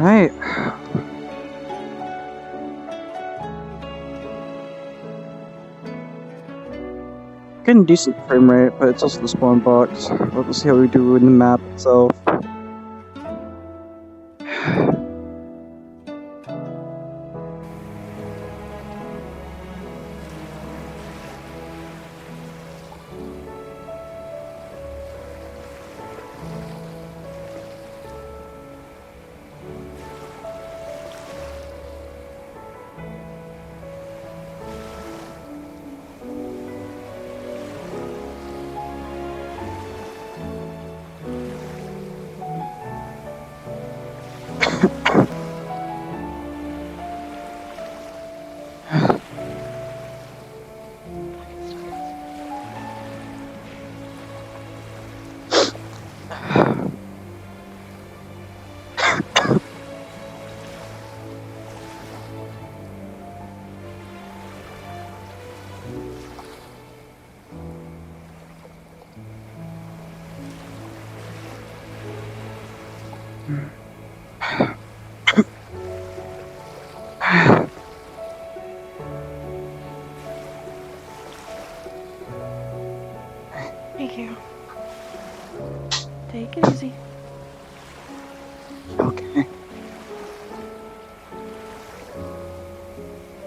Alright. Getting decent frame rate, but it's also the spawn box. We'll see how we do in the map itself. Thank you. Take it easy. Okay.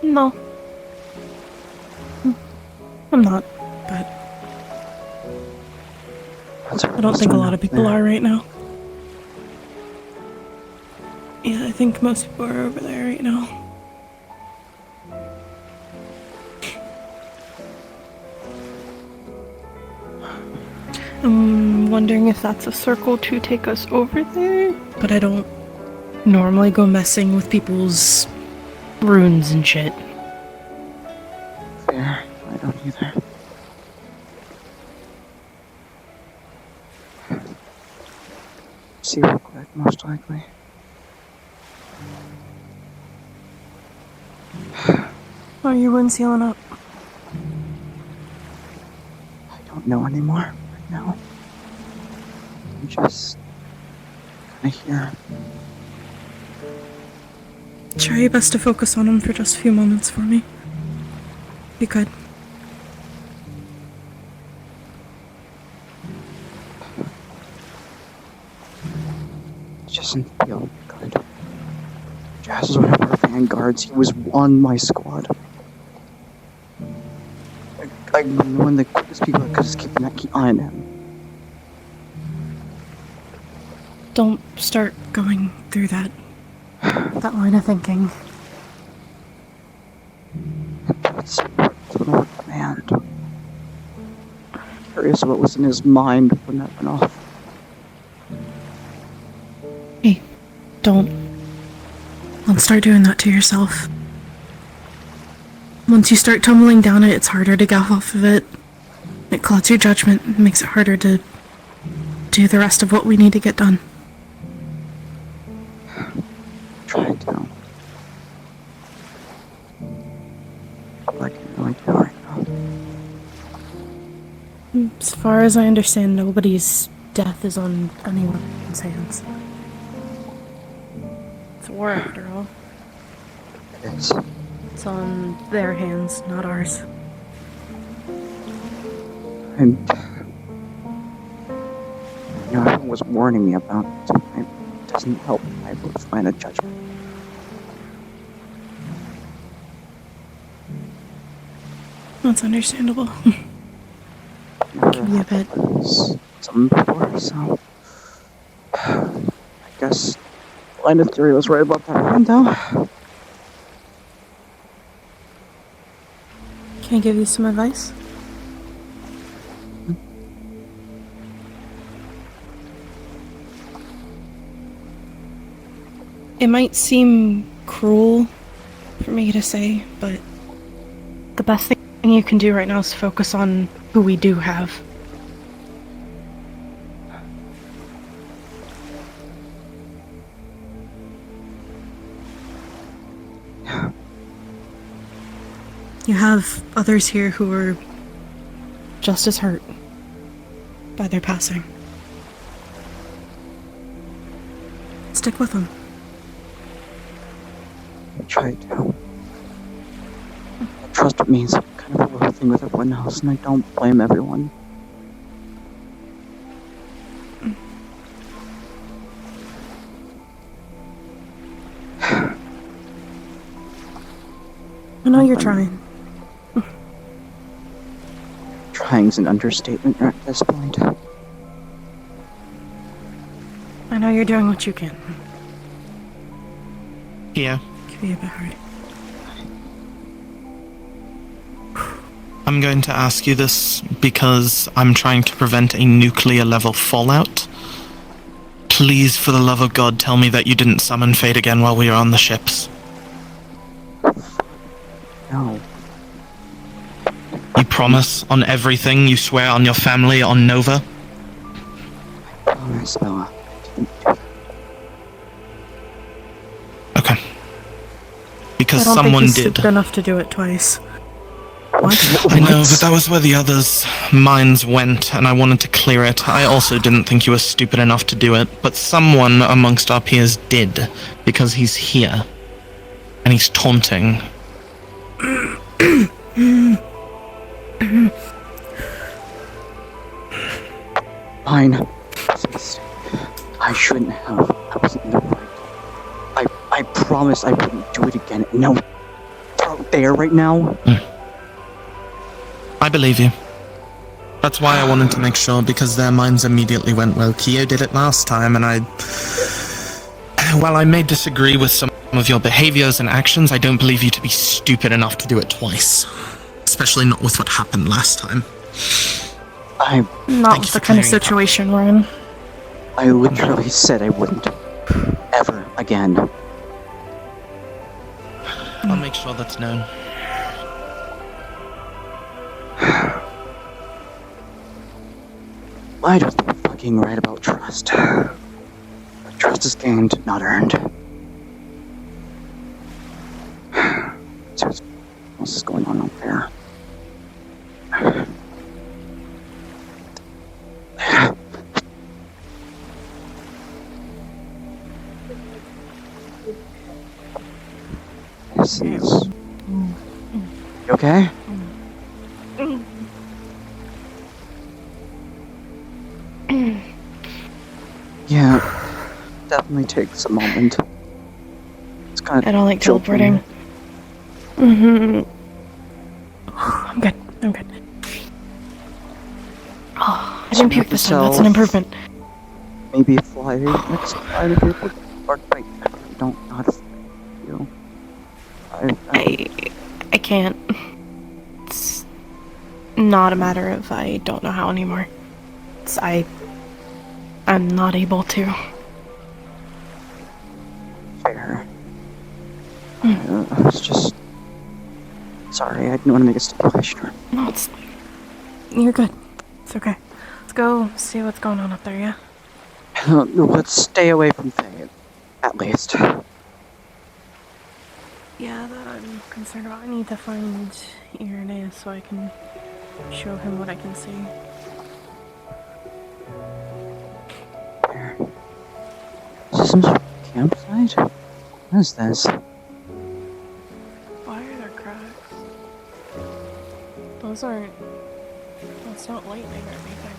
No. I'm not, but I don't think a lot of people are right now. Yeah, I think most people are over there right now. I'm wondering if that's a circle to take us over there, but I don't normally go messing with people's runes and shit. Fair. I don't either. See real quick, most likely. Are you wounds healing up? I don't know anymore right now. I'm just kinda here. Try your best to focus on him for just a few moments for me. If you could. It just didn't feel good. Jazz was one of our vanguards. He was on my squad. I'm one of the quickest people that could just keep that key on him. Don't start going through that line of thinking. It's the Lord command. Curious what was in his mind when that went off. Hey, don't start doing that to yourself. Once you start tumbling down it, it's harder to get off of it. It clouds your judgment and makes it harder to do the rest of what we need to get done. Trying to. All I can really do right now. As far as I understand, nobody's death is on anyone's hands. It's war after all. It is. It's on their hands, not ours. And you know, everyone was warning me about it. It doesn't help my line of judgment. That's understandable. Never be a bit. Something before, so I guess line of theory was right about that one, though. Can I give you some advice? It might seem cruel for me to say, but the best thing you can do right now is focus on who we do have. You have others here who are just as hurt by their passing. Stick with them. tried to. Trust me, it's kind of a weird thing with everyone else, and I don't blame everyone. I know you're trying. Trying's an understatement at this point. I know you're doing what you can. Yeah. Could be a bit hard. I'm going to ask you this because I'm trying to prevent a nuclear-level fallout. Please, for the love of God, tell me that you didn't summon Fate again while we were on the ships. No. You promise on everything? You swear on your family, on Nova? I promise, Bella. I didn't do that. Okay. Because I don't someone think he's did. stupid enough to do it twice. What? I know, but that was where the others' minds went, and I wanted to clear it. I also didn't think you were stupid enough to do it, but someone amongst our peers did, because he's here. And he's taunting. Fine. I shouldn't have. I wasn't in the right. I promise I wouldn't do it again. No, they're out there right now. I believe you. That's why I wanted to make sure, because their minds immediately went, well, Kyo did it last time, and while I may disagree with some of your behaviors and actions, I don't believe you to be stupid enough to do it twice. Especially not with what happened last time. Not with the kind of situation we're in. I literally said I wouldn't. Ever again. I'll make sure that's known. I just be fucking right about trust. Trust is gained, not earned. So what else is going on out there? This is... You okay? Yeah, definitely takes a moment. It's kind of. I don't like teleporting. I'm good. I'm good. Oh, I didn't puke this time. That's an improvement. Maybe fly next time if you're or I don't know how to feel. I can't. It's not a matter of I don't know how anymore. It's I'm not able to. Fair. I was just sorry. I didn't want to make a stipulation. No, you're good. It's okay. Let's go see what's going on up there, yeah? Let's stay away from Faye, at least. Yeah, that I'm concerned about. I need to find Irenaeus so I can show him what I can see. Is this some sort of campsite? What is this? Why are there cracks? That's not lightning or anything.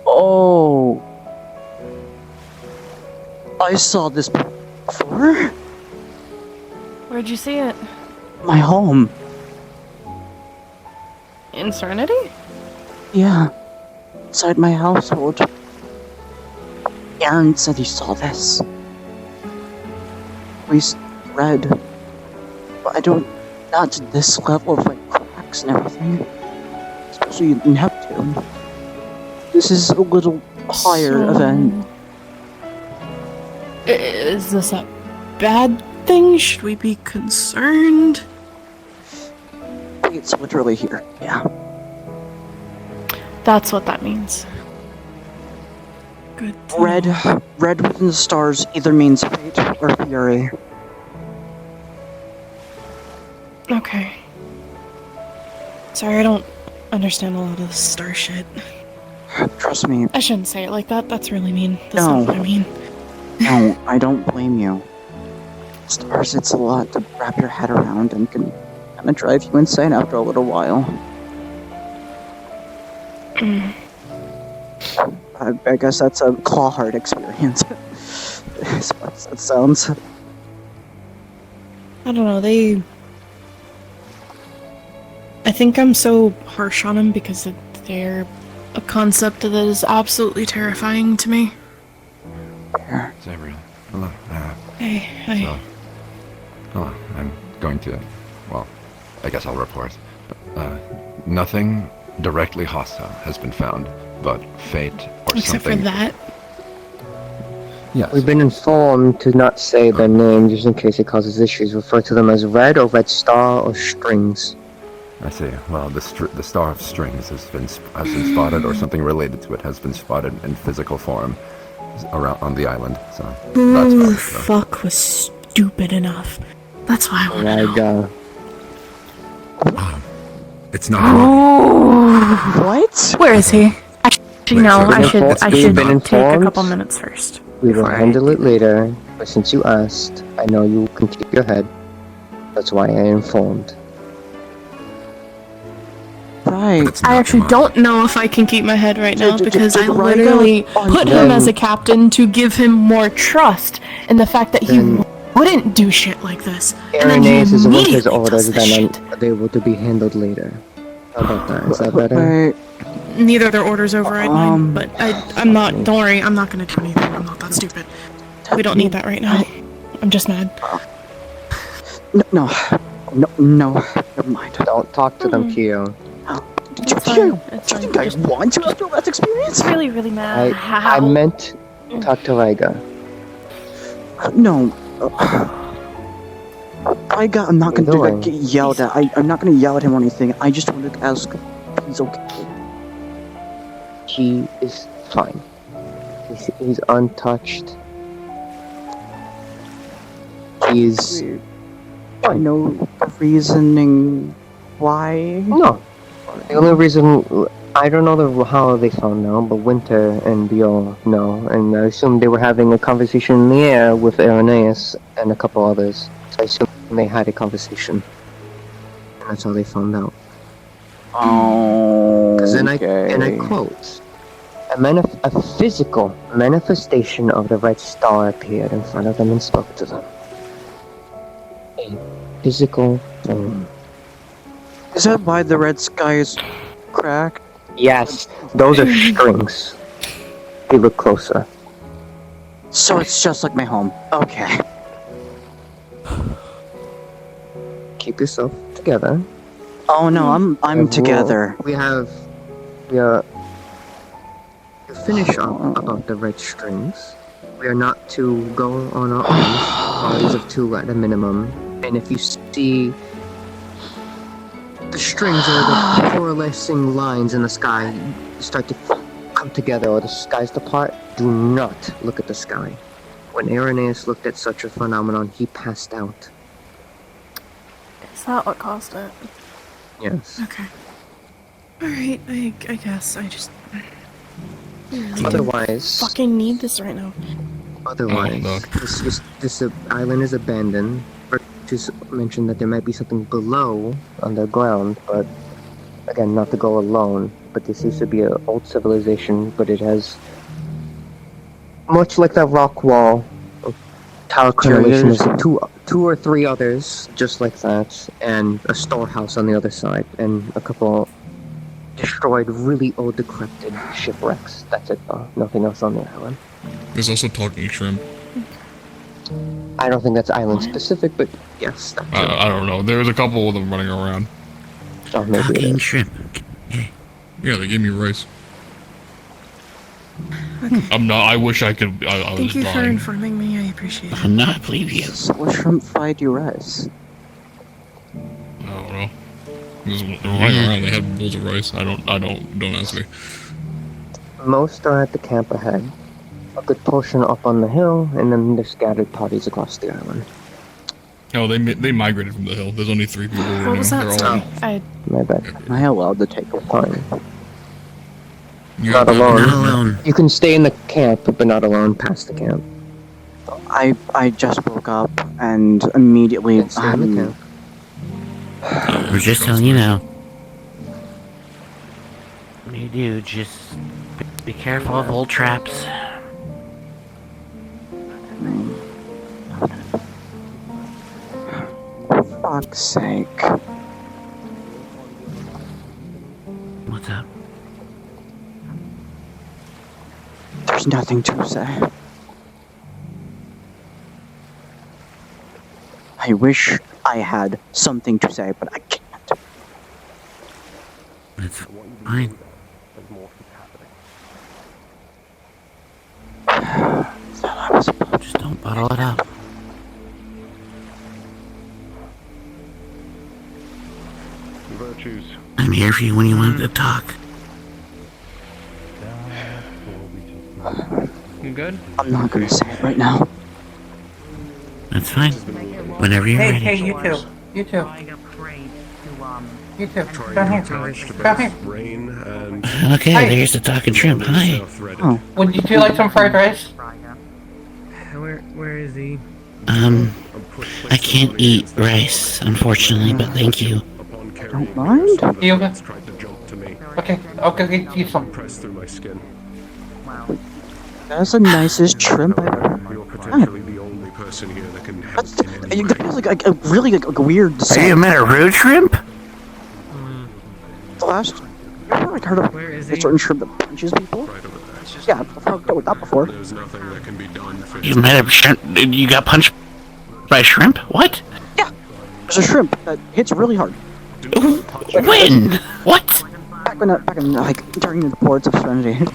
Oh! I saw this before? Where'd you see it? My home. In Serenity? Yeah. Inside my household. Aaron said he saw this. At least red. But I don't... Not to this level of, like, cracks and everything. Especially in Neptune. This is a little higher event. Is this a bad thing? Should we be concerned? It's literally here, yeah. That's what that means. Good. Red within the stars either means fate or fury. Okay. Sorry, I don't understand a lot of this star shit. Trust me. I shouldn't say it like that. That's really mean. That's No. not what I mean. No, I don't blame you. Stars, it's a lot to wrap your head around and can kind of drive you insane after a little while. I guess that's a claw-hard experience. As far as that sounds. I don't know, I think I'm so harsh on them because they're a concept that is absolutely terrifying to me. Sabriel. Hello. Hey, hi. So, hello. I'm going to, well, I guess I'll report. Nothing directly hostile has been found, but fate or Except something. for that. Yes. We've been informed to not say their name just in case it causes issues. Refer to them as Red or Red Star or Strings. I see. Well, the Star of Strings has been spotted, or something related to it has been spotted in physical form around on the island. So Who that's the fine. fuck was stupid enough? That's why I want to know. It's not. What? Where is he? Actually, no, I should We've been take a informed. couple minutes first. We will before I handle it do later, but since you asked, I know you can keep your head. That's why I informed. Right. I actually don't know if I can keep my head right now because I Did Ryga literally on put him as a captain to give him more trust in the fact that he Then- wouldn't do shit like this. And then he Arenaeus is Winter's immediately orders, does this then shit. able to be handled later. How about that? Is that better? Wait, Neither of their orders override mine, but I'm not, don't worry, I'm not gonna do anything. I'm not that stupid. We don't need that right now. I'm just mad. no, never mind. Don't talk to them, Kyo. Did you It's think fine, I, it's do you fine. think I want to after that experience? Really, really mad. I meant talk to Ryga. No. I'm not What are gonna you get yelled at. I'm not gonna yell at him or anything. I just wanted to ask if he's okay. He is fine. He's untouched. He's I know the reasoning why. no. The only reason I don't know how they found out, but Winter and Biol know, and I assume they were having a conversation in the air with Arenaeus and a couple others. So I assume they had a conversation, and that's how they found out. Oh. Because then I quote, a physical manifestation of the Red Star appeared in front of them and spoke to them. A physical form. Is that why the red sky is cracked? Yes, those are strings. If you look closer. So it's just like my home. Okay. Keep yourself together. Oh no, I'm And together. We are to finish up about the red strings. We are not to go on our own, bodies of two at a minimum. And if you see the strings or the coalescing lines in the sky start to come together or the skies depart, do not look at the sky. When Arenaeus looked at such a phenomenon, he passed out. Is that what caused it? Yes. Okay. Alright, I guess. I just... I really Otherwise, fucking need this right now. Otherwise, this island is abandoned. Just mentioned that there might be something below underground, but again, not to go alone. But this used to be an old civilization, but it has much like that rock wall tower correlation is two or three others just like that, and a storehouse on the other side, and a couple destroyed, really old, decrepit shipwrecks. That's it, though. Nothing else on the island. There's also talking shrimp. I don't think that's island specific, but yes, that's it. I don't know. There's a couple of them running around. Oh, maybe it Talking is. shrimp. Yeah, they gave me rice. I'm not. I wish I could. I was Thank you for dying. informing me, I appreciate it. I'm not believe you. So what shrimp fried you rice? I don't know. Just running around. They had bowls of rice. Don't ask me. Most are at the camp ahead. A good portion up on the hill, and then there's scattered parties across the island. No, they migrated from the hill. There's only 3 people right What was now. that? They're all. Sorry. My bad. Am I allowed to take a Fine. You Not got that? alone. Not alone. You can stay in the camp, but not alone past the camp. I just woke up and immediately That's the only count. We're just telling you now. You do, just be careful of old traps. For fuck's sake. What's up? There's nothing to say. I wish I had something to say, but I can't. It's fine. Just don't bottle it up. Virtues. I'm here for you when you want to talk. You good? I'm not gonna say it right now. That's fine. Whenever you're ready. Hey, you two. You two. You two. Come here. Come here. Rain and Okay, Hi. there's the talking shrimp. Hi. Oh. Would you two like some fried rice? Where is he? I can't eat rice, unfortunately, but thank you. Don't mind? You go. tried to jump to me. Okay, I'll go get you some. Pressed through my skin. That's the nicest shrimp I've ever You're potentially the only person here that can help That's in any you way. feel like a really like a weird Are you sound. met a rude shrimp? The last you ever like heard of Where is a he? certain shrimp that punches people? Right over there. Yeah, I've heard with that before. There's nothing that can be done for You met a shrimp? You got punched by a shrimp? What? There's a shrimp that hits really hard. When? What? Back in like during the ports of Serenity.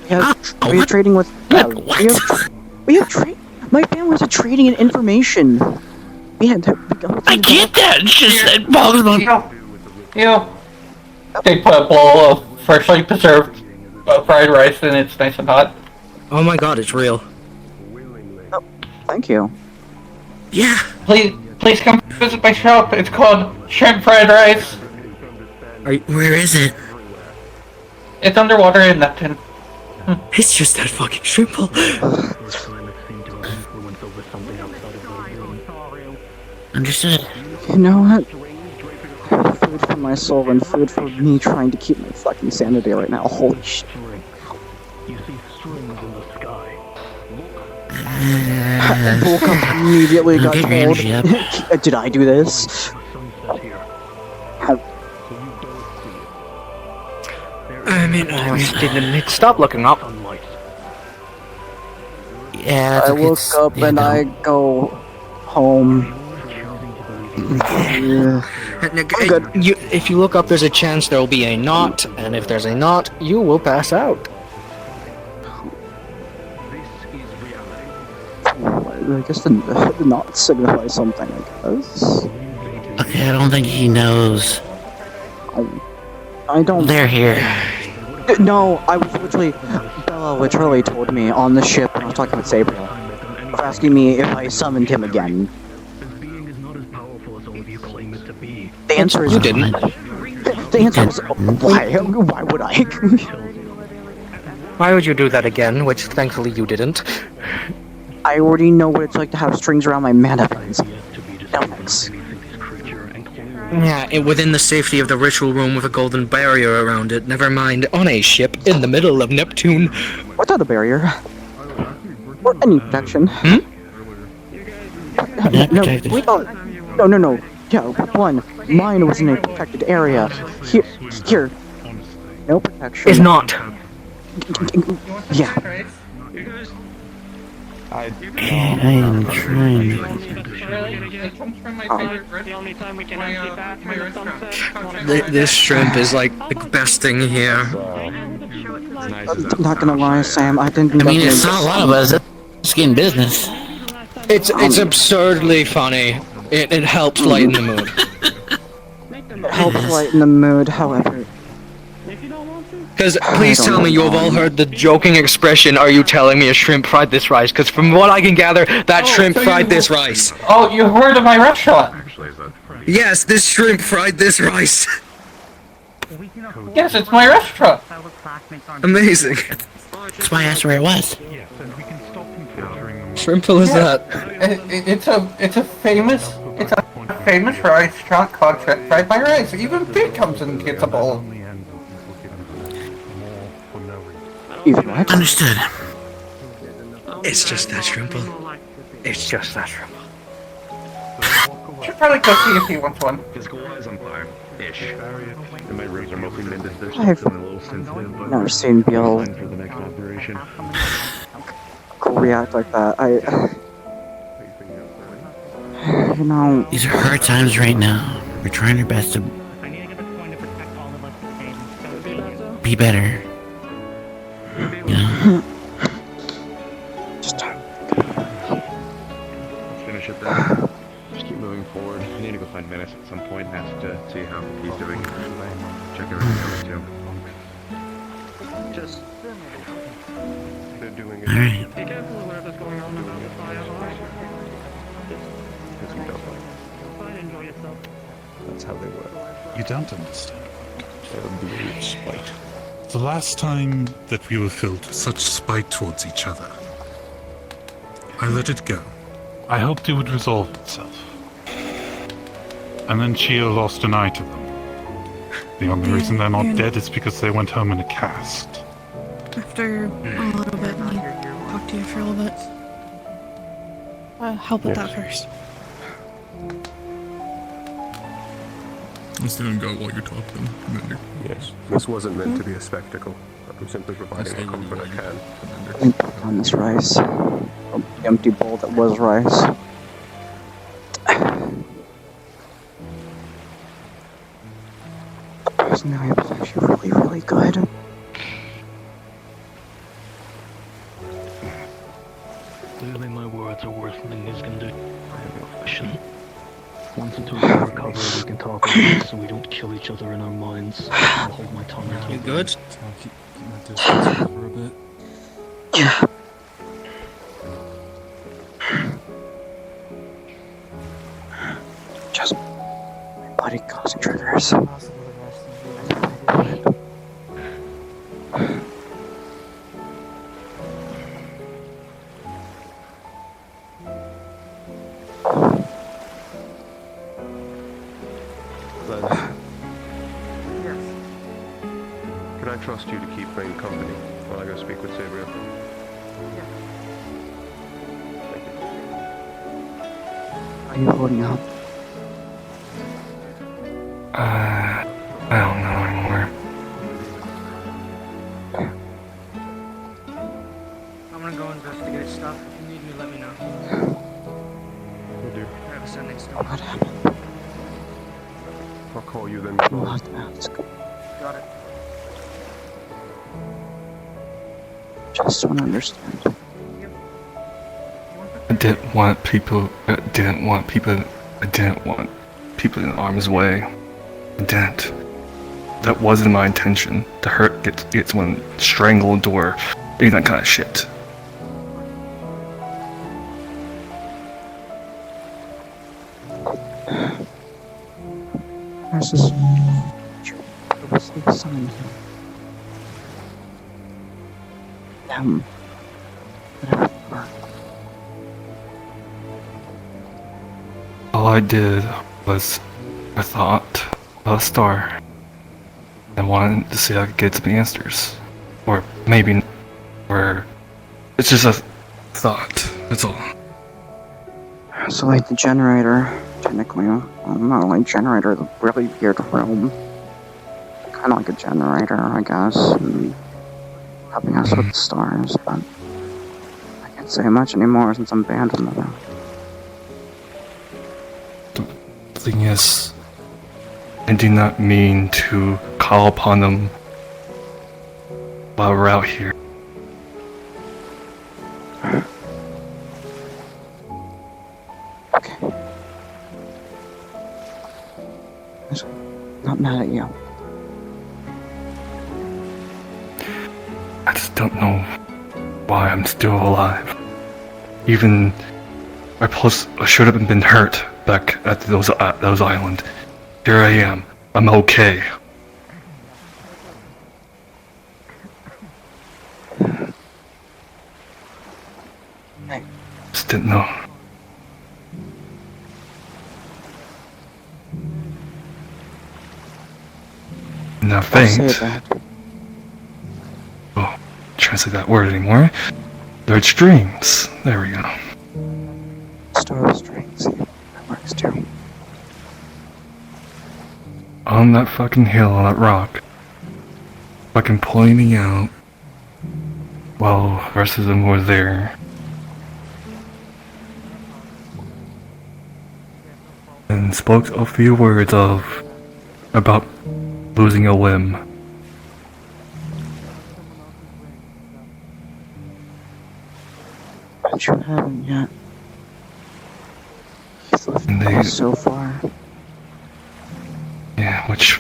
Yeah, Oh, we were what? trading with. Yeah, What? we have trade. My family was trading in information. We had to. I get that. It's just it boggles my. You. They put a bowl of freshly preserved fried rice and it's nice and hot. Oh my god, it's real. Thank you. Yeah. Please come visit my shop. It's called Shrimp Fried Rice. Where is it? It's underwater in Neptune. It's just that fucking triple. Understood. You know what? Food for my soul and food for me trying to keep my fucking sanity right now. Holy shit. I woke up immediately, got Get your told. energy up. Did I do this? Stop looking up. Yeah. I woke up and I go home. Yeah. Good. If you look up, there's a chance there will be a knot, and if there's a knot, you will pass out. I guess the knot signifies something, I guess. Okay, I don't think he knows. I don't. They're here. No, I was literally. Bella literally told me on the ship when I was talking with Sabriel, asking me if I summoned him again. The answer is You didn't. The answer is why? Why would I? Why would you do that again? Which thankfully you didn't. I already know what it's like to have strings around my mana veins. No thanks. Yeah, within the safety of the ritual room with a golden barrier around it. Never mind, on a ship in the middle of Neptune. Without a barrier. Or any protection. Not No, protected. we don't. No. Yeah, one. Mine was in a protected area. Here. No protection. Is not. Yeah. I am trying. It comes from my favorite restaurant. My restaurant. This shrimp is like the best thing here. I'm not gonna lie, Sam. I didn't. I mean, it's not a lot of us. It's getting business. It's absurdly funny. It helps lighten the mood. It helps lighten the mood, however. Because please tell me you have all heard the joking expression, "Are you telling me a shrimp fried this rice?" Because from what I can gather, that shrimp fried this rice. Oh, you heard of my restaurant? Yes, this shrimp fried this rice. Yes, it's my restaurant. Amazing. That's why I asked where it was. Shrimple is that? It's a famous restaurant called Shrimp Fried My Rice. Even Pete comes and gets a bowl. Even what? Understood. It's just that Shrimple. It's just that Shrimple. Should probably go see if he wants one. Physical eyes on fire. Ish. And my ribs are mostly mended. They're still I've feeling a little sensitive, but never seen Bill fine for the next operation. react like that. You know, These are hard times right now. We're trying our best to be better. You know? just Let's finish it then. Just keep moving forward. I need to go find Menace at some point and ask to see how he's doing. Check everything else too. Just they're doing it. Alright. Be careful of whatever's going on around the fire. Because you don't like. Fine, enjoy yourself. That's how they work. You don't understand. They're blue spite. The last time that we were filled with such spite towards each other, I let it go. I hoped it would resolve itself. And then Chio lost an eye to them. The only reason they're not dead is because they went home in a cast. After a little bit, let me talk to you for a little bit. Help with that first. I'm still go while you're talking. Yes. This wasn't meant to be a spectacle. I'm simply providing the comfort I can. let me put on this rice. Oh, the empty bowl that was rice. The person I was actually really, really good. Clearly my words are worse than these can do. I have no question. Once until we recover, we can talk about this so we don't kill each other in our minds. I'll hold my tongue until You good? I'll keep my distance for a bit. Yeah. Just my body causing triggers. Can I trust you to keep Rain company while I go speak with Sabriel? Are you holding up? I don't know anymore. I'm gonna go investigate stuff. If you need me, let me know. Will do. I have a sending still. What happened? I'll call you then. We'll have to ask. Got it. Just don't understand. I didn't want people in harm's way. I didn't. That wasn't my intention. To hurt, get someone strangled or any that kind of shit. There's this sign here. All I did was I thought of a star. I wanted to see if I could get some answers. Or maybe, or it's just a thought, that's all. So like the generator, technically, not only generator, the really weird room. Kind of like a generator, I guess, and helping us with the stars, but I can't say much anymore since I'm banned from the The thing is, I did not mean to call upon them while we're out here. Okay. Not mad at you. I just don't know why I'm still alive. Even I should have been hurt back at those island. Here I am. I'm okay. Hey, didn't know. Not I'll say faint. that. Oh, translate that word anymore. They're streams. There we go. Store of strings. That works too. On that fucking hill, on that rock. Fucking pulling me out. While the rest of them were there. And spoke a few words about losing a limb. But you haven't yet. He's And lived they, so far. yeah, which,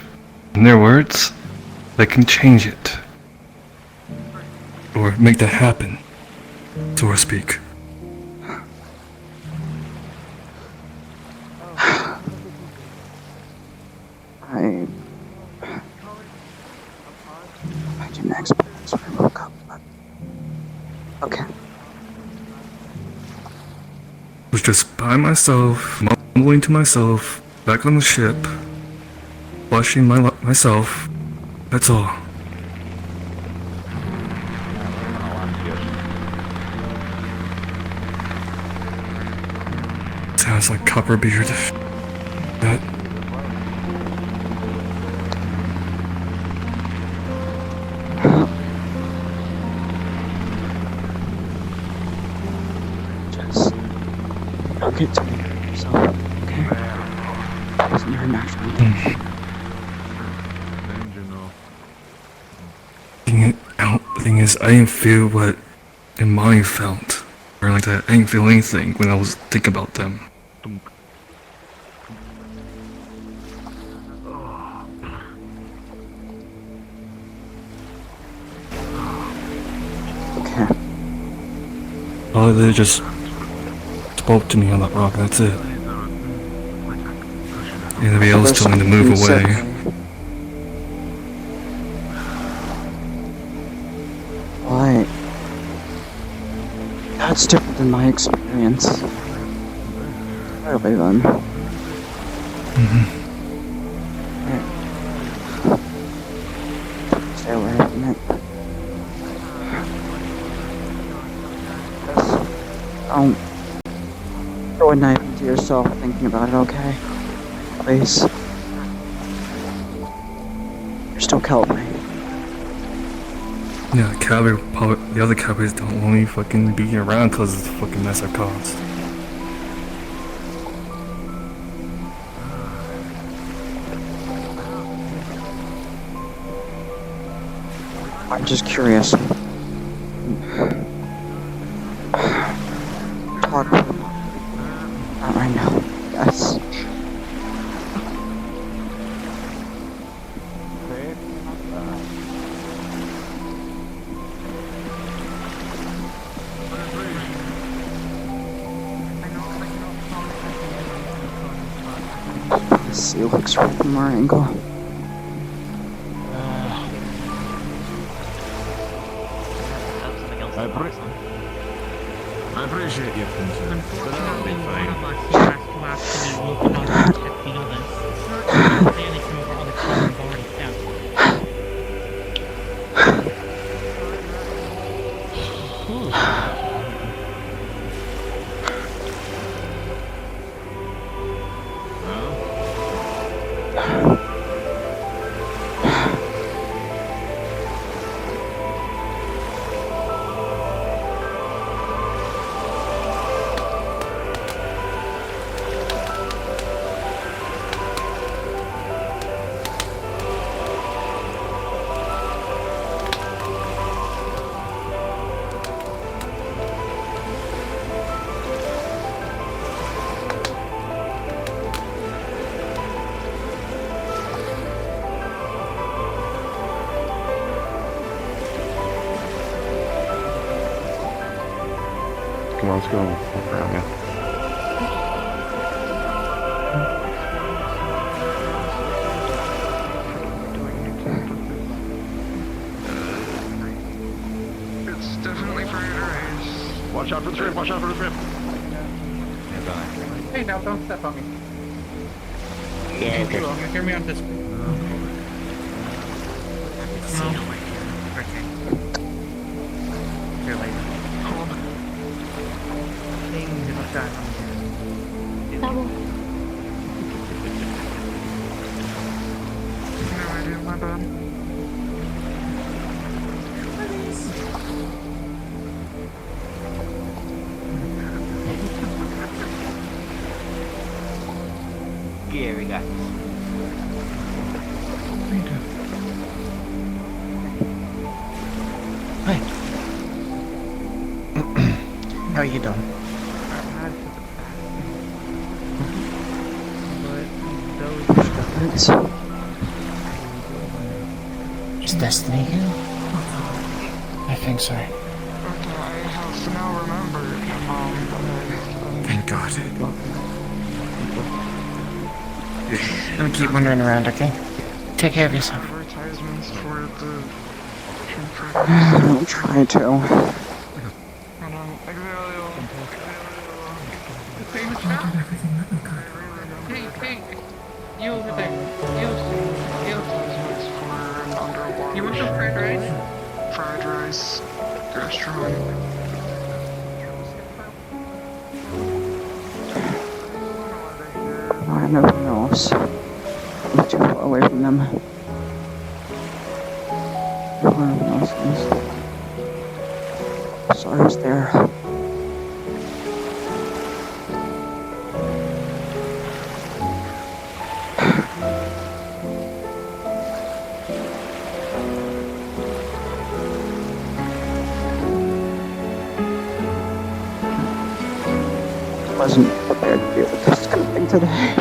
in their words, they can change it. Or make that happen, so to speak. I didn't expect this when I woke up, but okay. Was just by myself, mumbling to myself, back on the ship, blushing myself. That's all. Sounds like Copperbeard. That. Just don't get too hard on yourself, okay? It wasn't your natural intention. The thing is, I didn't feel what Imani felt. Or like that. I didn't feel anything when I was thinking about them. Okay. Oh, they just spoke to me on that rock, that's it. Anybody else told me to move away. Why? That's different than my experience. Clearly then. Stay away from it. Don't throw a knife into yourself thinking about it, okay? Please. You're still Calvary. Yeah, the other cowboys don't only fucking be around because of the fucking mess I caused. I'm just curious. Talk about it. Not right now. Yes. The sea looks right from our angle. I appreciate your concern, but I'll be fine. Come on, let's go walk around, yeah. It's definitely for you to raise. Watch out for the shrimp, watch out for the shrimp. Hey, now don't step on me. Yeah, okay. You hear me on this. No. Okay. Here later. Hold. Thing gonna die on here. Double. No idea, my bad. Yeah, we got this. Hi. How are you doing? Is Destiny here? I think so. I have now remembered, Thank God. I'm gonna keep wandering around, okay? Take care of yourself. advertisements for the I'll try to. Hey, you over there. You. You want some fried rice? Fried rice, restaurant. I have nothing else. I'm too far away from them. Everyone else is. Sorry I was there. Wasn't prepared to deal with this kind of thing today.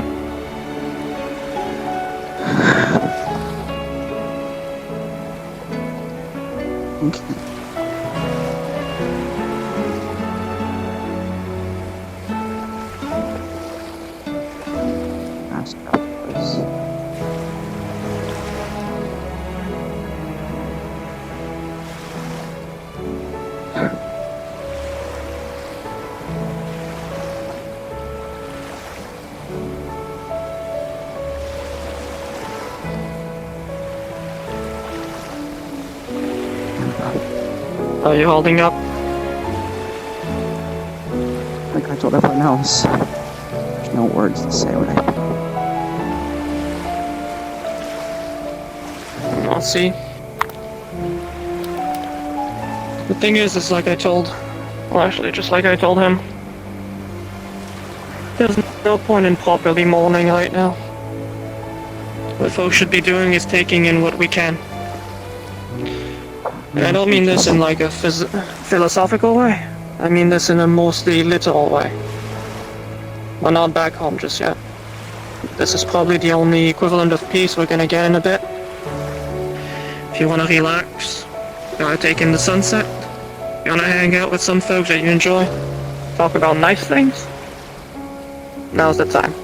Okay. Ask about this. Are you holding up? Like I told everyone else, there's no words to say what I think. I'll see. The thing is like I told... Well, actually, just like I told him. There's no point in properly mourning right now. What folks should be doing is taking in what we can. And I don't mean this in like a philosophical way. I mean this in a mostly literal way. We're not back home just yet. This is probably the only equivalent of peace we're gonna get in a bit. If you wanna relax, you wanna take in the sunset, you wanna hang out with some folks that you enjoy, talk about nice things, now's the time.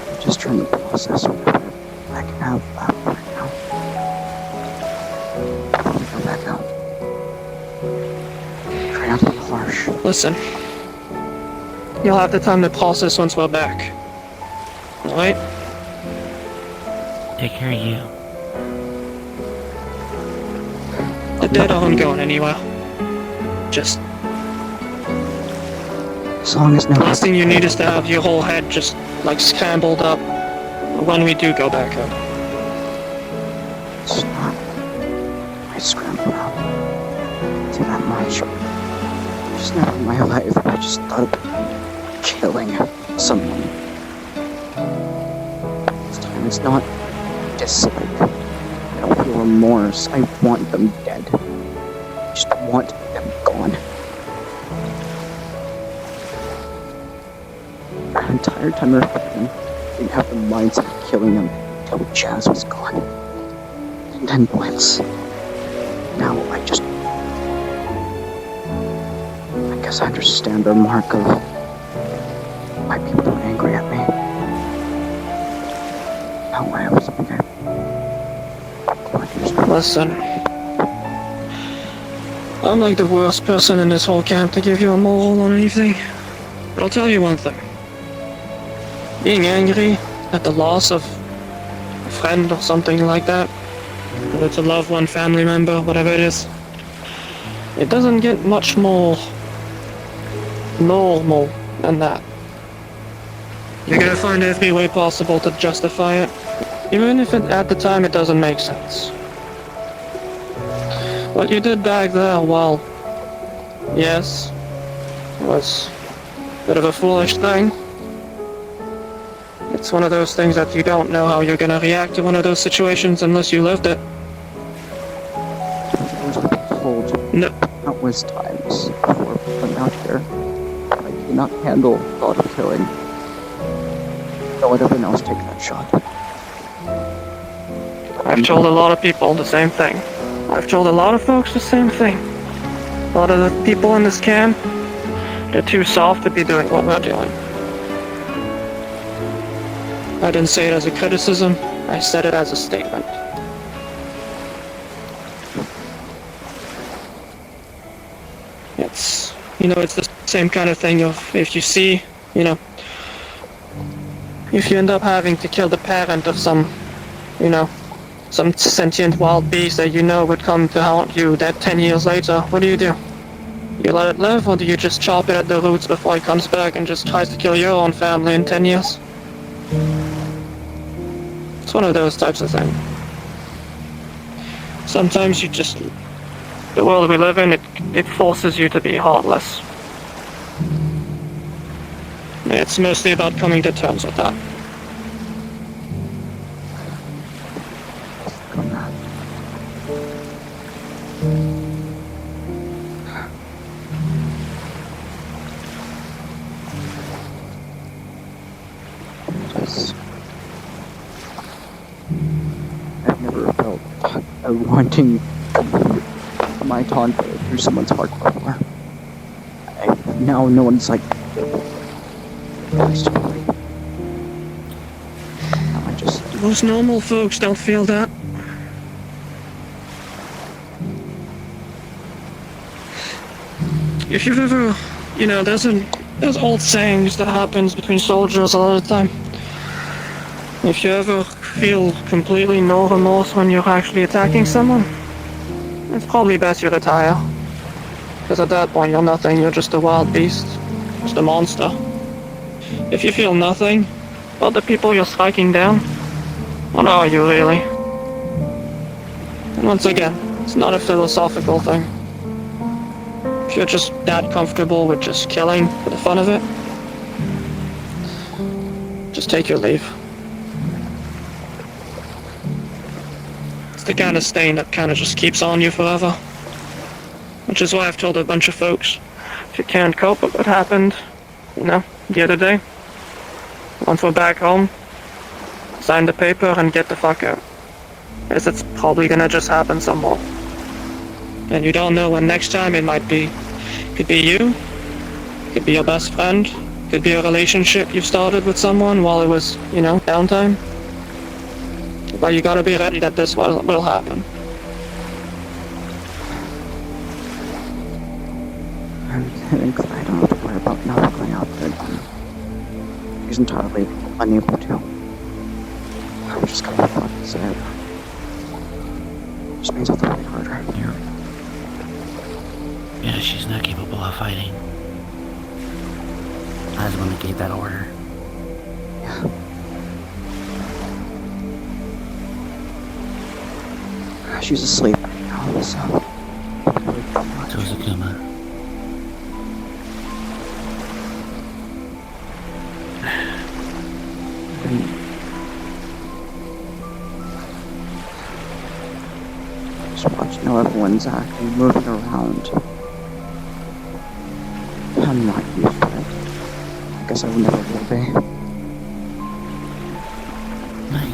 I'm just trying to process whatever I can have left right now. Go back out. Try not to be harsh. Listen, you'll have the time to process once we're back. Alright? Take care of you. The dead aren't going anywhere. Just... As long as no... Last thing you need is to have your whole head just, like, scrambled up when we do go back up. It's not... I scrambled up. Do that much. Just never in my life I just thought of killing someone. This time it's not dislike. I don't feel remorse. I want them dead. I just want them gone. The entire time they're fighting, I didn't have the mindset of killing them until Jazz was gone. And then once. Now I just... I guess I understand the mark of why people are angry at me. Not why I was something I... Listen. I I'm like the worst person in this whole camp to give you a moral on anything. But I'll tell you one thing. Being angry at the loss of a friend or something like that, whether it's a loved one, family member, whatever it is, it doesn't get much more normal than that. You're gonna find every way possible to justify it, even if at the time it doesn't make sense. What you did back there, well, yes, was a bit of a foolish thing. It's one of those things that you don't know how you're gonna react to one of those situations unless you lived it. Told countless times before coming out here, I cannot handle the thought of killing. Don't let everyone else take that shot. I've told a lot of people the same thing. I've told a lot of folks the same thing. A lot of the people in this camp, they're too soft to be doing what we're doing. I didn't say it as a criticism, I said it as a statement. It's, it's the same kind of thing of if you see, if you end up having to kill the parent of some sentient wild beast that would come to haunt you that 10 years later, what do? You let it live, or do you just chop it at the roots before it comes back and just tries to kill your own family in 10 years? It's one of those types of things. Sometimes the world we live in, it forces you to be heartless. It's mostly about coming to terms with that. I've never felt a wanting my taunt through someone's heart before. Now no one's like Most normal folks don't feel that. If you've ever, there's old sayings that happens between soldiers a lot of the time. If you ever feel completely no remorse when you're actually attacking someone, it's probably best you retire. Because at that point you're nothing, you're just a wild beast. Just a monster. If you feel nothing about the people you're striking down, what are you really? And once again, it's not a philosophical thing. If you're just that comfortable with just killing for the fun of it, just take your leave. It's the kind of stain that kind of just keeps on you forever. Which is why I've told a bunch of folks, if you can't cope with what happened, the other day, once we're back home, sign the paper and get the fuck out. Because it's probably gonna just happen some more. And you don't know when next time it might be. Could be you, could be your best friend, could be a relationship you started with someone while it was, downtime. But you gotta be ready that this will happen. I'm glad I don't have to worry about never going out there again. He's entirely unable to. I'm just gonna fucking sad. Just means I'll have to work harder. Yeah, she's not capable of fighting. I was the one that gave that order. Yeah. She's asleep right now, so... So's Akuma. Just watching how everyone's acting, moving around. I'm not used to it. I guess I will never will be. Not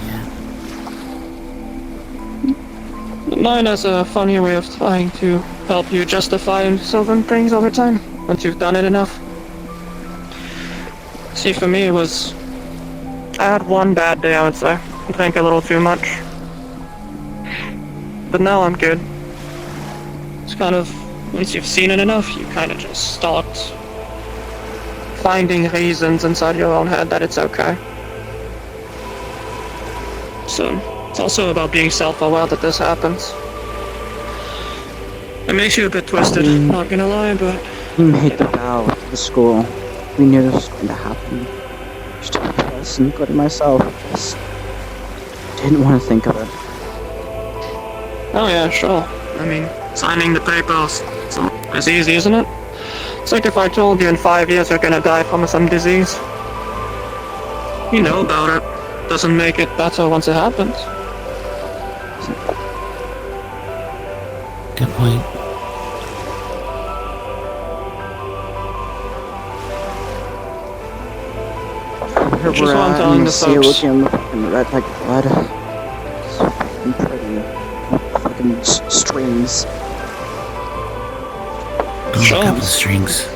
yet. Mine has a funny way of trying to help you justify certain things over time, once you've done it enough. See, for me it was... I had one bad day, I would say. I drank a little too much. But now I'm good. It's kind of once you've seen it enough, you kind of just start finding reasons inside your own head that it's okay. So, it's also about being self-aware that this happens. It makes you a bit twisted, not gonna lie, but... We made the vow to the school. We knew this was going to happen. Just to press and good myself. Just didn't want to think of it. Oh yeah, sure. I mean, signing the papers, it's easy, isn't it? It's like if I told you in 5 years you're gonna die from some disease. You know about it. Doesn't make it better once it happens. Good point. Here Which is we're what I'm at, telling and the see it folks. looking fucking red like blood. It's fucking pretty. Fucking strings. A couple of strings.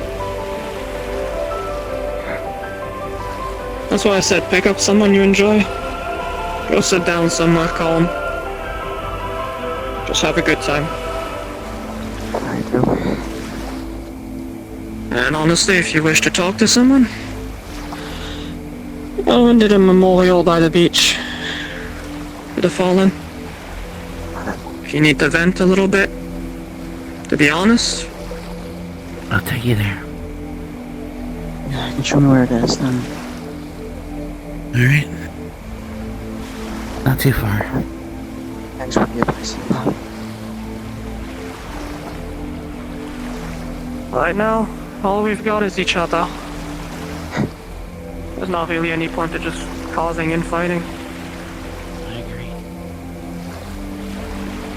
That's why I said pick up someone you enjoy. Go sit down somewhere calm. Just have a good time. I do. And honestly, if you wish to talk to someone, go and did a memorial by the beach to the fallen. If you need to vent a little bit, to be honest, I'll take you there. Yeah, you can show me where it is then. Alright. Not too far. Thanks for the advice. right now, all we've got is each other. There's not really any point to just causing infighting.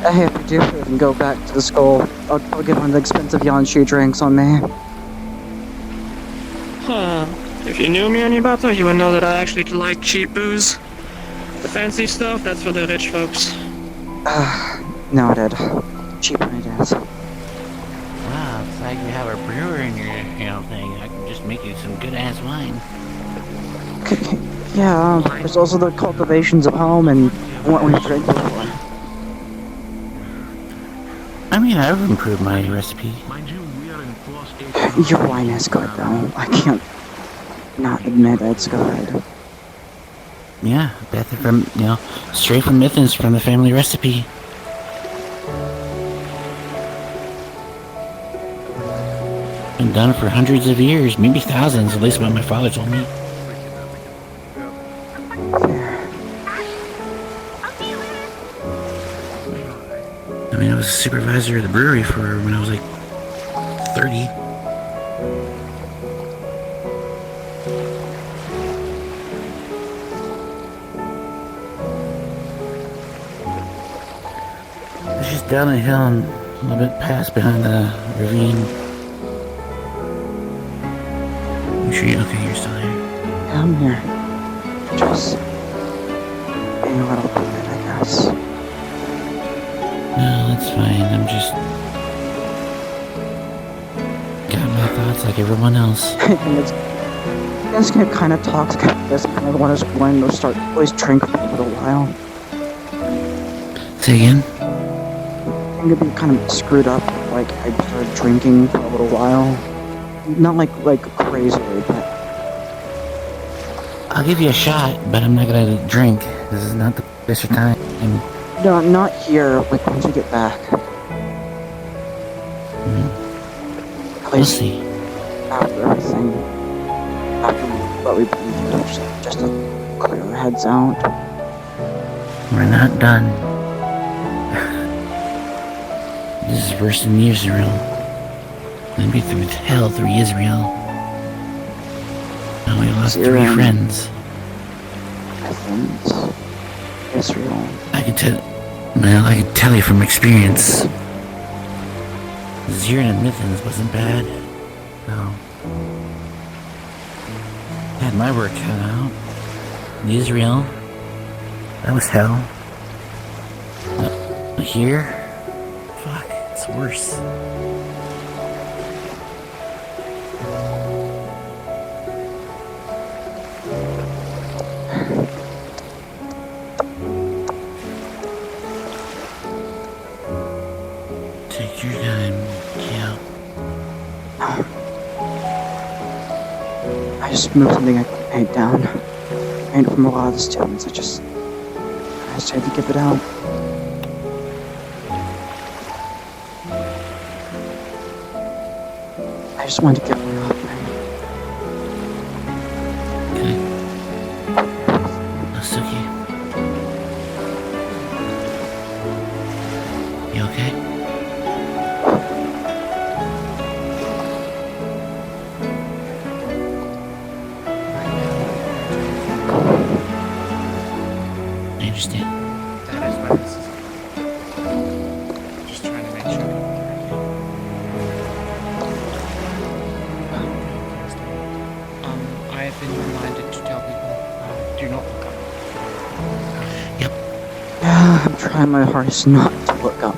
Hey, if we do leave and go back to the school, I'll get one of the expensive Yanshu drinks on me. Huh. If you knew me any better, you would know that I actually like cheap booze. The fancy stuff, that's for the rich folks. No, I did. Cheap when it is. Wow, it's like you have a brewer in your thing. I can just make you some good ass wine. Yeah, there's also the cultivations at home and what we drink before. I mean, I've improved my recipe. Your wine is good, though. I can't not admit it's good. Yeah, that's from, straight from Mythins, from the family recipe. Been done for hundreds of years, maybe thousands, at least what my father told me. I mean, I was a supervisor of the brewery for when I was like 30. It's just down a hill and a little bit past behind the ravine. You sure okay, you're still there? Yeah, I'm here. Just being a little bit, I guess. No, that's fine. I'm just got my thoughts like everyone else. And it's gonna get kind of toxic after this. I kind of want to going to start always drink for a little while. Say again? I'm gonna be kind of screwed up. Like I started drinking for a little while. Not like crazily, but I'll give you a shot, but I'm not gonna drink. This is not the best of time. no, not here. Like once we get back. At We'll least see. after everything, after what we've been through, just to clear our heads out. We're not done. This is worse than Israel. I've been through hell through Israel. Now we lost Syria. 3 friends. Athens, Israel. I can tell you from experience. Zira and Mythins wasn't bad. No. Had my work cut out. Israel, that was hell. Here, fuck, it's worse. Take your time, Cal. just moved something I paint down. Paint from a lot of the stones. I just had to give it out. I just wanted to get rid of it. That's okay. You okay? I understand. That is why this is. Just trying to make sure. I have been reminded to tell people, do not look up. Yeah, I'm trying my hardest not to look up.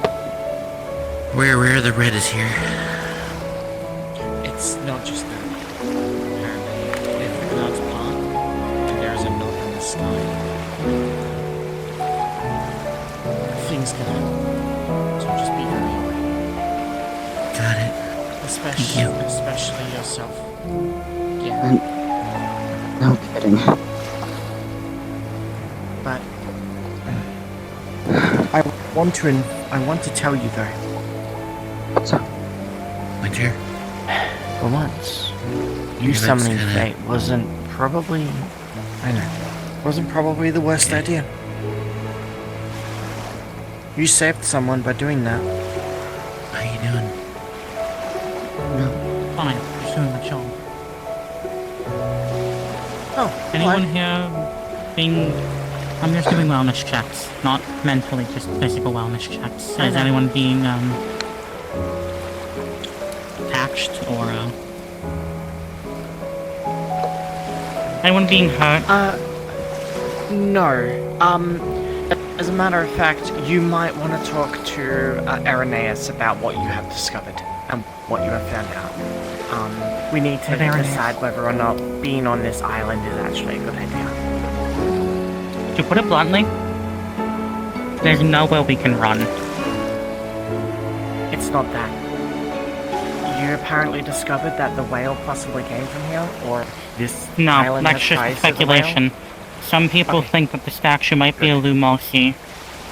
Where the red is here. It's not just that. Apparently, if the clouds part, and there's a knot in the sky, things can happen. So just be very aware. Got it. Especially yourself. Yeah. No kidding. But I want to tell you though. What's up? Winter. For once, you Your summoning leg's fate wasn't probably the worst idea. You saved someone by doing that. How you doing? Fine, just doing my job. Oh, anyone here being... I'm just doing wellness checks, not mentally, just physical wellness checks. Is anyone being, attached, or, anyone being hurt? No. As a matter of fact, you might want to talk to Irenaeus about what you have discovered and what you have found out. We need to decide whether or not being on this island is actually a good idea. To put it bluntly, there's nowhere we can run. It's not that. You apparently discovered that the whale possibly came from here, or this island that's has just ties to the speculation. whale? Some people think that the statue might be a Lumossi,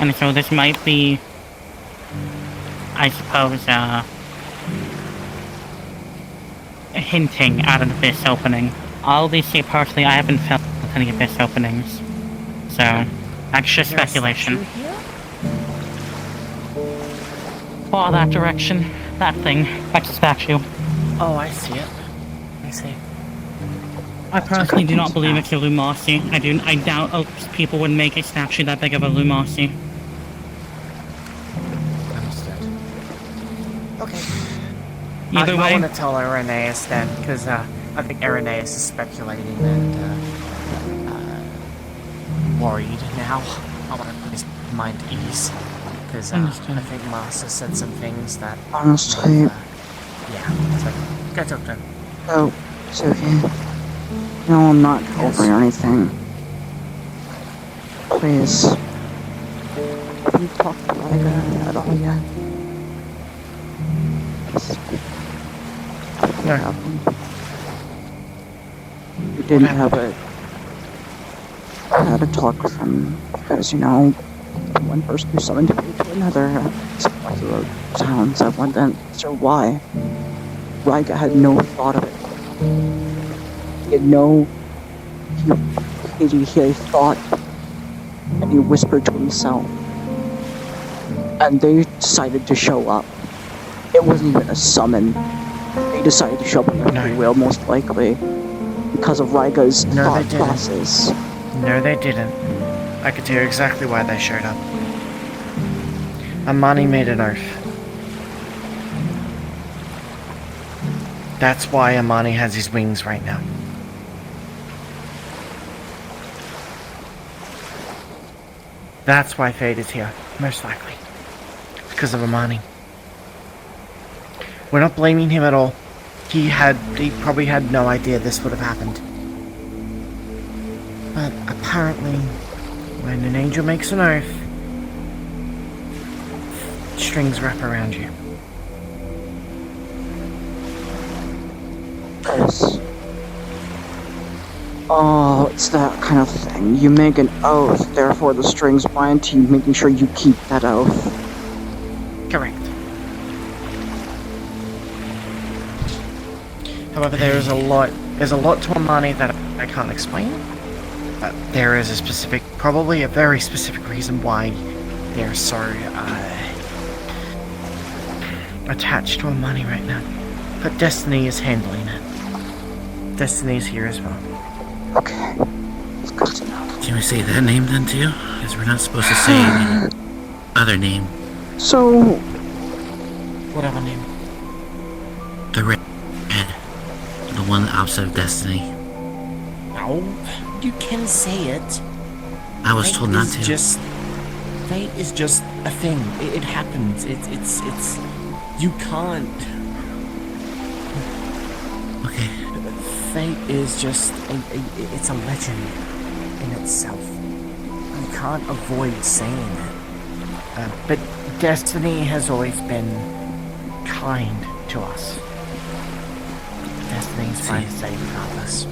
and so this might be, I suppose, hinting at an abyss opening. I'll be say personally, I haven't felt any abyss openings. So, that's just speculation. Oh, that direction. That thing. That's a statue. Oh, I see it. I see. I personally do not believe it's a Lumossi. I doubt people would make a statue that big of a Lumossi. Understood. Okay. Either way. I want to tell Irenaeus then, because I think Irenaeus is speculating and worried now. I want to put his mind at ease, because I think Master said some things that... Honestly... yeah, so go talk to him. Oh, it's okay. No, I'm not over anything. Please. Have you talked to Ryga at all yet? No. You didn't have a... had a talk with him, because, you know, one person who summoned me to another, sounds, I wasn't sure why. Ryga had no thought of it. He had no... He thought, and he whispered to himself. And they decided to show up. It wasn't even a summon. They decided to show up on their free will, most likely, because of Ryga's thought process. No, they didn't. I could tell you exactly why they showed up. Amani made an oath. That's why Amani has his wings right now. That's why Fate is here, most likely. Because of Amani. We're not blaming him at all. He probably had no idea this would have happened. But apparently, when an angel makes an oath, strings wrap around you. Yes. Oh, it's that kind of thing. You make an oath, therefore the strings bind to you, making sure you keep that oath. Correct. However, there's a lot to Amani that I can't explain. But there is a specific, probably a very specific reason why they're so attached to Amani right now. But Destiny is handling it. Destiny's here as well. Okay. It's good to know. Can we say that name then too? Because we're not supposed to say any other name. So... Whatever name? The red. The one opposite of Destiny. No, you can say it. I was told not to. Fate is just a thing. It happens. It's you can't. Okay. Fate is just it's a legend in itself. You can't avoid saying it. But Destiny has always been kind to us. Destiny's fine to say regardless.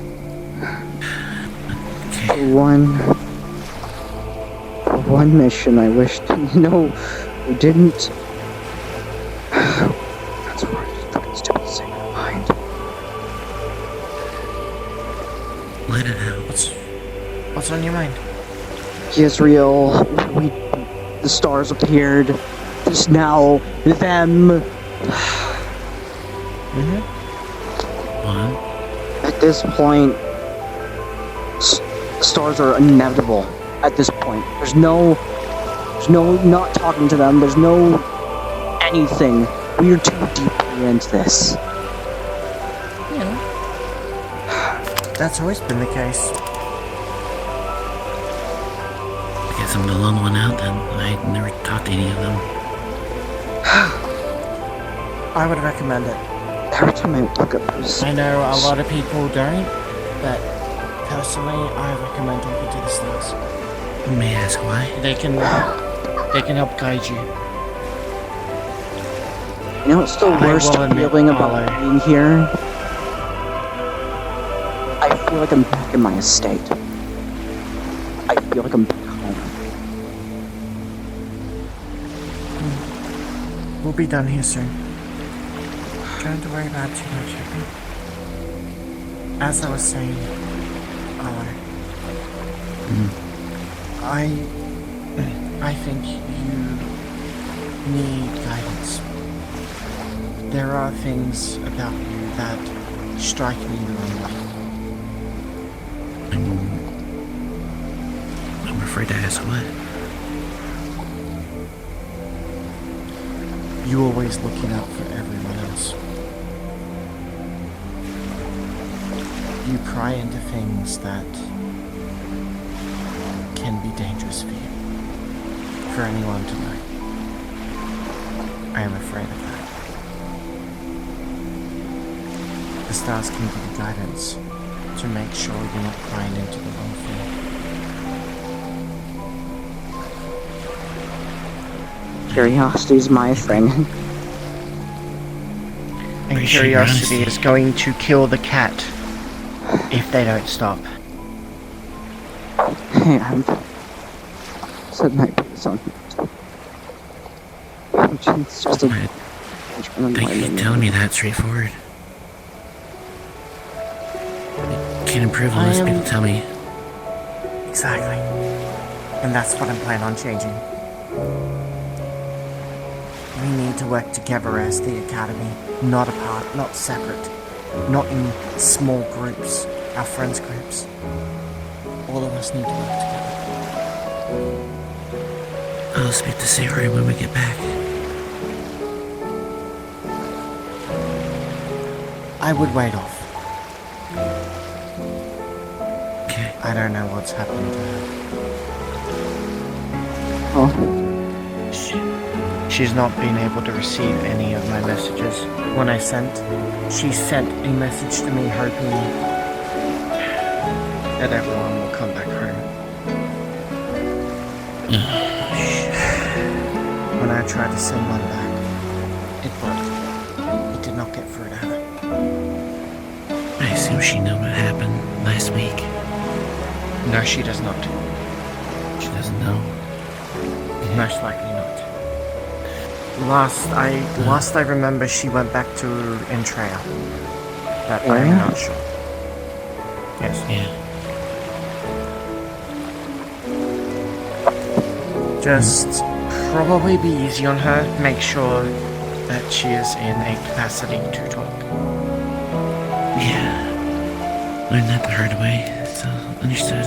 One mission I wished, we didn't. That's where I just put stupid thing in mind. Let it out. What's on your mind? Israel, the stars appeared. Just now, them. At this point, stars are inevitable. At this point, there's no not talking to them. There's no anything. We are too deeply into this. Yeah. That's always been the case. I guess I'm the lone one out then. I never talked to any of them. I would recommend it. Every time I look at this, I know a lot of people don't, but personally, I recommend talking to the stars. May I ask why? They can help guide you. You know what's the worst feeling about being here? I feel like I'm back in my estate. I feel like I'm back home. We'll be done here soon. Don't have to worry about too much, okay? As I was saying, I think you need guidance. There are things about you that strike me the wrong way. I'm afraid to ask what. You always looking out for everyone else. You pry into things that can be dangerous for you. For anyone to know. I am afraid of that. The stars can give you guidance to make sure you're not prying into the wrong thing. Curiosity's my thing. And curiosity is going to kill the cat if they don't stop. Hey, I've said my piece on it. It's just a... Thank you for telling me that straightforward. I can't improve unless people tell me. Exactly. And that's what I'm planning on changing. We need to work together as the Academy, not apart, not separate, not in small groups, our friends groups. All of us need to work together. I'll speak to Sarah when we get back. I would wait off. Okay. I don't know what's happened to her. Oh. She's not been able to receive any of my messages. When I sent, she sent a message to me hoping that everyone will come back home. When I tried to send one back, it broke. It did not get through to her. I assume she knew what happened last week. No, she does not. She doesn't know. Most likely not. Last I remember, she went back to Entrea. But I'm Yeah? not sure. Yes. Yeah. Just probably be easy on her. Make sure that she is in a capacity to talk. Yeah. Learned that the hard way, so understood.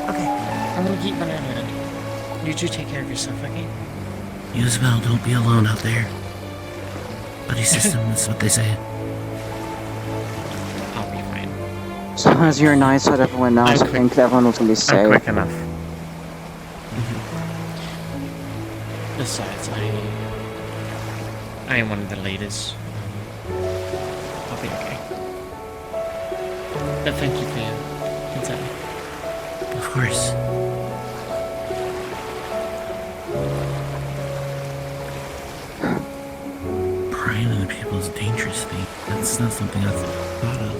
Okay, I'm gonna keep an eye on it. You two take care of yourself, okay? You as well, don't be alone out there. Buddy system, that's what they say. I'll be fine. As long as you're nice with everyone else, I think everyone was gonna be safe. I'm quick enough. Besides, I am one of the leaders. I'll be okay. But thank you for your concern. Of course. Prying into people's dangerous thing. That's not something I've thought of.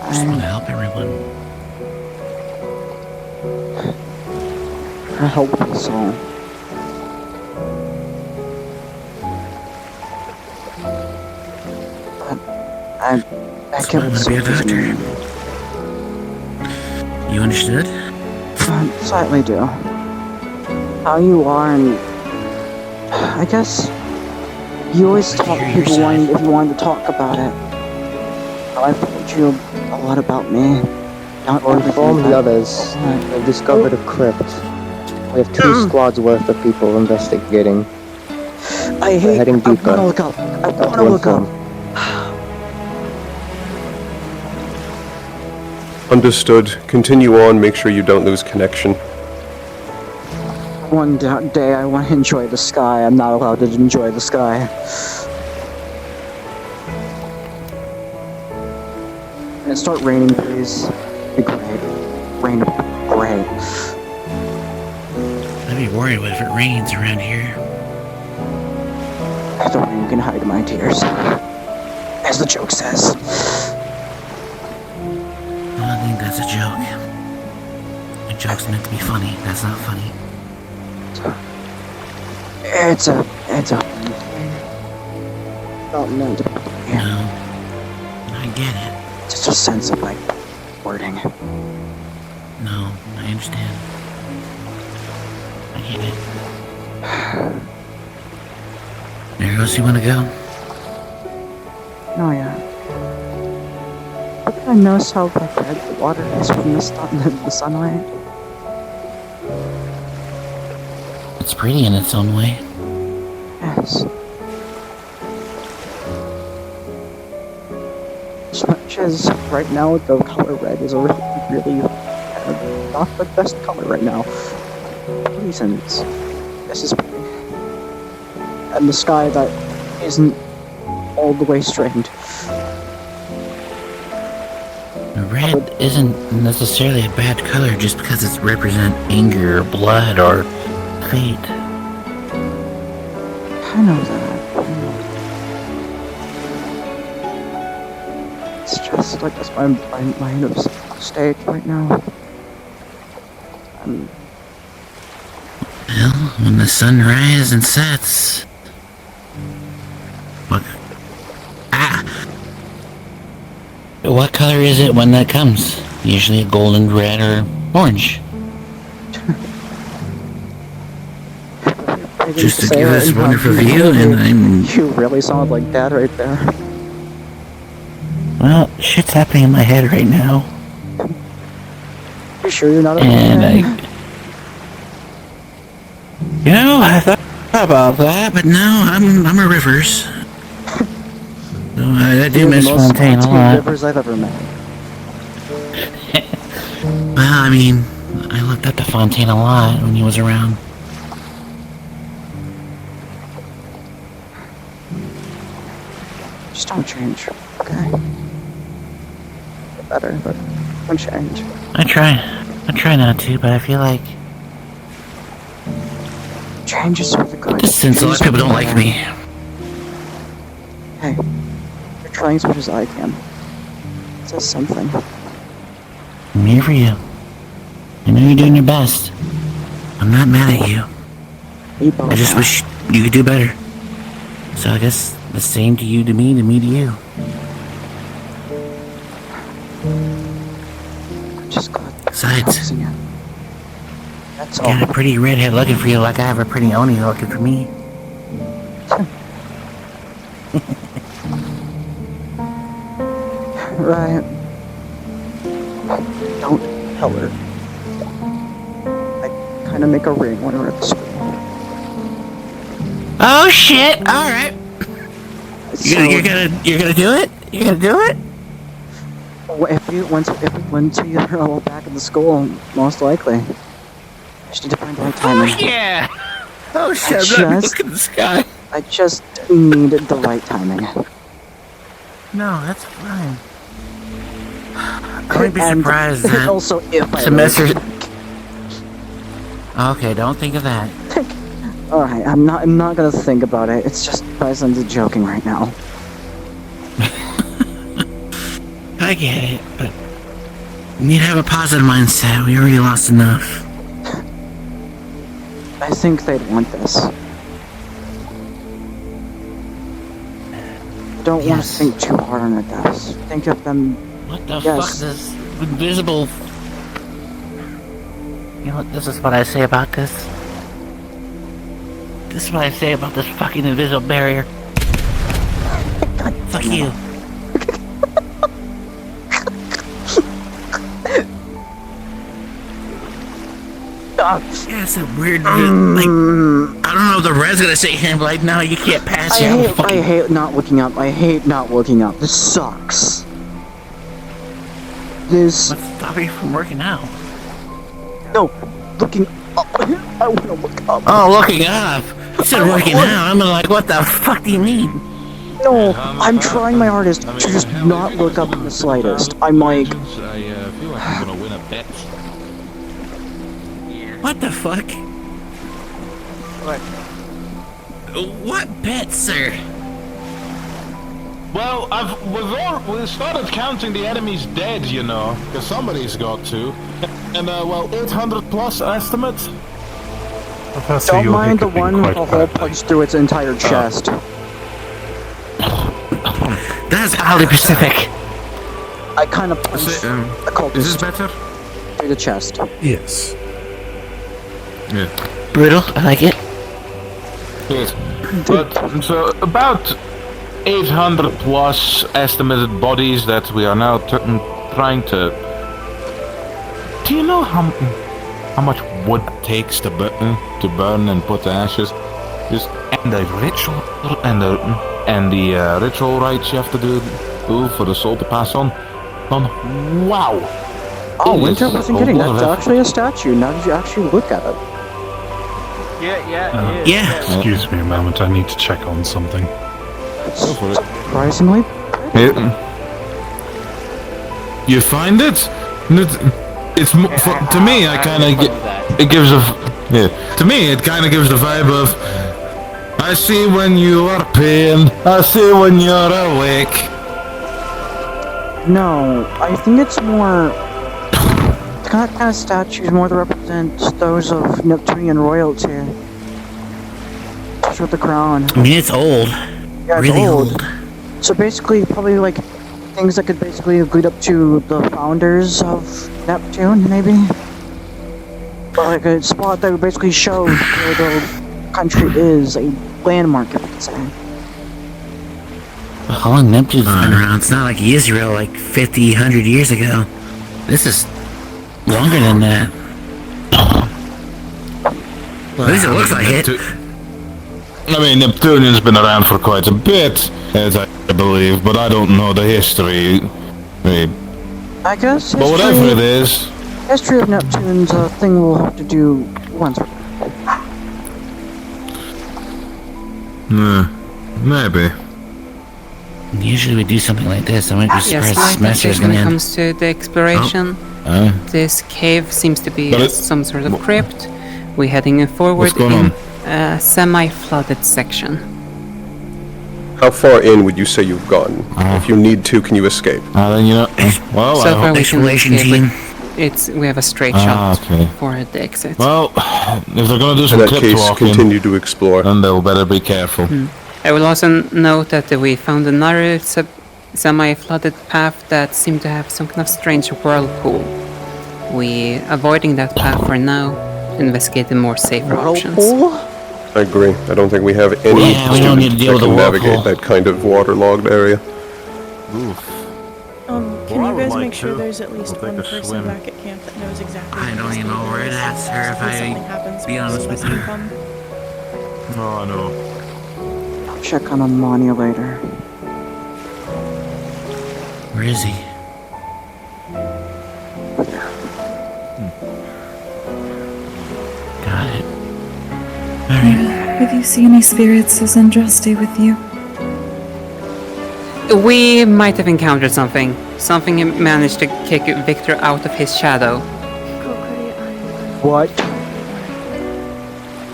I just want to help everyone. I hope so. I That's why I want to be a doctor. You understood? Slightly do. How you are, and I guess you always talk to people if you wanted to talk about it. I've told you a lot about me. Not To inform the others, we've discovered a crypt. We have 2 squads worth of people investigating. I We're heading deeper. I wanna look up. I wanna look up. Understood. Continue on, make sure you don't lose connection. One day I want to enjoy the sky. I'm not allowed to enjoy the sky. And it start raining, please. Be great. Rain, great. I'd be worried if it rains around here. The rain can hide my tears, as the joke says. I think that's a joke. A joke's meant to be funny. That's not funny. It's a not meant to be. No, I get it. Just a sense of like wording. No, I understand. I get it. There goes, you wanna go? Oh yeah. But I notice how like red the water is from the sunlight. It's pretty in its own way. Yes. As much as right now the color red is really not the best color right now. Reasons. This is pretty. And the sky that isn't all the way straightened. Red isn't necessarily a bad color just because it represents anger or blood or fate. I know that. It's just like that's my mind of state right now. Well, when the sun rises and sets... What color is it when that comes? Usually a golden red or orange. Just to give us wonderful view, and You really sound like Dad right there. well, shit's happening in my head right now. You sure you're not a And I thought about that, but no, I'm a Rivers. No, I do miss Fontaine a lot. Rivers I've ever met. Well, I mean, I looked up to Fontaine a lot when he was around. Just don't change, okay? Get better, but don't change. I try not to, but I feel like... Change is for the good. Just since a lot of people don't like me. Hey, trying as much as I can. It says something. I'm here for you. I know you're doing your best. I'm not mad at you. I just wish you could do better. So I guess the same to you to me to you. Just got Besides, that's you got a pretty redhead looking for you like I have a pretty Oni looking for me. Right. Don't tell her. I kind of make a ring when we're at the school. Oh shit! All right. You're gonna do it? You're gonna do it? Once we are all back in the school, most likely. I just need to find the right timing. Oh yeah! Oh shit! Look at the sky. I just need the right timing. No, that's fine. I wouldn't be surprised that also if I semester. Okay, don't think of that. Alright, I'm not gonna think about it. It's just Bison's joking right now. I get it, but you need to have a positive mindset. We already lost enough. I think they'd want this. Don't want to think too hard on it, guys. Think of them. What the fuck is this invisible? You know what? This is what I say about this. This is what I say about this fucking invisible barrier. Fuck you. Yeah, it's a weird, like, I don't know if the red's gonna say him, but like, no, you can't pass it. I hate not looking up. I hate not looking up. This sucks. This. What's stopping you from working out? No, looking up. I want to look up. Oh, looking up. You said working out. I'm like, what the fuck do you mean? No, I'm trying my hardest to just not look up in the slightest. I'm like. I feel like I'm gonna win a bet. What the fuck? What? What bet, sir? Well, we started counting the enemy's dead, you know, because somebody's got to. And, 800 plus estimate. Don't mind the one with a hole punched through its entire chest. That's oddly specific. I kind of punched a cultist. Is this better? Through the chest. Yes. Yeah. Brutal, I like it. Yes. But, so, about 800 plus estimated bodies that we are now trying to... Do you know how much wood it takes to burn and put to ashes? Just and the ritual and the ritual rites you have to do for the soul to pass on. Wow. Oh, Winter wasn't kidding. That's actually a statue. Now that you actually look at it. Yeah. Excuse me a moment. I need to check on something. Go for it. Surprisingly. You find it? It's to me. I kind of it gives a To me, it kind of gives the vibe of I see when you are pain. I see when you're awake. No, I think it's more. That kind of statues more to represent those of Neptunian royalty. With the crown. I mean, it's old. Yeah, it's really old. So basically, probably like things that could basically lead up to the founders of Neptune, maybe. Or like a spot that would basically show where the country is, a landmark, if you could say. How long Neptune's been around? It's not like Israel, like 50, 100 years ago. This is longer than that. Well, at least it looks like it. I mean, Neptunian's been around for quite a bit, as I believe, but I don't know the history. I guess. But whatever it is. History of Neptune's a thing we'll have to do once. Maybe. Usually we do something like this. I might be surprised this semester is when gonna it end. comes to the exploration, this cave seems to be some sort of crypt. We're heading forward in a semi-flooded section. How far in would you say you've gotten? If you need to, can you escape? Then you know. Well, So far we can exploration escape team. we have a straight shot okay. for the exit. Well, if they're gonna do some In that clip case, walking, continue to explore. then they'll better be careful. I will also note that we found another semi-flooded path that seemed to have some kind of strange whirlpool. We avoiding that path for now, investigating more safer options. I agree. I don't think we have any we don't need to deal that with can the navigate whirlpool. that kind of waterlogged area. Can you guys make sure there's at least one person back at camp that knows exactly I don't even know where that's, sir, if I be honest with you. No, I know. I'll check on Amani later. Where is he? Got it. If you see any spirits, Sandra, stay with you. We might have encountered something. Something managed to kick Victor out of his shadow. What?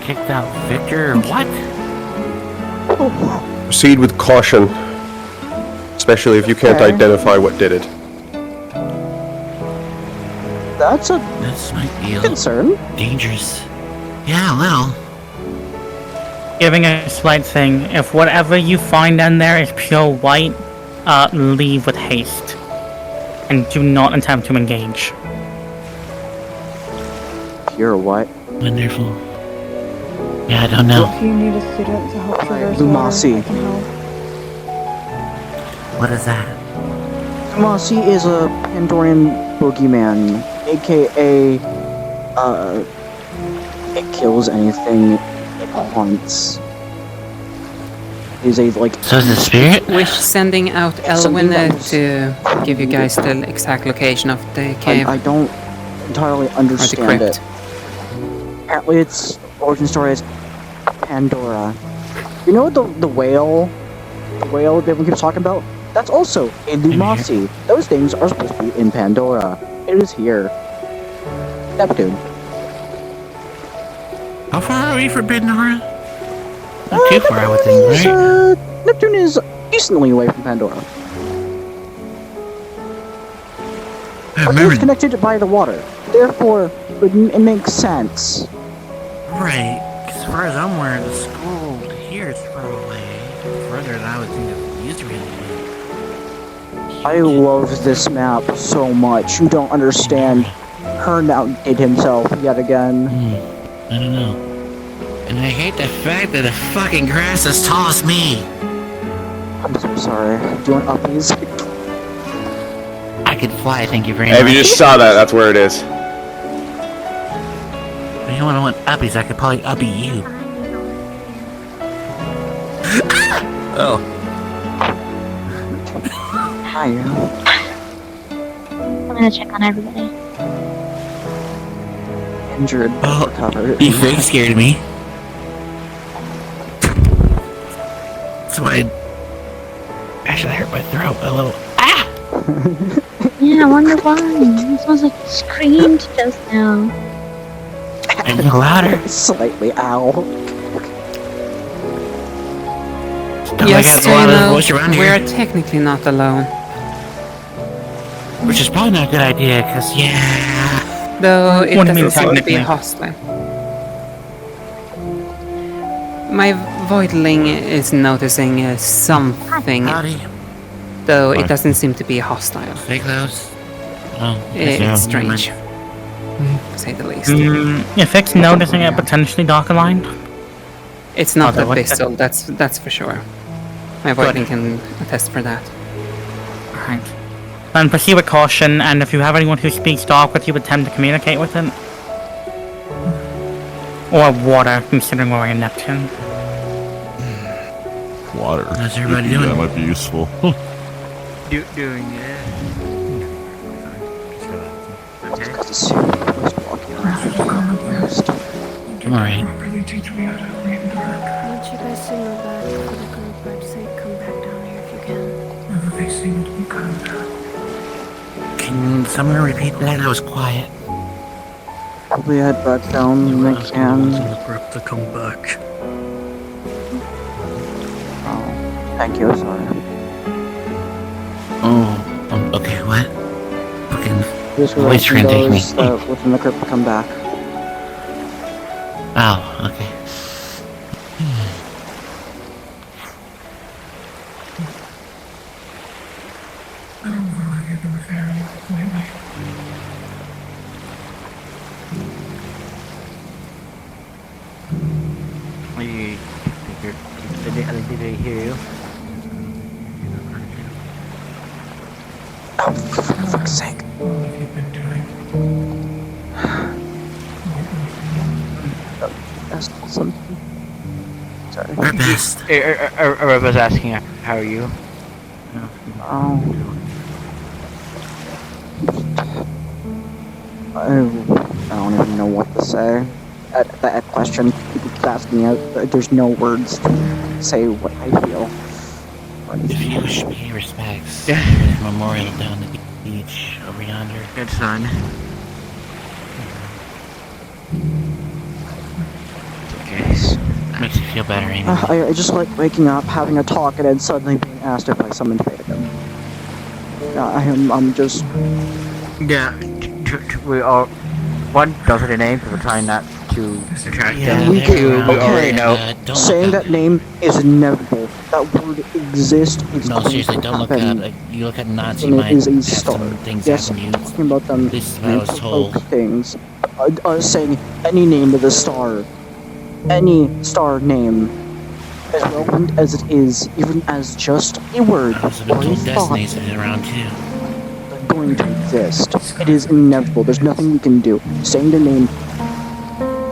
Kicked out Victor? What? Proceed with caution, especially if you can't Okay. identify what did it. That's a This might be a concern. dangerous. Yeah, a little. Giving a slight thing, if whatever you find in there is pure white, leave with haste. And do not attempt to engage. Pure what? Wonderful. Yeah, I don't know. If you need a student to help traverse Lumasi. water, I can help. What is that? Lumasi is a Pandorian boogeyman, aka, it kills anything it haunts. Is a, like... So is the spirit? We're sending out Elwin to give you guys the exact location of the cave. I don't entirely understand crypt. it. Apparently its origin story is Pandora. You know the whale? The whale that everyone keeps talking about? That's also in Lumasi. Those things are supposed to be in Pandora. It is here. Neptune. How far are we from Pandora? Not too far, I would think, right? Neptune is decently away from Pandora. It's connected by the water. Therefore, it makes sense. Right. As far as I'm aware, the school here is far away. Further than I would think it used to really be. I love this map so much. You don't understand. Hearn outdid himself yet again. I don't know. And I hate the fact that the fucking grass is as tall as me. I'm so sorry. Do you want uppies? I could fly, thank you very Hey, much. if you just saw that, that's where it is. If you want uppies, I could probably uppy you. Oh. Hi. I'm gonna check on everybody. Injured, but recovered. You fake scared me. That's why I actually hurt my throat a little. Yeah, I wonder why. It sounds like you screamed just now. And louder. Slightly, ow. Yes, I got so a lot you of know, voice around we're here. technically not alone. Which is probably not a good idea, because, yeah. Though it What do you mean doesn't seem to be technically? hostile. My voidling is noticing something, though it doesn't seem to be hostile. Fake clouds? Oh, It's strange, to say the least. If it's noticing it potentially dark aligned? It's not Okay, a what- pistol, that's for sure. My voidling can attest for that. Alright. Then proceed with caution, and if you have anyone who speaks dark with you, attempt to communicate with them. Or water, considering we're in Neptune. Water. How's everybody Yeah, doing? that might be useful. Doing it. I'm alright. I want you guys to know that for the group, I'd say come back down here if you can. Can someone repeat that? I was quiet. Probably head back down next time. Prep to come back. Thank you, sorry. Oh, okay, what? Fucking This voice trying to take me. that within the crypt to come back. Oh, okay. Did they hear you? Oh, for fuck's sake. Ask something. Sorry. Our best. I was asking, how are you? I don't even know what to say. At that question, people keep asking me, there's no words to say what I feel. If you wish me pay respects, there's a memorial down the beach over yonder. Good son. Okay. Makes you feel better, Amy. I just like waking up, having a talk, and then suddenly being asked if I summoned Fate again. I'm just... Yeah, we all... One, those are the names, we're trying not to attract them. We Two, we already know. Saying that name is inevitable. That word exists. It's No, going seriously, to don't look happen. at you look at Nazi And it might is a have star. some things Yes, happen to you. talking about them. This is what I was told. Things. Saying any name of the star, any star name, as relevant as it is, even as just a word I was or been a told thought, Destiny's around too. going to exist. It is inevitable. There's nothing we can do. Saying their name.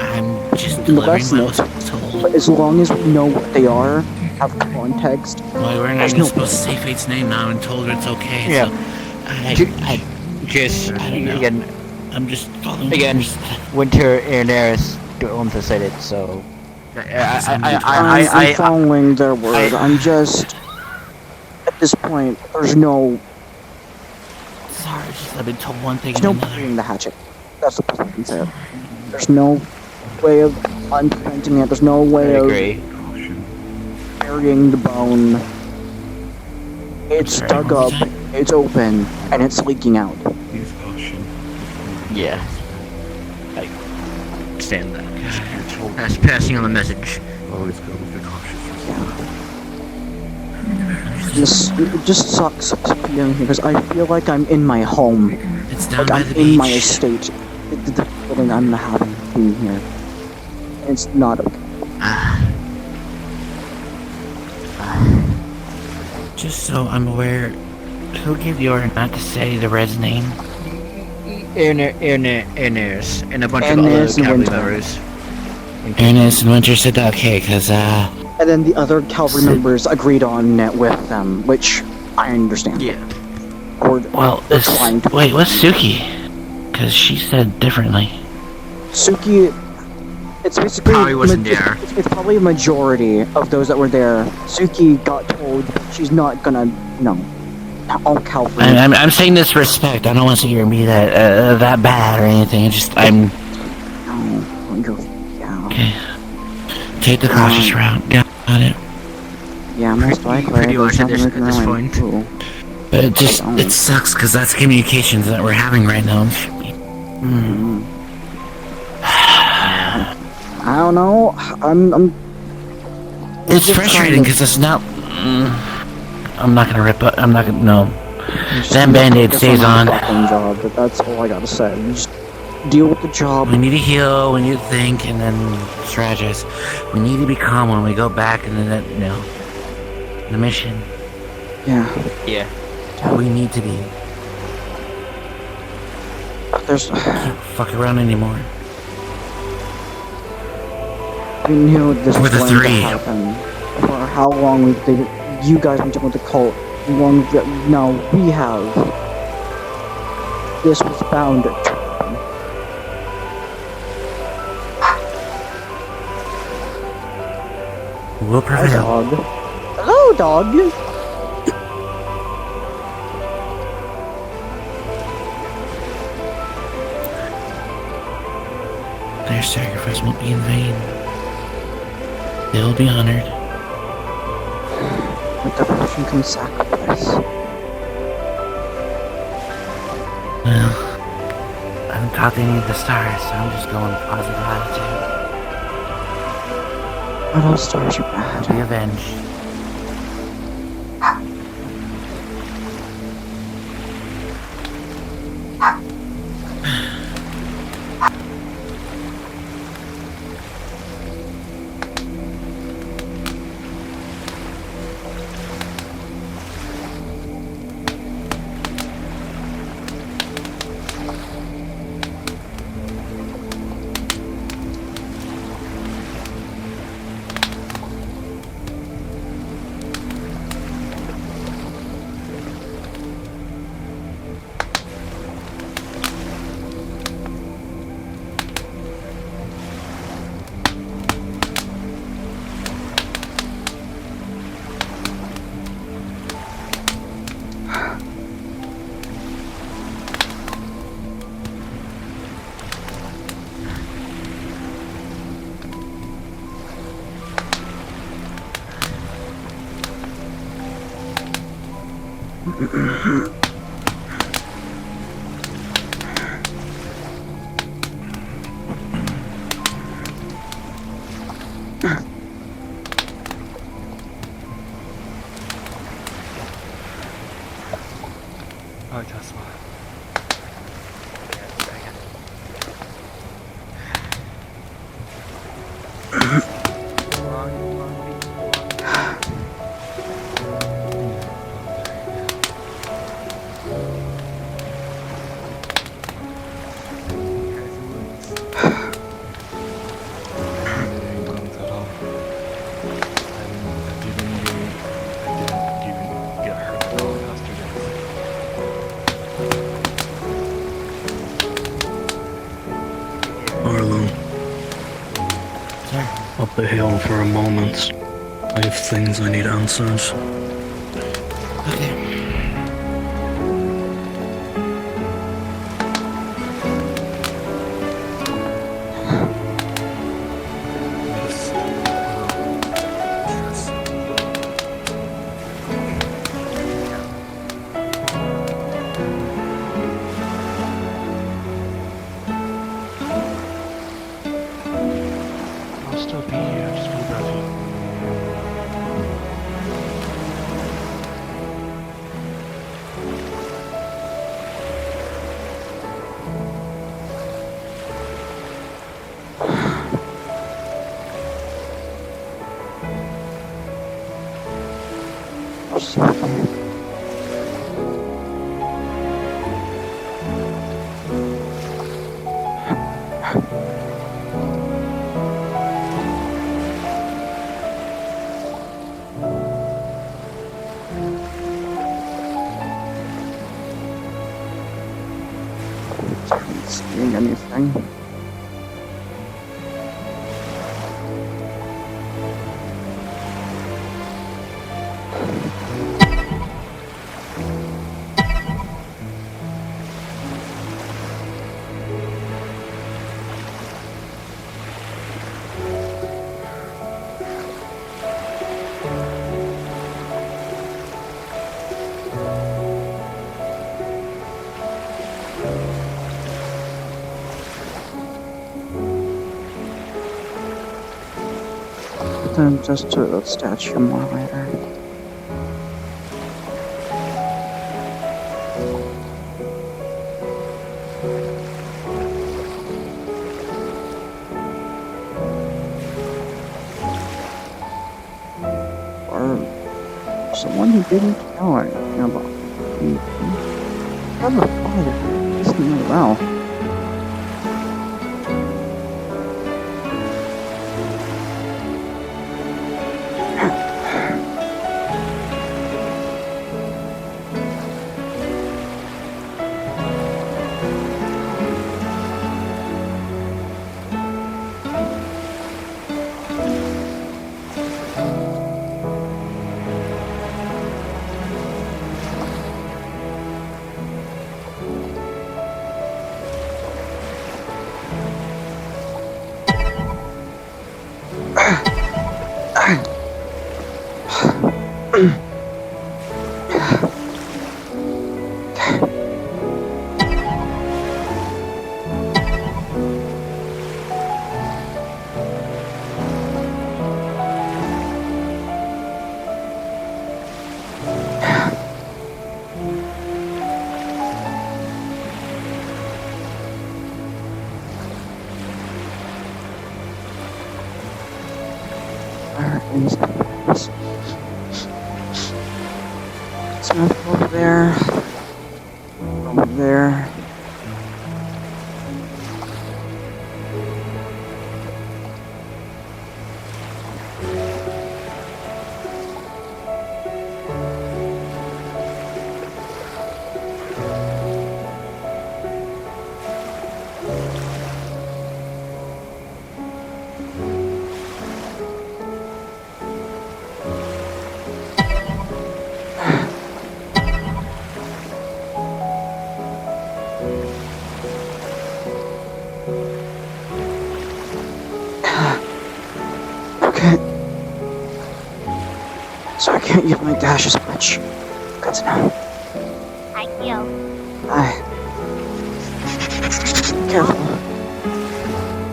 I'm just delivering what I was told. But as long as we know what they are, have context. Well, we're not even supposed to say Fate's name now and told her it's okay. Yeah. So I don't know. Again, I'm just following again, orders. Winter and Eris don't say it, so... I'm following their word. I'm just... At this point, there's no... Sorry, just I've been told one thing There's no and another. burying the hatchet. That's the best way I can say it. There's no way of unpreventing it. There's no way of burying the bone. It's dug up, it's open, and it's leaking out. Yeah. I understand that. That's passing on the message. Always go with the cautious. It just sucks being here because I feel like I'm in my home. It's down like by I'm the in beach. my estate. The feeling I'm having being here. It's not okay. Just so I'm aware, who gave the order not to say the Red's name? Eris, and a bunch of Eris other and cavalry Winter. members. Ernest and Winter said that okay, cause And then the other cavalry members agreed on it with them, which I understand. Yeah. Or well, wait, what's Suki? Cause she said differently. Suki, it's basically Probably wasn't there. It's probably a majority of those that were there. Suki got told she's not gonna, all cavalry. I'm saying this for respect. I don't want to sit here and be that bad or anything. It's just I'm. Okay. Take the cautious route. Got it. Yeah, most likely. Pretty There's much at nothing this, we can at this really point. do. But it sucks because that's communications that we're having right now. I don't know. I'm. It's frustrating because it's not. I'm not gonna rip up. I'm not gonna. No. That band-aid stays on. Job, but that's all I gotta say. You just deal with the job. We need to heal. We need to think, and then strategize. We need to be calm when we go back, and then the mission. Yeah. We need to be. There's. Can't fuck around anymore. We knew this was We're the going to three. happen. For how long you guys been dealing with the cult? Long now we have. This was bound to happen. We'll Hi, prevail. dog. Hello, dog. Their sacrifice won't be in vain. They will be honored. what devotion can sacrifice. Well, I haven't talked to any of the stars, so I'm just going positive attitude. Not all stars are bad. Be avenged. Oh, just one. Up the hill for a moment. I have things I need answers. I'll still be here, just be ready. Seeing anything. Then just to the statue more later. Or someone who didn't know anything about me. I'm a father. Isn't really well. Smith over there. Over there. So I can't use my dash as much. Good to know. Hi, Theo. Hi. Careful.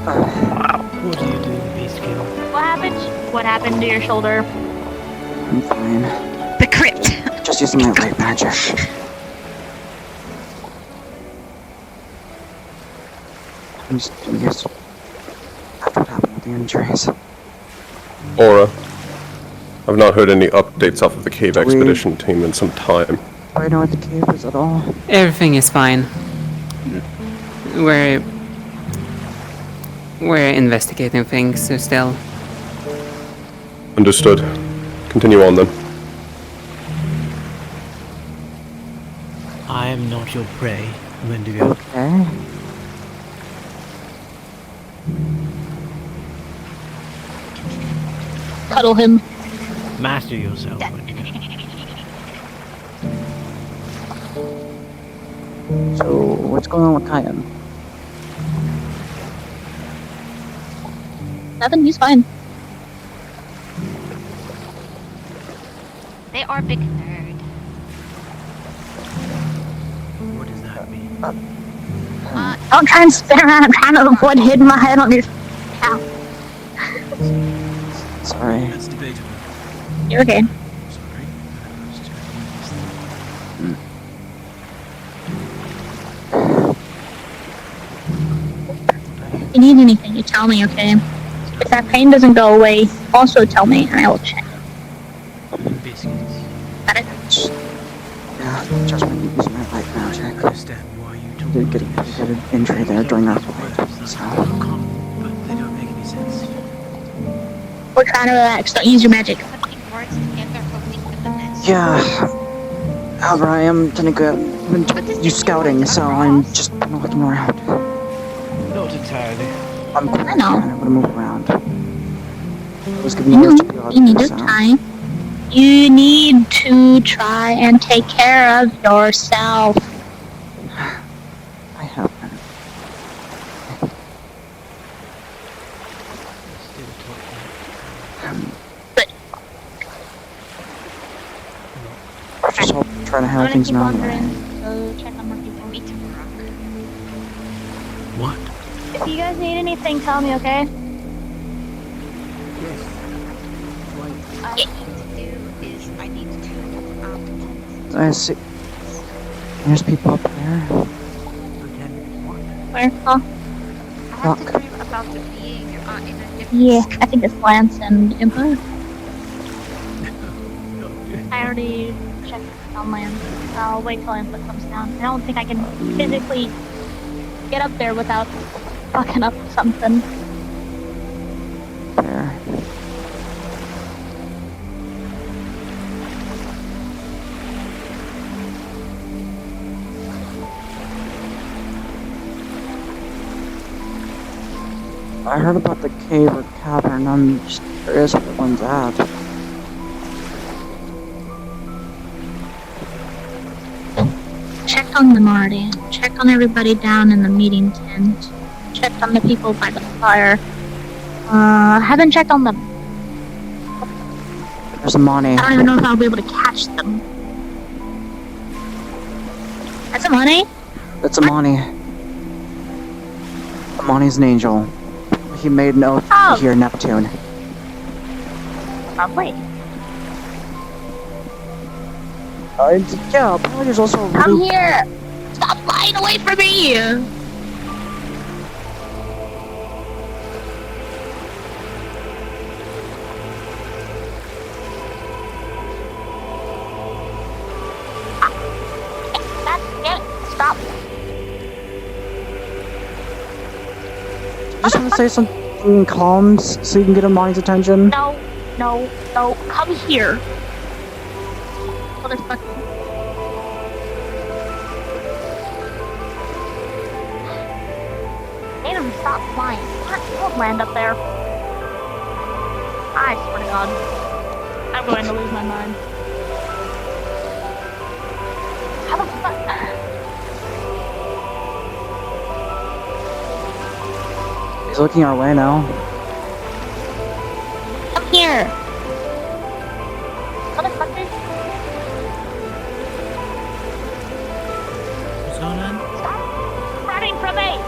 Wow. What are you doing, Beast King? What happened? What happened to your shoulder? I'm fine. The crypt. Just using my light magic. I'm just curious. After what happened with the injuries. Aura. I've not heard any updates off of the cave expedition team in some time. Do I know what the cave is at all? Everything is fine. We're investigating things so still. Understood. Continue on then. I am not your prey, Wendigo. Okay. Cuddle him. Master yourself, Wendigo. So, what's going on with Kyan? Nothing, he's fine. They are big nerd. What does that mean? Don't try and spin around. I'm trying to avoid hitting my head on your cow. Sorry. That's debatable. You're okay. If you need anything, you tell me, okay? If that pain doesn't go away, also tell me, and I will check. Biscuits. Got it? Yeah, just when using my light magic. I understand why you told Did get an injury there during our fight, so... but they don't make any sense. We're trying to relax. Don't use your magic. Yeah. However, I am gonna go do scouting, so I'm just looking around. Not entirely. I'm I know. gonna move around. I was giving You you need to try. You need to try and take care of yourself. I have been. I just hope trying to handle things now. So check on more people. Me too, Brock. What? If you guys need anything, tell me, okay? Yes. What I need to do is I need to I see. There's people up there. Where? Huh? I have to dream about the being in a different... Yeah, I think it's Lance and Impa. I already checked on Lance. I'll wait till Impa comes down. I don't think I can physically get up there without fucking up something. There. I heard about the cave or cavern. I'm just curious what one's at. Checked on them already. Checked on everybody down in the meeting tent. Checked on the people by the fire. Haven't checked on them. There's a Money. I don't even know if I'll be able to catch them. That's a Money? That's a Money. Money's an angel. He made an oath to hear Neptune. Probably. Yeah, apparently there's also a Come here! Stop flying away from me! Damn it, stop. Just want to say something calm so you can get Amani's attention. No, no, no, come here. Motherfucker. Made him stop flying. Don't land up there. I swear to God. I'm going to lose my mind. How the fuck? He's looking our way now. Come here. Motherfucker. What's going on? Stop running from me.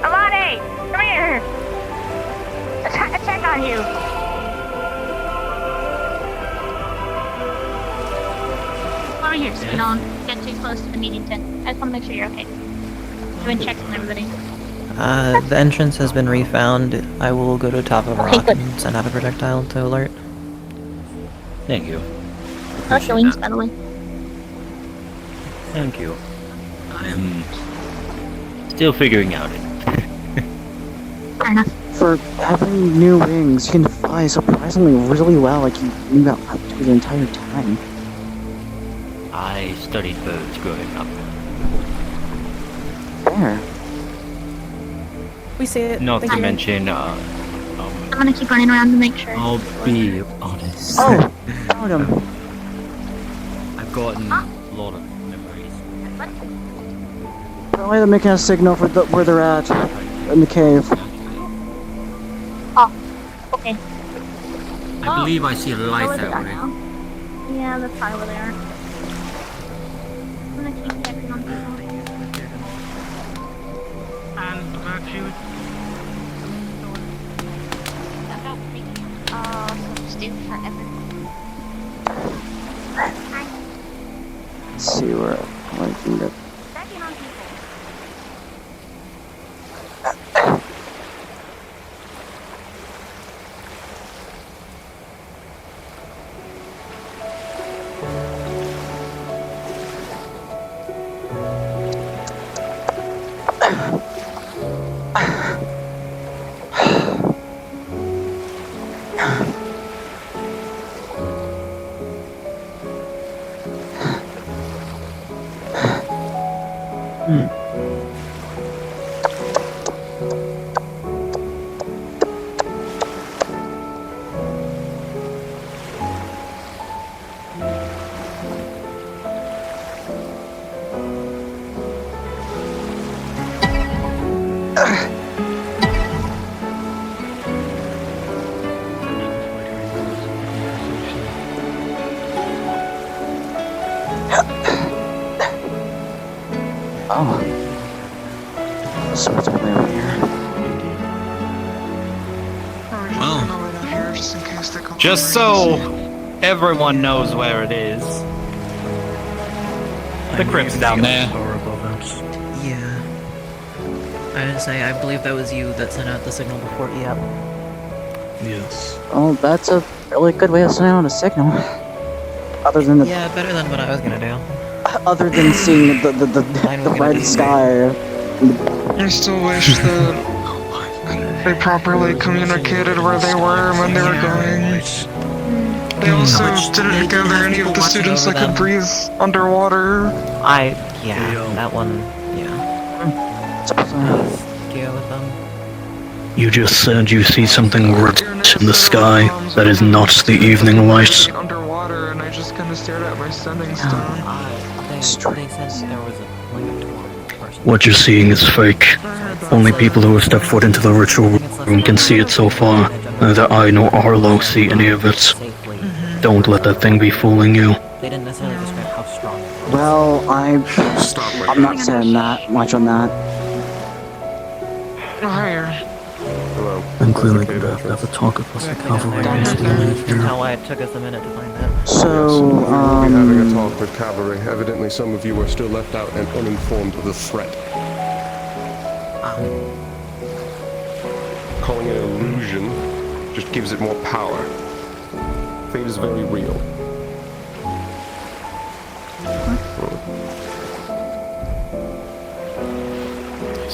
Amani, come here. Check on you. Over here, so you don't get too close to the meeting tent. I just want to make sure you're okay. Doing checks on everybody. The entrance has been refound. I will go to the top of a rock and send out a projectile to alert. Thank you. Touch your wings, by the way. Thank you. I'm still figuring out it. Fair enough. For having new wings, you can fly surprisingly really well, like you knew about how to do the entire time. I studied birds growing up. There. We see it. Not Thank to you. mention, I'm gonna keep running around to make sure. I'll be honest. Oh, found him. I've gotten a lot of memories. Probably they're making a signal for where they're at in the cave. Oh, okay. I believe I see a light where they that are way. now. Yeah, that's probably where they are. I'm gonna keep checking on people. And back to you. Oh, so stupid forever. Let's see where I can get. Checking on people. Oh. So it's way over here. Well, just so everyone knows where it is. The crypt's down there. Yeah. I didn't say, I believe that was you that sent out the signal before. Yep. Yes. Well, that's a really good way of sending out a signal. Other than the. Yeah, better than what I was gonna do. Other than seeing the red sky. I still wish that they properly communicated where they were and when they were going. They also didn't gather any of the students that could breathe underwater. That one, deal with them. You just said you see something red in the sky that is not the evening light. Underwater, and I just kind of stared at my standing stone. They said there was a person. What you're seeing is fake. Only people who have stepped foot into the ritual room can see it so far. Neither I nor Arlo see any of it. Don't let that thing be fooling you. They didn't necessarily describe how strong it was. Well, I'm not saying that much on that. Higher. Hello. I'm clearly going to have to talk across the cavalry. That's how it took us a minute to find that. So, We'll be having a talk with cavalry. Evidently some of you are still left out and uninformed of the threat. Calling it an illusion just gives it more power. Fate is very real.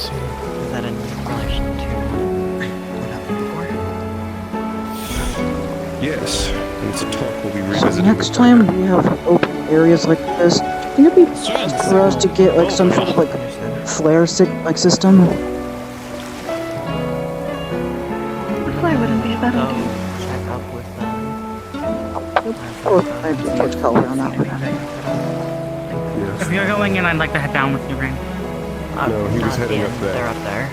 Is that in relation to what happened before? Yes, and it's a talk we'll be So revisiting. next time we have open areas like this, can it be best for us to get like some sort of like flare system? The flare wouldn't be a bad idea. Check up with Or maybe torch color around that one. If you're going in, I'd like to head down with you, Rain. No, he was heading up there. They're up there.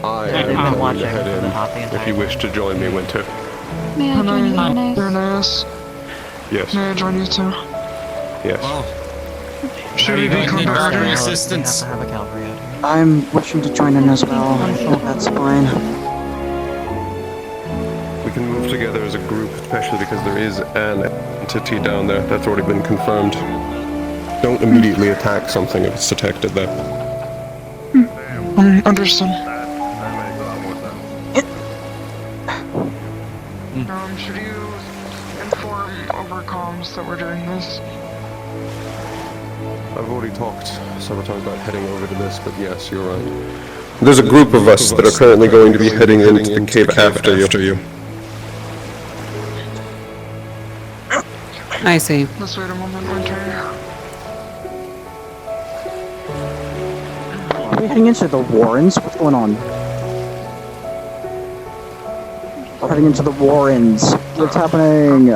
I They've am been planning watching to head for the hot the in. If entire you wish to join me, Winter. May I join you, Ernest? Yes. May I join you too? Yes. Should we be combat ready? Resistance. We have to have a cavalry out here. I'm wishing to join in as well. I think that's fine. We can move together as a group, especially because there is an entity down there. That's already been confirmed. Don't immediately attack something if it's detected there. Understood. Should you inform over comms that we're doing this? I've already talked several times about heading over to this, but yes, you're right. There's a group of us that are currently going to be heading into the cave after you. I see. Let's wait a moment, Winter. Are we heading into the Warrens? What's going on? We're heading into the Warrens. What's happening?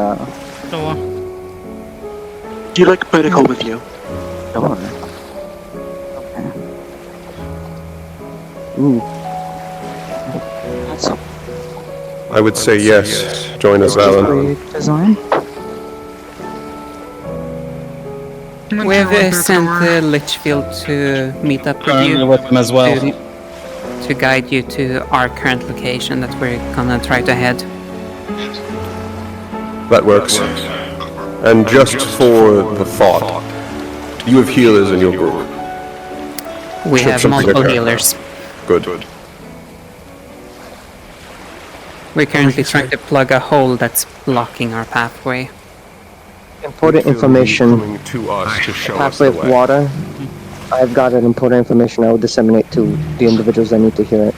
Do you like medical with you? Door. Okay. Ooh. That's I would say yes. Join us, Alan. design. We've sent Litchfield to meet up with you. with him as well. To guide you to our current location that we're gonna try to head. That works. And just for the thought, you have healers in your group. We have multiple healers. Good. We're currently trying to plug a hole that's blocking our pathway. Important information. Coming to us to show us Pathway the of way. water. I've got an important information I will disseminate to the individuals that need to hear it.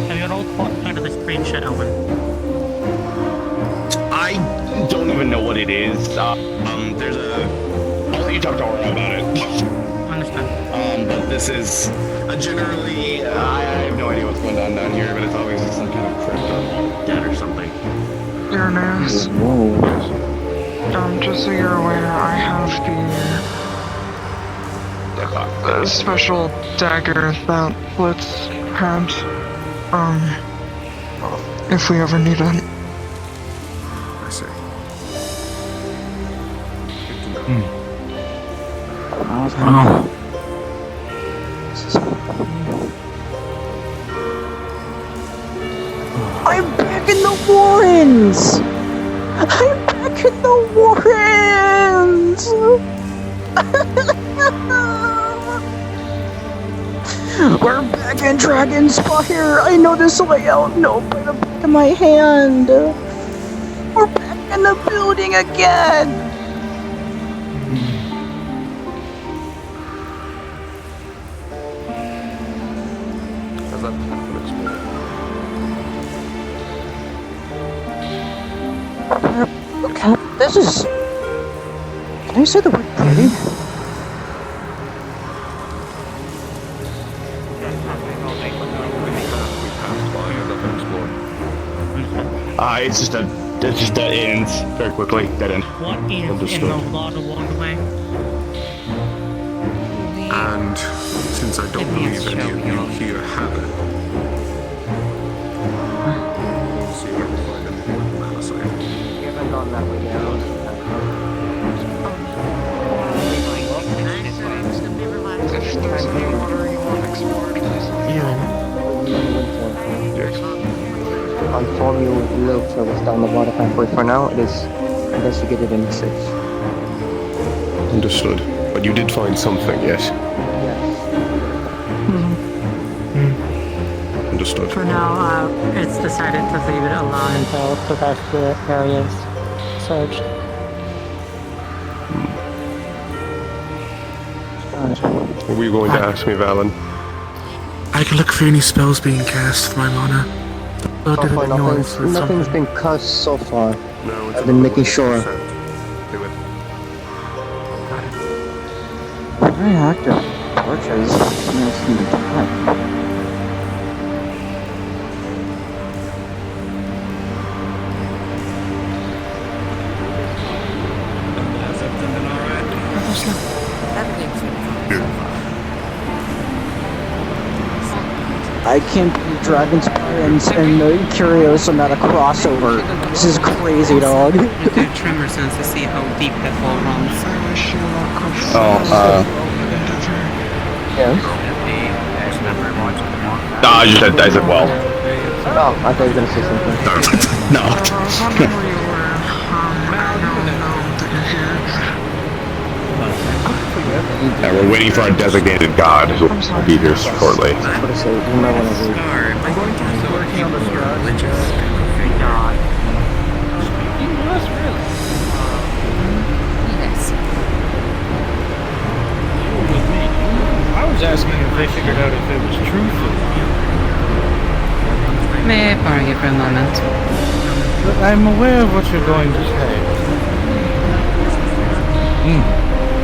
Have you at all caught sight of this green shit, Owen? I don't even know what it is. There's a... I'll let you talk to Aura about it. Understand. But this is generally... I have no idea what's going on down here, but it's obviously some kind of crypt or dead or something. Ernest. Just so you're aware, I have the special dagger that Blitz had. If we ever need it. I see. I'm back in the Warrens! I'm back in the Warrens! We're back in Dragonspire! I know this layout, no, by the back of my hand! We're back in the building again! How's that happen explode? Okay, this is... Can I say the word pretty? It's just dead ends very quickly. Dead end. What is in the water waterway? And since I don't believe any of you here have it, we'll see where we find anything on Malisite. You haven't gone that way yet. I'll inform you later what's down the water pathway. For now, it is investigated and safe. Understood. But you did find something, yes? Understood. For now, it's decided to leave it alone until the rest of the area is searched. What were you going to ask me, Valen? I can look for any spells being cast with my mana. So far, nothing's been cast so far. No, I've been making sure. Do it. Very active torches. Yes, in the dark. I can't believe Dragon's Parents and Curiosum at a crossover. This is crazy, dog. Do tremor sense to see how deep that hole runs. Yeah. No, I said well. Oh, I thought you were gonna say something. No. Yeah, we're waiting for our designated god, who will be here shortly. I'm going to working on the star. I was asking if they figured out if it was truthful. May I borrow you for a moment? I'm aware of what you're going to say.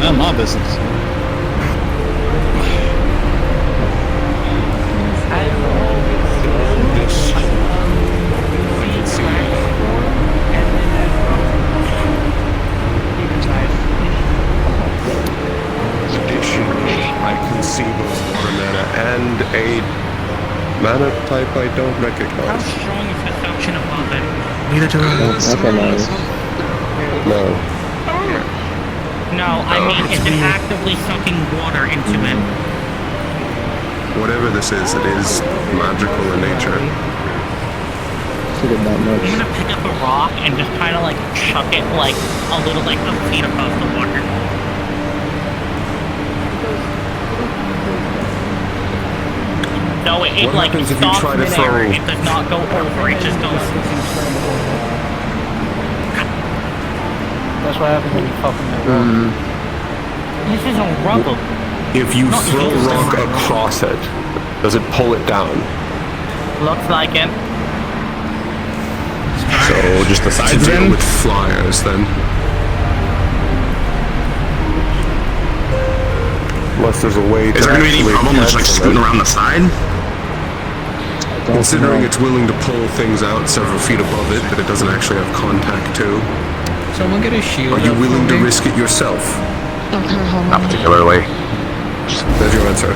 Not my business. I can see both water mana and a mana type I don't recognize. How strong is the suction above it? Neither do I. Okay, nice. No. No, I mean, is it actively sucking water into it? Whatever this is, it is magical in nature. I'm gonna pick up a rock and just kind of like chuck it like a little like a feet above the water. No, it What like happens if you stops try to midair. throw- It does not go over. It just goes. That's what happens when you fucking rock. This is a rubble. If you throw a rock across it, does it pull it down? Looks like it. So just the sides then? with flyers then. Unless there's a way to Is there gonna be any actually problem with like catch scooting them. around the side? Considering it's willing to pull things out several feet above it that it doesn't actually have contact to. Someone get a shield. Are you up willing for to me? risk it yourself? Okay, hold Not on. particularly. There's your answer.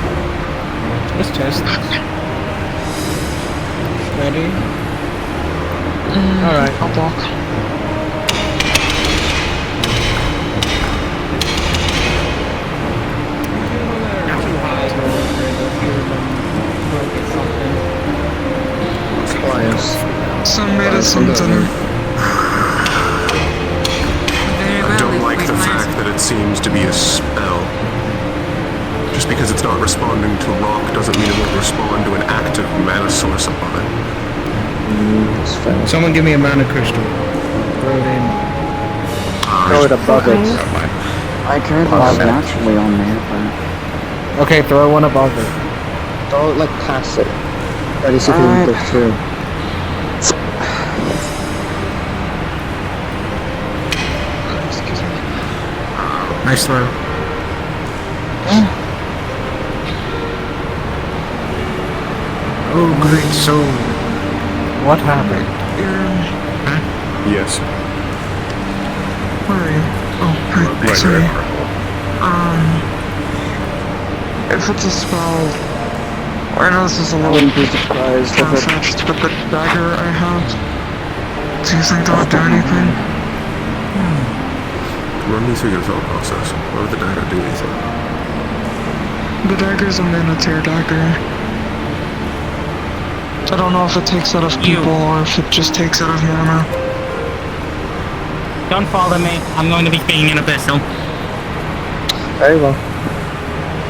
Let's test this. Ready? Alright. I'll block. Some medicine dinner. I don't like the fact that it seems to be a spell. Just because it's not responding to rock doesn't mean it won't respond to an active mana source above it. Someone give me a mana crystal. Throw it in. Throw it above it. I could have naturally on there, but... Okay, throw one above it. Throw it like past it. Try to see if it can go through. Nice throw. Oh, great soul. What happened? Yes. Where are you? Oh, hi. Right Sorry. there. If it's a spell, I know this is a little wouldn't be surprised if it... far-fetched, but the dagger I have, do you think that would do anything? Run me through your thought process. Why would the dagger do anything? The dagger's a Minotaur dagger. I don't know if it takes out of people or if it just takes out of mana. Don't follow me. I'm going to be speaking in Abyssal. Very well.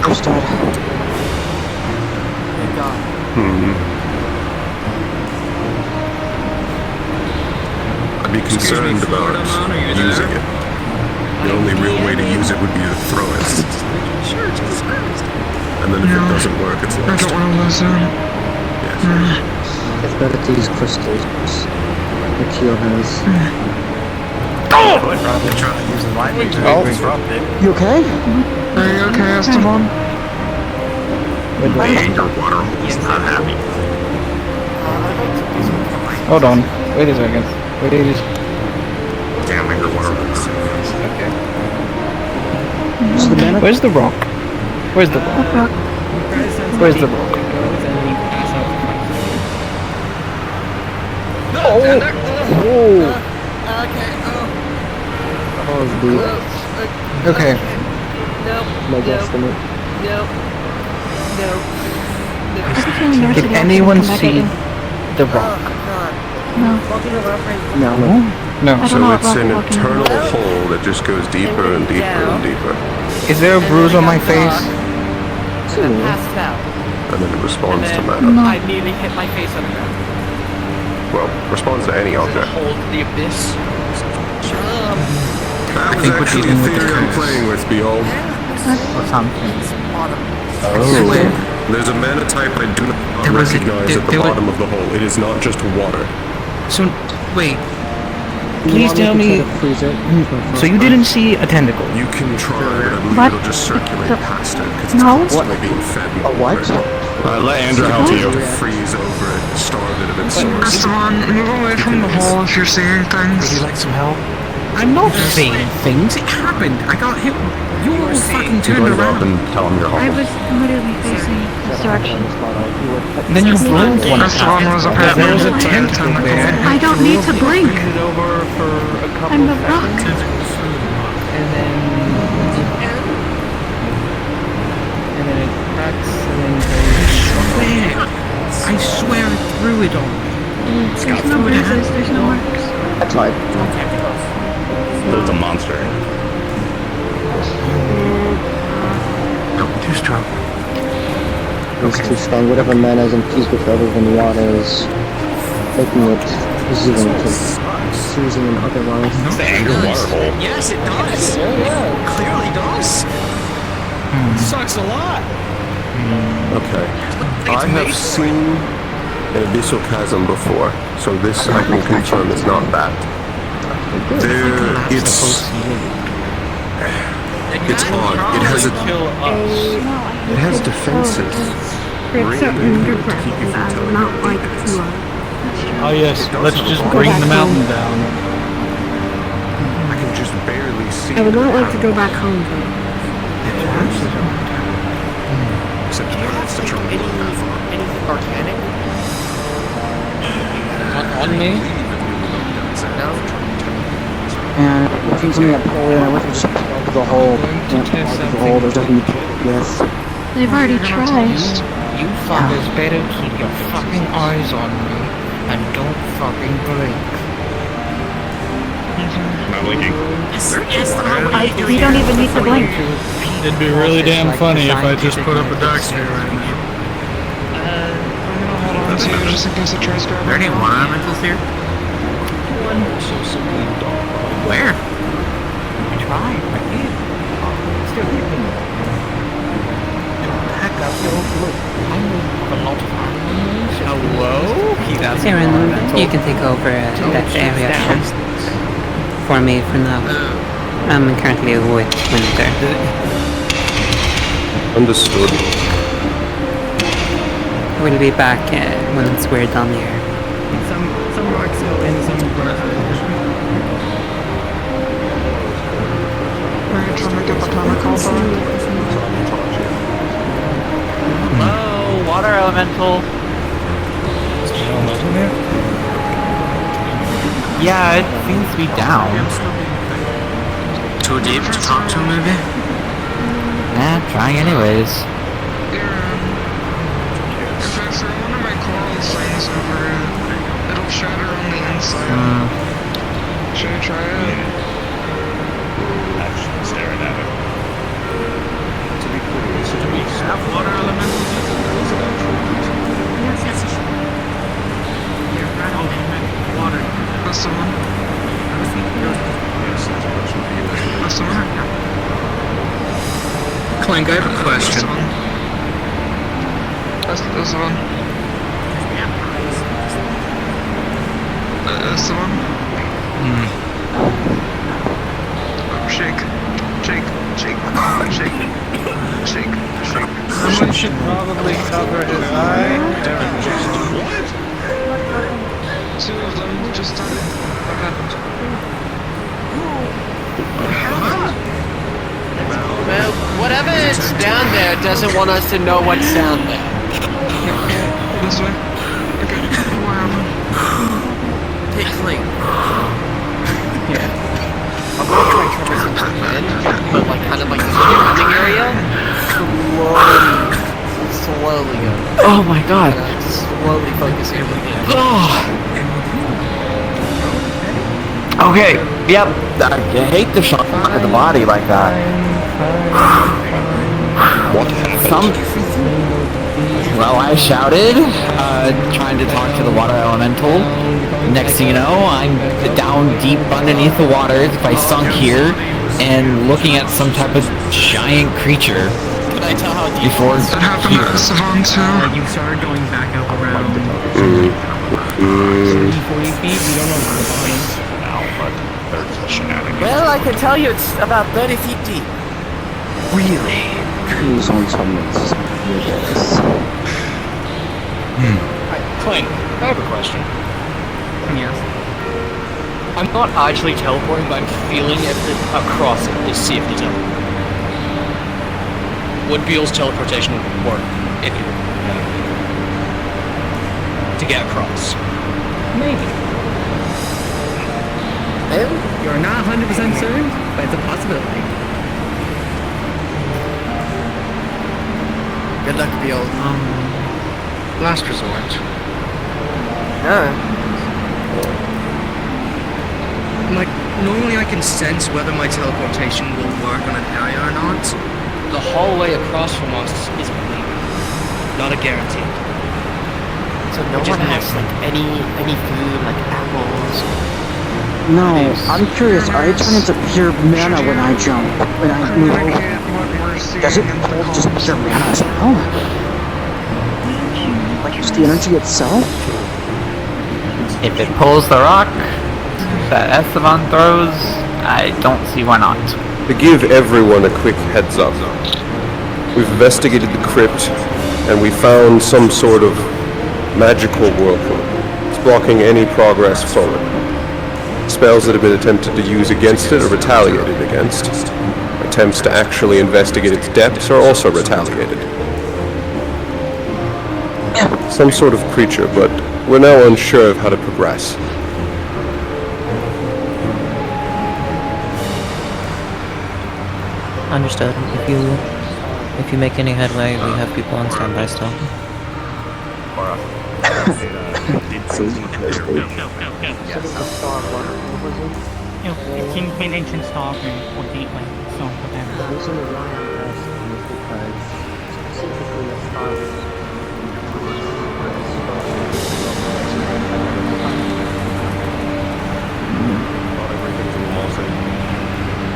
Just dead. I'd be concerned about using it. The only real way to use it would be to throw it. Sure, Jesus Christ. And then if it doesn't work, it's lost. I don't want to lose him. It's better to use crystals. The Keel has. Probably try to use the light to disrupt it. You okay? Are you okay, Esteban? The anger water hole is not happy. Hold on. Wait a second. Damn anger water hole. Okay. Where's the rock? Where's the rock? Where's the rock? Oh! Oh, dear. Okay. My guesstimate. Did anyone see the rock? No. No. So it's an internal hole that just goes deeper and deeper and deeper. Is there a bruise on my face? And then passed out. And then it responds to And mana. then I nearly hit my face on the ground. Well, responds to any object. Hold the abyss. That was actually a theory I'm playing with, Behold. Or something. Oh. There's a mana type I do not recognize at the bottom of the hole. It is not just water. So, wait. Please tell me. So you didn't see a tentacle? You can try, but I believe What? it'll just circulate past it because it's No. constantly being fed A what? let Andrew help you. Freeze over it, starve it of its source. Esteban, move away from the hole if you're seeing things. Would you like some help? I'm not seeing things. It happened. I got hit. You all fucking turned around. And tell him you're I was literally facing this direction. Then you blinked one time. There was a tentacle there. I don't need to blink. It over for a couple I'm the seconds. rock. And then it cracks and then I swear it threw it on. There's no bruises, there's no marks. I tried. It's a monster. Too strong. It's too strong. Whatever mana is infused with other than water is making it seizing and otherwise. It's the anger water hole. Yes, it does. Clearly does. Sucks a lot. Okay. I have seen an abyssal chasm before, so this I can confirm is not that. It's odd. It has defenses. It's so underground and I would not like to. Oh yes, let's just bring the mountain down. I can just barely see. I would not like to go back home though. Except you don't have to travel that far. Anything organic? On me? No. And if you something that pull in, I wish we just plug the hole. Can't plug the hole, there's nothing you can do with. They've already tried. You fuckers better keep your fucking eyes on me and don't fucking blink. Not blinking. You don't even need to blink. It'd be really damn funny if I just put up a dark sphere right now. Just in case it tries to grab. Are there any water elementals here? Where? I tried. I did. Still kicking. Back up. Look. I know a lot of animals. Hello? Siren, you can take over that area for me for now. I'm currently with Winter. Understood. We'll be back once we're done here. Some rocks go in, some rocks Alright, trying to get the tentacle back. Hello, water elemental. Yeah, it seems to be down. Too deep to talk to, maybe? Nah, trying anyways. If I throw one of my coral things over it, it'll shatter on the inside. Should I try it? Actually staring at it. To be clear, so do we have water elementals? Water. That's the one. That's the one. Clank, I have a question. Esteban. Esteban. Shake. Someone should probably cover his eye. Two of them just started. What happened? Well, whatever is down there doesn't want us to know what's down there. This way. Okay. What happened? Take clean. Yeah. I'm gonna try traversing the end, but like kind of like the surrounding area. Slowly go. Oh my god. Slowly focusing everything. Okay, yep. I hate the shock to the body like that. What happened? Well, I shouted, trying to talk to the water elemental. Next thing you know, I'm down deep underneath the water if I sunk here and looking at some type of giant creature. Can I tell how deep before that happened here. at Savant too? You started going back up around 30, 40 feet. We don't know what's behind. Well, I can tell you it's about 30 feet deep. Really? Please don't tell me this is ridiculous. Clink, I have a question. Yes. I'm not actually teleporting, but I'm feeling it across it to see if they teleport. Would Beale's teleportation work if you to get across? Maybe. Well, you're not 100% certain, but it's a possibility. Good luck, Beale. Last resort. Like, normally I can sense whether my teleportation will work on an area or not. The hallway across from us is maybe, not a guarantee. So no one has like any food, like apples. No, I'm curious. I turn into pure mana when I jump. When I move over. Does it hold just pure mana as well? Like just the energy itself? If it pulls the rock that Esteban throws, I don't see why not. To give everyone a quick heads up, we've investigated the crypt and we found some sort of magical whirlpool. It's blocking any progress forward. Spells that have been attempted to use against it are retaliated against. Attempts to actually investigate its depths are also retaliated. Some sort of creature, but we're now unsure of how to progress. Understood. If you make any headway, we have people on standby still. It seems to be an ancient star or gateway, so for them. The reason we want to ask is because specifically a star Not everything's a mossing.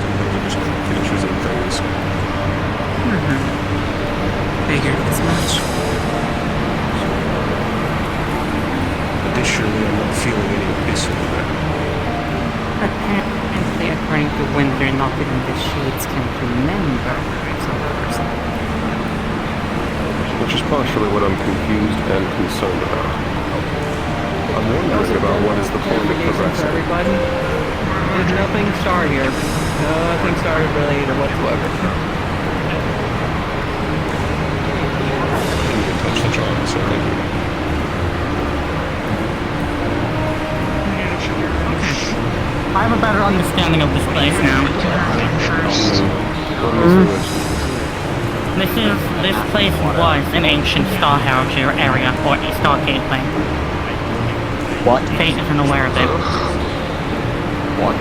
Some things are just creatures and things. Figured as much. Additionally, I'm not feeling any abyss over there. Apparently, according to Winter, not even the shades can remember some person. Which is partially what I'm confused and concerned about. I'm wondering about what is the point of progressing. Everybody, there's nothing star here. Nothing started related whatsoever. You can touch the charm, so thank you. I have a better understanding of this place now. This place was an ancient star heritage area, or a star gateway. What? Fate isn't aware of it. What?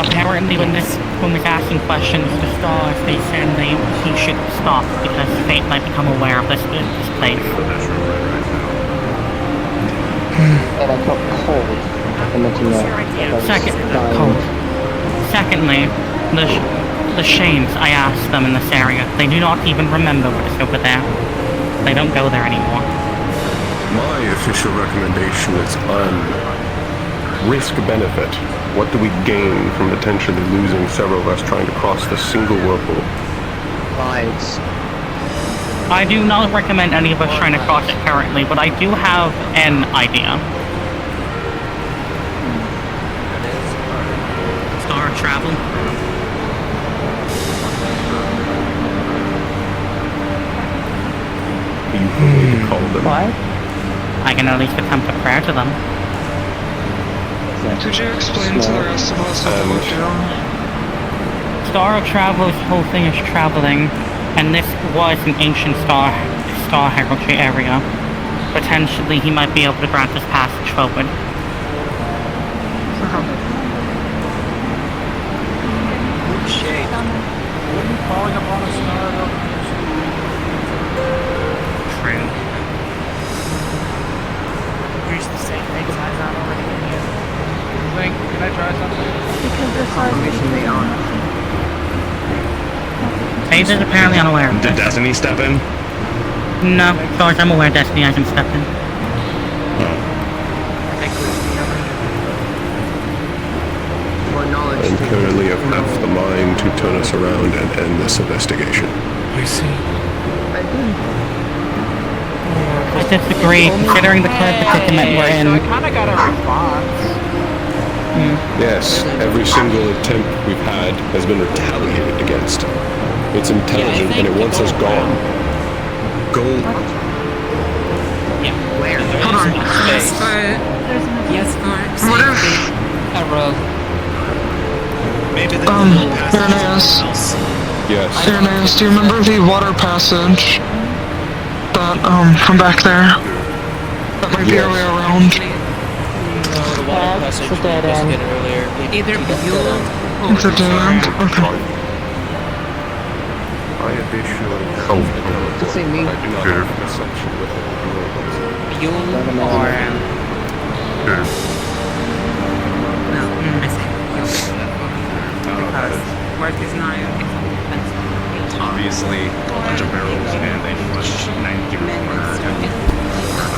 Apparently when this asking questions to stars, they said he should stop because Fate might become aware of this place. And I felt cold. Secondly, the shames I asked them in this area, they do not even remember what is over there. they don't go there anymore. My official recommendation is risk-benefit. What do we gain from potentially losing several of us trying to cross the single whirlpool? Lives. I do not recommend any of us trying to cross it currently, but I do have an idea. Star travel. You call them. What? I can at least attempt a prayer to them. Could you explain to the rest of us what we're doing? Star of Travel's whole thing is traveling, and this was an ancient star heraldry area. Potentially, he might be able to grant us passage forward. Shade. Falling upon a star. True. Here's the same things I'm not already in here. Link, can I try something? Because this confirmation they are. Phase is apparently unaware. Did Destiny step in? No, as far as I'm aware, Destiny hasn't stepped in. And currently have half the mind to turn us around and end this investigation. I see. I disagree, considering the current predicament we're in. I kind of got a response. Yes, every single attempt we've had has been retaliated against. It's intelligent and it wants us gone. Go. Yeah. Where? Hold on. Yes, for safety. A rogue. Maybe the Irenaeus. Yes. Irenaeus, do you remember the water passage? That, from back there? That might be our way around. That's a dead end. Either you or It's a dead end? Okay. I additionally have I do not have an assumption with it. you or no, I say you. Because work is not obviously a bunch of barrels and a flush 90 corner. I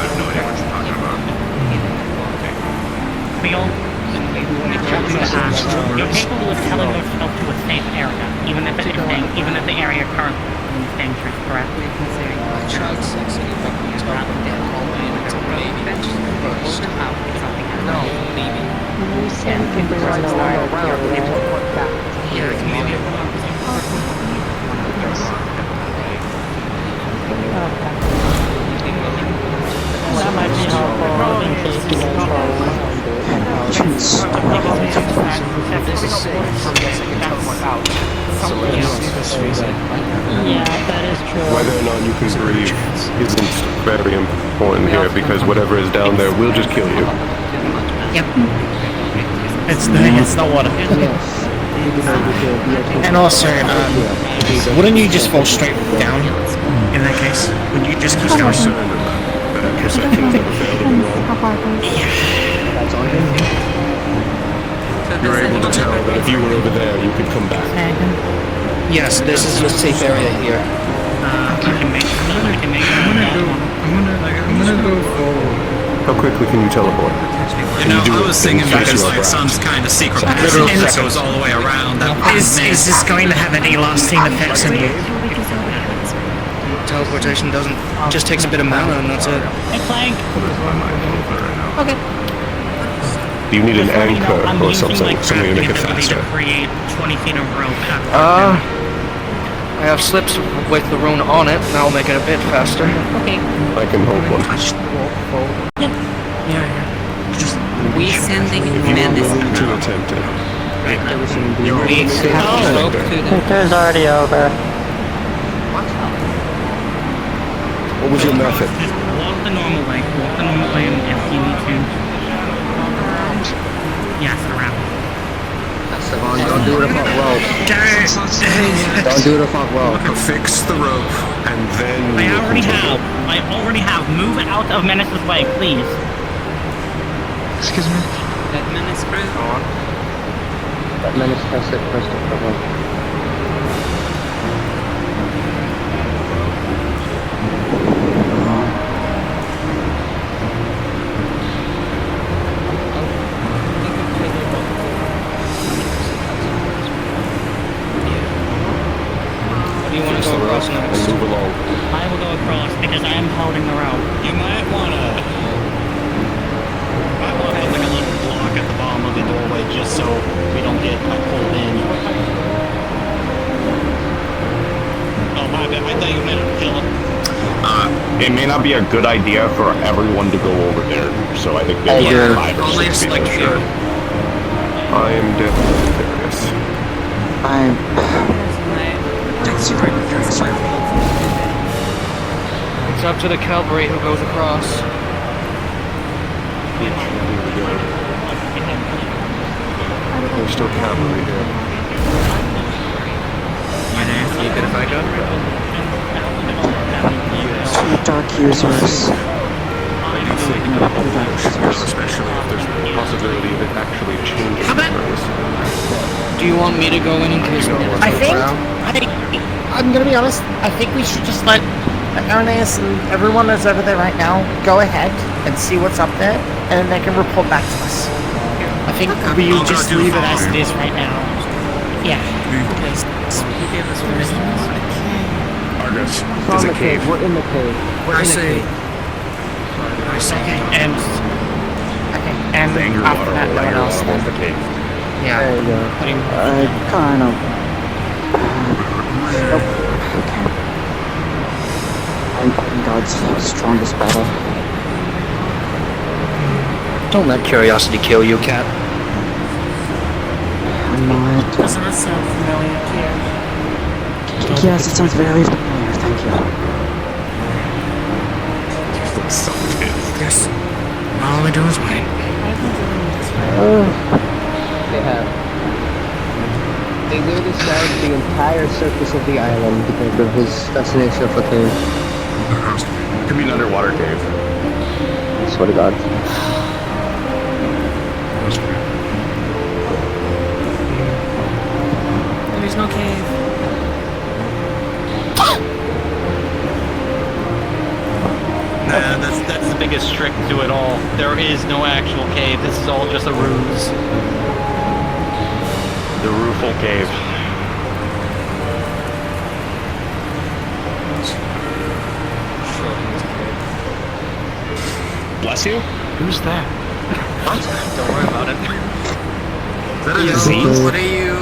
have no idea what you're talking about. You're capable of telling yourself to a safe area, even if the area currently is dangerous, correct? No, leaving. You said we can run around and report back. Yeah, maybe. That might be helpful in case you guys fall behind it. This is safe from this, I can teleport out. Yeah, that is true. Whether or not you can breathe isn't very important here because whatever is down there will just kill you. Yep. It's the water. And also, wouldn't you just fall straight down in that case? Would you just keep going? You're able to tell that if you were over there, you could come back. Yes, this is a safe area here. I'm gonna go forward. How quickly can you teleport? You know, I was thinking because like some kind of secret passage that goes all the way around. Is this going to have any lasting effects on you? Teleportation doesn't, just takes a bit of mana and that's it. Hey, Clank! Okay. Do you need an anchor I'm or using something my to make it crafting ability faster? to create 20 feet of rope I have slips with the rune on it, and I'll make it a bit faster. Okay. I can hold one. We sending If you are medicine. willing to attempt it. We have rope to them. Winter's already over. What was your method? Walk the normal way. Walk the normal way if you need to. Yes, around. Don't do the fuck rope. Don't do the fuck rope. Fix the rope, and then I already have. Move out of Menace's way, please. Excuse me. That menace press. That menace press it first of all. it may not be a good idea for everyone to go over there. So I think maybe Yeah, 5 or only 6 a select people few. should. I am definitely curious. It's up to the cavalry who goes across. There's still cavalry here. You good if I go? Two dark users. Especially if there's the possibility of it actually changing things. Do you want me to go in case? I'm gonna be honest, I think we should just let Ernest and everyone that's over there right now go ahead and see what's up there, and then they can report back to us. I think we just leave it as it is right now. Yeah. Argus, It's there's on a the cave. We're in the cave. I say. And the angry after water that, hole, no one angry else. water hole's the cave. Yeah. There you go. Kind of. I'm fighting God's strongest battle. Don't let curiosity kill you, Cat. I'm not. Doesn't that sound familiar, Kier? Yes, it sounds very familiar, thank you. Yes. All I do is wait. They have. They literally scoured the entire surface of the island because of his fascination with the cave. Could be an underwater cave. I swear to God. There's no cave. Nah, that's the biggest trick to it all. There is no actual cave. This is all just a ruse. The Roofle Cave. Bless you? Who's that? What? Don't worry about it. Is that a disease? What are you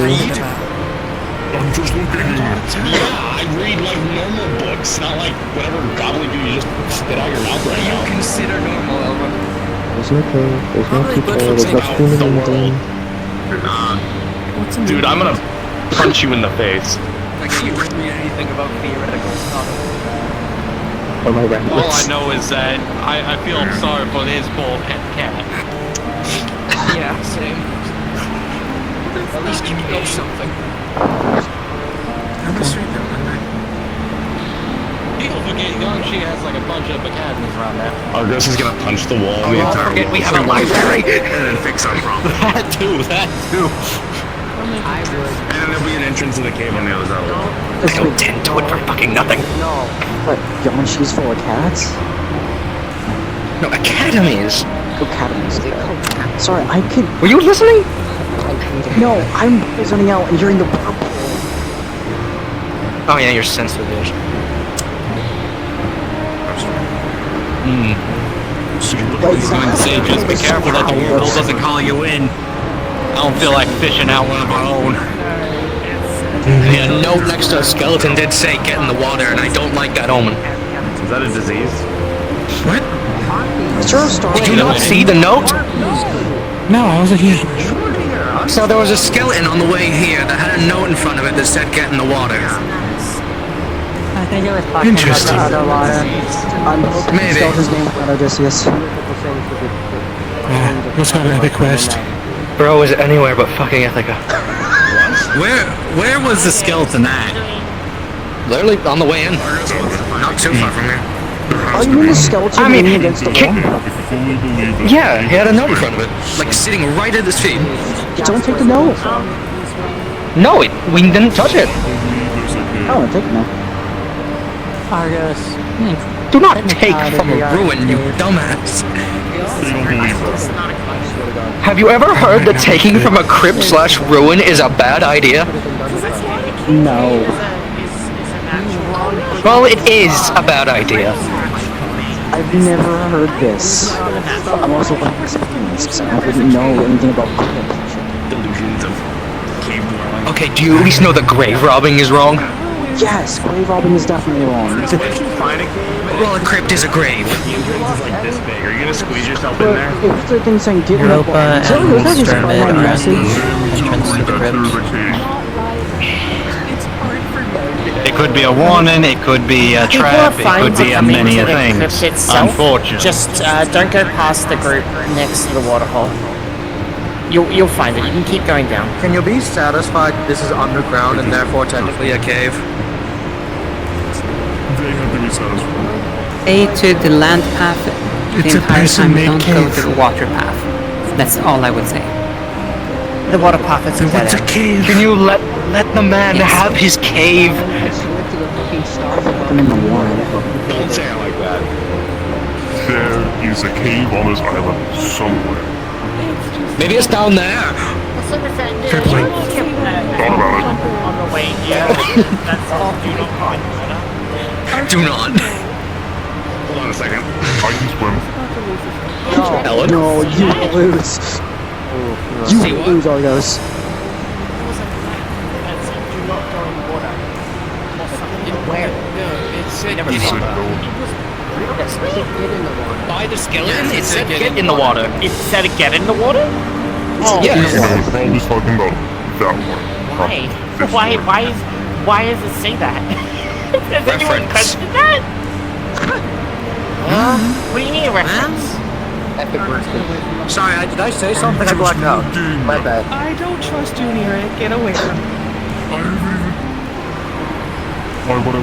reading about? I'm just looking at it. Yeah, I read like normal books, not like whatever gobbledygook you just spit out your mouth right now. You consider normal, Elva? There's no cave. There's no people. There's no screaming in the game. Dude, I'm gonna punch you in the face. Like, you read me anything about theoretical stuff. Or my All I ramblings. know is that I feel sorry for his poor pet cat. Yeah, same. At least you know something. I'm just reading that one night. People forget young she has like a bunch of academies around there. Argus is gonna punch the wall the entire forget we have a library and then fix our problem. That too. And then there'll be an entrance to the cave on the other side. I don't tend to it for fucking nothing. No. What, Yamash's full of cats? No, academies. Academies. Sorry, I could. Were you listening? No, I'm zoning out and you're in the purple. Oh yeah, you're sensitive. I was going to say, just be careful that the whirlpool doesn't call you in. I don't feel like fishing out one of our own. Yeah, a note next to a skeleton did say get in the water, and I don't like that omen. Is that a disease? What? Sure, Star. Did you not see the note? No, I wasn't here. So there was a skeleton on the way here that had a note in front of it that said get in the water. I think it was talking about the other water. I'm hoping Maybe. his name was Odysseus. Let's have an epic quest. Bro, is it anywhere but fucking Ithaca? Where was the skeleton at? Literally on the way in. Not too far from here. Are you in the skeleton leaning against the wall? Yeah, he had a note in front of it. Like sitting right at his feet. Don't take the note. No, we didn't touch it. Oh, take the note. Argus. Do not take From a ruin, you dumbass. Have you ever heard that taking from a crypt/ruin is a bad idea? No. Well, it is a bad idea. I've never heard this. I'm also one experienced, so I wouldn't know anything about crypt. Delusions of cave dwelling. Okay, do you at least know that grave robbing is wrong? Yes, grave robbing is definitely wrong. If you find a cave, Well, a crypt is a grave. the entrance is like this big. Are you gonna squeeze yourself in But there? if the thing saying get in the Europa and so was that just Dermot my are at message? the entrance to the crypt. It could be a warning, it could be a People are trap, it fine could to be a come many into a the things. crypt itself. Unfortunately. Just don't go past the group next to the waterhole. You'll find it. You can keep going down. Can you be satisfied this is underground and therefore technically a cave? They have to be satisfied. Stay to the land path It's the a entire time. person-made Don't go cave. to the water path. That's all I would say. The water path is a dead It's a end. cave. Can you let the man have his cave? I swear to the fucking stars. I'm in the water. Don't say it like that. There is a cave on this island somewhere. Maybe it's down there. Tripling. Thought about it. On the way here. That's all. Do not find water. Do not. Hold on a second. I can swim. Ellen? No, you lose. You See what? lose, Argos. Where? No, it said He said no. by the skeleton. It said Get in the water. It said get in the water? Oh, Yeah. No, Paul was talking about that one. why? This Why? one. Why does it say that? Has anyone Reference. questioned that? What do you mean a reference? Epic burst. Sorry, did I say something? I blacked out. My bad. I don't trust you, Nira. Get away from me.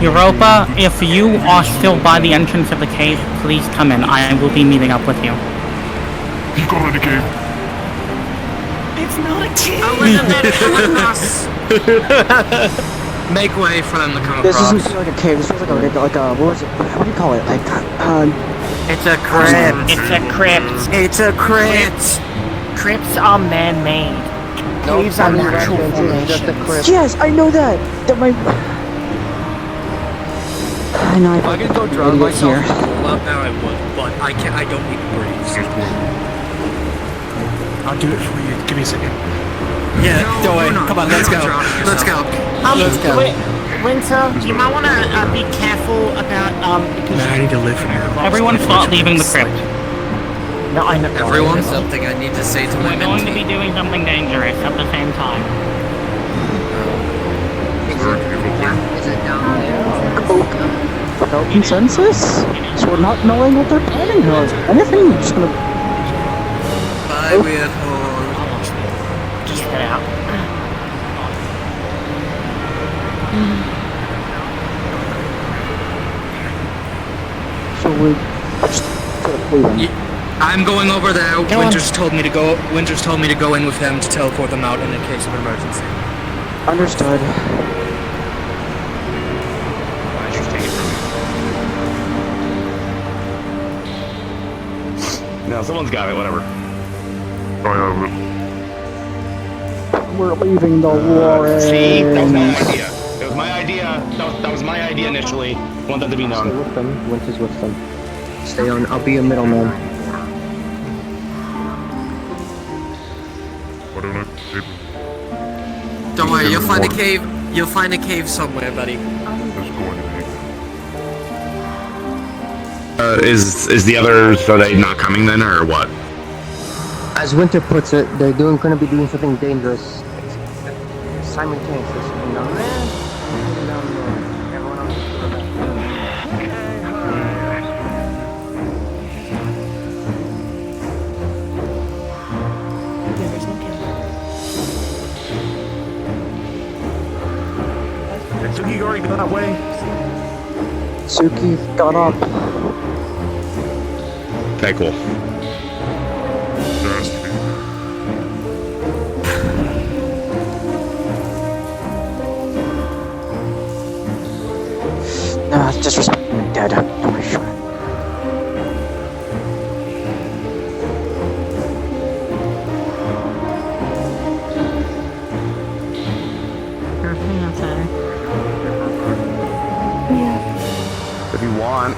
Europa, if you are still by the entrance of the cave, please come in. I will be meeting up with you. He got in the cave. It's not a cave. Make way for them to come This across. doesn't feel like a cave. This feels like a what was it? What do you call it? Like It's a crypt. It's a crypt. It's a crypt. Crypts are man-made. Caves are natural Just a formations. crypt. yes, I know that. That my. I know. If I could go drown idiot myself here. in the pool out there, I would, but I can't. I don't need to breathe. I'll do it for you. Give me a second. Yeah, don't worry. Come on, let's go. Let's go. Let's go. Winter, you might want to be careful about because Man, I need to live from here. Everyone start leaving the crypt. no, I know. Everyone, something I need to say to my We're going to mentee. be doing something dangerous at the same time. Is it down there? Without consensus, so we're not knowing what they're planning to us. Anything, we're just gonna. Bye, weird hole. Just get out. So we're just sort of leaving. I'm going over there. Winter's told me to go. Winter's told me to go in with them to teleport them out in a case of emergency. Understood. Why'd you take it from me? No, someone's got it. Whatever. I have it. We're leaving the war. See, that was my idea. It was my idea. That was my idea initially. I want that to be Stay known. with them. Winter's with them. Stay on. I'll be a middleman. Why don't I paper? Don't worry, you'll find a cave. You'll find a cave somewhere, buddy. Let's go in. Is the others, are they not coming then, or what? As Winter puts it, they're going to be doing something dangerous simultaneously. So down there, and down there. Everyone else is Suki already got that way. Suki got up. Okay, cool. Nah, it's disrespect. Dead. Don't be sure. If you want.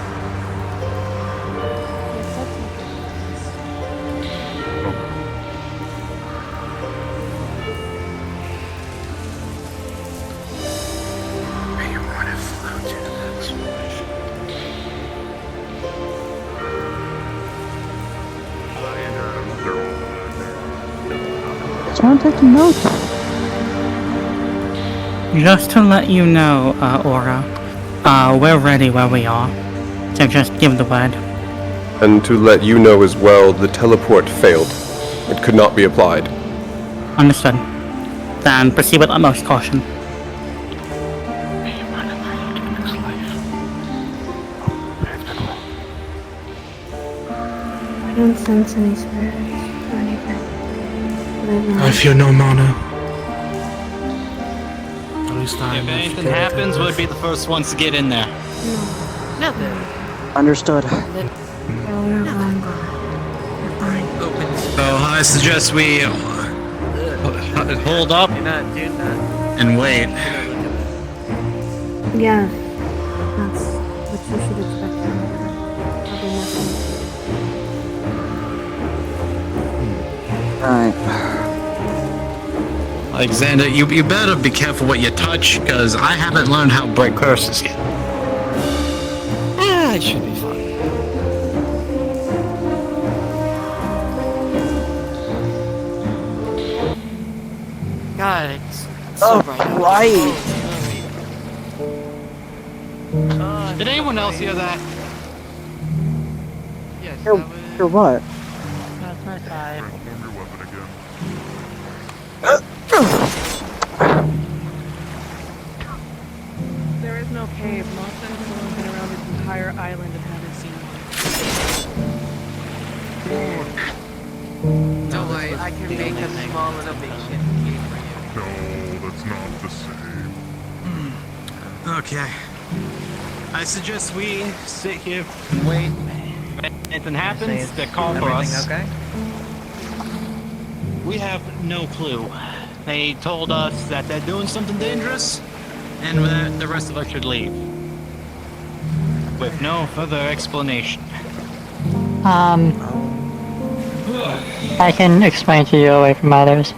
someone taking notes? Just to let you know, Aura, we're ready where we are. So just give the word. And to let you know as well, the teleport failed. It could not be applied. Understood. Then proceed with utmost caution. I don't sense any spirits or anything. I feel no mana. At least I If anything happens, we'll be the first ones to get in there. Nothing. Understood. Oh, you're fine. You're fine. So I suggest we hold up You're not doing that. and wait. Yeah, that's what you should expect from her. Probably nothing. Alright. Alexander, you better be careful what you touch, because I haven't learned how to break curses yet. It should be fine. God, it's so bright out. Right. Did anyone else hear that? Yes, Hear what? That's my side. There is no cave. Most of us have been around this entire island and haven't seen one. Don't worry, I can make a small innovation cave for you. No, that's not the same. Okay. I suggest we sit here and wait. If anything happens, they call for us. Okay? We have no clue. They told us that they're doing something dangerous, and that the rest of us should leave. With no further explanation. I can explain to you away from others.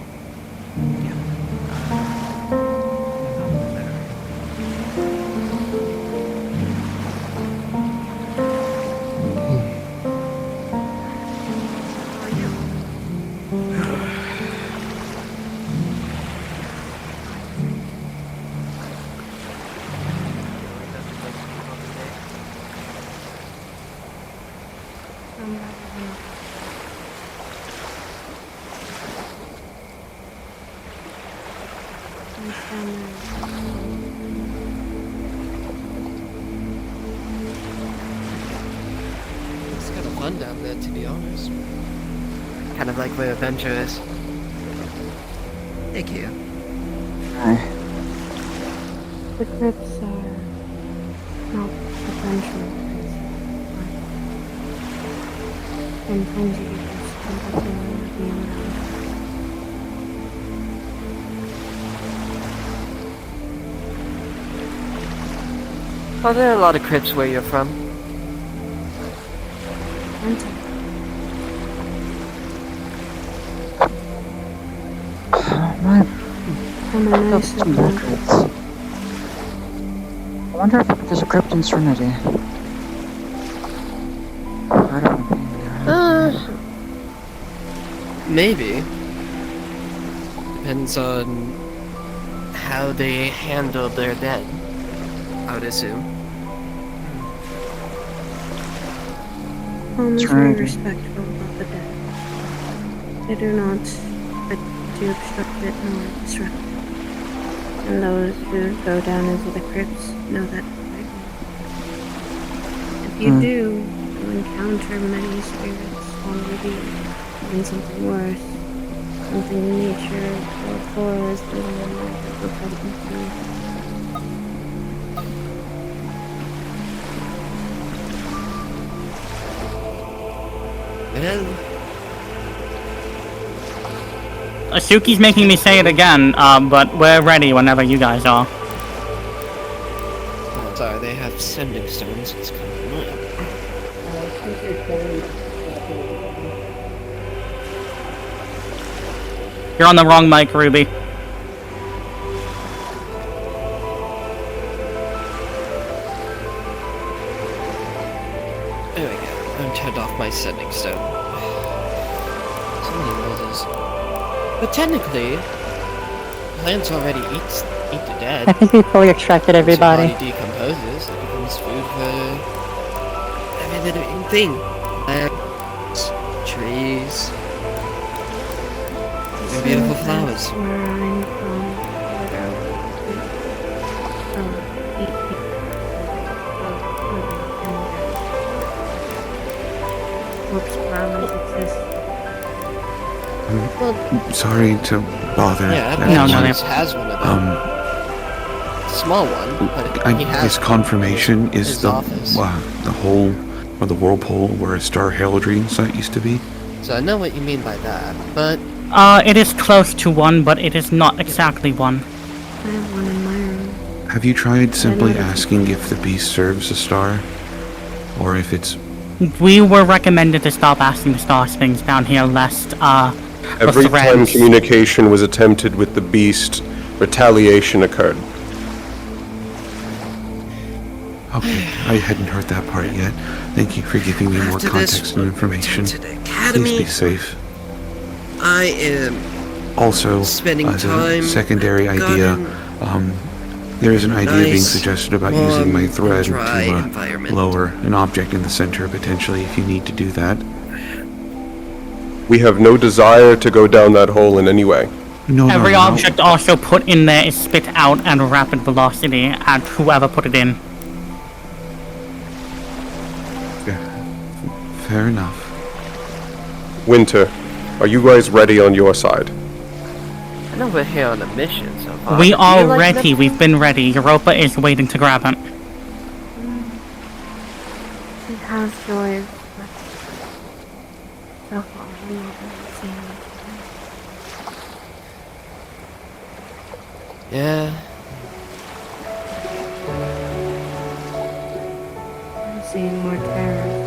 It's kind of fun down there, to be honest. Kind of like where adventure is. Thank you. The crypts are not adventurous. Sometimes you just completely want to be around. Are there a lot of crypts where you're from? Some records. I wonder if there's a crypt in Serenity. I don't know. Maybe. Depends on how they handle their dead, I would assume. Home is very respectful of the dead. They do not attempt to obstruct it nor disrupt it. And those who go down into the crypts know that quite well. If you do, you encounter many spirits already, even something worse, something in nature or forest or that will present with you. Asuki's making me say it again, but we're ready whenever you guys are. Oh, sorry, they have sending stones. It's kind of annoying. You're on the wrong mic, Ruby. There we go. I'm turned off my sending stone. So many noises. But technically, plants already eat the dead. I think we fully extracted everybody. Once your body decomposes, it becomes food for every living thing. Plants, trees, and beautiful flowers. Where I'm from, literally, corpse flowers exist. I'm sorry to bother. Yeah, everyone. has one of them. Small one, but he has his confirmation is his the office. The hole or the whirlpool where a star heraldry site used to be. So I know what you mean by that, but It is close to one, but it is not exactly one. I have one in my room. Have you tried simply asking if the beast serves a star, or if it's? We were recommended to stop asking the star things down here, lest Every the time threads. communication was attempted with the beast, retaliation occurred. Okay, I hadn't heard that part yet. Thank you for giving me more After this, context and information. to the academy. Please be safe. I am Also, spending as a time secondary at the idea, garden. there is an idea being Nice, suggested about using my warm, thread dry to environment. lower an object in the center, potentially, if you need to do that. We have no desire to go down that hole in any way. No, Every no, no. object also put in there is spit out at a rapid velocity at whoever put it in. Fair enough. Winter, are you guys ready on your side? I know we're here on a mission so far. We Do are you like ready. Neptune? We've been ready. Europa is waiting to grab it. It has joys, but so far we haven't seen much. Yeah. I'm seeing more terror.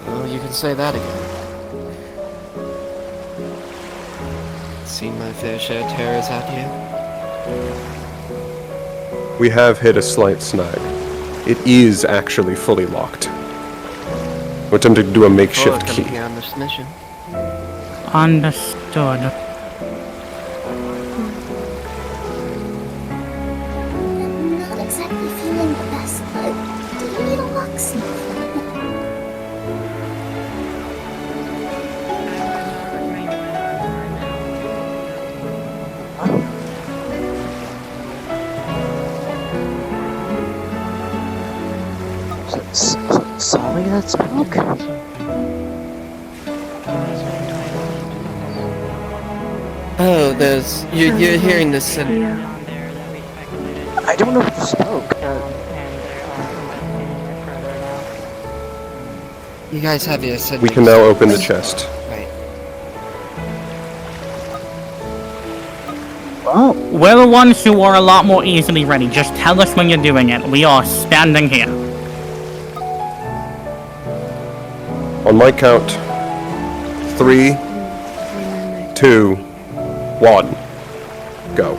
Well, you can say that again. Seen my fair share of terrors out here. We have hit a slight snag. It is actually fully locked. We're attempting to do a makeshift key. Here on this mission. Understood. Not exactly feeling the best, but do you need a locksmith? Sorry, that spoke. Oh, there's you're hearing this. I don't know if you spoke. You guys have your. We can now open the chest. Right. Oh, we're the ones who are a lot more easily ready. Just tell us when you're doing it. We are standing here. On my count, 3, 2, 1, go.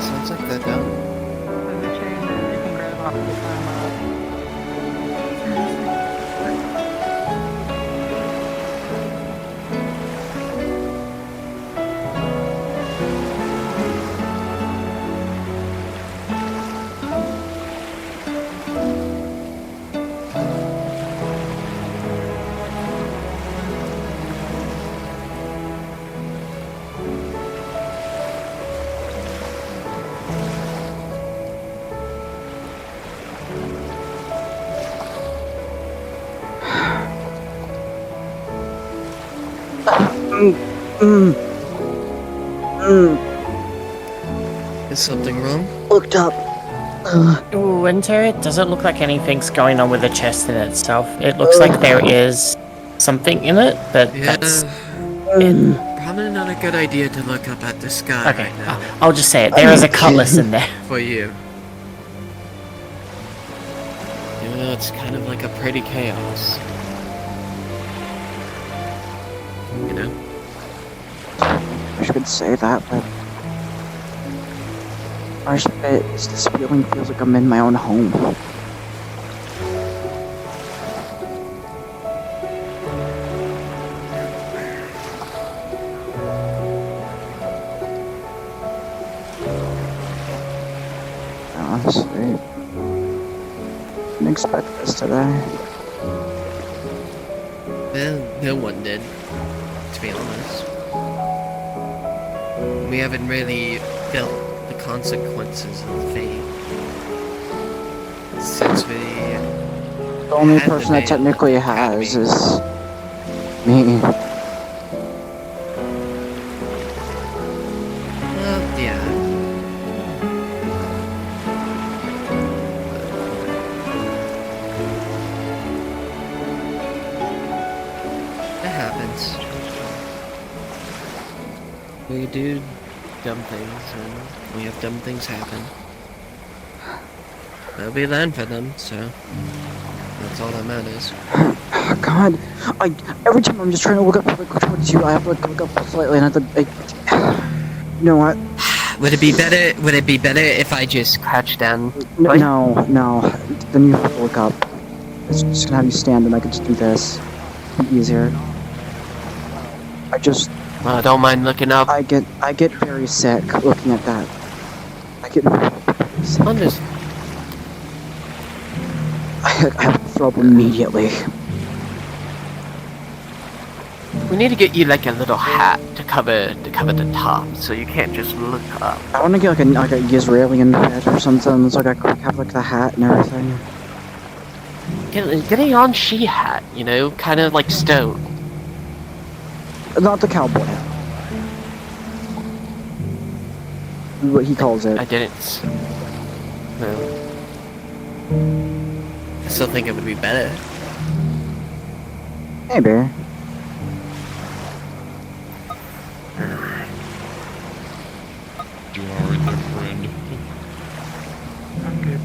Sounds like they're done. Is something wrong? Looked up. Winter, it doesn't look like anything's going on with the chest in itself. It looks like there is something in it, but that's Probably not a good idea to look up at the sky okay. right now. I'll just say it. There is a cutlass in there. For you. Even though it's kind of like a pretty chaos. You know? I wish I could say that, but worst bit is this feeling feels like I'm in my own home. Honestly, didn't expect this today. Well, no one did, to be honest. We haven't really felt the consequences of fate since we. The only person that technically has is me. Well, yeah. It happens. We do dumb things, and we have dumb things happen. But we learn from them, so that's all that matters. God, every time I'm just trying to look up towards you, I have to look up slightly, and I have to. You know what? Would it be better? Would it be better if I just crouch down? No. Then you have to look up. It's just gonna have you stand, and I can just do this. It'd be easier. Well, I don't mind looking up. I get very sick looking at that. I get very sick. I have to throw up immediately. We need to get you like a little hat to cover the top, so you can't just look up. I want to get like a Israeli hat or something. It's like I have like the hat and everything. Get a Yan-Shi hat, you know, kind of like Stone. Not the cowboy hat. What he calls it. I didn't. No. I still think it would be better. Maybe. Doing alright there, friend. I'm good.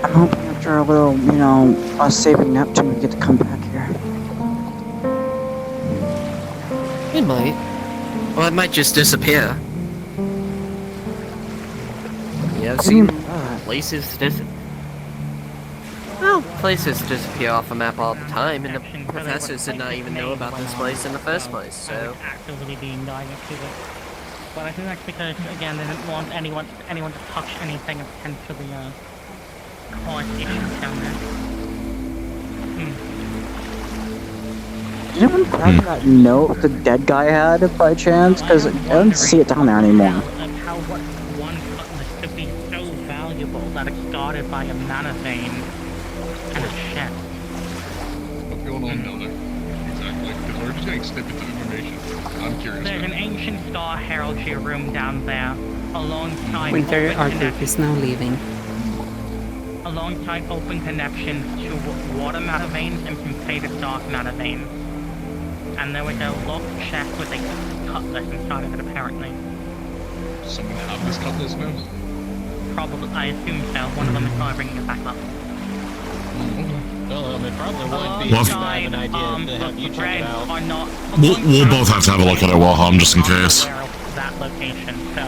I'm hoping after a little, us saving Neptune, we get to come back here. It might. Well, it might just disappear. Yeah, I've seen places places disappear off a map all the time, and the professors did not even know about this place in the first place, so. Actively being directed to it. But I think that's because, again, they didn't want anyone to touch anything and potentially, cause issues down there. Did anyone grab that note the dead guy had by chance? Because I don't see it down there anymore. Like how what one cutlass could be so valuable that it's guarded by a mana vein and a chest. What's going on down there? Exactly. Because we're just getting snippets of information. I'm curious. There's an ancient star heraldry room down there, alongside Winter open Arctic is now leaving. alongside open connections to water mana veins and from faded dark mana veins. And there was a locked chest with a cutlass inside of it, apparently. Does someone have this cutlass now? Probably, I assume so. One of them is probably bringing it back up. Well, it probably would be Alongside, an idea to have you check it out. are not. We'll both have to have a look at it while home, just in case. That location, so.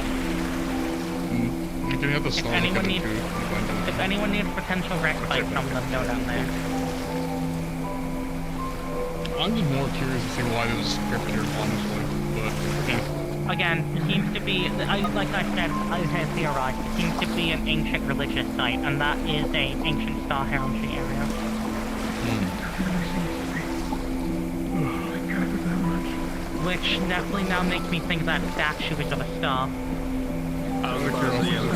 You can have the star look at it too. If anyone needs potential respite from them, go down there. I'm just more curious to see why this is prepared, honestly. But again, it seems to be, like I said, I had theorized, it seems to be an ancient religious site, and that is an ancient star heraldry area. Which definitely now makes me think that statue is of a star.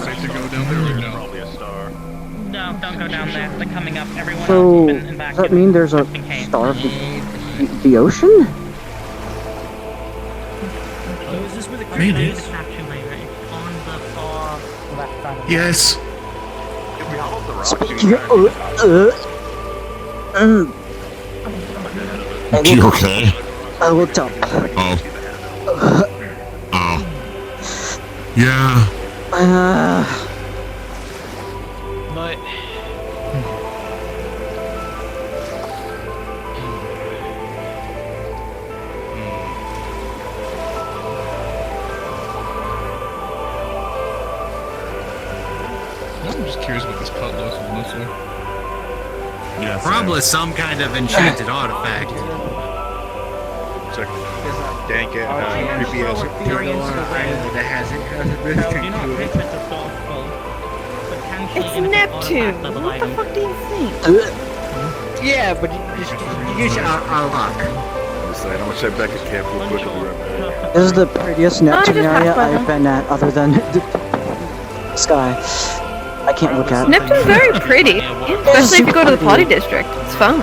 Safe to go down there or no? Probably a star. No, don't go down there. They're coming up. Everyone So, else has been does that mean there's a star of the ocean? Is this where the Maybe. statue layer? It's on the far left side of the Yes. Speaking You okay? I looked up. Oh. Yeah. But I'm just curious what this cutlass is mostly. Yeah, probably some kind of enchanted artifact. It's a dank and creepy ass. that hasn't It's Neptune. What the fuck do you think? Yeah, but you use our luck. I'm gonna check back at camp real quick. I'll be right back. This is the prettiest Neptune just area passed by I've them. been at, other than the sky. I can't look at. Neptune's very pretty, especially if you go to the potty district. It's fun.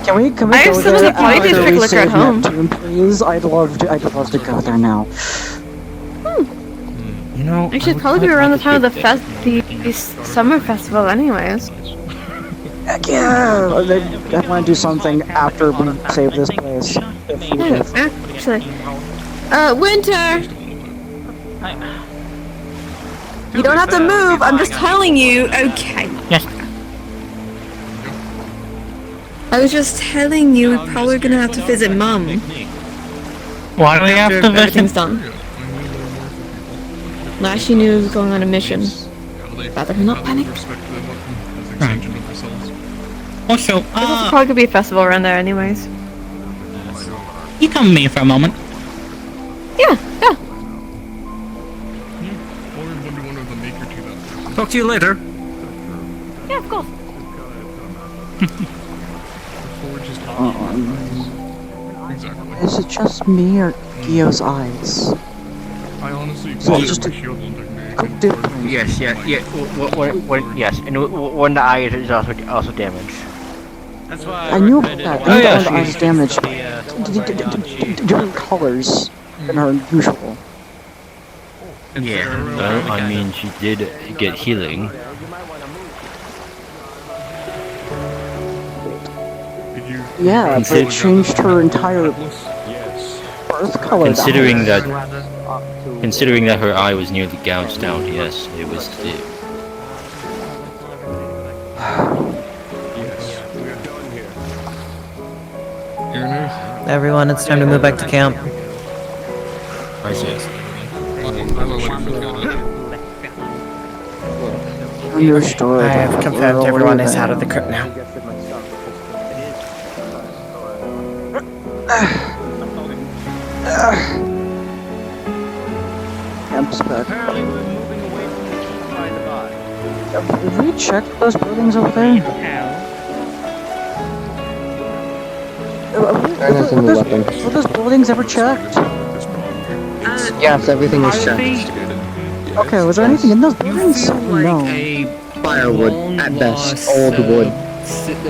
Can we I go have some of there the potty after district we liquor at save home. Neptune, please? I'd love to go there now. You know, I should probably be around the time of the summer festival, anyways. Heck yeah! I want to do something after we save this place. Actually, Winter. You don't have to move. I'm just telling you. Okay. Yes. I was just telling you we're probably gonna have to visit Mum. Why do we have to visit? Everything's done. Last she knew was going on a mission. Rather her not panic. Also, There's probably could be a festival around there, anyways. you come with me for a moment. Yeah. Talk to you later. Yeah, of course. Is it just me or Gio's eyes? I honestly So just different. Yes, yeah. Yes, and one of the eyes is also damaged. that's why I knew about that. Oh, yeah, One of the eyes damaged. Different colors than her usual. Yeah. Well, I mean, she did get healing. Yeah, but it changed her entire birth color. Considering that her eye was nearly gouged out, yes, it was. Everyone, it's time to move back to camp. I see. Understood. I have confirmed everyone is out of the crypt now. Camp's back. apparently we're moving away from the keep by the by. Have we checked those buildings over there? Were those buildings ever checked? Yes, everything is checked. Okay, was there anything in those buildings? No. Firewood, at best. Old wood.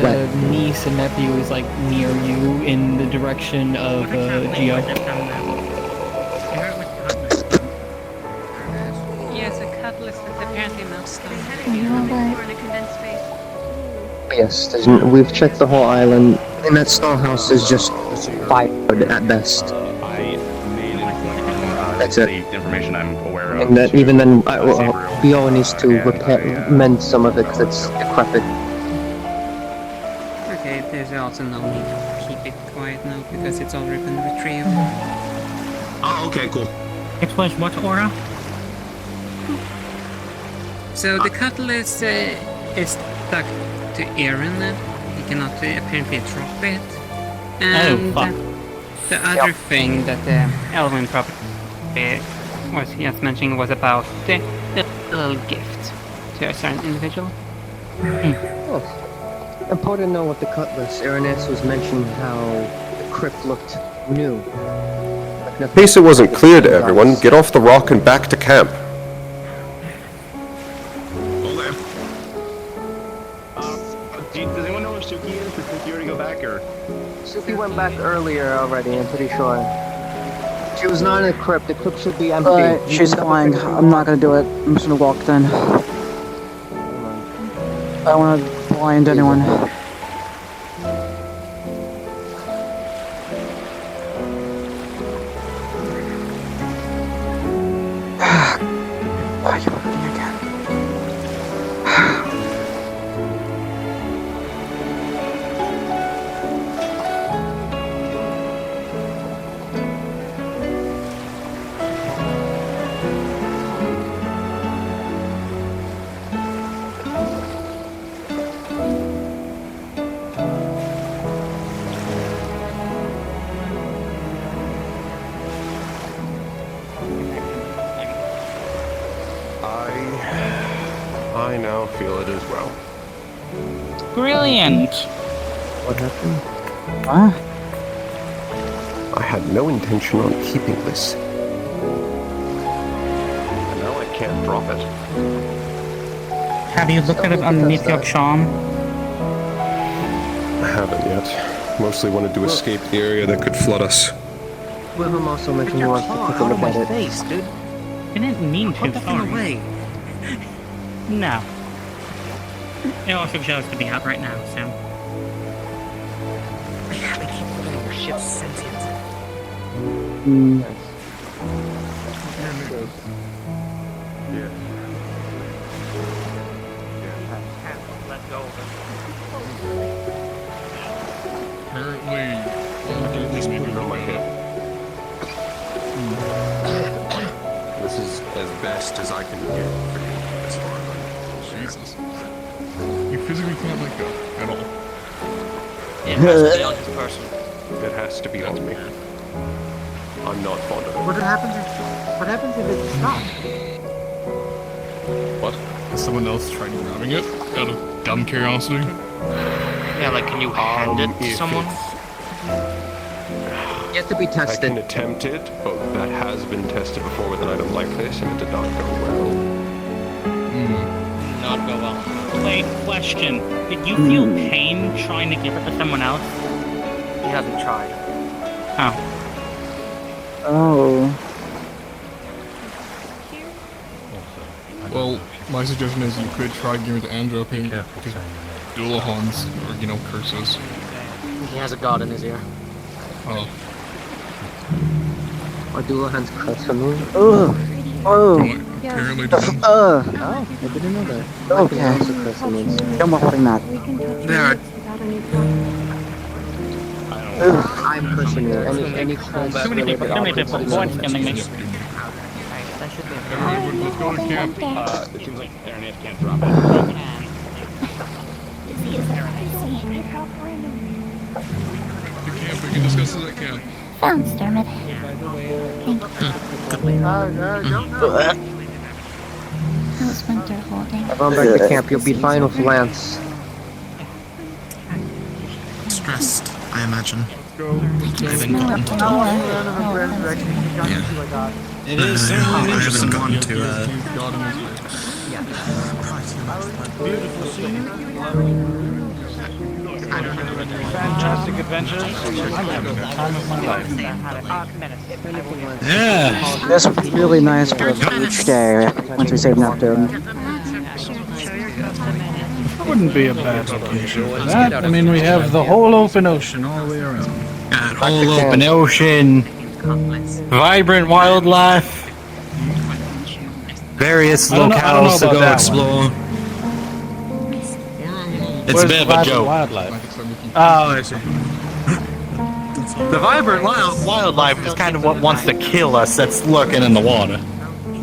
The niece and nephew is like near you in the direction of Geo. Yes, a cutlass that's apparently not stone. Yes, we've checked the whole island, and that storehouse is just firewood at best. That's it. The information I'm aware of. And that, even then, Bio needs to mend some of it because it's decrepit. Okay, there's also no need to keep it quiet now because it's already been retrieved. Oh, okay, cool. Explain what, Aura? So the cutlass is stuck to Aaron. He cannot apparently drop it. And fuck. the other thing that the Elven was he was mentioning was about the little gift to a certain individual. Oh. Important to know what the cutlass. Erinus was mentioning how the crypt looked new. In case it wasn't clear to everyone, get off the rock and back to camp. Does anyone know where Suki is? Did Suki already go back, or? Suki went back earlier already, I'm pretty sure. She was not in the crypt. The crypt should be empty. She's flying. I'm not gonna do it. I'm just gonna walk then. I don't wanna blind anyone. Why are you hurting again? I now feel it as well. Brilliant! What happened? What? I had no intention on keeping this. And now I can't drop it. Have you looked at it underneath your charm? I haven't yet. Mostly wanted to escape the area that could flood us. Wilhelm also mentioned he wants to take a look at it. Face, dude. I didn't mean to, Put that thing sorry. away. No. It also chose to be out right now, so. I keep forgetting your ship's sentient. Let go of Apparently, at least put it on my hip. This is as best as I can get for you as far as I know. Jesus. You physically can't let go at all. It has to be on his person. It has to be on me. I'm not fond of it. What happens if it stops? What? Has someone else tried grabbing it out of dumb curiosity? Yeah, like, can you hand it to someone? Yet to be I tested. can attempt it, but that has been tested before with an item like this, and it did not go well. Not go well. Wait, question. Did you feel pain trying to give it to someone else? He hasn't tried. Oh. Oh. Well, my suggestion is you could try giving it to Andrew, because Dulahon's, or, curses. He has a god in his ear. Oh. Or Dulahan's curse for me? Ugh. Oh. Apparently did. Oh, I didn't know that. Okay. I'm holding that. There. I'm cursing you. Any curse Too many people voice scanning me. Let's go to camp. It seems like Erinus can't drop it. To camp, we can discuss it at camp. Sounds Dermot. How's Winter holding? Everyone back to camp. You'll be fine with Lance. Stressed, I imagine. Let's I haven't gotten to It is certainly I an haven't interesting one. gotten to Beautiful scene. Fantastic adventures. I'm having the time of my life. Yeah. This would be really nice for a beach day once we save Neptune. That wouldn't be a bad location for that. I mean, we have the whole open ocean all the way around. whole open ocean, vibrant wildlife, various locales to go explore. It's a bit of a joke. Oh, I see. The vibrant wildlife is kind of what wants to kill us that's lurking in the water.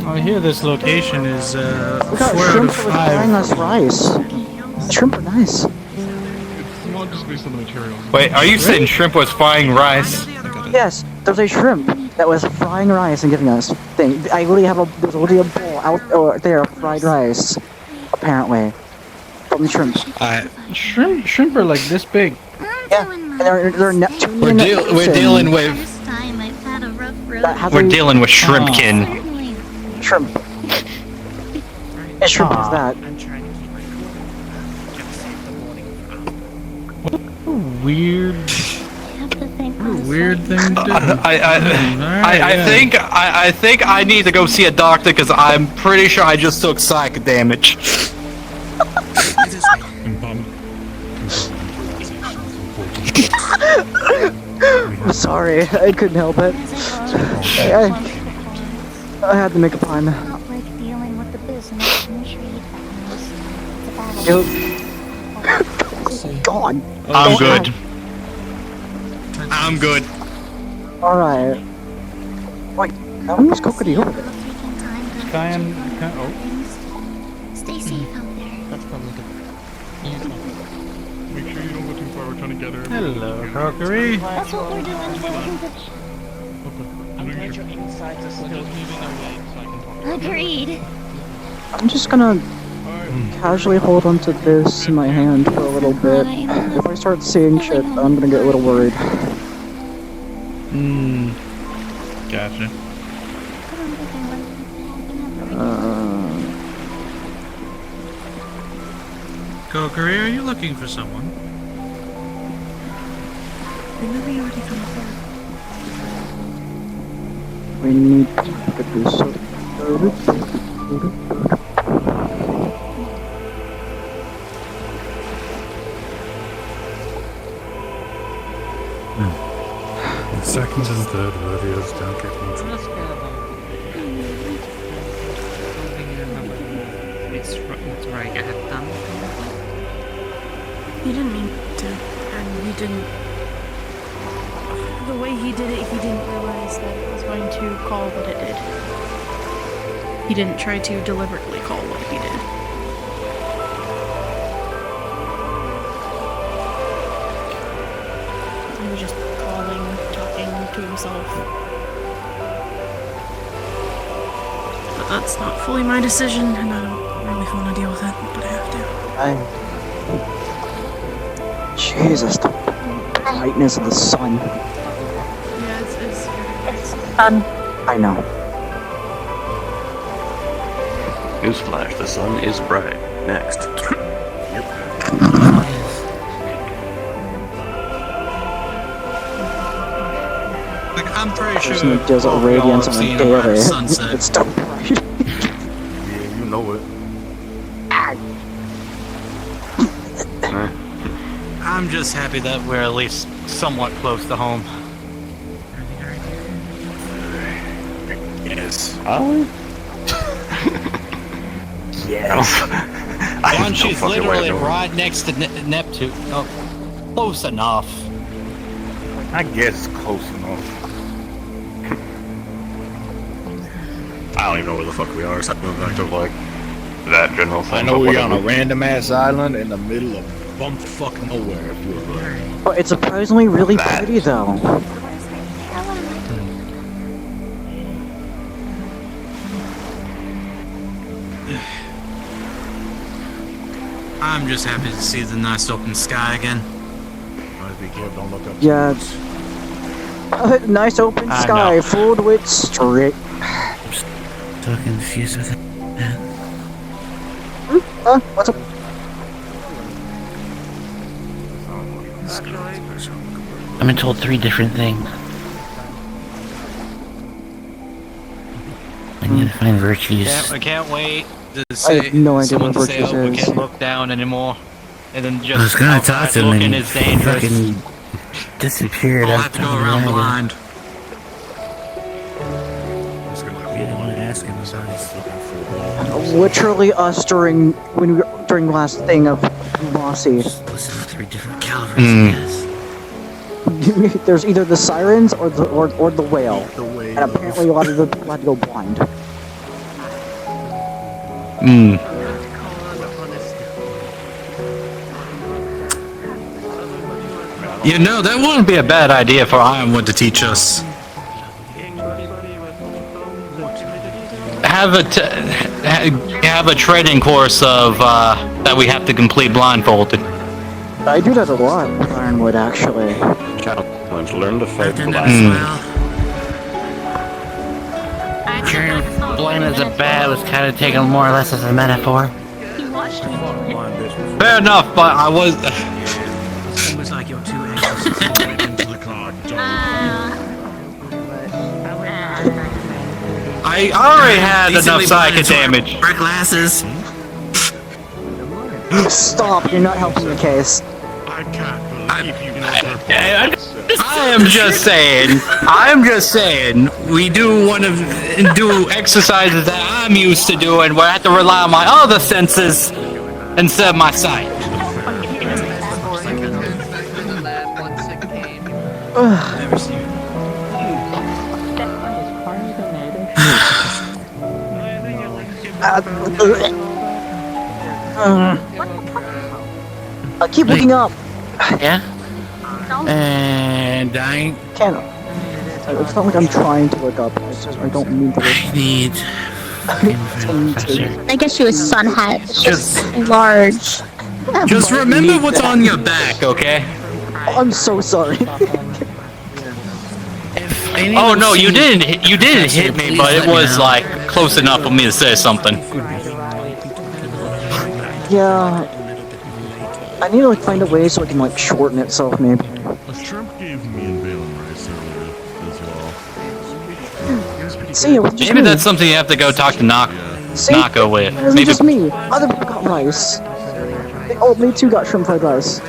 I hear this location is We got 4 out shrimp of for buying 5. us rice. Shrimp are nice. It's not just based on the materials. Wait, are you saying shrimp was frying rice? Yes, there's a shrimp that was frying rice and giving us thing. I literally have there's already a bowl out there of fried rice, apparently, from the shrimp. Shrimp are like this big. Yeah, and they're Neptune. We're dealing with shrimpkin. Shrimp. As shrimp as that. Weird. Weird thing to do. I think I need to go see a doctor because I'm pretty sure I just took psychic damage. I'm sorry, I couldn't help it. I had to make a pun. God. I'm good. I'm good. Alright. Wait, how many's coconut over there? Stay safe out there. That's probably good. Make sure you don't go too far. We're trying to get her. Hello, Crockery. That's what we're doing. I'm glad your insides are still moving away so I can talk. Agreed. I'm just gonna casually hold onto this in my hand for a little bit. If I start seeing shit, I'm gonna get a little worried. Gotcha. Crockery, are you looking for someone? We need to get this sorted. The second and third rodeos don't get much. It's right, I have done. He didn't mean to, and he didn't. The way he did it, he didn't realize that it was going to call what it did. He didn't try to deliberately call what he did. He was just calling, talking to himself. But that's not fully my decision, and I don't really want to deal with it, but I have to. Jesus, the brightness of the sun. Yeah, it's sun. I know. Newsflash, the sun is bright. Next. Like, I'm pretty sure There's no desert radiance on the daily. sunset. It's still bright. Yeah, you know it. I'm just happy that we're at least somewhat close to home. Yes. Yes. One, she's fucking way literally to know. right next to Neptune. Oh, close enough. I guess close enough. I don't even know where the fuck we are, so I'm back to like that general thing. I know we're on a random ass island in the middle of bumfuck nowhere. If you're right. But it's surprisingly really pretty though. I'm just happy to see the nice open sky again. Be careful, don't look up. Yeah, it's nice open I sky, know. filled with straight. So confused with it. What's up? I've been told 3 different things. I need to find virtues. I can't wait to I say have no idea someone what to say, virtues "Oh, we is." can't look down anymore," and then just I was gonna talk outright to him looking and is he dangerous. fucking disappeared I'll have after to go around blind. I want to ask him about his Literally us during last thing of Mossy. listen to 3 different calibers. There's either the sirens or the whale. And apparently a lot of the people had to go blind. You know, that wouldn't be a bad idea for Ironwood to teach us. have a training course of that we have to complete blindfolded. I do that a lot with Ironwood, actually. Challenge, learn to fight Blind as a bat was kind of taken more or less as a metaphor. Fair enough, but I was. It was like your two ankles. I already had enough psychic damage. Our glasses. Stop! You're not helping the case. I am just saying. I'm just saying. We do want to do exercises that I'm used to doing, where I have to rely on my other senses instead of my sight. I keep looking up. Yeah? And I can't. It's not like I'm trying to look up. It's just I don't mean to look. I need. I guess she was sun hat. It's just large. Just remember what's on your back, okay? I'm so sorry. Oh no, you didn't hit me, but it was like close enough for me to say something. Yeah. I need to like find a way so it can like shorten itself, maybe. A shrimp gave me and Balin rice earlier as well. See, it was just Maybe me. that's something you have to go talk to Nako with. It wasn't just me. Other people got rice. Me too got shrimp fried rice.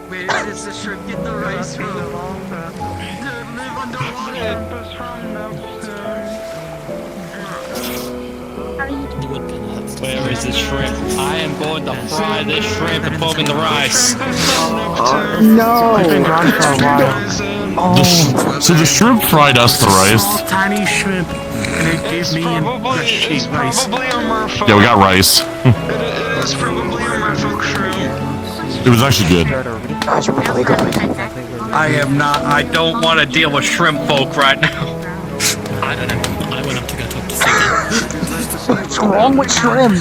Where does the shrimp get the rice from? Where is this shrimp? I am going to fry this shrimp and put them in the rice. No! I've been gone for a while. So the shrimp fried us the rice. Tiny shrimp. And it gave me and cheese rice. Yeah, we got rice. It's probably a merfolk shrimp. It was actually good. That's really good. I don't want to deal with shrimp folk right now. I don't know. I went up to go talk to Siggy. What's wrong with shrimp?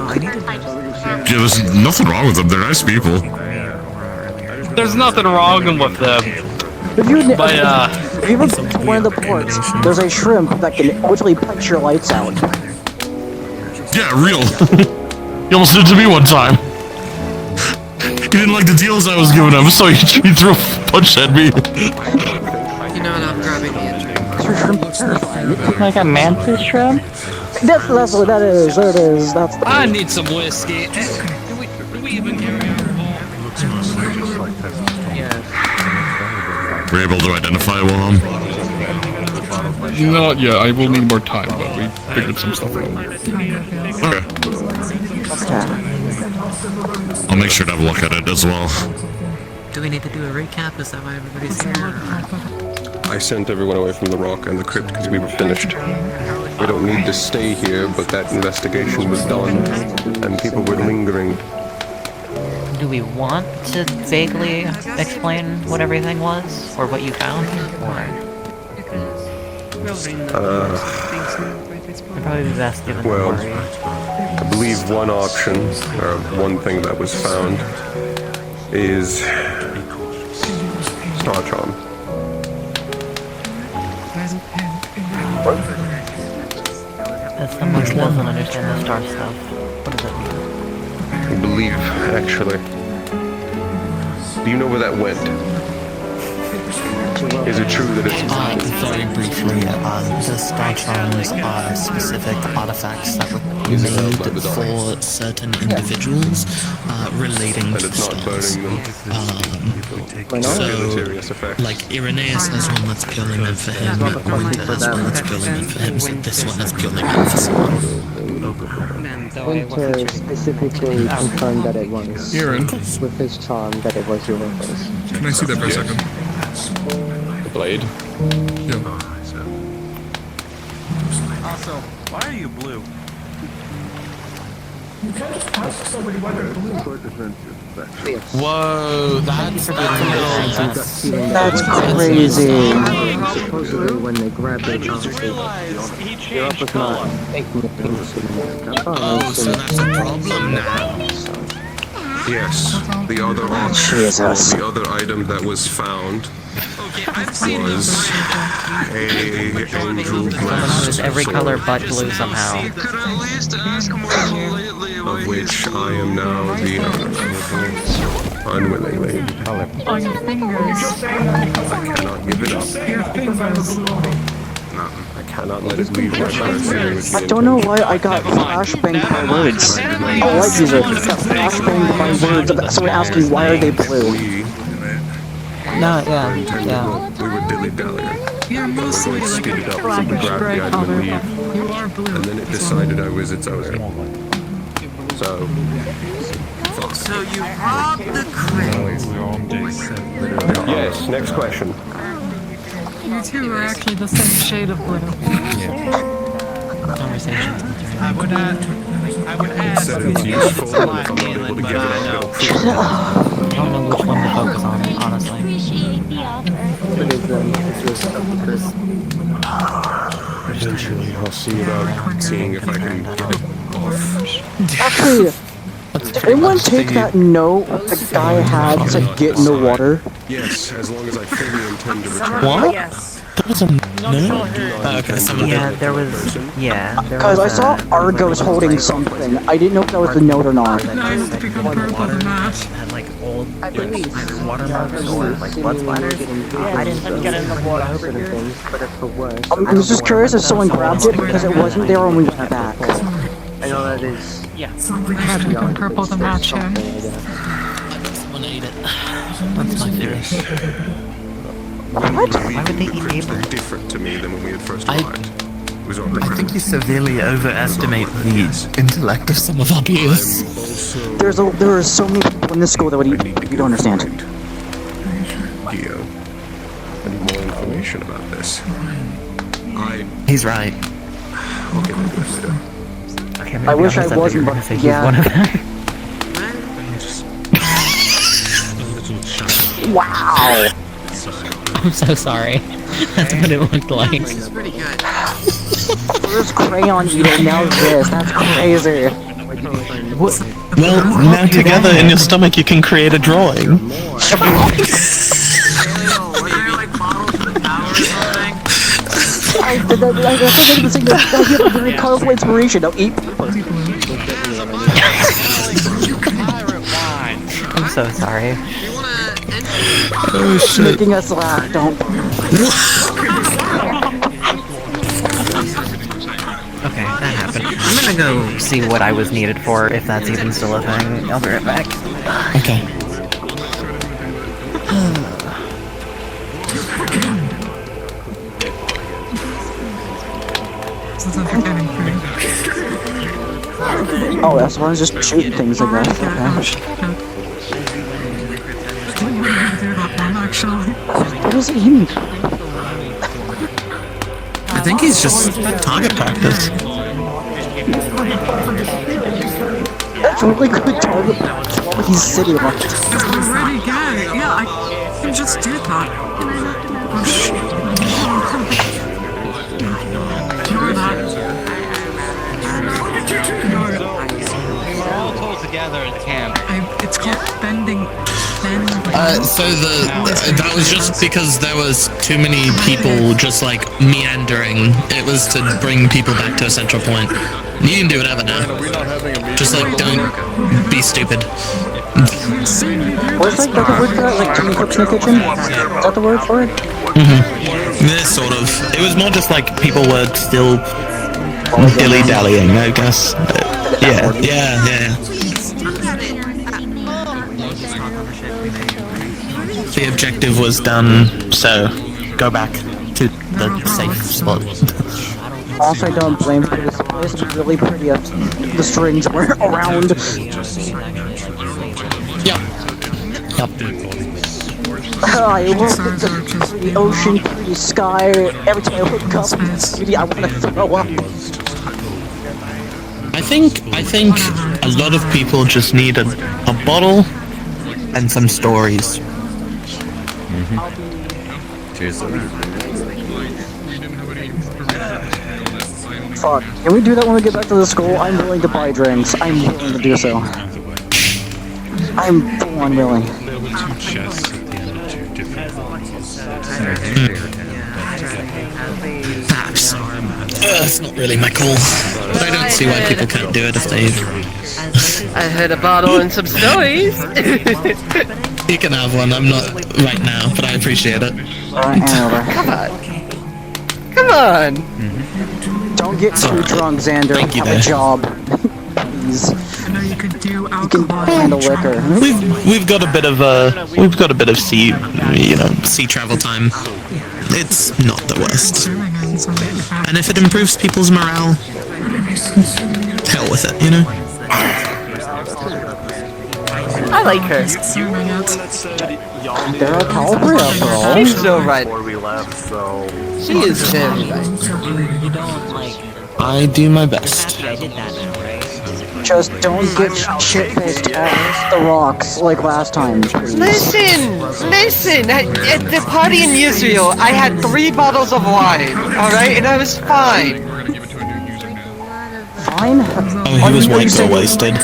Yeah, there's nothing wrong with them. They're nice people. There's nothing wrong with them. If you ever been to one of the ports, there's a shrimp that can literally punch your lights out. Yeah, real. He almost did it to me one time. He didn't like the deals I was giving him, so he threw a punch at me. You know what I'm grabbing the entry. Like a mantis shrimp? That's what that is. There it is. That's the I need some whiskey. Do we even carry alcohol? Were you able to identify one? Not yet. I will need more time, but we figured some stuff out. Okay. I'll make sure to have a look at it as well. Do we need to do a recap? Is that why everybody's here? I sent everyone away from the rock and the crypt because we were finished. We don't need to stay here, but that investigation was done, and people were lingering. Do we want to vaguely explain what everything was? Or what you found? Or... It'd probably be best given the Well, worry. I believe one option, or one thing that was found, is Star Charm. As someone who doesn't understand the star stuff, what does that mean? I believe, actually. Do you know where that went? Is it true that it's... Very briefly, the star charms are specific artifacts that were made for certain individuals relating to stars. So, like Irenaeus has one that's purely meant for him, Winter has one that's purely meant for him, so this one is purely meant for someone. Winter specifically confirmed that it was. Aaron. With his charm that it was Universe. Can I see that for a second? The blade? Yeah. Also, why are you blue? You can't just ask somebody why they're blue. Whoa, that's a little... That's crazy. Supposedly, when they grab their conversation, Europe was not thinking of things. Oh, so that's a problem now. Yes, the other Jesus. the other item that was found was a angel blessed Every sword, color but blue somehow. of which I am now the owner, unwillingly. On your fingers. I cannot give it up. Your fingers. I cannot let it leave my person with I don't know why I got flashbanged by words. I like these words. I got flashbanged by words of someone asking why are they blue. No, yeah. We were dilly-dallying. You're mostly like a blackish gray color. You are blue. And then it decided I was its owner. So... fuck. So you robbed the crate. Yes, next question. You two are actually the same shade of blue. Conversations. I would ask. Said it's useful, and if I'm not able to give it up, it'll prove it. I don't know which one to focus on, honestly. Eventually, I'll see about seeing if I can get it off. Actually, did anyone take that note the guy had to get in the water? Yes, as long as I fully intend to return. What? Yes. That was a no? Okay, someone Yeah, there was... Yeah, there Because I was saw Argos holding something. I didn't know if that was the note or not. Nice to become purple the match. had like old water marks or like blood splatters. I didn't get in the water over here. I was just curious if someone grabbed it because it wasn't there when we went back. I know that is. Yeah. Something had to become purple the match him. Someone ate it. That's my theory. What? Why would they eat paper? Different to me than when we had first arrived. It was on the I think you severely overestimate the intellect of some of our peers. There are so many people in this school that would eat. You don't understand. Geo, I need more information about this. He's right. I'll get into it later. Okay, I wish I wasn't, but yeah. One of them. Wow. I'm so sorry. That's what it looked like. This is pretty good. First crayon eating, now this. That's crazy. Well, now together in your stomach you can create a drawing. I think the thing that you have a very colorful inspiration. Now eat paper. I'm so sorry. Oh shit. Making us laugh, don't. Okay, that happened. I'm gonna go see what I was needed for, if that's even still a thing. I'll be right back. Okay. Oh, that's why I was just shooting things like that. What does it mean? I think he's just target practice. That's really good target practice while he's sitting on it. It's already good. Yeah, I can just do that. Oh shit. Ignore that. We're all told together at camp. It's called bending. So that was just because there was too many people just like meandering. It was to bring people back to a central point. You can do whatever now. Just like don't be stupid. What's like the word for that? Like too many cooks in the kitchen? Is that the word for it? Yeah, sort of. It was more just like people were still dilly-dallying, I guess. Yeah. The objective was done, so go back to the safe spot. Also, I don't blame for this place. It's really pretty if the strings weren't around. Yep. I love the pretty ocean, pretty sky. Every time I look up, I want to throw up. I I think a lot of people just need a bottle and some stories. Cheers to that. Fuck. Can we do that when we get back to the school? I'm willing to buy drinks. I'm willing to do so. I'm full on willing. There were two chests at the end of two different bottles. Perhaps. That's not really my call. But I don't see why people can't do it if they... I had a bottle and some stories. You can have one, I'm not right now, but I appreciate it. Come on. Come on. Don't get too drunk, Xander. Thank you, Have a Dad. job. Please. I know you could do You can alcohol. handle liquor. We've got a bit of sea travel time. It's not the worst. And if it improves people's morale, hell with it, you know? I like her. They're a Calvary after all. She's so right. Before we left, so She is very right. You don't like I do my best. I did that now, right? Just don't get shit-faced off the rocks like last time, please. Listen! At the party in Israel, I had 3 bottles of wine, alright? And I was fine. Fine? Oh, he was white girl wasted.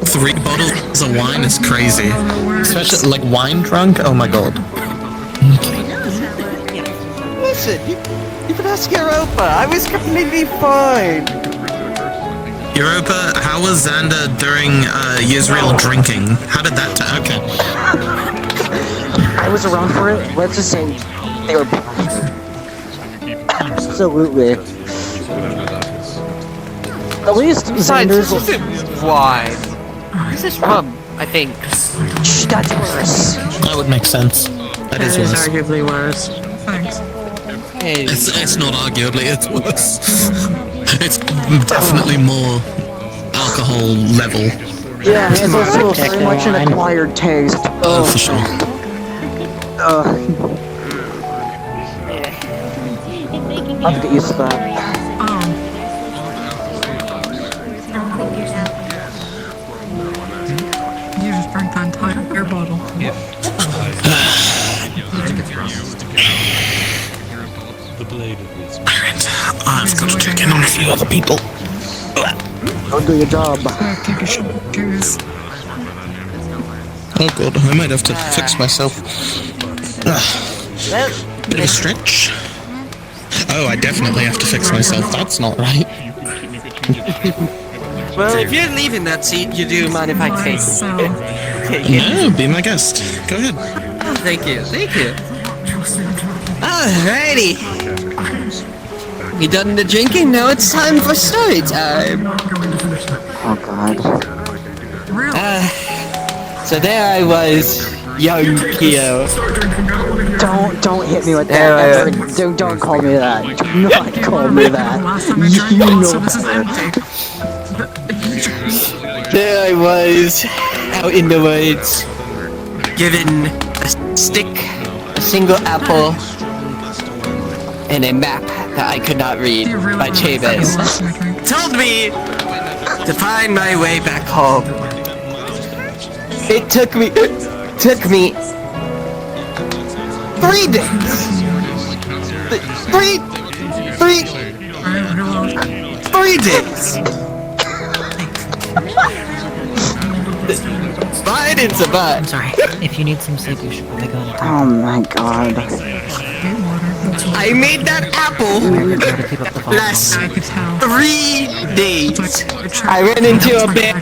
3 bottles of wine is crazy. Especially, like, wine drunk? Oh my god. Listen, you can ask Europa. I was completely fine. Europa, how was Xander during Yisrael drinking? How did that okay. I was around for it. Let's just say they were absolutely. At least Besides, Xander's. this isn't wine. This is rum, I think. Shh, that's worse. That would make sense. That is worse. arguably worse. Thanks. It's not arguably, it's worse. It's definitely more alcohol level. Yeah, it's also very much an acquired taste. Oh, for sure. I'll have to get used to that. You just drank the entire beer bottle. If the blade of this. I've got to check in on a few other people. Go do your job. Take a shot. Cheers. Oh god, I might have to fix myself. Bit of a stretch. Oh, I definitely have to fix myself. That's not right. Well, if you're leaving that seat, you do mind if I take it? No, be my guest. Go ahead. Oh, thank you. Alrighty. You done the drinking? Now it's time for story time. Oh god. So there I was, young Kyo. Don't hit me with that. Don't call me that. Do not call me that. You know better. There I was, out in the woods, given a stick, a single apple, and a map that I could not read by Chavez. Told me to find my way back home. It took me 3 days. 3 days. Fine and survive. I'm sorry. If you need some sleep, you should probably go on a Oh my god. I made that apple last 3 days. I ran into a bear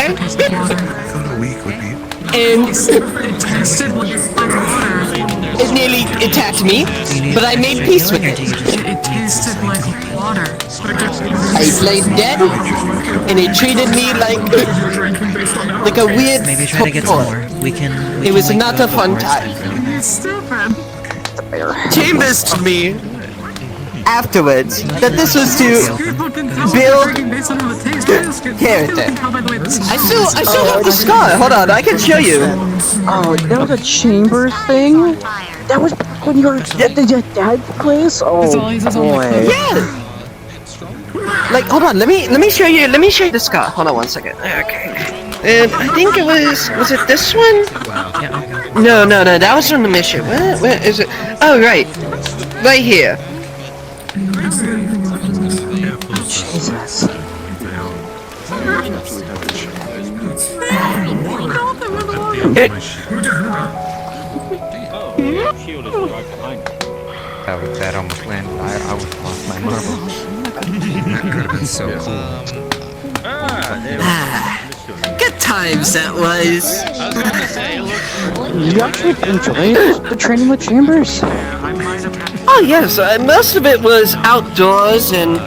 and it nearly attacked me, but I made peace with it. It tasted like water. I played dead, and it treated me like a weird Maybe try to get some more. It was not a fun time. It's stupid. Chambers told me afterwards that this was to build character. I still have the scar. Hold on, I can show you. Oh, that was a Chambers thing? That was back when you were at the dad's place? Oh boy. Yeah. like, hold on, let me show you the scar. Hold on one second. Okay. And I think it was it this one? No, that was from the mission. Where is it? Oh, right. Right here. Jesus. That almost landed. I was lost my marbles. That could have been so cool. Good times that was. You actually enjoyed the training with Chambers? Oh yes, most of it was outdoors and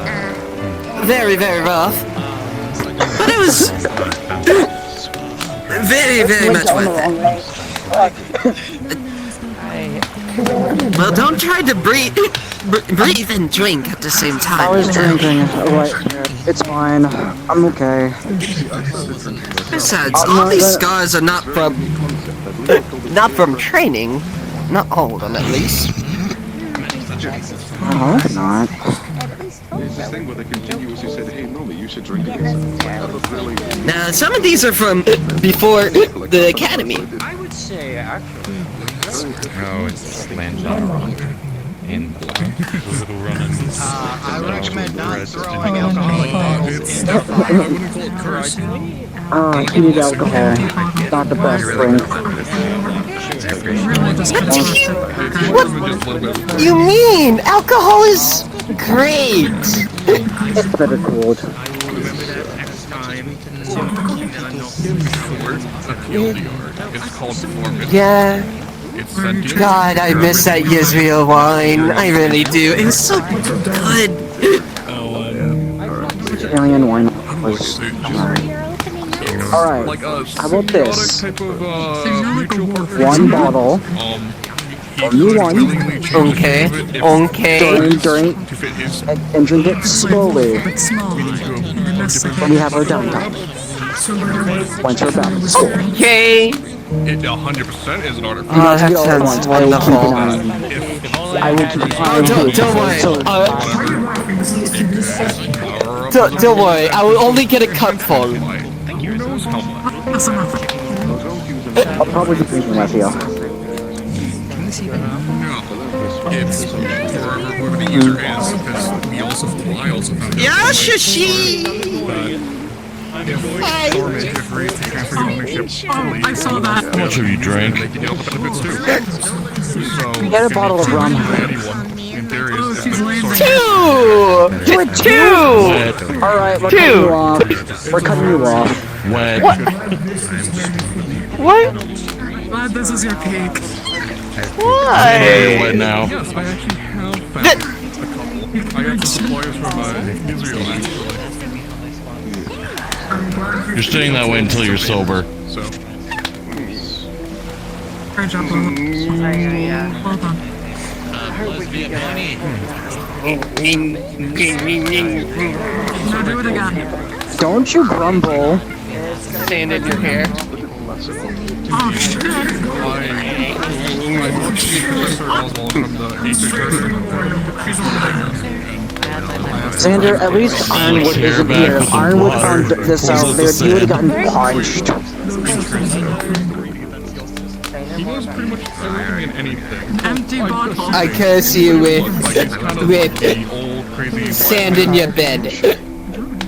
very, very rough. But it was very, very much worth it. Well, don't try to breathe and drink at the same time. I was drinking right here. It's fine. I'm okay. Besides, all these scars are not from training. Not all of them, at least. I hope not. This thing where they continuously said, hey, Nomi, you should drink this. Now, some of these are from before the academy. I would say, actually. No, it's landed in the I would recommend not throwing alcoholic bottles in the fire. Personally, Heated alcohol. Not the best drink. What you mean? Alcohol is great. It's better cooled. It's called performance. Yeah. God, I miss that Yisrael wine. I really do. It was so good. Alien wine was alright. How about this? One bottle. Only one. Okay. Drink. And drink it slowly. When we have our downtime. Once we're back to school. Okay. It 100% is an order. Oh, that sounds wonderful. I will keep an Don't worry, I will only get a cupful. I'll probably be drinking less here. It's for whoever the user is, because we also found Yeah, Shashi! I saw that. How much have you drank? Get a bottle of rum. Two! Alright, we're cutting you off. We're cutting you off. What? What? Glad this is your peak. Why? What now? Yes, I actually have found a couple. I got some suppliers from Israel, actually. You're staying that way until you're sober. So. Great job, Will. Well done. Now do it again. Don't you grumble. Sand in your hair. Oh, shit. I worked with Professor Oswald from the Xander, at least Ironwood isn't here. If Ironwood found this out, you would have gotten punched. He was pretty much everything and anything. Empty bottle. I curse you with sand in your bed.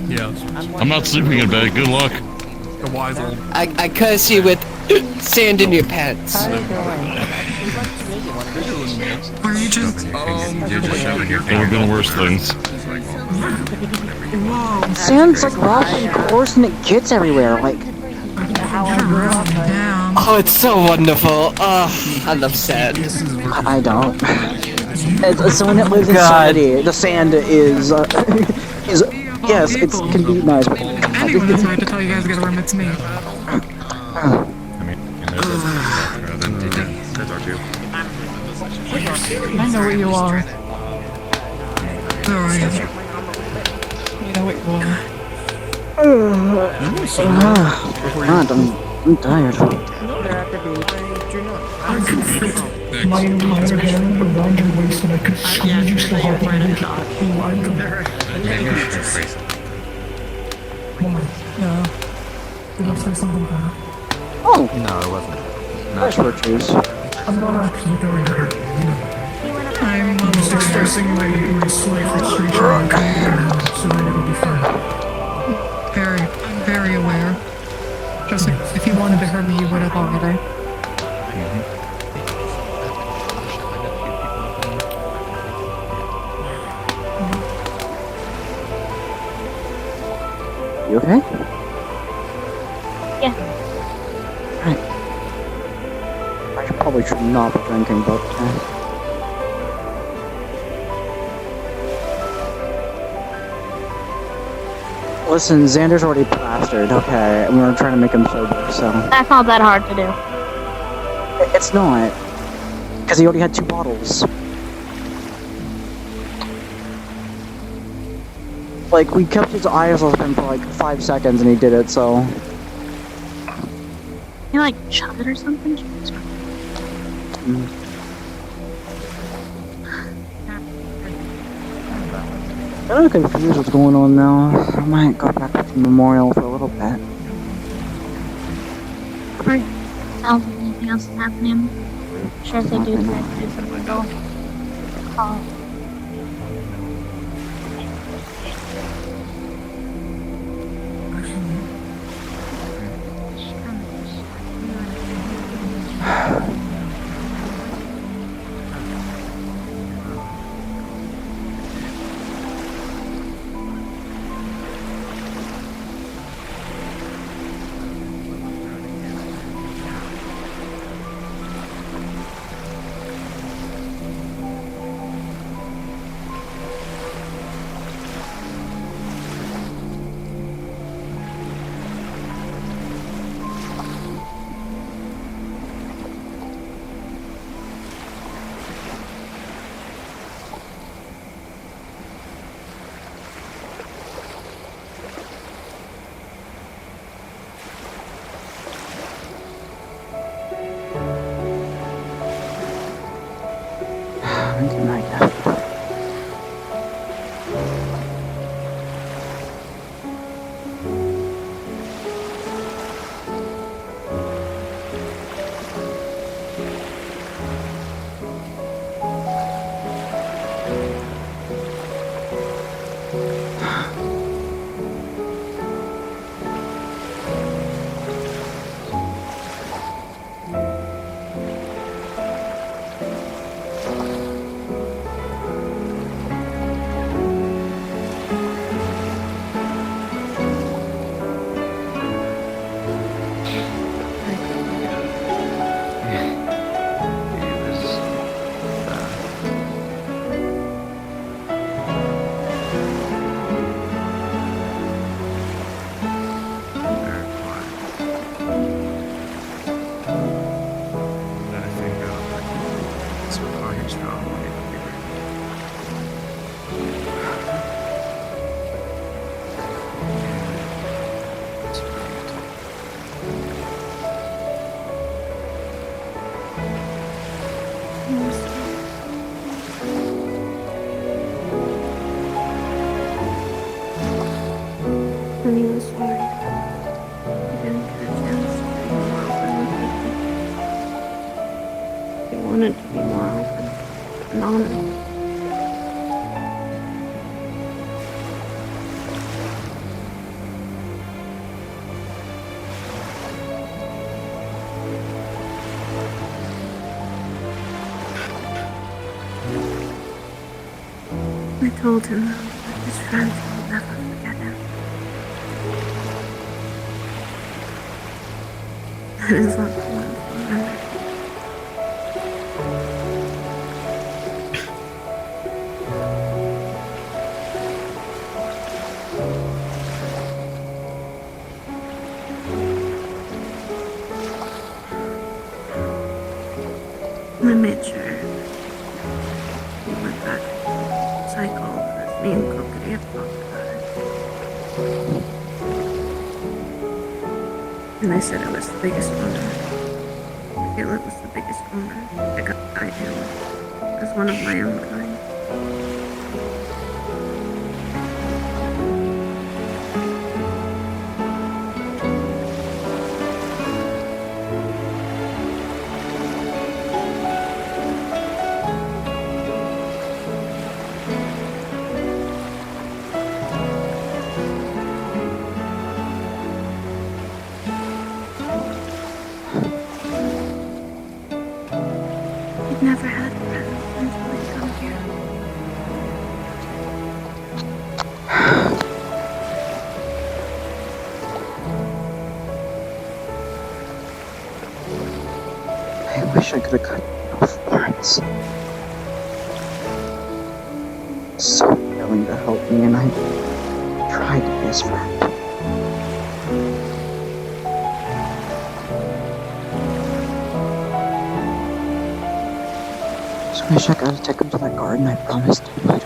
Yes. I'm not sleeping in bed. Good luck. The wise old. I curse you with sand in your pants. Were you just... There have been worse things. Whoa. Sand's like rough and coarse and it gets everywhere, like... Oh, it's so wonderful. Oh, I love sand. I don't. As someone that lives in society, the sand is yes, it can be nice, but... Anyway, I'm sorry to tell you guys get a room, it's me. I know what you are. Alright. You know what you are. God, I'm tired. I could fit my entire hand around your waist and I could squeeze you so hard that you could Yeah. Did I say something bad? Oh! No, it wasn't. Nice virtues. I'm not actually going to hurt you. I'm just expressing my slight frustration so that it'll be fine. I'm very aware. Just like, if you wanted to hurt me, you would have already. You okay? Yeah. Right. I probably should not be drinking, but listen, Xander's already plastered, okay, and we're trying to make him sober, so... That's not that hard to do. It's not. Because he already had 2 bottles. Like, we kept his eyes open for like 5 seconds and he did it, so... You like shot it or something? I'm confused what's going on now. I might go back to the memorial for a little bit. Or sounds like anything else is happening. I'm sure if they do try to do something, go call. Good night, Dad. I'm sorry. I didn't get a chance to be more open with people. I wanted to be more open and honest. I told him that his friends will never forget him. That is not the one to remember. I made sure we went back to cycle as me and Kokiri have talked about it. And I said it was the biggest honor. I feel it was the biggest honor I do as one of my own kind. I wish I could have cut off parts. So willing to help me, and I tried to be his friend. Just wish I could have taken him to that garden I promised him, but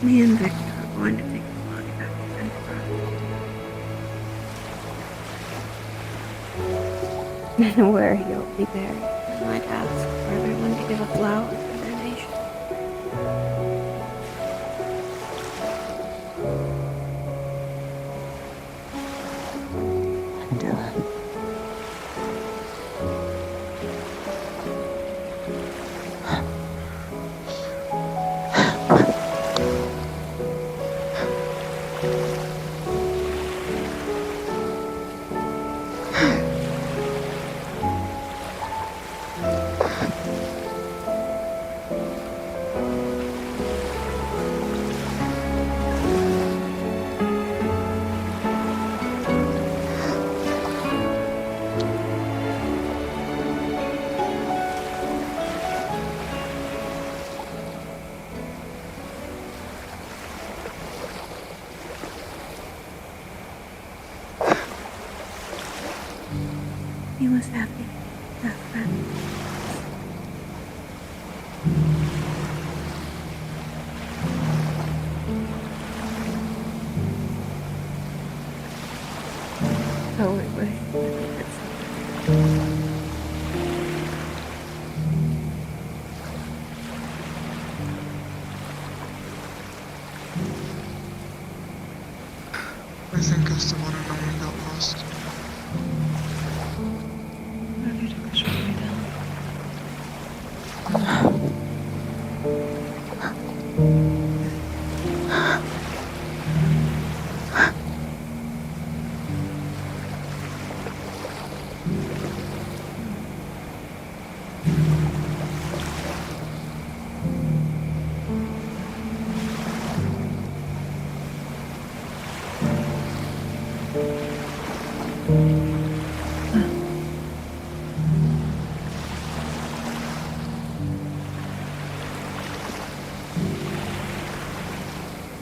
me and Victor are going to take a look at the Centaur. Where he'll be buried. I might ask for everyone to give a flower for their nation. I can do that. He was happy, that friend. Oh, I wish I did something. I think I still want to know when he got lost. Maybe took a short way down.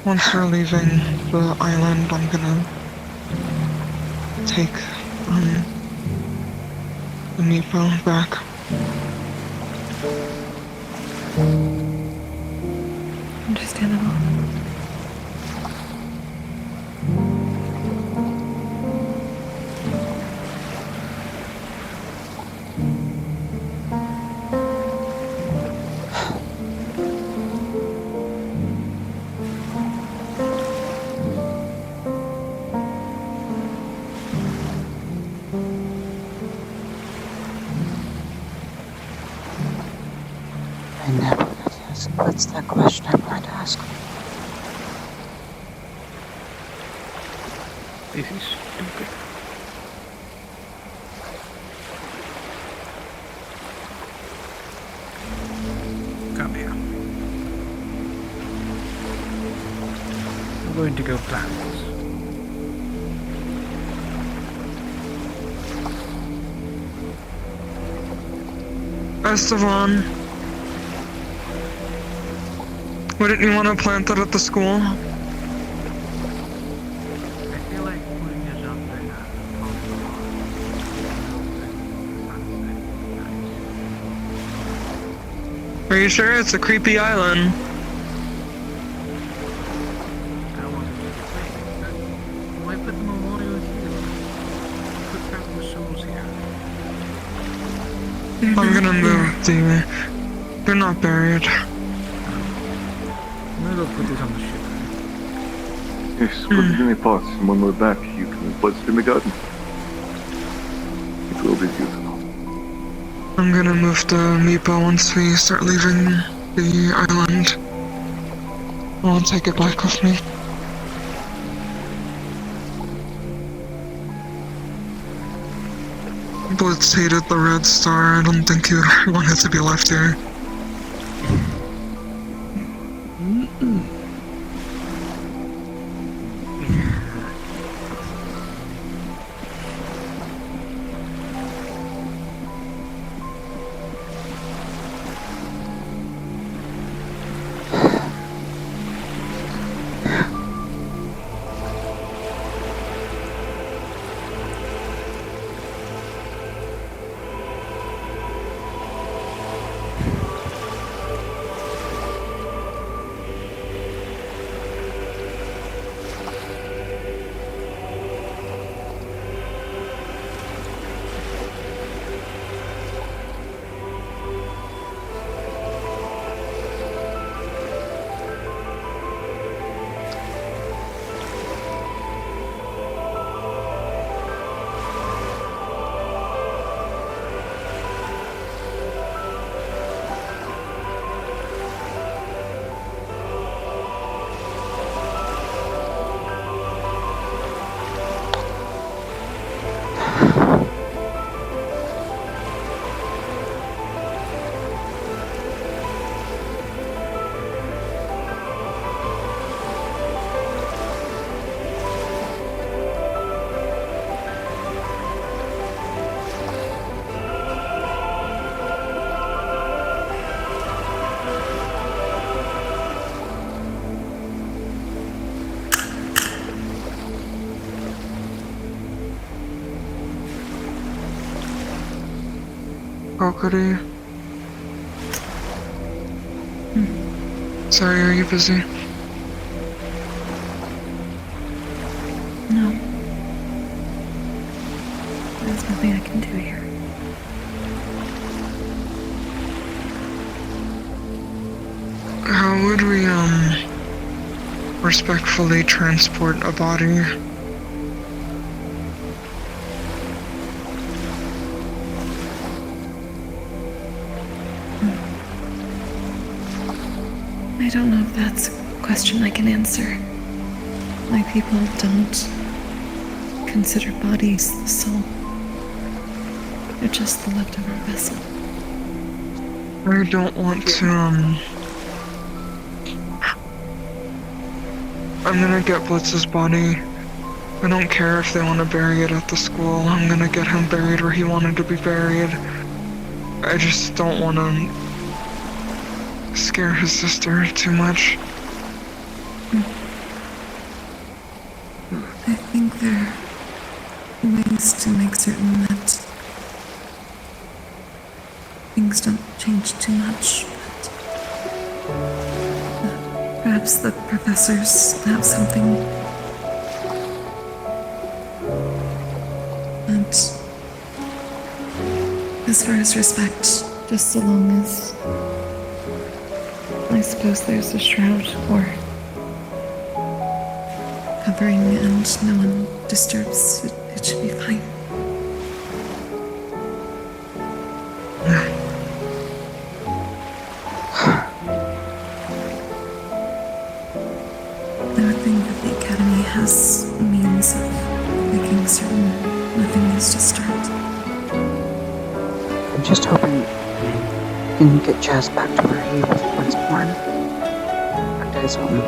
Once we're leaving the island, I'm gonna take the meatball back. Understandable. I never got to ask. That's that question I'm going to ask. This is stupid. Come here. I'm going to go plan this. Esteban, wouldn't you want to plant that at the school? I feel like putting it up there Are you sure? It's a creepy island. Why put the memorial here? Put traveler souls here. I'm gonna move the... They're not buried. I'm gonna go put this on the ship. Yes, put it in a pot, and when we're back, you can put it in the garden. It will be beautiful. I'm gonna move the meatball once we start leaving the island. I'll take it back with me. Blitz hated the Red Star. I don't think he wanted to be left here. Kokiri. Sorry, are you busy? No. There's nothing I can do here. How would we, respectfully transport a body? I don't know if that's a question I can answer. My people don't consider bodies the soul. They're just the leftover vessel. I don't want to, I'm gonna get Blitz's body. I don't care if they want to bury it at the school. I'm gonna get him buried where he wanted to be buried. I just don't want to scare his sister too much. I think there are ways to make certain that things don't change too much. Perhaps the professors have something. And as far as respect, just so long as I suppose there's a shroud or covering and no one disturbs, it should be fine. I would think that the Academy has means of making certain nothing is disturbed. I'm just hoping we can get Jazz back to where he was once born. Back to his home.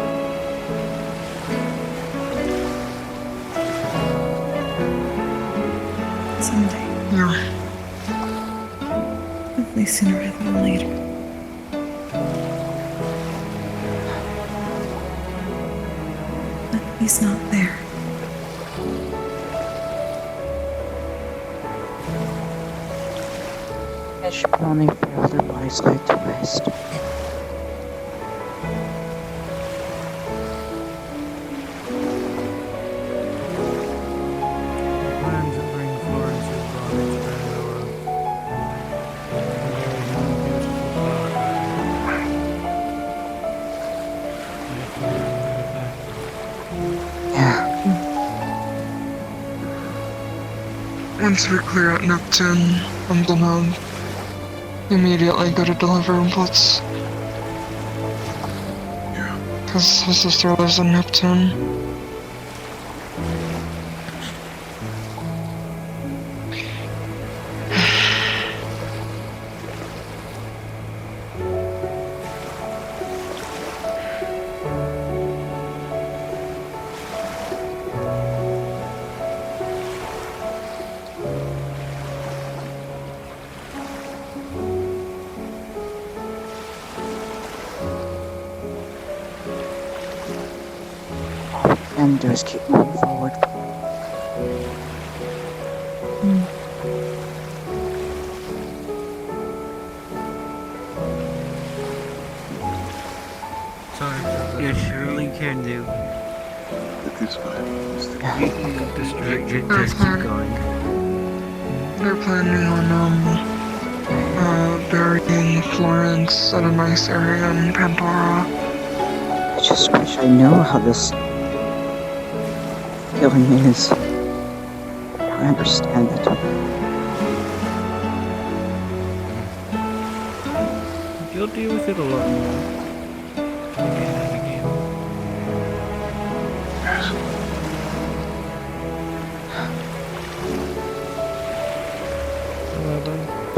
Someday. Yeah. Hopefully sooner rather than later. But he's not there. It should be only fair their bodies laid to rest. Once we clear out Neptune, I'm gonna immediately go to deliver Blitz. Yeah. Because his sister lives in Neptune. can do is keep moving forward. You surely can do. They're planning on burying Florence at a nice area in Pandora. I just wish I knew how this feeling is. I understand it. You'll deal with it a lot more.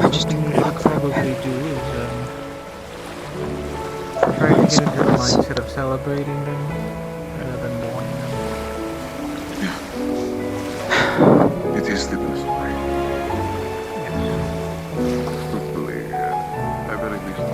I just what you should probably do is try to get into the mindset of celebrating them rather than mourning them. It is the best way. Hopefully, I better at least do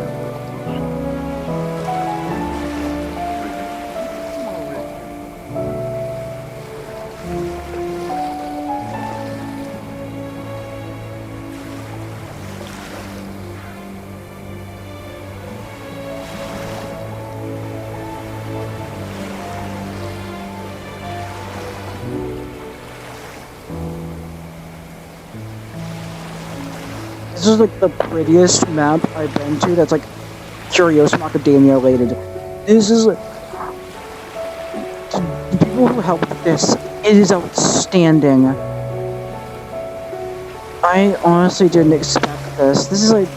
This is like the prettiest map I've been to that's like Curiosum Academia related. This is the people who helped with this, it is outstanding. I honestly didn't expect this. This is like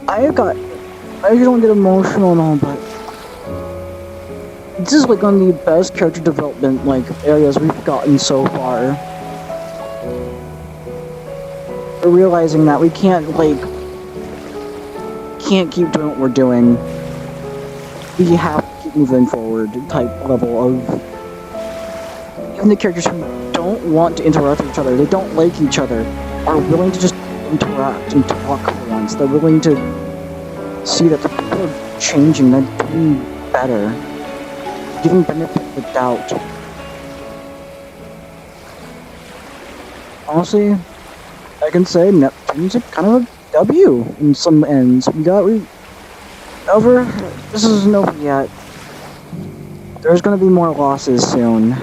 I don't get emotional and all, but this is like one of the best character development like areas we've gotten so far. We're realizing that we can't keep doing what we're doing. We have to keep moving forward type level of even the characters who don't want to interact with each other, they don't like each other, are willing to just interact and talk for once. They're willing to see that the people are changing, they're doing better. Giving benefit of the doubt. Honestly, I can say Neptune's a kind of a W in some ends. However, this isn't over yet. There's gonna be more losses soon.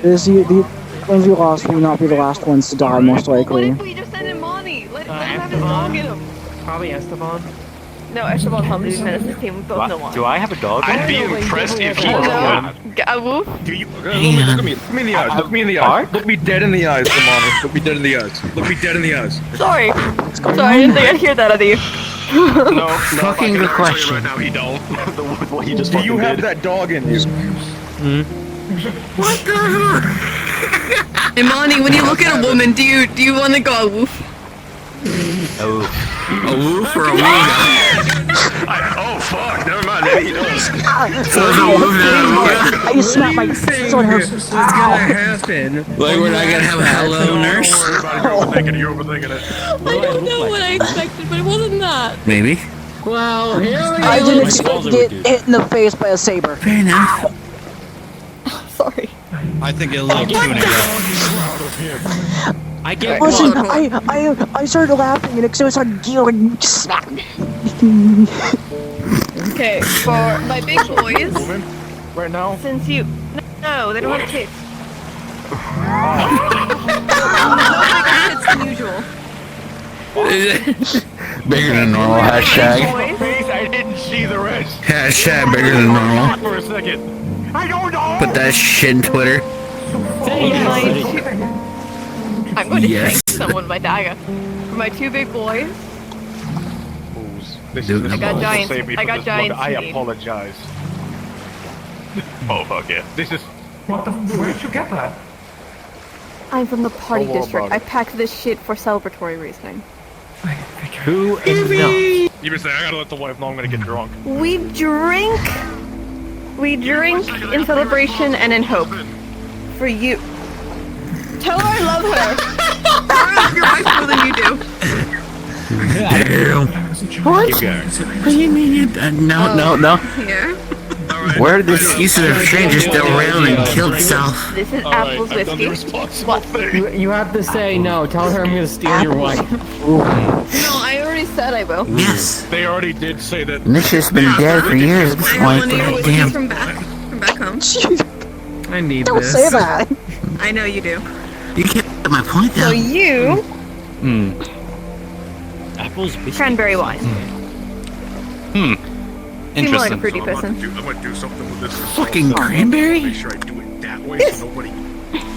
The ones we lost will not be the last ones to die, most likely. What if we just send in Monty? Let him have his dog in him. Probably Esteban. No, Esteban probably defends his team. We both know one. Do I have a dog? I'd be impressed if he No. did. A wolf? Do you? Look at me. Look me in the eyes. Look me in the eyes. Look me dead in the eyes, Romano. Look me dead in the eyes. Look me dead in the eyes. Sorry. Sorry, I didn't think I'd hear that out of you. No, Fucking good question. Right now, he don't. What he just Do you fucking have did. that dog in you? What the hell? Imani, when you look at a woman, do you want to go woof? A woof or a wooga? Oh fuck! Never mind. Maybe he does. I just snapped my fist on her. It's gonna happen. Like we're not gonna have a hello nurse? You're overthinking it. I don't know what I expected, but it wasn't that. Maybe. Well, here we go. I didn't expect to get hit in the face by a saber. Fair enough. Sorry. I think a little tuning. I get Listen, I started laughing and it started giggling. Just smack me. Okay, for my big boys, Right now? since you... No, they don't have tits. No bigger tits than usual. Bigger than normal, hashtag. I didn't see the rest. Hashtag bigger than normal. For a second. I don't know. Put that shit in Twitter. I'm going to Yes. shank someone with my dagger. For my two big boys, This Dude, is I got to giant- save me I from got this giant blood. I seed. apologize. Oh fuck yeah! This is. What the? Where'd you get that? I'm from the party Don't worry district. about I it. packed this shit for celebratory reasoning. Who enough? You been saying I gotta let the wife know I'm gonna get drunk. We drink in celebration and in hope. For you. Tell her I love her. I love your wife more than you do. Damn. What? What do you mean? No. Yeah. Where did this piece of stranger still around and killed itself? This is Apple's whiskey. What? You have to say no. Tell her I'm gonna steal your wife. No, I already said I will. Yes. They already did say that. Nick's been dead for years at this I have one point. of your God whiskeys damn. from back home. I need Don't this. say that. I know you do. You can't get my point So though. you Apple's whiskey. cranberry wine. Seem like a Interesting. fruity person. I'm gonna do something with this. Fucking cranberry? Make sure I do it that way so nobody.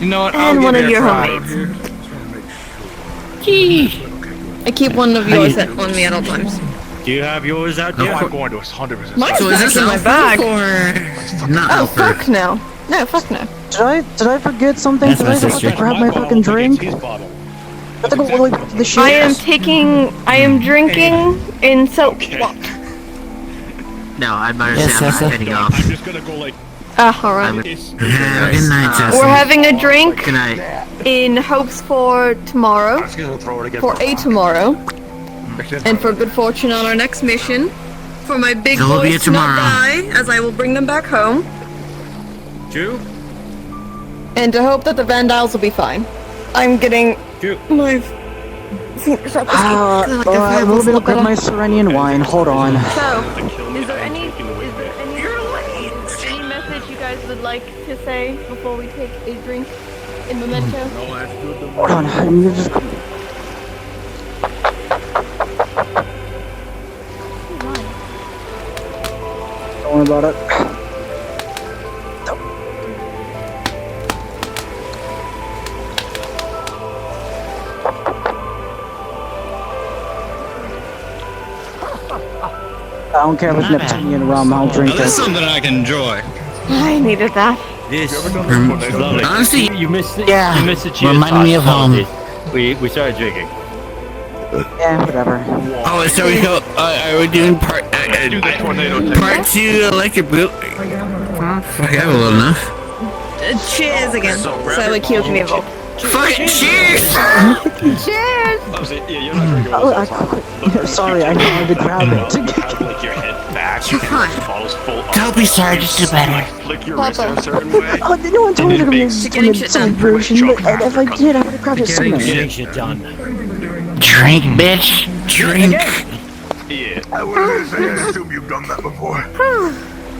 You know what? And one of your homemade. homemades. I keep one of yours on me at all times. Do you have yours out there? I'm going to 100%. Mine's So is back this in my elf bag. or not Oh, elf? fuck no. No, fuck no. Did I forget something? That's Did my I forget sister. to grab my fucking drink? I have to go all the way back to the ship. I am drinking in soap. No, I'd better Yes, say I'm yes, not getting off. I'm just gonna go like. Alright. Yeah, good night, Jesse. We're having a drink Good night. in hopes for tomorrow. For a tomorrow. And for good fortune on our next mission. For my big There will be a boys to not tomorrow. die, as I will bring them back home. Two? And to hope that the Vandals will be fine. I'm getting my fingers up. A little bit of grab my Serenian wine. Hold on. So, is there any message you guys would like to say before we take a drink in memento? Hold on. I'm just. Don't worry about it. I don't care if it's Neptunian rum, I'll drink Now, this is it. something I can enjoy. I needed that. This Lovely. Honestly, You missed it. yeah, You missed the cheers. reminded me of home. We started drinking. Yeah, whatever. Oh, so we go. Are we doing part part 2 electric boot? Fuck, I have a little enough. Cheers again. So like cute me involved. Fucking cheers! Cheers! Sorry, I wanted to grab it. Like your head back. You're fine. Falls full. Don't be sorry, just do better. Flick your wrist in a certain way. Oh, no one told me to Getting make shit some done. version, but if I did, I would have grabbed it sooner. Getting shit done. Drink, bitch. Drink. Yeah. I wouldn't say I assume you've done that before.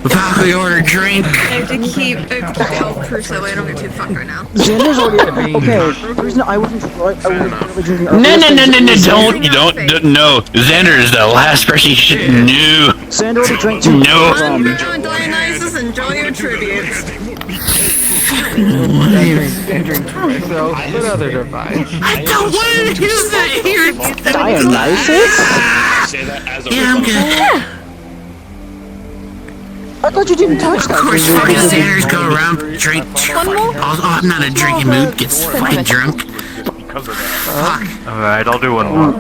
Without we order drink. I have to keep the elf crew so I don't get too fucked right now. Xander's already okay. The reason I wasn't really drinking No, Xander is the last person you should know. Xander already drank too. No. Dionysus, enjoy your tribute. So, what other device? I don't want to use that here. Dionysus? Say that as a Yeah, I'm good. I thought you didn't touch that. Of course, fucking Xanders go around, drink. Oh, I'm not in a drinking mood. Get fucking drunk. Fuck. Alright, I'll do one more.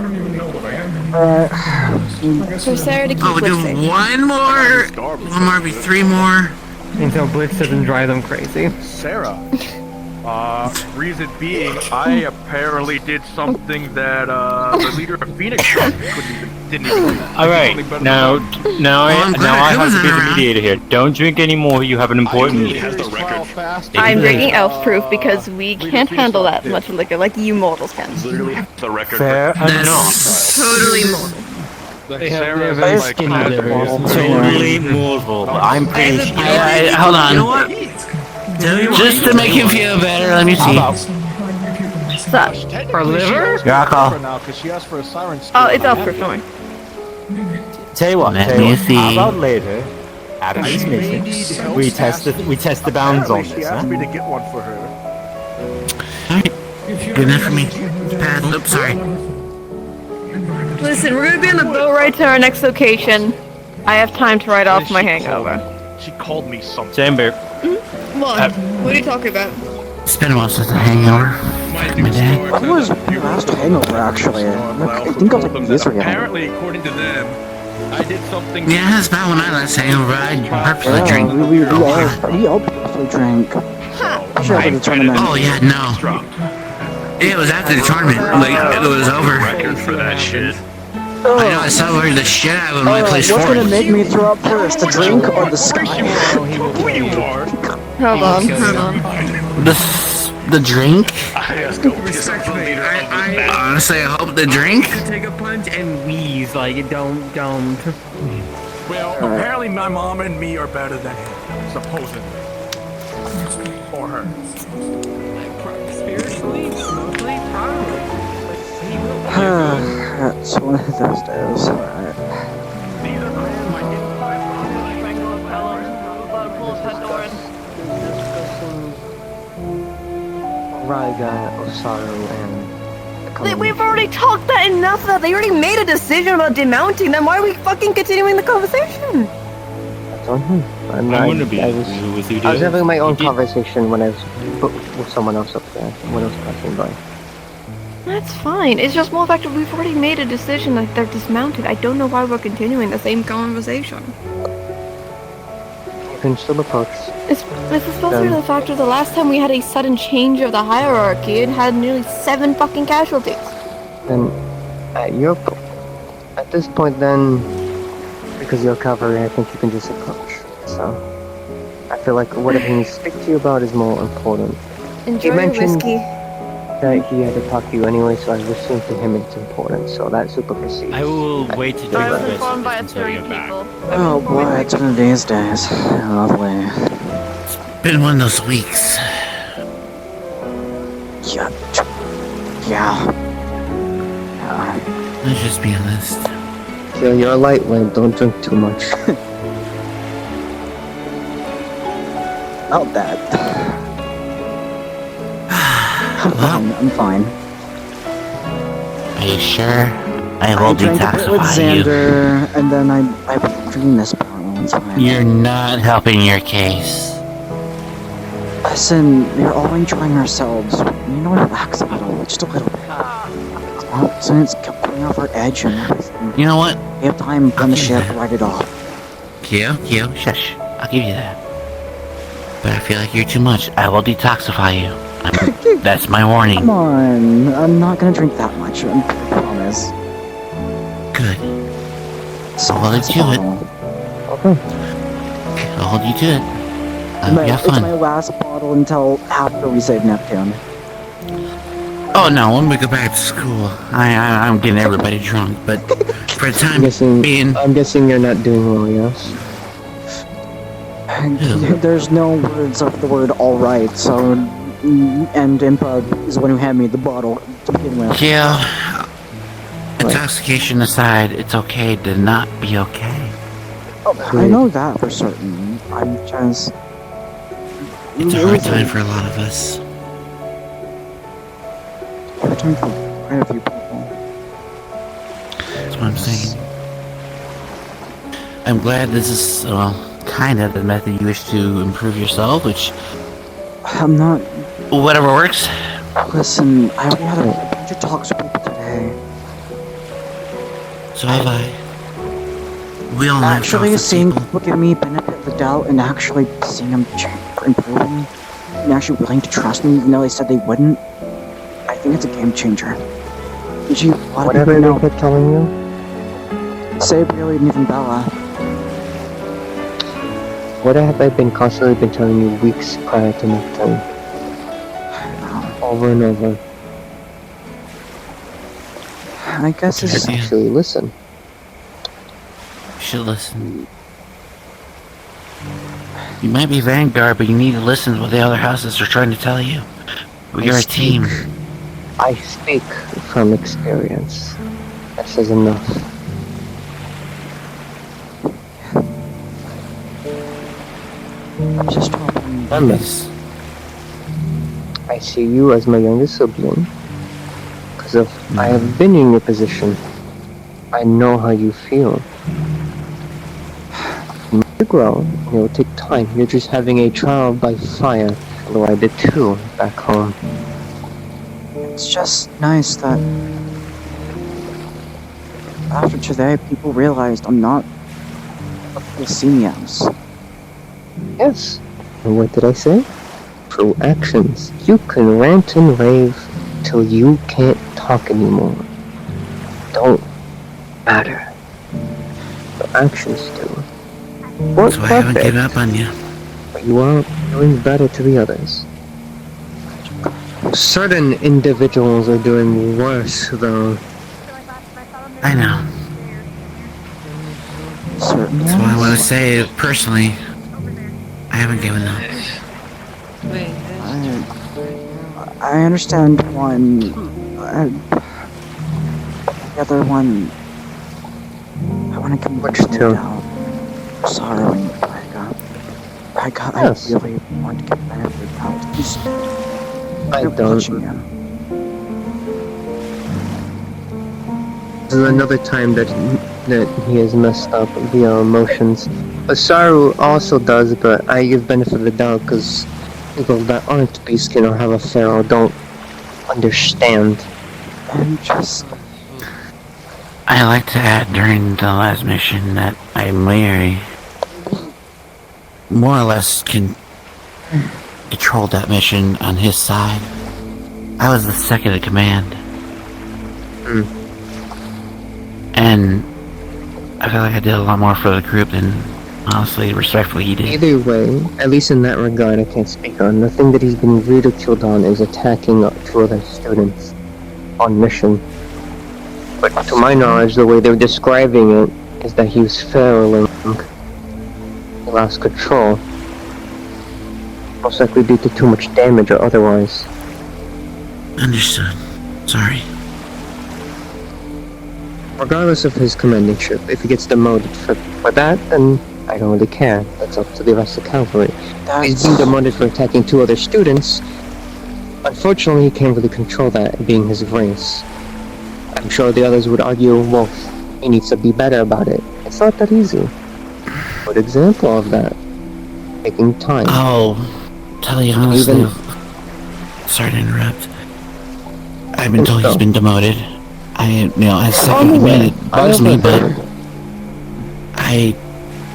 For Sarah to keep Oh, we'll do lipsing. one more. One more, be 3 more. Until Blitz doesn't drive them crazy. Sarah. Reason being, I apparently did something that the leader of Phoenix didn't even do. Alright, now I have to be the mediator here. Don't drink anymore, you have an important meeting. I'm drinking elf proof because we can't handle that much liquor like you mortals can. Literally the record. Fair enough. Totally mortal. Totally mortal. I'm pretty sure. Hold on. Just to make him feel better, let me see. For liver? Oh, it's elf proof, don't worry. Tell you what, Let me see. how about later, after this mission, we test the bounds on this, huh? me to get one for her. Alright. Good enough for me. Pass. Oops, sorry. Listen, we're gonna be on the boat right to our next location. I have time to write off my hangover. She called me something. Chamber. What? What are you talking about? It's been a while since a hangover. Fuck my dad. When was my last hangover, actually? I think I was like years ago. Apparently, according to them, I did something. Yeah, that's about when I last hangover. I purposely drink. We all purposely drank. Sure, after the tournament. Oh yeah, no. It was after the tournament. Like, it was over. Record for that shit. I know I celebrated the shit out of him when I placed What's fourth. gonna make me throw up first, the drink or the sky? Hold on, hold on. The drink? Honestly, I hope the drink. Take a punch and wheeze, like, don't. Well, apparently my mom and me are better than him, supposedly. Or her. Spiritually, emotionally, probably. That's one of those days. Alright. Raiga, Osaru, and... We've already talked that enough that they already made a decision about demounting them. Why are we fucking continuing the conversation? I don't know. I'm gonna be real with you, dude. I was having my own conversation when I was with someone else up there, when I was passing by. That's fine. It's just more fact that we've already made a decision that they're dismounted. I don't know why we're continuing the same conversation. You can still approach. It's especially the fact that the last time we had a sudden change of the hierarchy, it had nearly 7 fucking casualties. And at this point then, because you're covering, I think you can just approach. So, I feel like whatever he needs to speak to you about is more important. Enjoy He your mentioned whiskey. that he had to talk to you anyway, so I assume to him it's important, so that supersedes. I will wait to do I was this informed by until 3 you get back. people. Oh boy, it's one of these days. Lovely. Been one of those weeks. Yeah. Let's just be honest. Yeah, you're lightweight, don't drink too much. Not that. I'm fine. Are you sure? I will drank a bit with detoxify you. Xander, and then I put green this bottle. It's fine. You're not helping your case. Listen, we're all enjoying ourselves. You know, relax a little, just a little bit. Since it's coming off our edge and everything. You know what? We have time on the ship, write it off. Kyo, shush. I'll give you that. But I feel like you're too much. I will detoxify you. That's my warning. Come on, I'm not gonna drink that much, I promise. Good. So I'll let you do it. Okay. I'll hold you to it. It's Have fun. my last bottle until after we save Neptune. Oh no, when we go back to school, I'm getting everybody drunk, but for the time being... I'm guessing you're not doing well, yes? There's no words of the word alright, so... And Impa is the one who handed me the bottle to begin with. Kyo, intoxication aside, it's okay to not be okay. Oh, I know that for certain. I'm just... It's a hard time for a lot of us. Hard time for quite a few people. That's what I'm saying. I'm glad this is, well, kind of the method you wish to improve yourself, which... I'm not... Whatever works. Listen, I already had a bunch of talks with people today. So have I. We all have Actually, talks with seeing people give me benefit of the doubt and actually seeing them improving and actually willing to trust me even though they said they wouldn't, I think it's a game changer. Did you... Whatever they kept telling you? Say really and even Bella. What have I constantly been telling you weeks prior to Neptune? Over and over. I guess it's... Actually, listen. You should listen. You might be Vanguard, but you need to listen to what the other houses are trying to tell you. We're a team. I speak from experience. That says enough. Just hoping... Remember, I see you as my youngest sibling. Because I have been in your position. I know how you feel. You grow, it will take time. You're just having a trial by fire, although I did too back home. It's just nice that after today, people realized I'm not what they see me as. Yes. And what did I say? Through actions. You can rant and rave till you can't talk anymore. Don't actions to. Weren't So I haven't perfect, given up on you. but you are doing better to the others. Certain individuals are doing worse, though. I know. Certain That's why I want ones? to say, personally, I haven't given up. I understand one. The other one. I want to complete out. Sorrowing Pika. Pika, Yes. I really want to get benefit out. He's. I You're don't. pushing him. This is another time that he has messed up via emotions. Osaru also does, but I give benefit of the doubt because people that aren't beast-kin or have a pharaoh don't understand. And just. I like to add during the last mission that I more or less controlled that mission on his side. I was the second in command. And I feel like I did a lot more for the group than, honestly, respectfully he did. Either way, at least in that regard, I can't speak on. The thing that he's been ridiculed on is attacking two other students on mission. But to my knowledge, the way they're describing it is that he was failing. He lost control. Most likely due to too much damage or otherwise. Understood. Sorry. Regardless of his commanding ship, if he gets demoted for that, then I don't really care. That's up to the rest of cavalry. He's being demoted for attacking two other students. Unfortunately, he can't really control that, being his race. I'm sure the others would argue, well, he needs to be better about it. It's not that easy. Good example of that. Taking time. Oh, tell you honestly, sorry to interrupt. I've been told he's been demoted. As second command, it bugs me, but I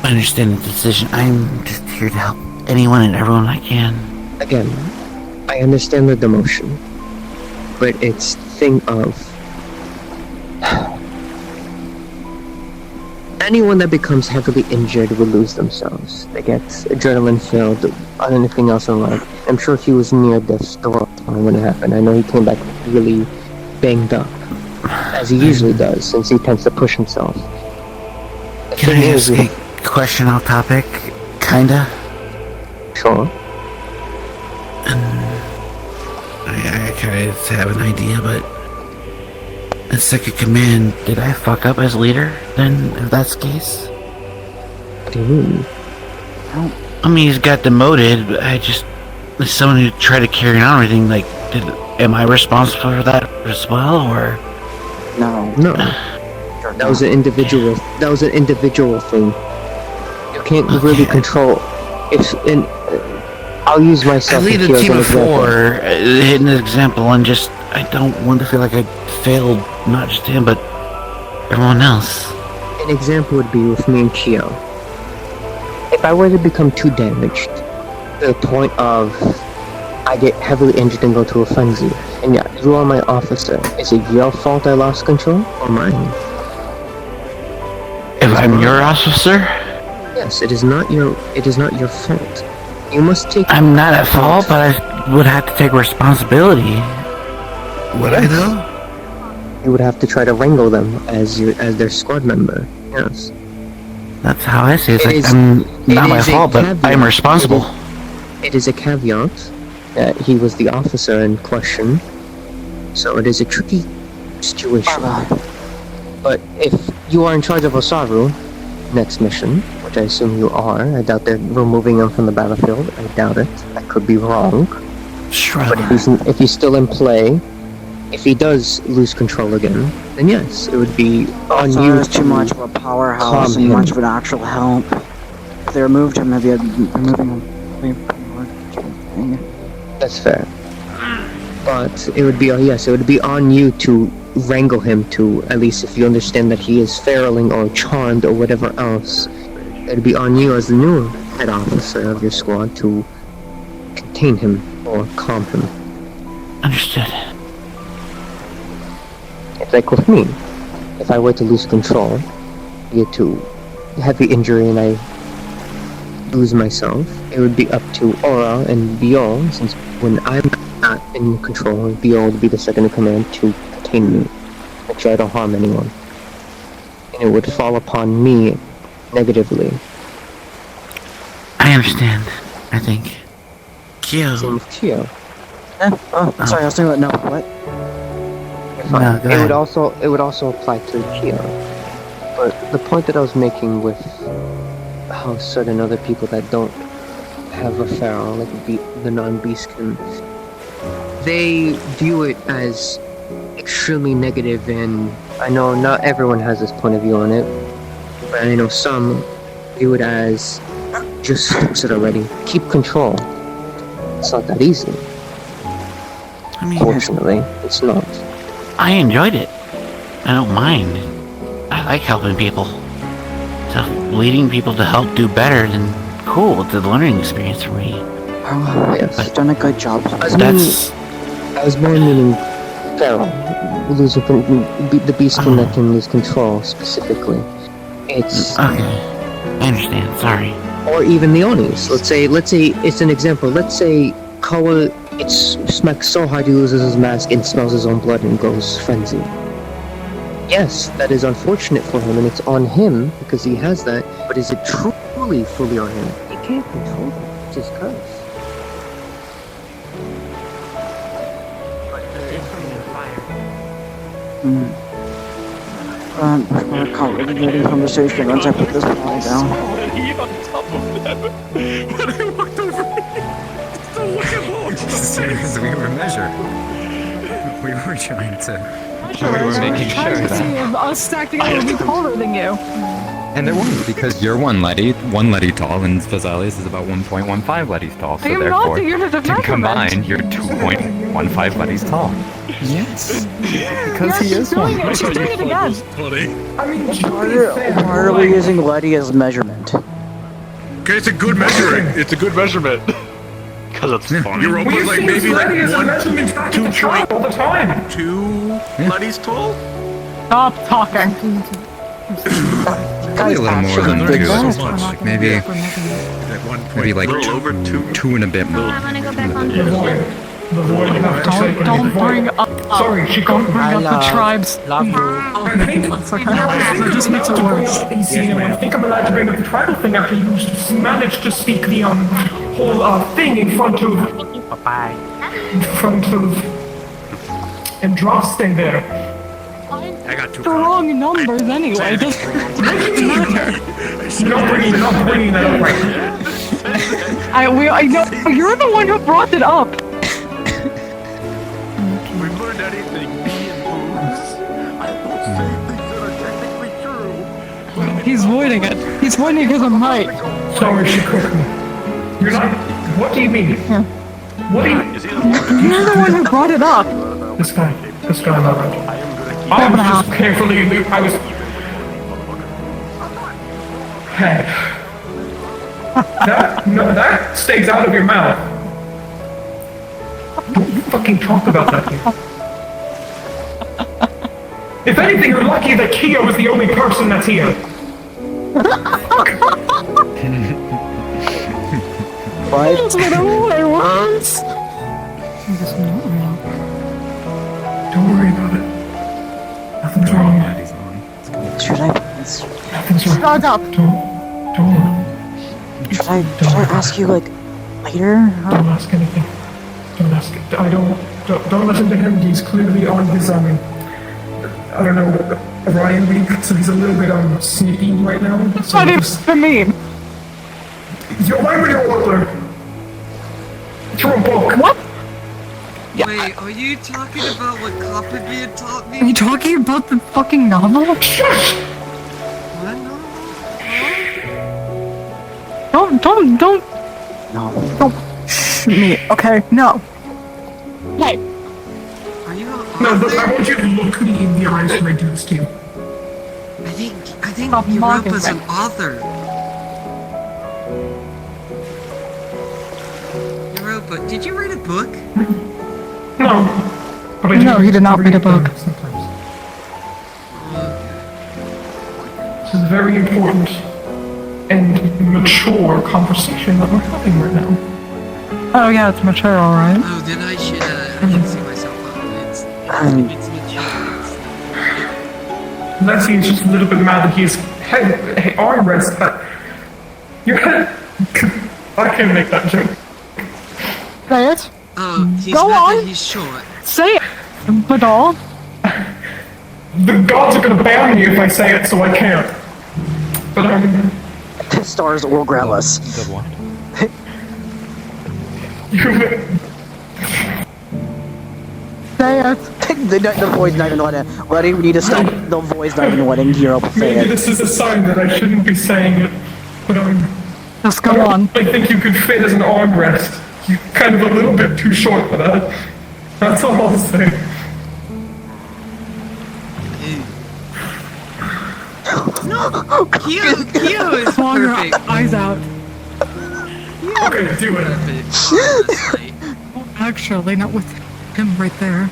understand the decision. I'm just here to help anyone and everyone I can. Again, I understand the demotion, but it's the thing of anyone that becomes heavily injured will lose themselves. They get adrenaline filled on anything else in life. I'm sure he was near death's door when it happened. I know he came back really banged up, as he usually does, since he tends to push himself. Can I ask a question off topic? Kinda? Sure. I kind of have an idea, but as second command, did I fuck up as leader, then, if that's the case? What do you mean? I mean, he's got demoted, but as someone who tried to carry on everything, am I responsible for that as well, or? No. That was an individual thing. You can't really control I'll use myself. I lead a team of 4, hitting an example, and I don't want to feel like I failed, not just him, but everyone else. An example would be with me and Chio. If I were to become too damaged, to the point of I get heavily injured and go to a frenzy, and yeah, you are my officer, is it your fault I lost control, or mine? If I'm your officer? Yes, it is not your fault. You must take. I'm not at fault, but I would have to take responsibility. Would I though? You would have to try to wrangle them as their squad member. Yes. That's how I see it. It's not my fault, but I'm responsible. It is a caveat that he was the officer in question, so it is a tricky situation. But if you are in charge of Osaru, next mission, which I assume you are, I doubt they're removing him from the battlefield. I doubt it. I could be wrong. Sure. But if he's still in play, if he does lose control again, then yes, it would be on you. Osaru's too much of a powerhouse and much of an actual help. If they removed him, maybe I'd be removing him. That's fair. But it would be on you to wrangle him to, at least if you understand that he is failing or charmed or whatever else, it'd be on you as the new head officer of your squad to contain him or calm him. Understood. It's like with me. If I were to lose control, be it to heavy injury and I lose myself, it would be up to Aura and Biol, since when I'm not in control, Biol would be the second in command to contain me, make sure I don't harm anyone. And it would fall upon me negatively. I understand, I think. Kyo. Same with Kyo. Oh, sorry, I was thinking about no, what? Fine. No, go it would ahead. also apply to Kyo. But the point that I was making with how certain other people that don't have a pharaoh, like the non-beastkin, they view it as extremely negative, and I know not everyone has this point of view on it, but I know some view it as just fix it already, keep control. It's not that easy. I mean, fortunately, it's not. I enjoyed it. I don't mind. I like helping people. So leading people to help do better, then cool, it's a learning experience for me. Yes, you've done a good job. I was more meaning Pharaoh, losing the beastkin that can lose control specifically. It's okay. I understand. Sorry. Or even the Onis. Let's say it's an example. Let's say Koa smacks so hard he loses his mask and smells his own blood and goes frenzy. Yes, that is unfortunate for him, and it's on him because he has that. But is it truly fully on him? He can't control it. It's his curse. We're complicated conversation once I put this ball down. He on top of them. When I walked over, still looking Seriously, we were measuring. We were trying to. We were making sure that. Us stacking up would be taller than you. And there was, because you're one Letty tall, and Vazalius is about 1.15 Lettys tall, so I am therefore, not the unit of measurement. combined, you're 2.15 Lettys tall. Yes, because he is one. She's doing it again. I mean, Why are we using Letty as measurement? Okay, it's a good measuring. It's a good measurement. Because it's funny. Europa we like use maybe like Letty as a 1, measurement back at the tribe all the time. 2 Letty's tall. Stop talking. Probably a little more than two. Like maybe like two and a bit more. I'm gonna go back on The void, you have to say Don't bring up. Sorry, she Don't bring up the tribes. I think Just makes it worse. I think I'm allowed to bring up the tribal thing after you managed to speak the whole thing in front of Andraste there. I got 2 The wrong numbers anyway. Doesn't matter. You're not bringing that up right now. I know you're the one who brought it up. We learned anything, me and Booze. I won't say things that are technically true. He's voiding it. He's voiding it because I'm right. Sorry, she cooked me. You're not. What do you mean? What do you? You're the one who brought it up. This guy, not right. I was just carefully. Hey. That stays out of your mouth. Don't you fucking talk about that here. If anything, you're lucky that Kyo is the only person that's here. What? That's what I want. Don't worry about it. Nothing's wrong. Should I? Nothing's wrong. Shut up. Don't worry. Should I ask you like later? Don't ask anything. Don't ask. Don't listen to him. He's clearly on his I don't know, Orion week, so he's a little bit sneaky right now. So What is the meme? Why were you order? Throw a book. What? Wait, are you talking about what Copperby had taught me? Are you talking about the fucking novel? Shush! What novel? Don't. No. Don't me. Okay, no. Hey. Are you an No, look, author? I want you to look me in the eyes when I do this to you. I think Stop mocking Europa's me. an author. Europa, did you write a book? No. But I No, he did not read a book. This is very important. and mature conversation that we're having right now. Oh yeah, it's mature, alright. Oh, then I should see myself out. It's mature. Leslie's just a little bit mad that he's hey, arm rest, but your head. I can't make that joke. Say it. Oh, he's Go mad on. that he's short. Say it, Badal. The gods are gonna ban me if I say it, so I can't. But The stars will grant us. The what? Say it. The voice not even letting. We need to stop the voice not even letting Hero say maybe it. this is a sign that I shouldn't be saying it. But just go on. I think you could fit as an armrest. You're kind of a little bit too short for that. That's all I'll say. No! Kyo is Claw your perfect. eyes out. Okay, do it. Actually, not with him right there.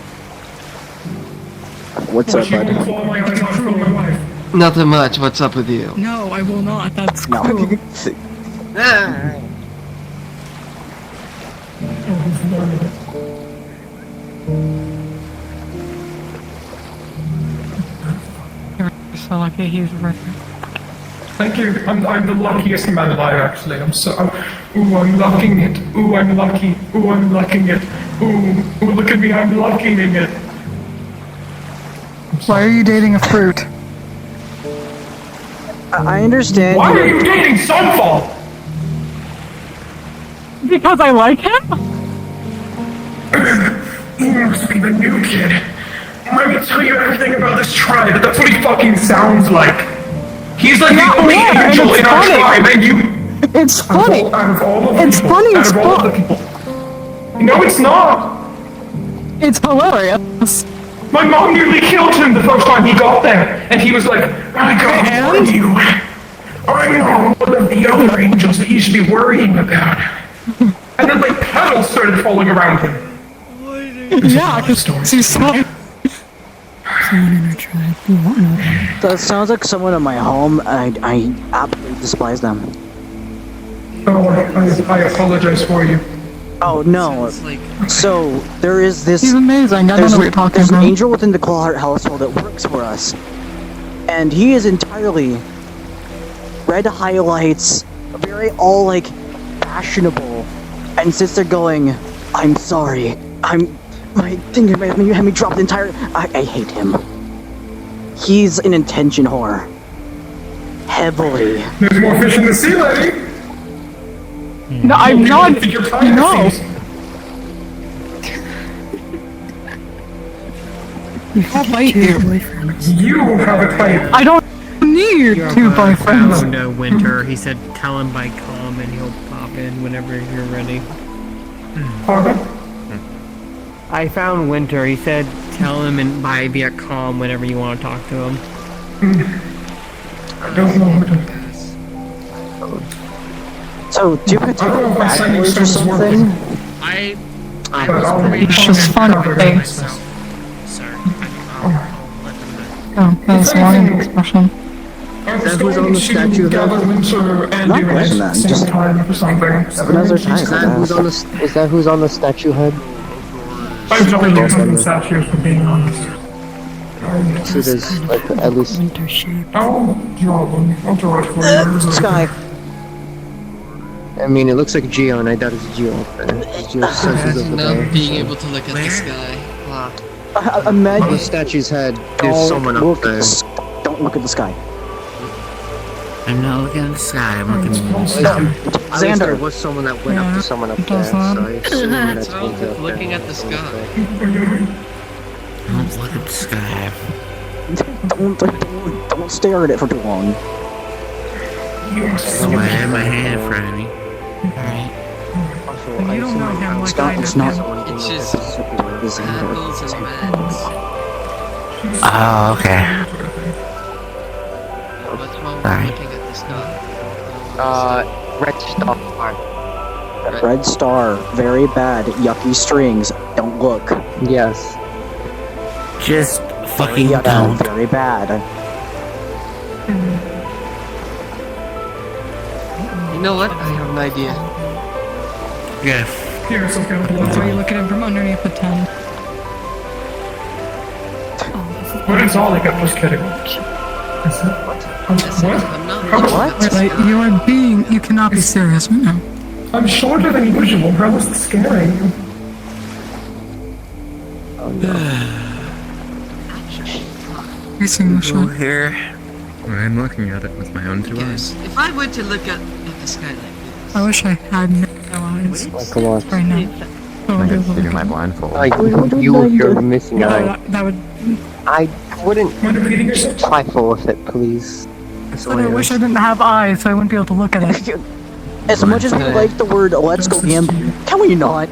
What's up, bud? Claw my eyes out for my wife. Nothing much. What's up with you? No, I will not. That's No. cruel. You're so lucky he's right there. Thank you. I'm the luckiest man alive, actually. Ooh, I'm lucking it. Ooh, I'm lucky. Ooh, I'm lucking it. Ooh, look at me, I'm lucking it. Why are you dating a fruit? I understand. Why are you dating Sunfall? Because I like him? He must be the new kid. Let me tell you everything about this tribe. That's what he fucking sounds like. He's like the only angel in our tribe, and you... It's funny. Out of all the It's people, funny out as of all the fuck. people. No, it's not. It's hilarious. My mom nearly killed him the first time he got there, and he was like, I gotta warn you. I'm not one of the other angels that you should be worrying about. And then like petals started falling around him. Yeah, because he's smart. Someone in our tribe. You won't know them. That sounds like someone in my home. I absolutely despise them. Oh, I apologize for you. Oh no. So there is this. He's amazing. I don't know what you're talking There's an about. angel within the Clawheart household that works for us, and he is entirely red highlights, very all like fashionable, and sits there going, "I'm sorry. My thing had me drop the entire. I hate him. He's an intention whore. Heavily. There's more fish in the sea, lady. No, I'm not. No. I'll bite you. You have a type. I don't need two boyfriends. found Winter. He said tell him by calm and he'll pop in whenever you're ready. Pardon? I found Winter. He said tell him and by via calm whenever you want to talk to him. I don't know what So, do you have to take bad boys or something? It's just fun. Oh, that's a long expression. I was going to gather Winter and Not you at question the that, same just- time or something. Another time. Is that who's on the statue head? I've never looked at the statues, for being honest. So there's like at least. I'll draw them. I'll draw it for you. Sky. I mean, it looks like Geo, and I doubt it's Geo up there. Geo senses over Not there. being able to look at the sky. Wow. Imagine. On the statue's head, there's someone up there. Don't look at the sky. I'm not looking at the sky, I'm looking at Xander, there was someone that went up to someone up there, so I assume that's Winter up Looking there. at the sky. Don't look at the sky. Don't stare at it for too long. So I have my hand in front of me. Alright. You don't know him like I know It's not. him. It's just apples and bags. Oh, okay. What's wrong with Alright. looking at the sky? Red Star. Red star, very bad, yucky strings. Don't look. Yes. Just fucking Yeah, don't. very bad. know what? I have an idea. Yeah. Here, some kind of blood. Are you looking at him from underneath the tent? What is all like? I'm just kidding. What? You are being. You cannot be serious right now. I'm shorter than usual. How was this scaring you? You seeing the shot? Here. I'm looking at it with my own two eyes. If I were to look at the sky like this. I wish I had no eyes. Right now. I could give you my blindfold. You're missing eye. That would. I wouldn't trifle with it, please. But I wish I didn't have eyes, so I wouldn't be able to look at it. As much as we like the word "let's go gambling," can we not?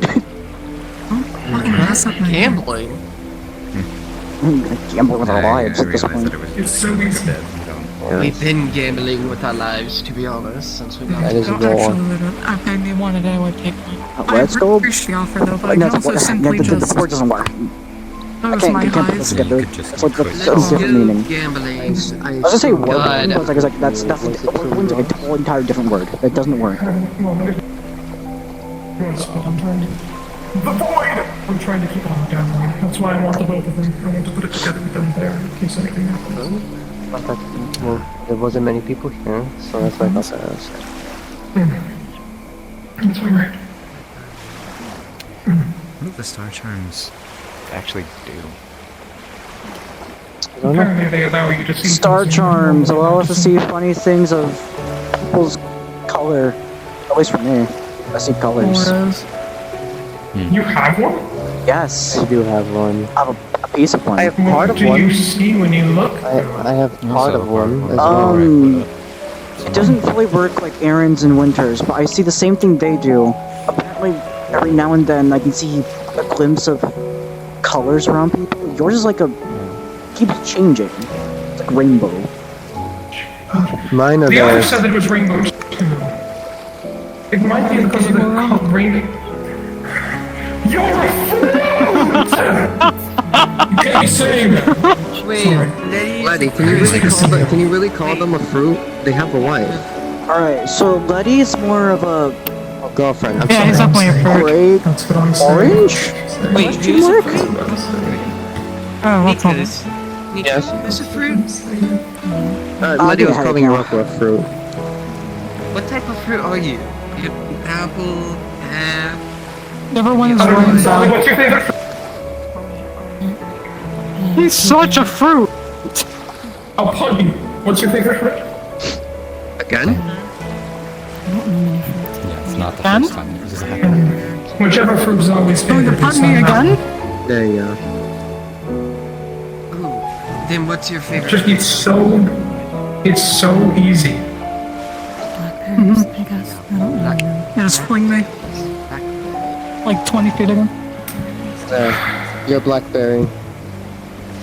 Gambling? Gamble with our lives at this point. It's so easy. We've been gambling with our lives, to be honest, since we got That is Actually, if I wanted it, I would take one. Let's I go. appreciate the offer though, but I No, can also simply the just. word doesn't work. I Close my can't put this eyes. together. It's like a different meaning. gambling. I was gonna say word, but it's like that's a whole entire different word. It doesn't work. I'm trying to. The void! I'm trying to keep on gambling. That's why I want the both of them. I want to put it together with them there in case anything happens. Well, there wasn't many people here, so that's why I thought to ask. That's alright. What do the star charms actually do? Apparently they allow you to see Star charms allow us to see funny things of people's color. At least for me, I see colors. You have one? Yes. I do have one. I have a piece of one. I have part of Do one. you see when you look? I have part of one as well. It doesn't fully work like Aaron's and Winter's, but I see the same thing they do. Apparently, every now and then I can see a glimpse of colors around people. Yours is like keeps changing. It's like rainbow. Mine are The other there. said it was rainbow too. It might be because of the rainbow. You're a fruit! You can't be saying that. Wait, Letty, can you really call them a fruit? They have a wife. Alright, so Letty is more of a girlfriend. Yeah, he's definitely a fruit. Gray, That's what I'm saying. orange? Wait, Question who's a mark? fruit? Oh, what's Nicholas. Yes. Who's a fruit? Letty was calling you up with a fruit. What type of fruit are you? Apple, pear. Everyone is What's rainbow. your favorite fruit? He's such a fruit. I'll pun you. What's your favorite fruit? Again? Yeah, it's not the Again? first time this has happened. Whichever fruit's always Going to favorite. pun me again? There you go. Ooh. Then what's your favorite? Just it's so easy. I guess. I don't know. Yeah, just fling me. Like 20 feet of him. You're blackberry.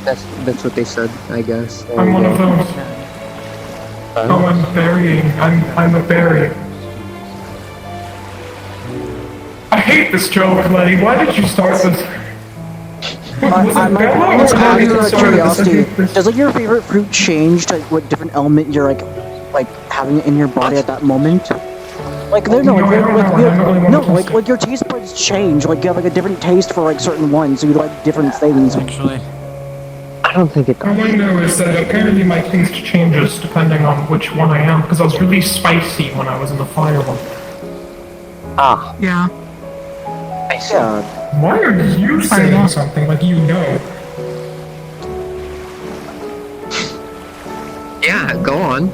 That's what they said, I guess. There I'm you one go. of those. Oh, I'm burying. I'm a berry. I hate this joke, Letty. Why did you start this? Let's have your curiosity. Does like your favorite fruit change to like, what different element you're like having in your body at that moment? Like like your taste buds change. Like you have like a different taste for like certain ones, so you like different things. Actually, I don't think it All I know is that apparently my taste changes depending on which one I am, because I was really spicy when I was in the fire one. Ah. Yeah. I see. Why are you saying something like you know? Yeah, go on.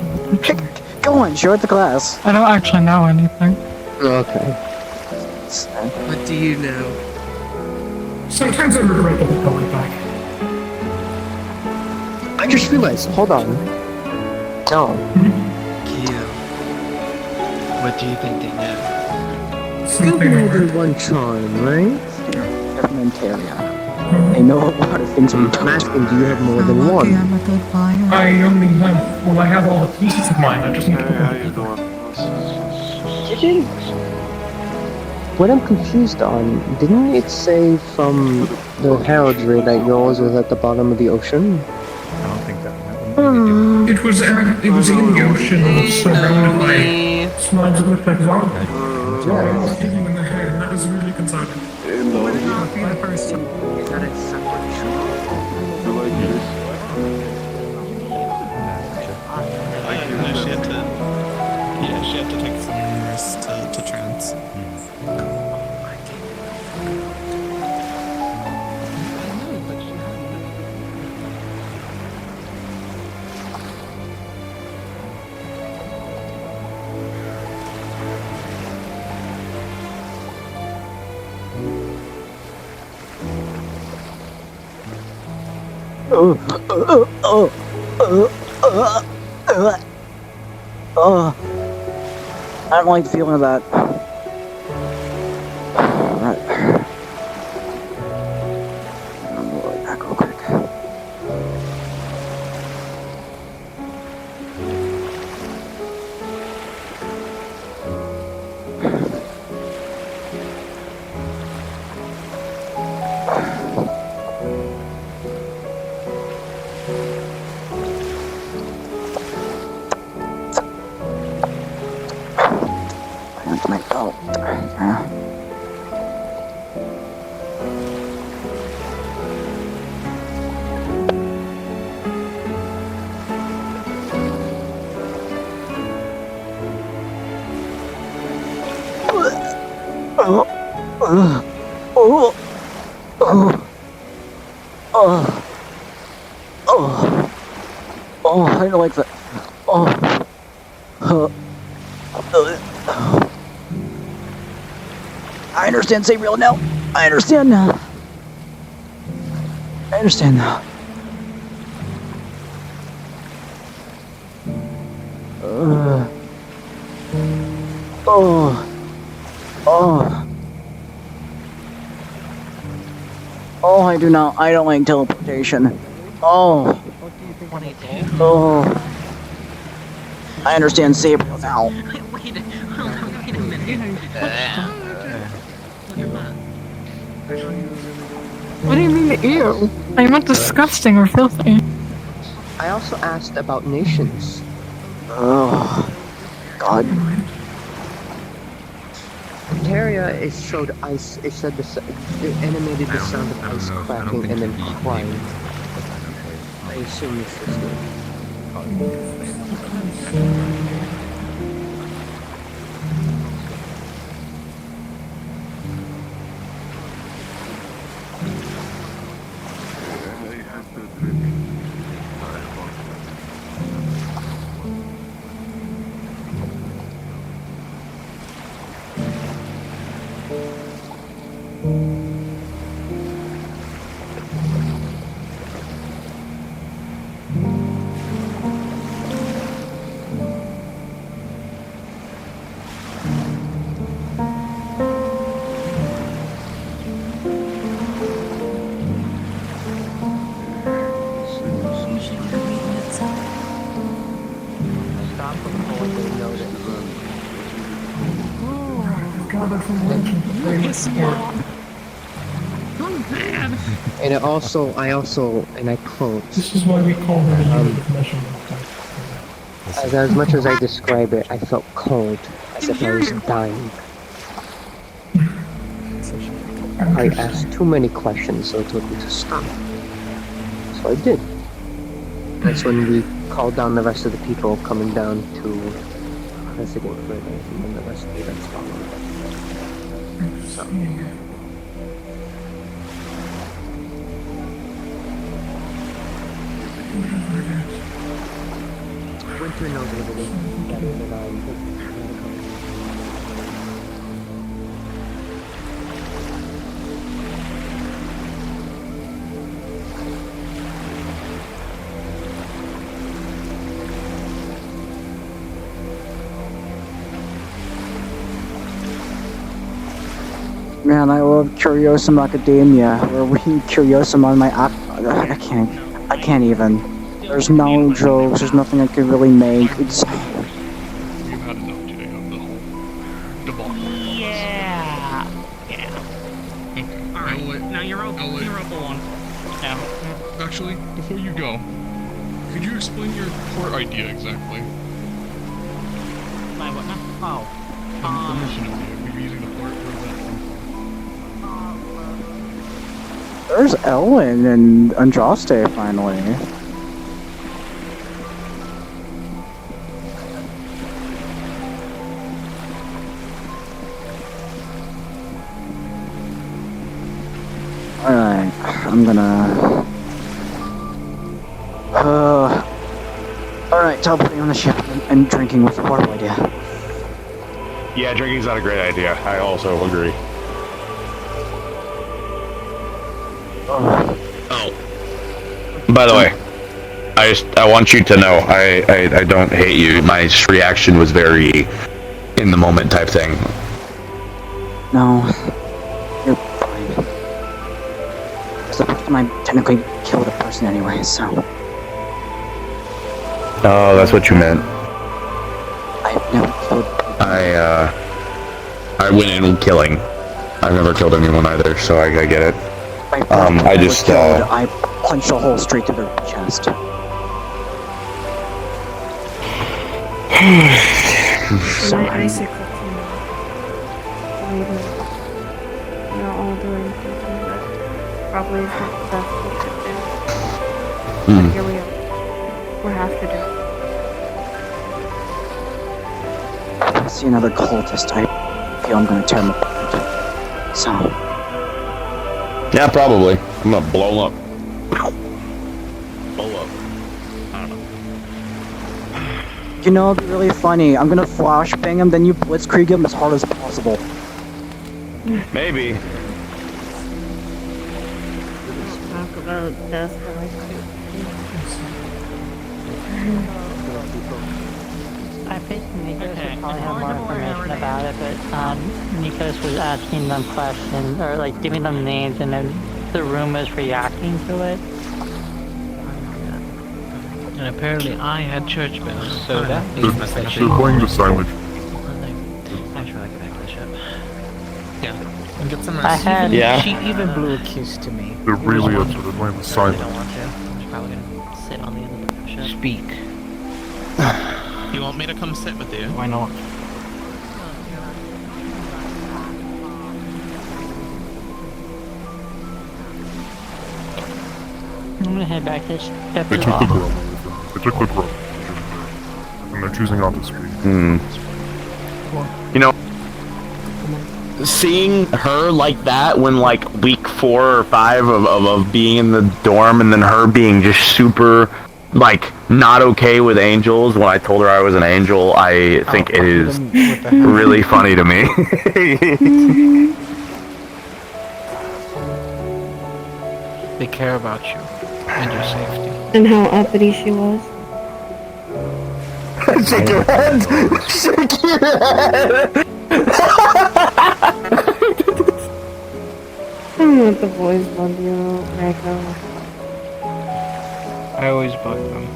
Go on, show it to class. I don't actually know anything. Okay. What do you know? Sometimes I regret that I went back. I just realized, hold on. No. Kyo. What do you think they know? You have more than one charm, right? Differentaria. I know a lot of things we don't. I'm asking, do you have more than one? I'm a good buyer. I only have, well, I have all the pieces of mine. I just need to put them together. What I'm confused on, didn't it say from the heraldry that yours was at the bottom of the ocean? I don't think that happened. It was in the ocean, surrounded by smiles look like zombie. Yeah, I was hitting him in the head, and that is really concerning. No. Would it not be the first time? Is that a separate She had to take some risks to trans. I don't like the feeling of that. Right. I'm gonna go back real quick. My belt. Yeah. I don't like that. I understand, Sabriel, now. I understand now. I understand now. I do not. I don't like teleportation. I understand Sabriel now. Wait a minute. What do you mean, ew? I'm not disgusting or filthy. I also asked about nations. Oh, God. Terria, it showed ice. It said it animated the sound of ice cracking and then crying. I assume it's this And I quote, this is why we call her a unit of measurement. as much as I describe it, I felt cold, as if I was dying. I asked too many questions, so it told me to stop. So I did. That's when we called down the rest of the people coming down to investigate further, and then the rest of the events followed. So. Winter knows a little bit better than I do. Man, I love Curiosum Academia. We're reading Curiosum on my app. I can't even. There's no jokes, there's nothing I could really make. It's... You've had enough today of the whole debacle. Yeah. Okay. Alright, now you're open one. Yeah. Actually, before you go, could you explain your port idea exactly? My what now? Oh. There's Ellen and Andraste finally. Alright, I'm gonna... Alright, teleporting on the ship and drinking was a horrible idea. Yeah, drinking's not a great idea. I also agree. By the way, I want you to know I don't hate you. My reaction was very in the moment type thing. No, you're fine. It's the first time I technically killed a person anyway, so... Oh, that's what you meant. I've never killed... I went in killing. I've never killed anyone either, so I get it. I just I punched a hole straight through their chest. My icicle came out. Not all doing something that probably is not the best we could do. But here we are. We have to do it. If I see another cultist, I feel I'm gonna tear them apart. So... Yeah, probably. I'm gonna blow them up. Blow up. I don't know. You know, it'd be really funny. I'm gonna flashbang him, then you blitzkrieg him as hard as possible. Maybe. Talk about death for like I think Nikos would probably have more information about it, but Nikos was asking them questions, or like giving them names, and then the room was reacting to it. And apparently I had church bells, so that They're means that playing the silent. Actually, I'll get back to the ship. Yeah. And get some I rest. had... She even blew a kiss to me. They're really upset. They're playing the I silent. don't want to. I'm just probably gonna sit on the end of the ship. Speak. You want me to come sit with you? Why not? I'm gonna head back to ship They as took the well. grub. They took the grub. And they're choosing not to speak. You know, seeing her like that when like week 4 or 5 of being in the dorm, and then her being just super like not okay with angels when I told her I was an angel, I think it is really funny to me. They care about you and your safety. And how uppity she was. Shake your head! Shake your head! I don't want the boys bug you right now. I always bug them.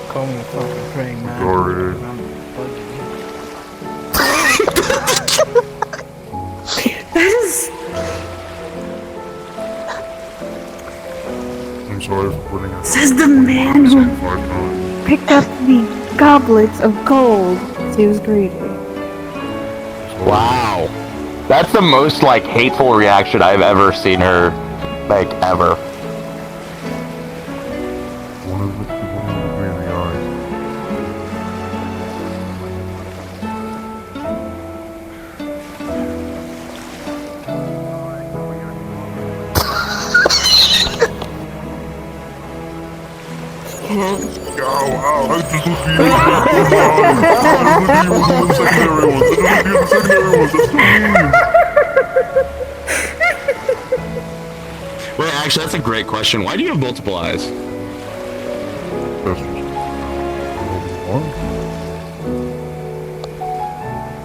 Call me a fucking praying man. Sorry. That is... I'm sorry for putting it. Says the man who picked up the goblets of gold. He was greedy. Wow. That's the most like hateful reaction I've ever seen her like ever. One of the people looked me in the eyes. Can't. Ow, I just looked at you. I was looking at the secondary ones. I just looked at the secondary ones. That's so mean. Wait, actually, that's a great question. Why do you have multiple eyes?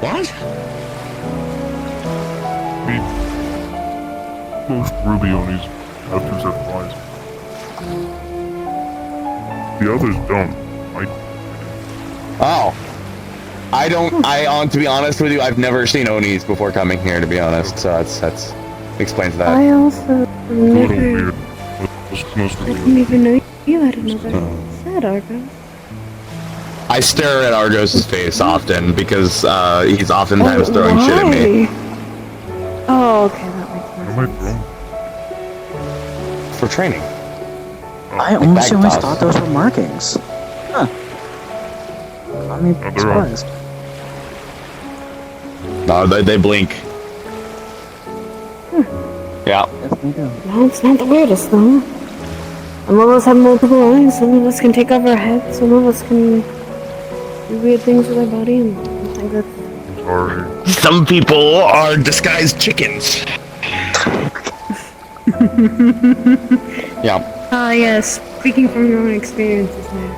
What? Most Ruby Onis have 2 sets of eyes. The others don't. Oh. To be honest with you, I've never seen Onis before coming here, to be honest, so that's explains that. I also never... Weird. I didn't even know you had another set, Argo. I stare at Argos' face often because he's oftentimes throwing shit at me. Oh, okay, that makes sense. For training. I honestly always thought those were markings. Huh. I mean, surprised. No, they blink. Yeah. Definitely do. Well, it's not the weirdest though. Some of us have multiple eyes, some of us can take off our heads, some of us can do weird things with our body, and I think that's... Some people are disguised chickens. Yeah. Ah, yes, speaking from your own experiences there.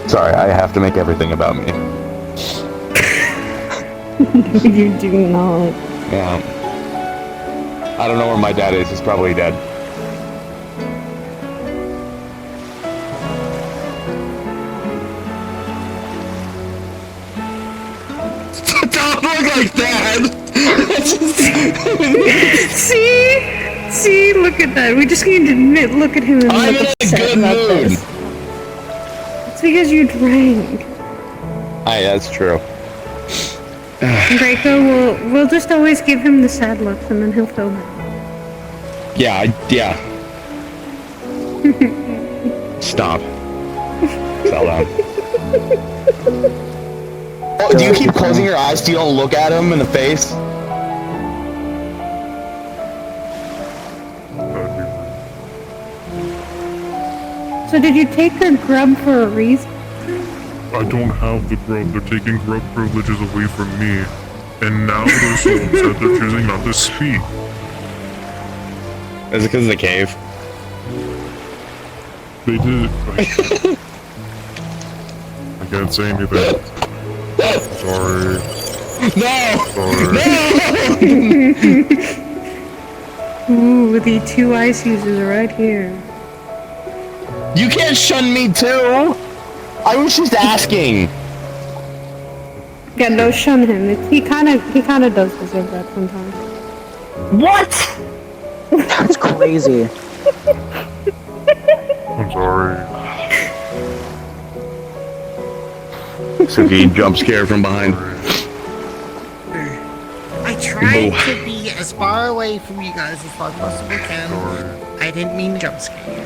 Sorry, I have to make everything about me. You do not. Yeah. I don't know where my dad is. He's probably dead. Don't look like that! See, look at that. We just need to look at him and I'm look in a upset good about mood. this. It's because you drank. Aye, that's true. Draco, we'll just always give him the sad looks and then he'll feel better. Yeah. Stop. Settle down. Oh, do you keep closing your eyes so you don't look at him in the face? So did you take their grub for a reason? I don't have the grub. They're taking grub privileges away from me. And now they're so upset they're choosing not to speak. Is it because of the cave? They did. I can't say anything. Sorry. No! Ooh, the two ice users are right here. You can't shun me too! I was just asking! Yeah, no, shun him. He kind of does deserve that sometimes. What? That's crazy. I'm sorry. Suki jump scare from behind. I tried to be as far away from you guys as I possibly can. I didn't mean to jump scare you.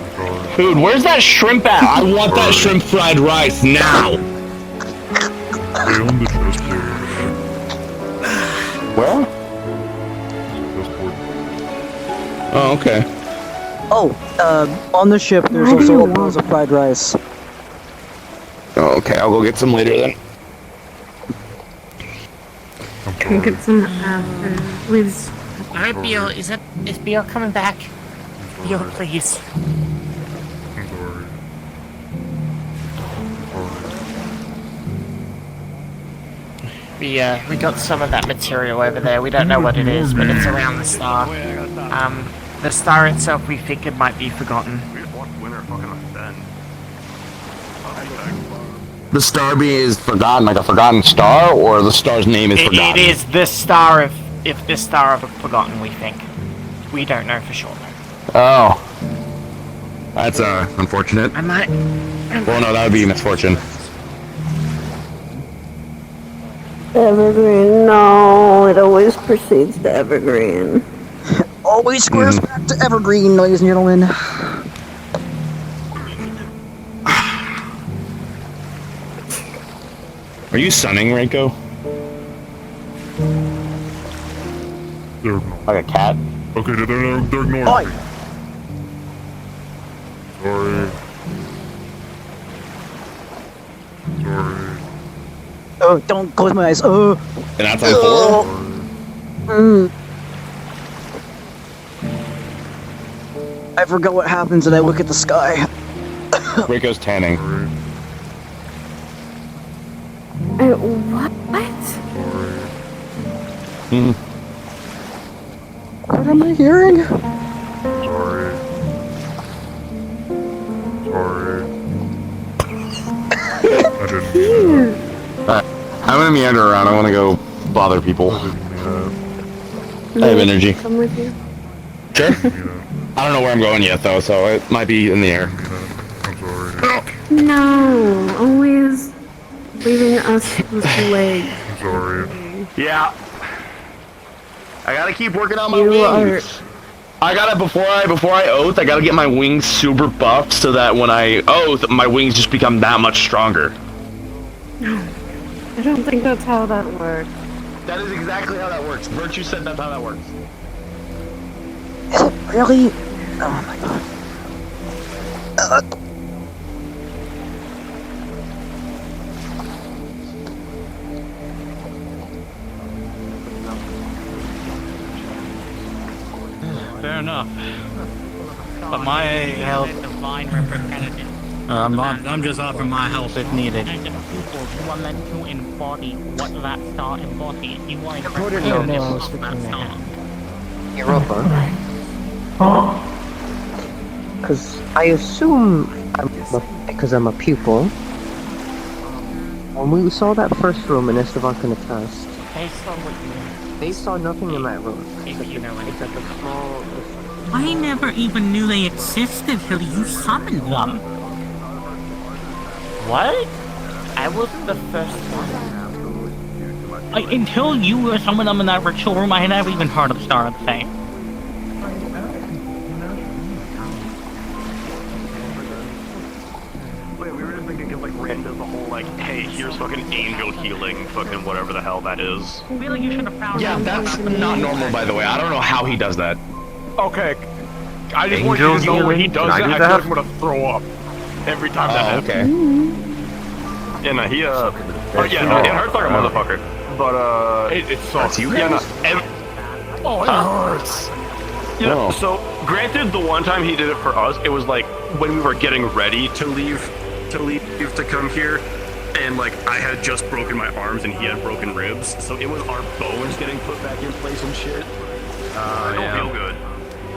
Dude, where's that shrimp at? I want that shrimp fried rice now! They own the chessboard. Where? Oh, okay. Oh, on the ship there's also a bowls of fried rice. Oh, okay, I'll go get some later then. Can we get some after? Please. Alright, Beal, is Beal coming back? Beal, please. We got some of that material over there. We don't know what it is, but it's around the star. The star itself, we think it might be forgotten. The star is forgotten, like a forgotten star, or the star's name is forgotten? It is the star of, if the star of forgotten, we think. We don't know for sure. Oh. That's, unfortunate. I might... Well, no, that would be misfortune. Evergreen, no, it always proceeds to Evergreen. Always squares back to Evergreen, ladies and gentlemen. Are you sunning, Reiko? They're like a cat? Okay, they're ignoring Oi. me. Sorry. Oh, don't close my eyes. Oh. And that's on 4? I forgot what happens when I look at the sky. Reiko's tanning. What? What am I hearing? Sorry. I didn't mean that. I'm gonna meander around. I wanna go bother people. I have energy. Come with you. Sure. I don't know where I'm going yet, though, so it might be in the air. I'm sorry. No, always leaving us with legs. I'm sorry. Yeah. I gotta keep working on my You wings. I gotta before I oath, I gotta get my wings super buffed so that when I oath, my wings just become that much stronger. I don't think that's how that works. That is exactly how that works. Virtue said that's how that works. Is it really? Oh my god. Fair enough. But my health. Divine representative. I'm just offering my help if needed. And the people who are meant to embody what that star embodies. You are a Put it representative on. of that star. Europa. Because I assume because I'm a pupil. When we saw that first room in Esteban can attest, Based on what you know. they saw nothing in that room. If you know anything. Except a small. I never even knew they existed till you summoned them. What? I wasn't the first one. Until you were summoned them in that ritual room, I had never even heard of Star of the Fame. Wait, we were just thinking because like Rand does the whole like, hey, here's fucking angel healing, fucking whatever the hell that is. Really, you should have found Yeah, that's not normal, by the way. I don't know how he does that. Okay, I just want you to know when he does that, I feel like I'm gonna throw up every time that happens. Okay. Yeah, no, he oh yeah, no, it hurts like a motherfucker. But it sucks. Yeah, no, oh, it hurts. Yeah. So, granted, the one time he did it for us, it was like when we were getting ready to leave to come here, and like I had just broken my arms and he had broken ribs, so it was our bones getting put back in place and shit. I don't feel good.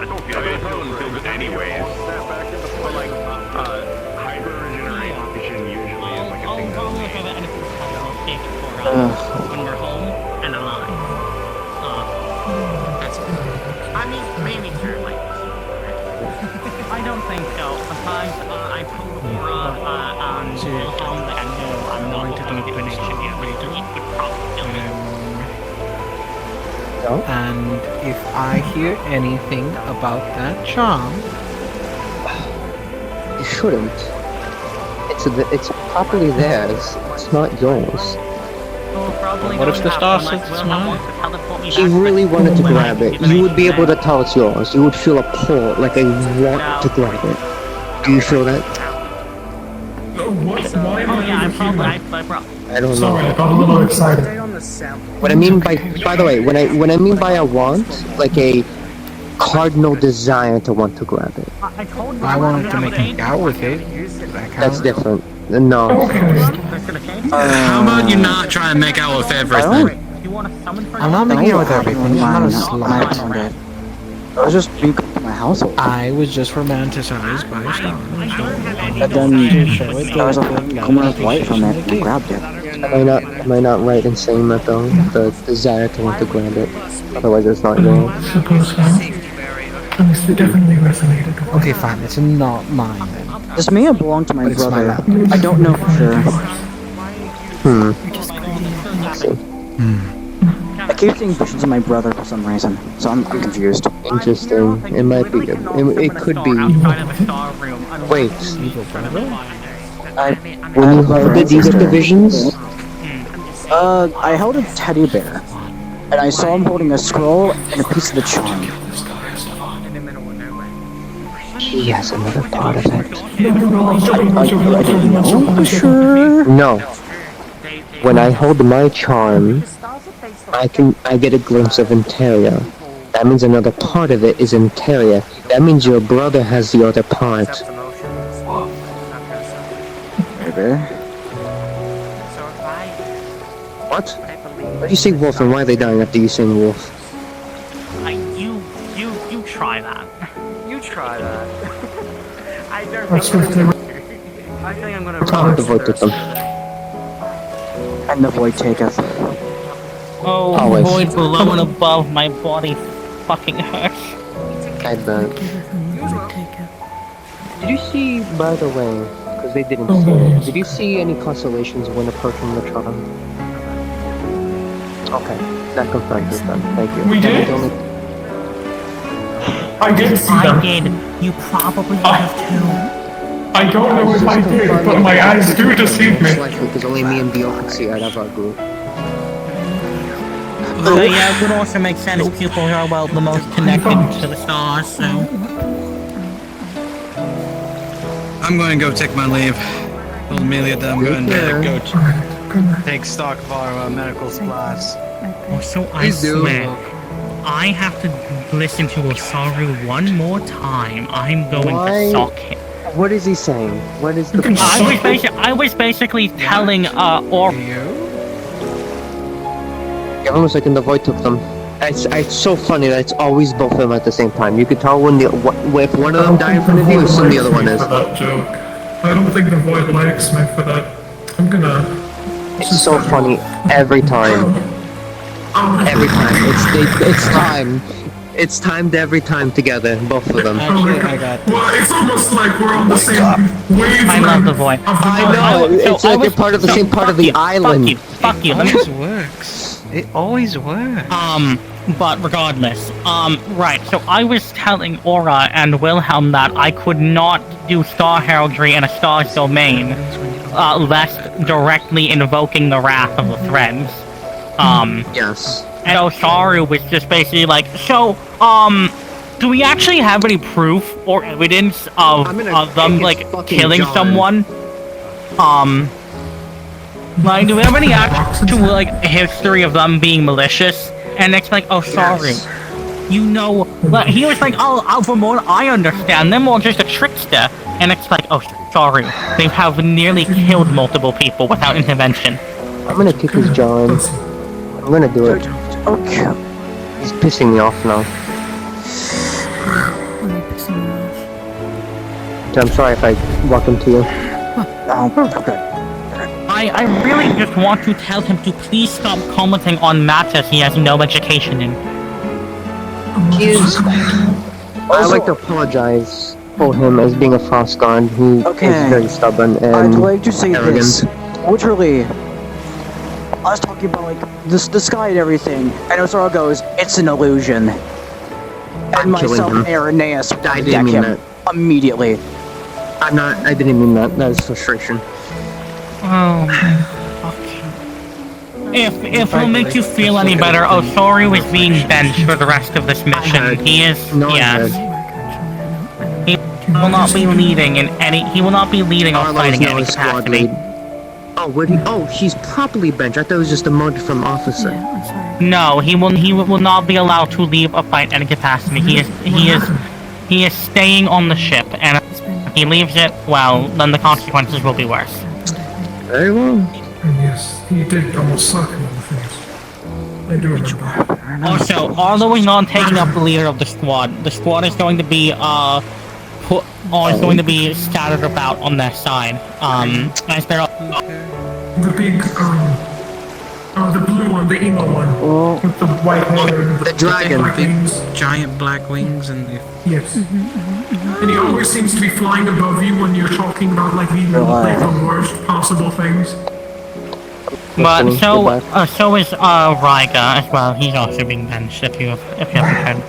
I don't feel good. I don't feel good anyways. But like, hyper regeneration usually is like a thing that when we're home and alive. That's I mean, maybe for like. I don't think so. Sometimes I told Aura that no, I'm not going to finish it yet, but it would probably kill me. And if I hear anything about that charm, You shouldn't. It's properly theirs. It's not yours. what if the star says it's mine? If you really wanted to grab it, you would be able to tell it's yours. You would feel a pull, like a want to grab it. Do you feel that? What? Why am I even here? I don't Sorry, I know. got a little excited. What I mean by the way, when I mean by a want, like a cardinal desire to want to grab it. I wanted to make out with it. That's different. No. How about you not try and make out with everything? I'm not making out with everything. I'm not a slut. I was just being good to my household. I was just romanticized by a star. But then there was a glimmer of light from it and I grabbed it. Am I not right in saying that though? The desire to want to grab it. Otherwise it's not yours. Suppose so. At least it definitely resonated. Okay, fine. It's not mine then. This may have belonged to my But it's my brother. laptop. I don't know for sure. I keep seeing visions of my brother for some reason, so I'm confused. Interesting. It might be. It could be. Wait. When you heard it, you get the visions? I held a teddy bear, and I saw him holding a scroll and a piece of the charm. He has another part of it. I didn't know for sure. No. When I hold my charm, I get a glimpse of Interia. That means another part of it is Interia. That means your brother has the other part. What? Why do you say wolf and why are they dying after you saying wolf? You try that. You try that. I don't I think I'm gonna Talk the void with them. And the void taketh. Oh, Always. void below and above, my body fucking hurts. I bet. Did you see, by the way, because they didn't see it. Did you see any constellations when approaching the Tron? Okay, that confirms it then. Thank you. We That did? was I did see them. I did. You probably have too. I don't know if I did, but my eyes do deceive me. Because only me and Dio could see out of our group. So yeah, it would also make sense people are, well, the most connected to the stars, so... I'm going to go take my leave. Told Amelia that I'm going to go take stock of our medical supplies. Also, I swear, I have to listen to Osaru one more time. I'm going to sock him. What is he saying? What is the I was basically telling, Give him a second, the void took them. It's so funny that it's always both of them at the same time. You can tell when if one of them died in front of you, so the other one is. For that joke. I don't think the void likes me for that. I'm gonna... It's so funny every time. Every time. It's time. It's timed every time together, both of them. Well, it's almost like we're on the same wavelength. I love the void. I know, it's like a part of the same part of the island. Fuck you. It always works. It always works. But regardless, right, so I was telling Aura and Wilhelm that I could not do Star Heraldry in a star's domain, lest directly invoking the wrath of the threads. Yes. And Osaru was just basically like, so, do we actually have any proof or evidence of them, like, killing someone? Like, do we have any actual, like, history of them being malicious? And it's like, oh, sorry. You know, like, he was like, oh, from what I understand, they're more just a trickster. And it's like, oh, sorry. They have nearly killed multiple people without intervention. I'm gonna kick his jaw in. I'm gonna do it. Okay. He's pissing me off now. I'm sorry if I walk him to you. Okay. I really just want to tell him to please stop commenting on matters he has no education in. I like to apologize for him as being a frost god who is very stubborn and I'd like to say arrogant. this. Literally, I was talking about like the sky and everything, and Osaru goes, "It's an illusion." And myself and Irenaeus I deck didn't mean him that. immediately. I didn't mean that. That is frustration. Oh, okay. If it'll make you feel any better, Osaru is being benched for the rest of this mission. He is, yes. He will not be leading in any. He will not be leading or fighting in any capacity. Oh, would he? Oh, he's properly benched. I thought it was just demoted from officer. No, he will not be allowed to leave a fight in any capacity. He is staying on the ship, and if he leaves it, well, then the consequences will be worse. Very well. Yes, he did almost suck him in the face. I do remember. Also, although he's not taking up the leader of the squad is going to be scattered about on their side. As they're The big, the blue one, the emo one, with the white hair and the dragon, black wings. Giant black wings and the... Yes. And he always seems to be flying above you when you're talking about like the worst possible things. But so is Raiga as well. He's also being benched. If you haven't heard.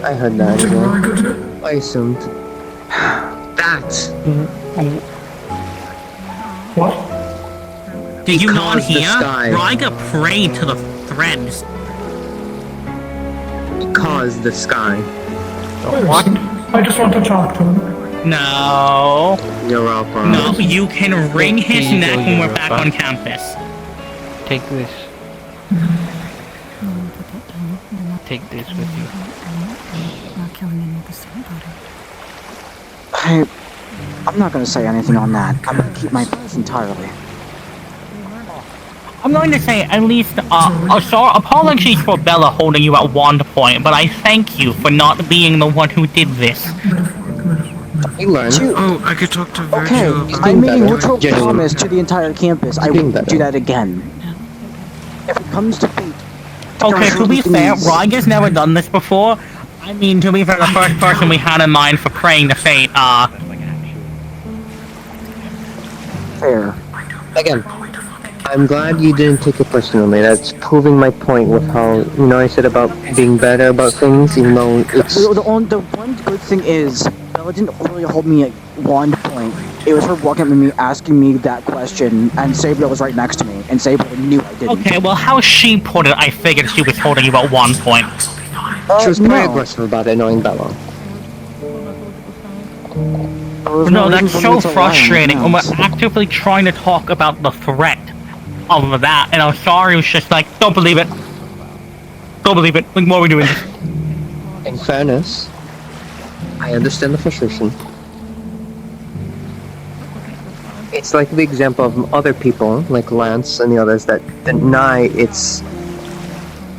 I heard that as well. I assumed. That. What? Did you not Because the hear? sky. Raiga prayed to the threads. Because the sky. What? I just want to talk to him. No. You're up. No, you can wring his neck when we're back on campus. Take this. Take this with you. I'm not gonna say anything on that. I'm gonna keep my peace entirely. I'm going to say at least, apologies for Bella holding you at wand point, but I thank you for not being the one who did this. He learned. Oh, I could talk to Virgil. Okay, I made a literal promise to the entire campus. I won't do that again. If it comes to fate... Okay, to be fair, Raiga's never done this before. I mean, to be fair, the first person we had in mind for praying to fate, fair. Again, I'm glad you didn't take it personally. That's proving my point with how, I said about being better about things, even though it's... The one good thing is, Bella didn't really hold me at one point. It was her walking up to me, asking me that question, and Sabriel was right next to me, and Sabriel knew I didn't. Okay, well, how she put it, I figured she was holding you at one point. She was very aggressive about it, knowing Bella. No, that's so frustrating. When we're actively trying to talk about the threat of that, and Osari was just like, don't believe it. Don't believe it. Like, what are we doing? In fairness, I understand the frustration. It's like the example of other people, like Lance and the others, that deny it's...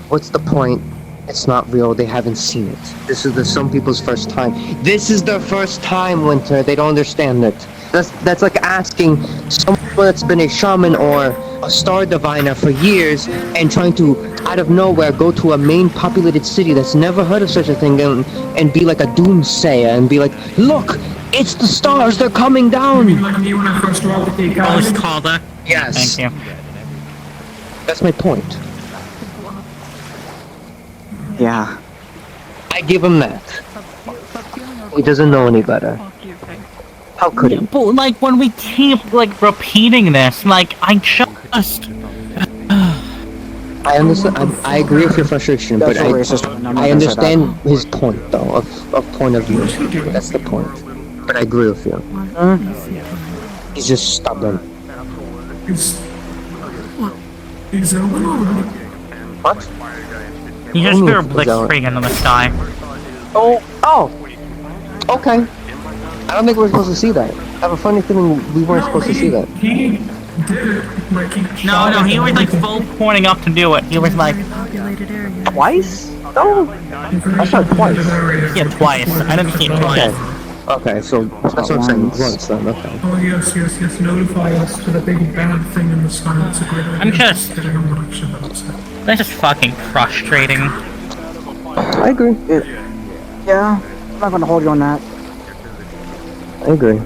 What's the point? It's not real, they haven't seen it. This is some people's first time. This is their first time, Winter, they don't understand it. That's like asking someone that's been a shaman or a star diviner for years and trying to, out of nowhere, go to a main populated city that's never heard of such a thing and be like a doomsayer and be like, look, it's the stars, they're coming down! You mean like me when I first walked the Always call that? Yes. Thank you. That's my point. Yeah. I give him that. He doesn't know any better. How could he? But, like, when we keep, like, repeating this, like, I just... I understand. I agree with your frustration, but I understand his point, though, of point of view. That's the point. But I agree with you. He's just stubborn. What? You just hear a blitzkrieg in the sky. Oh! Okay. I don't think we're supposed to see that. I have a funny feeling we weren't supposed to see that. No, he was, like, full pointing up to do it. He was like... Twice? Oh! I saw it twice. Yeah, twice. I didn't see it twice. Okay, so that's what I'm saying. Once then, okay. Oh yes, notify us to the big bad thing in the sky. That's a great idea. I'm just... That's just fucking frustrating. I agree. Yeah, I'm not gonna hold you on that. I agree.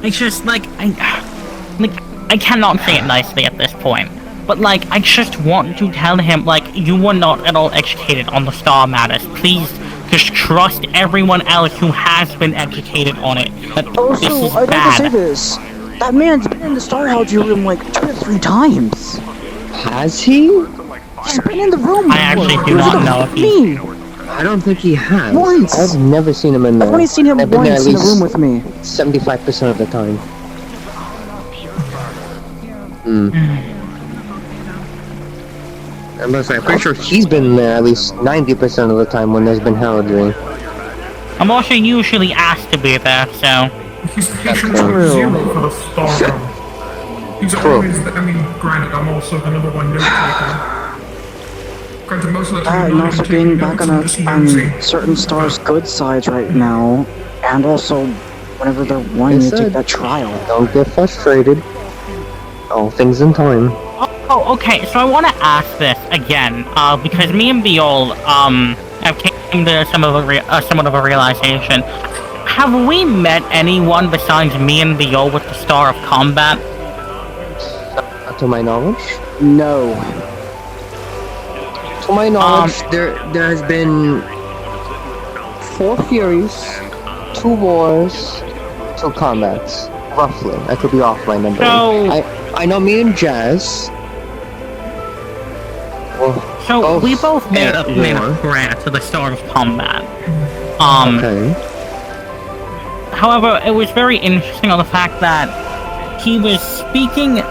It's just, like, I cannot say it nicely at this point. But, like, I just want to tell him, like, you were not at all educated on the star matters. Please, just trust everyone else who has been educated on it. That this is I'd like to bad. say this. That man's been in the star algae room like 2 or 3 times. Has he? He's been in the room before. I actually do not know if he... I don't think he has. Once. I've never seen him in there. I've only seen him I've been there once at in the least room with me. 75% of the time. I'm pretty sure he's been there at least 90% of the time when there's been heraldry. I'm also usually asked to be there, so... He's patient zero for the star. He's always, granted, I'm also the number one note taker. Granted, most of the time, And also being back on certain stars' good sides right now, and also whenever they're wanting to take that trial. Don't get frustrated. All things in time. Oh, okay, so I want to ask this again, because me and Viol, have came to somewhat of a realization. Have we met anyone besides me and Viol with the Star of Combat? To my knowledge? No. To my knowledge, there has been 4 Furies, 2 Wars, 2 Combats. Roughly. I could be off my number. I know me and Jazz. So we both made a prayer to the Star of Combat. Okay. However, it was very interesting on the fact that he was speaking.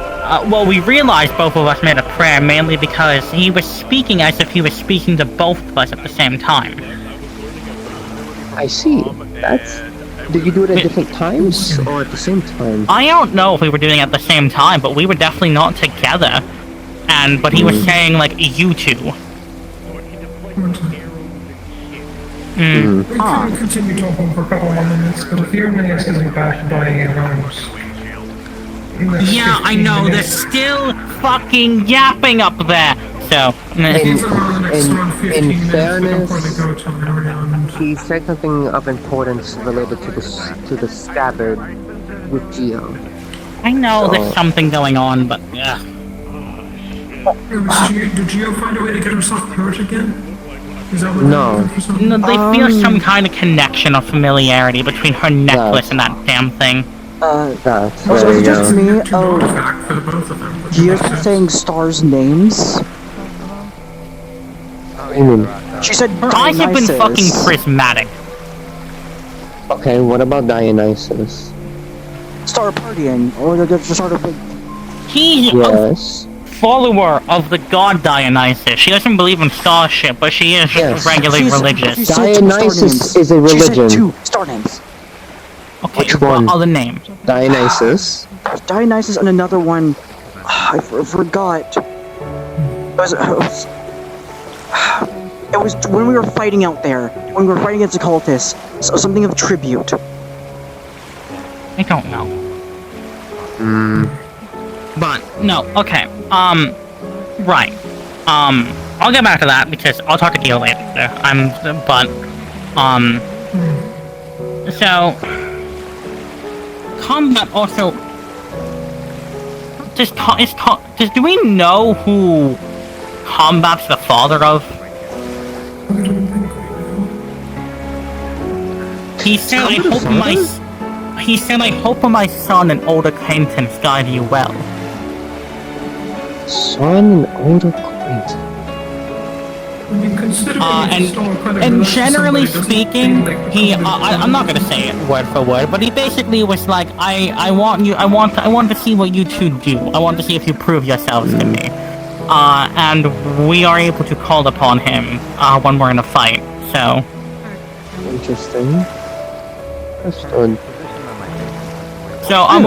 Well, we realized both of us made a prayer mainly because he was speaking as if he was speaking to both of us at the same time. I see. Did you do it at different times or at the same time? I don't know if we were doing it at the same time, but we were definitely not together. But he was saying, like, you two. We can continue talking for a couple more minutes, but if your minutes isn't back by hours. Yeah, I know, they're still fucking yapping up there. So, in fairness, he said something of importance related to the scabbard with Geo. I know there's something going on, but yeah. Did Gio find a way to get herself hurt again? Is that what No. No, they feel some kind of connection or familiarity between her necklace and that damn thing. That's Was there it you just go. me? Oh, Gio's been saying stars' names. What do you mean? She said Her eyes have been fucking Dionysus. prismatic. Okay, what about Dionysus? Star partying, or they're just sort of like. He's Yes. a follower of the god Dionysus. She doesn't believe in starship, but she is regularly religious. She said two star Dionysus names. is a She religion. said 2 star names. Okay, Which one? Other names. Dionysus. Dionysus and another one. I forgot. It was when we were fighting out there. When we were fighting against the cultists. So something of tribute. I don't know. But, no, okay. Right. I'll get back to that because I'll talk to Gio later. So... Combat also... do we know who Combat's the father of? He said, I hope my son and old acquaintance guide you well. Son and old acquaintance. And generally speaking, I'm not gonna say it word for word, but he basically was like, I want to see what you two do. I want to see if you prove yourselves to me. And we are able to call upon him, when we're in a fight, so. Interesting. Understood. So I'm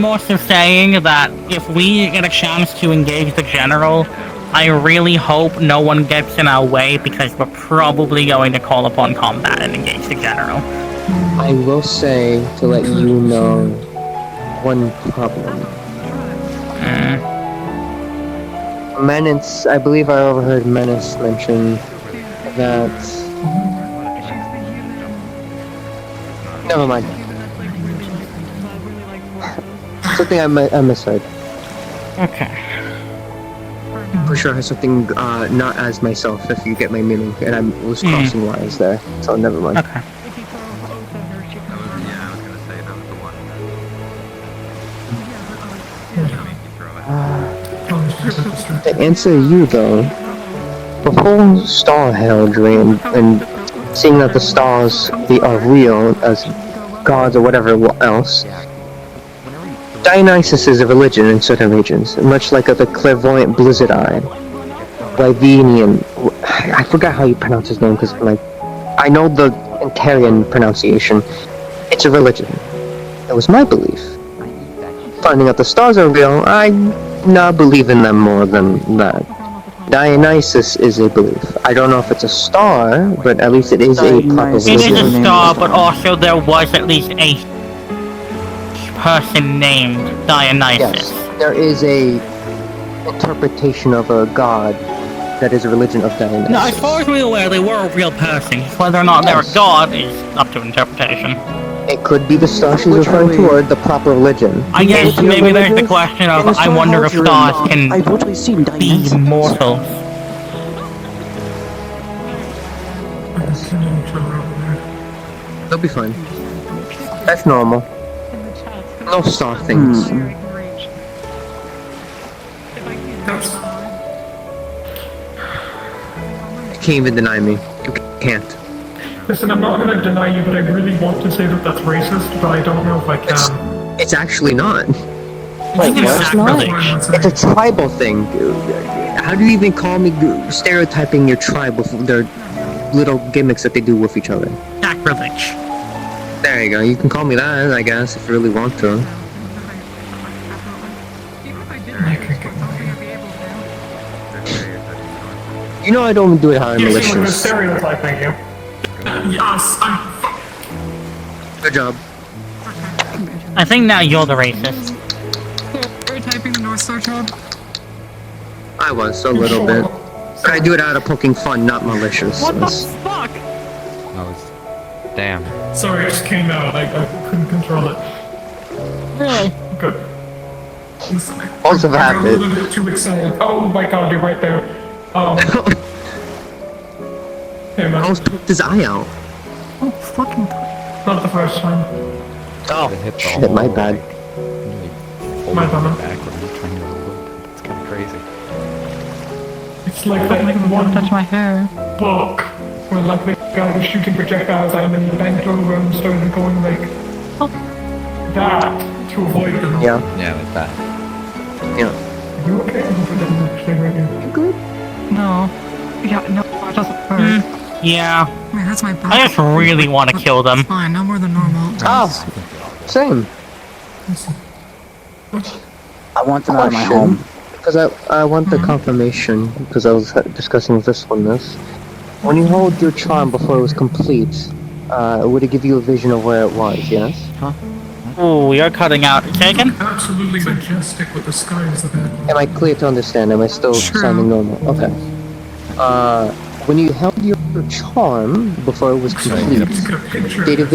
also saying that if we get a chance to engage the general, I really hope no one gets in our way because we're probably going to call upon combat and engage the general. I will say to let you know one problem. Menace, I believe I overheard Menace mention that. Never mind. Something I misheard. Okay. For sure, I have something not as myself, if you get my meaning, and I was crossing wires there, so never mind. Okay. To answer you though, the whole star heraldry and seeing that the stars are real as gods or whatever else, Dionysus is a religion in certain regions, much like the clairvoyant blizzard-eyed, Wyvenian. I forgot how you pronounce his name because I know the Antarian pronunciation. It's a religion. It was my belief. Finding out the stars are real, I now believe in them more than that. Dionysus is a belief. I don't know if it's a star, but at least it is a proper religion. It is a star, but also there was at least a person named Dionysus. Yes, there is a interpretation of a god that is a religion of Dionysus. No, as far as we're aware, they were a real person. Whether or not they're a god is up to interpretation. It could be the star she's referring to, or the proper religion. I guess maybe there's the question of, I wonder if stars can be immortal. They'll be fine. That's normal. No star things. You can't even deny me. You can't. Listen, I'm not going to deny you, but I really want to say that that's racist, but I don't know if I can. It's actually not. Wait, it's not? It's a tribal thing. How do you even call me stereotyping your tribe with their little gimmicks that they do with each other? Sacrilege. There you go. You can call me that, I guess, if you really want to. You know I don't do it how I'm malicious. Stereotyping you. Yes, Good job. I think now you're the racist. Stereotyping the North Star job? I was, a little bit. I do it out of poking fun, not malicious. What the fuck? That was... Damn. Sorry, it just came out. I couldn't control it. Really? Good. Also I got a happened. little bit too excited. Oh my god, you're right there. Hey, man. I almost poked his eye out. Oh, fucking. Not the first time. Oh, shit, my bad. My bad. Backwards, trying to loop. It's kind of crazy. It's like that one touch my hair book where like the guy was shooting projectiles at him and he bent over and started going like that to avoid them. Yeah. Yeah, like that. Yeah. You okay? I hope it didn't actually hurt you. You good? No. Yeah, no, it doesn't hurt. Yeah. I mean, that's my back. I just really want to kill them. Fine, no more than normal. Oh, same. I want them out of my home. Because I want the confirmation, because I was discussing this one this. When you hold your charm before it was complete, would it give you a vision of where it was, yes? Huh? Oh, we are cutting out. Taken? Absolutely majestic with the sky as the background. Am I clear to understand? Am I still sounding normal? Okay. When you held your charm before it was complete, did it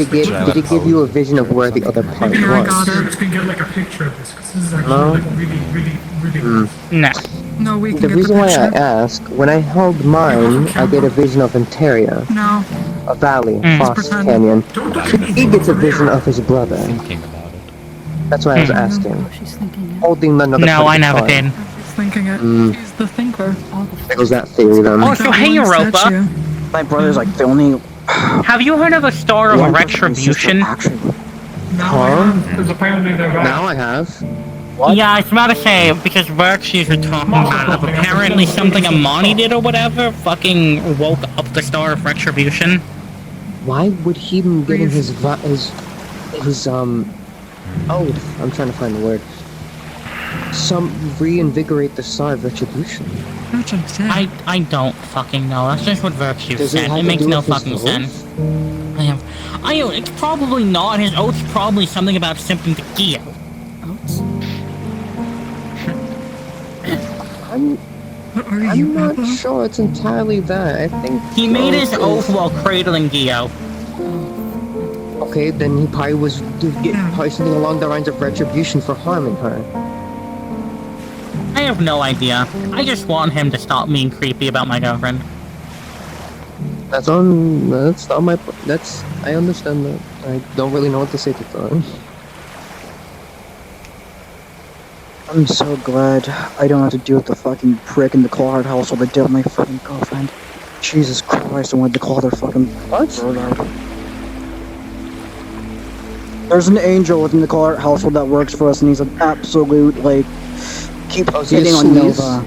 give you a vision of where the other part Maybe I got was? it. We can get like a picture of this, because this is actually like really. No. No, we can The get reason the why picture. I ask, when I held mine, I get a vision of Interia, No. a valley, Foss pretend. Canyon. He gets a vision of his brother. Thinking about it. That's why I was asking. Holding another No, part I of the never charm. did. He's thinking it. He's the thinker. There goes that theory then. Also, hey, Europa. My brother's like the only. Have you heard of a star of one person who's just retribution? Actually, Because apparently they're back. Now I have. Yeah, I was about to say, because Berkshire's were talking about it, apparently something Amani did or whatever fucking woke up the star of retribution. Why would he be getting his oh, I'm trying to find the word. Reinvigorate the star of retribution. I don't fucking know. That's just what Virtue Does it said. have It to makes do no with his fucking oath? sense. It's probably not. His oath's probably something about something to Gio. I'm not sure it's entirely that. I think He made his oath while cradling Gio. Okay, then he probably was probably something along the lines of retribution for harming her. I have no idea. I just want him to stop being creepy about my girlfriend. That's not my. I understand that. I don't really know what to say to that. I'm so glad I don't have to deal with the fucking prick in the Clawheart household that did with my fucking girlfriend. Jesus Christ, I wanted to call their fucking what? There's an angel within the Clawheart household that works for us, and he's an absolute like keep hitting on Nova.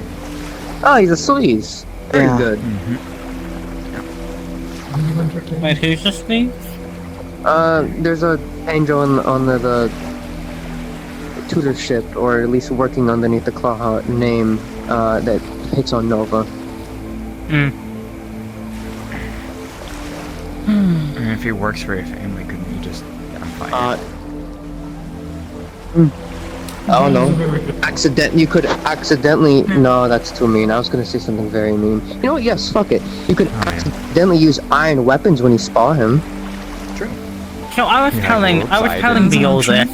Oh, he's a sleaze. Very Yeah. good. Wait, who's this thing? There's a angel on the tutorship, or at least working underneath the Clawheart name, that hits on Nova. If he works for your family, couldn't you just get him fired? I don't know. You could accidentally. No, that's too mean. I was gonna say something very mean. You know what? Yes, fuck it. You could accidentally use iron weapons when you spar him. So I was telling Beol this.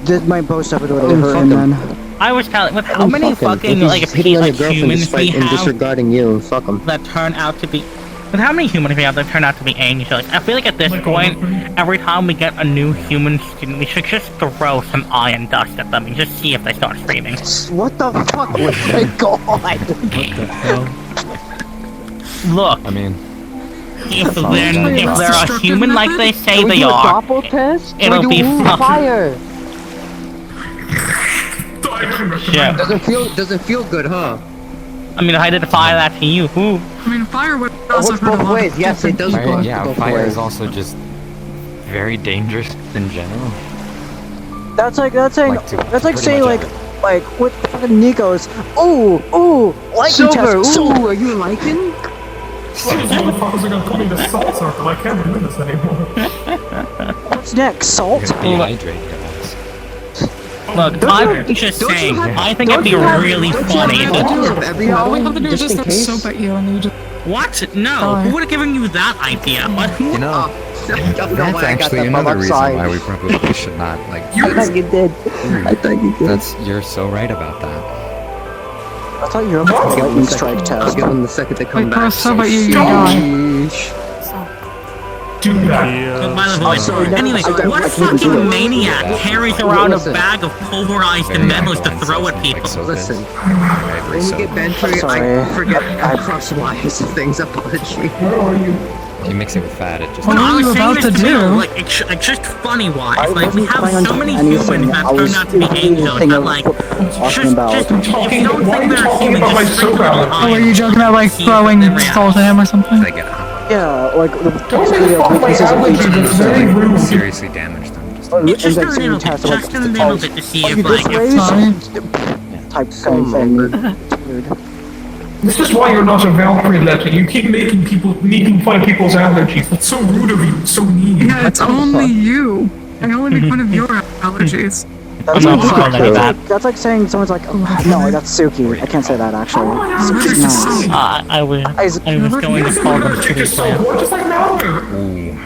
Did my boast ever do it hurt him, man? I was telling with how many fucking like hitting on your girlfriend humans we despite him have disregarding you. Fuck him. that turn out to be. With how many humans we have that turn out to be angels? I feel like at this point, every time we get a new human student, we should just throw some iron dust at them and just see if they start screaming. What the fuck? Oh my god! What the hell? Look. I mean, if they're a human like they say they are, it'll be fire. Yeah. Doesn't feel good, huh? I mean, if I did fire that to you, who? I mean, fire would It works both ways. Yes, it does. fire, yeah, both fire ways. is also just very dangerous in general. That's like saying pretty saying much like with fucking Nico's. Ooh, liking Silver. test. Ooh, are you liking? Motherfuckers are gonna put me in the salt circle. I can't do this anymore. What's next? Salt? Dehydrate, guys. Look, I'm just saying, I think it'd be really funny. All we have to do is just have soap at you and you just... What? No, who would have given you that idea? What? You know, That's actually another reason why we probably should not, like... I thought you did. I thought you did. You're so right about that. I thought you were about to lightning strike I'll test. give them the second they come Wait, back. Chris, how about you? You die. Do that. But by the way, anyway, what fucking maniac carries around a bag of pulverized metals to throw at people? Listen, when you get bantery, I forget I personalize things. Apology. If you mix it with fat, it just... What are you about to do? Like, it's just funny-wise. Like, we have so many humans that turn out to be angels that, like, just if you don't think they're human, just sprinkle them Oh, behind. were you joking about, like, throwing skulls at him or something? Yeah, like the Don't make fun of my allergy, that's very rude. seriously damage them. It's just a little bit, just a little bit to see if, like, type thing. This is why you're not a Valkyrie, Letty. You keep making fun of people's allergies. That's so rude of you. It's so mean. Yeah, it's only you. I only make fun of your allergies. That's like saying someone's like, oh, no, that's Suki. I can't say that actually. Suki's nice. I was going to call them chili plant. Just like Malcolm.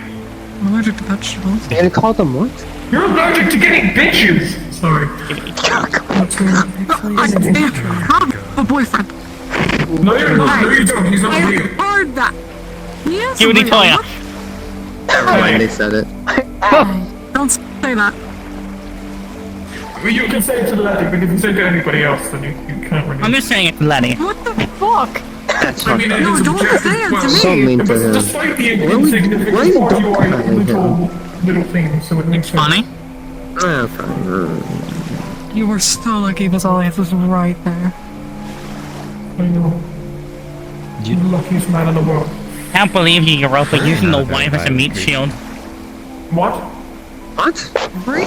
I'm allergic to vegetables. You're gonna call them what? You're allergic to getting bitches. Sorry. I have a boyfriend. No, you're not. No, you don't. He's not real. I heard that. He is Give it real. to you. They said it. Don't say that. Well, you can say it to Letty, but if you say it to anybody else, then you can't really... I'm just saying it to Lenny. What the fuck? That's I mean, No, don't say it to me. so mean to him. Despite being Why insignificant, are you you are dogpiling little things, so it makes sense. Funny? You were so lucky Vasalius was right there. I know. You're the luckiest man in the world. Can't believe you, Europa, using the wife as a meat shield. What? What?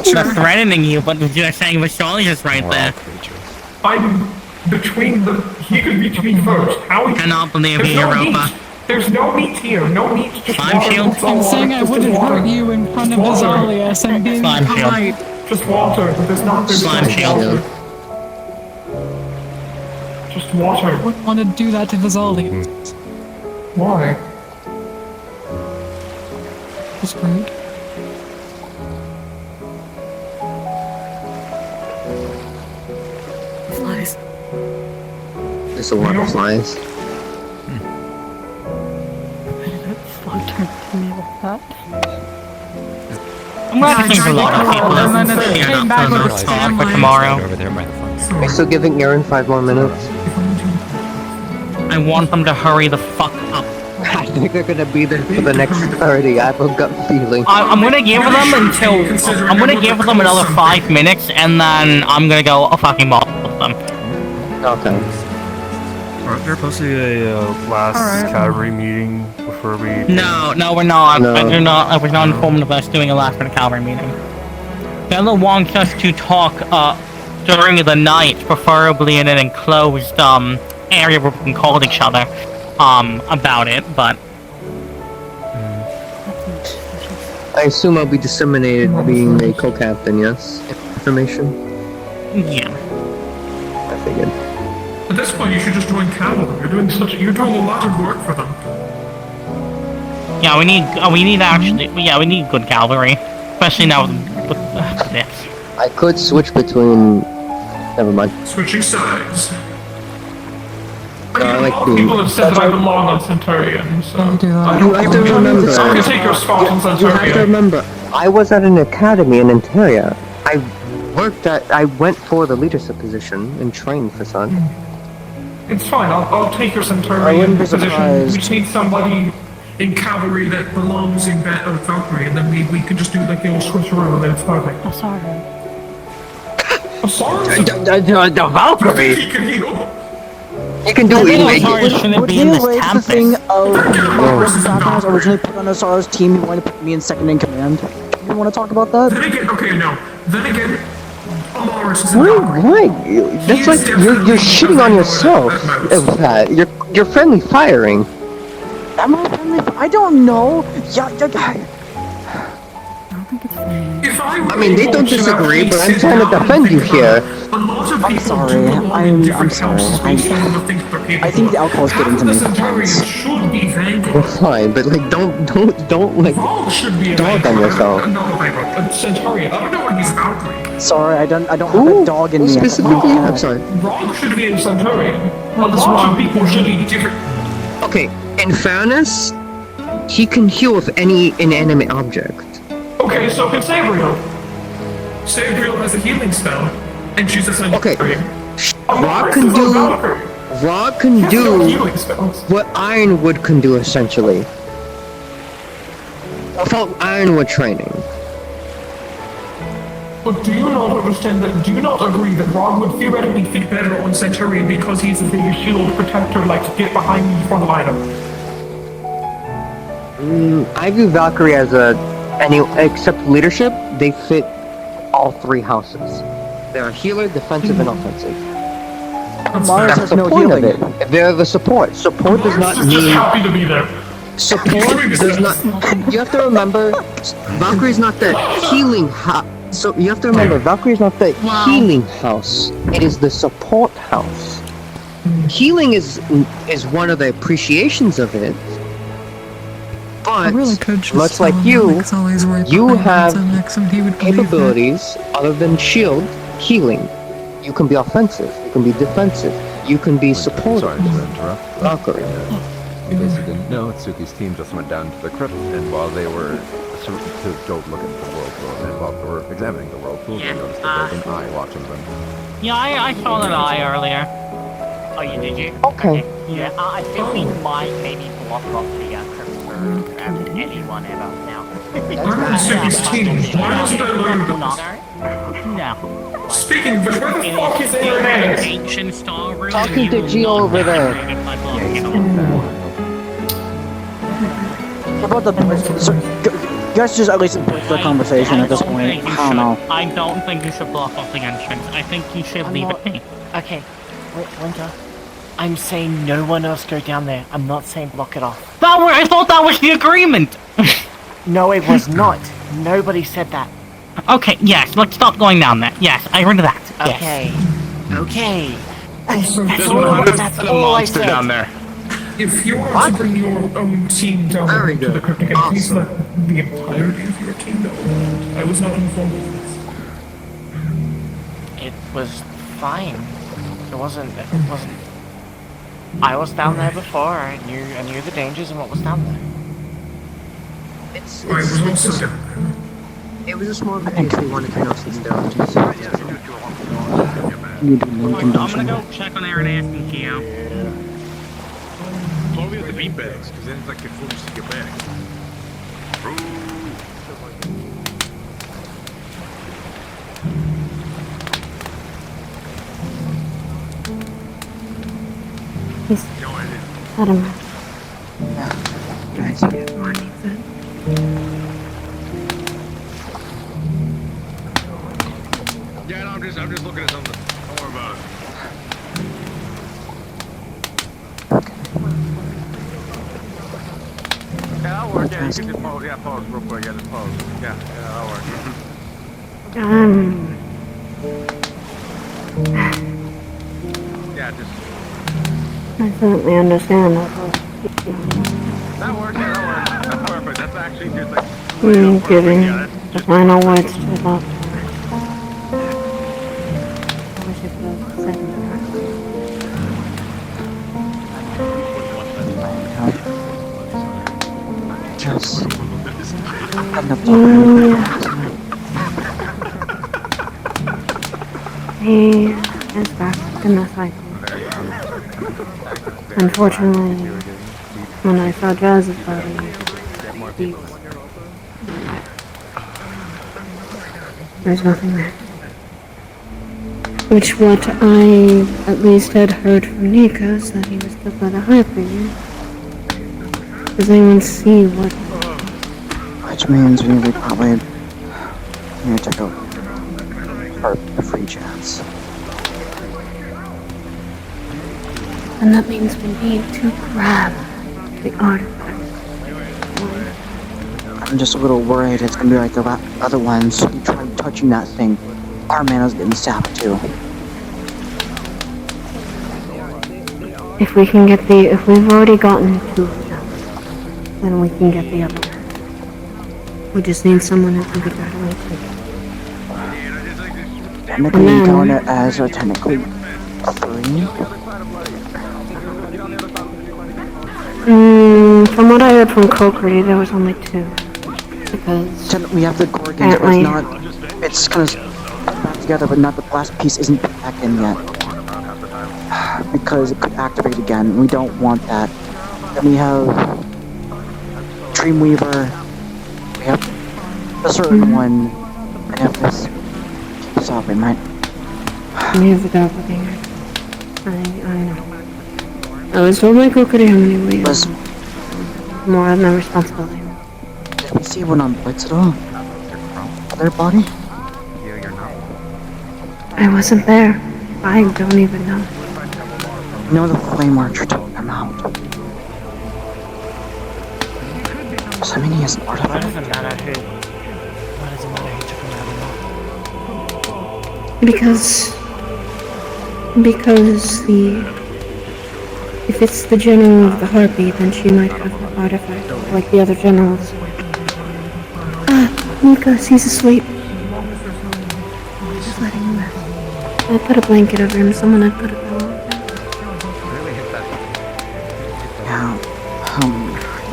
They're threatening you, but you're saying Vasalius is right there. I'm between the... He could reach me first. How he... Cannot believe There's you, no Europa. meat. There's no meat here. No meat. Just Slime water. shield? That's all I'm saying I Just wouldn't water. hurt you in front of Just water. Vasalius. I'm being Slime shield. polite. Just water. There's not... There's Slime just shield. water. Just water. I wouldn't want to do that to Vasalius. Why? Just rude. Flies. There's a lot of flies. Fuck turned to me with that. I'm glad to think a lot of people And then it here came back with a spam for line. tomorrow. Over there by the front. We're still giving Aaron 5 more minutes. I want them to hurry the fuck up. I think they're gonna be there for the next 30. I have a gut feeling. I'm gonna give them another 5 minutes, and then I'm gonna go fucking ball with them. Okay. Aren't there supposed to be a last cavalry meeting before we... No, we're not. No. I was not informed of us doing a last minute cavalry meeting. Bella wants us to talk during the night, preferably in an enclosed area where we can call each other about it, but I assume I'll be disseminated being a co-captain, yes? Information? yeah. I figured. At this point, you should just join cavalry. You're doing a lot of work for them. Yeah, we need good cavalry, especially now with this. I could switch between... Never mind. Switching sides. I like People have said that I belong on Centurion, so... You have to remember... I can take your spot on You have to Centurion. remember, I was at an academy in Ontario. I went for the leadership position and trained for such. It's fine, I'll take your I Centurion wouldn't be position. surprised. We just need somebody in cavalry that belongs in Valkyrie, and then we can just do like the old switcheroo and then it's perfect. I'm sorry. The Valkyrie? He can heal. You can do I think anything. Osiris shouldn't be in this the tempest. thing of I was originally put on Osiris team, you wanted to put me in second in command. You want to talk about that? Then again, okay, no. Then again, Amaris is Why? That's like you're shitting on yourself. With that. You're friendly firing. Am I friendly? I don't know. If I I mean, they don't disagree, but I'm trying to defend you here. A lot of of I'm people sorry. do belong in I'm different sorry. houses based on the things they're capable I think the of. alcohol's getting to me. Half the Centaurians should be We're Vanguard. fine, but like, don't like Vrog should be a dog on Vanguard. yourself. Not a Vanguard, a Centaurian. I don't know what he's Valkyrie. Sorry, I don't have a dog in me. Specifically? I'm sorry. Vrog should be a Centaurian. A lot of people should be different. Okay, in fairness, he can heal with any inanimate object. Okay, so can Sabriel. Sabriel has a healing spell, and she's a Centaurian. Rock can do what Ironwood can do essentially. Without Ironwood training. But do you not understand that? Do you not agree that Rog would theoretically fit better on Centurion because he's a big shield protector, like to get behind you for the lineup? I view Valkyrie as except leadership, they fit all three houses. They're a healer, defensive, and offensive. Mars has no point healing. of it. They're the support. Support does not Just mean. happy to be there. Support does not. You have to remember, Valkyrie's not the healing house. So you have to remember, Valkyrie's not the healing house. It is the support house. Healing is one of the appreciations of it. But really could just much like you have he would capabilities other than shield, healing. You can be offensive. You can be defensive. You can be supportive. Sorry to interrupt. Valkyrie. In case you didn't know, Tsuki's team just went down to the crypt, and while they were to go look into the whirlpool, and while they were examining the whirlpool, they noticed that there was an eye watching them. Yeah, I saw that eye earlier. Oh, you did you? Okay. Yeah, I think we might maybe block off the crypt for anyone ever now. I'm on Suki's team. Why wasn't I learned? No. Speaking of which, where the fuck is Aaron? Ancient star room. Talking to Geo over there. What about the guys just at least push the conversation at this point. I don't know. I don't think you should block off the entrance. I think you should leave it be. Okay, Winter. I'm saying no one else go down there. I'm not saying block it off. I thought that was the agreement! No, it was not. Nobody said that. Okay, yes, let's stop going down there. Yes, I heard that. Okay. Okay. There's a monster down there. If you want to bring your own team down to the crypt again, please let the entirety of your team know. I was not informed of this. It was fine. It wasn't. I was down there before. I knew the dangers and what was down there. I was also down there. It was just more of a case we wanted to know something down. I'm gonna go check on Aaron and Geo. Probably with the bean bags, because then it's like before you see your bags. I don't know. Yeah, no, I'm just looking at something. Don't worry about it. Yeah, that'll work. Yeah, you can just pause. Yeah, pause real quick. Yeah, just pause. Yeah, that'll work. Yeah, just. I certainly understand that. That works. Yeah, that works. Perfect. That's actually just like. Giving the final words to the doctor. Just He is back in the cycle. Unfortunately, when I saw Jazz's body, there's nothing there. Which what I at least had heard from Nikos that he was killed by the High Priest. Does anyone see what? Which means we probably need to go for a free chance. And that means we need to grab the artifact. I'm just a little worried it's gonna be like the other ones. You try touching that thing, our mana's getting sapped too. if we've already gotten 2 of them, then we can get the other one. We just need someone who can get that away too. Technically, you count it as technically 3. From what I heard from Kokiri, there was only 2. Because we have the Gorgons, but it's not. It's kind of back together, but not the last piece isn't back in yet. Because it could activate again. We don't want that. Then we have Dreamweaver. We have a certain one. We have this. Keep this open, right? we have the doppelganger. I know. I was told by Kokiri how many we have. More of my responsibility. Did we see one on Blitz at all? Their body? I wasn't there. I don't even know. No, the Flame Archer took them out. So, I mean, he has an artifact. Why does it matter who took him out? Because if it's the general of the Harpy, then she might have an artifact, like the other generals. Nikas, he's asleep. Just letting him rest. I put a blanket over him, someone had put a pillow over him.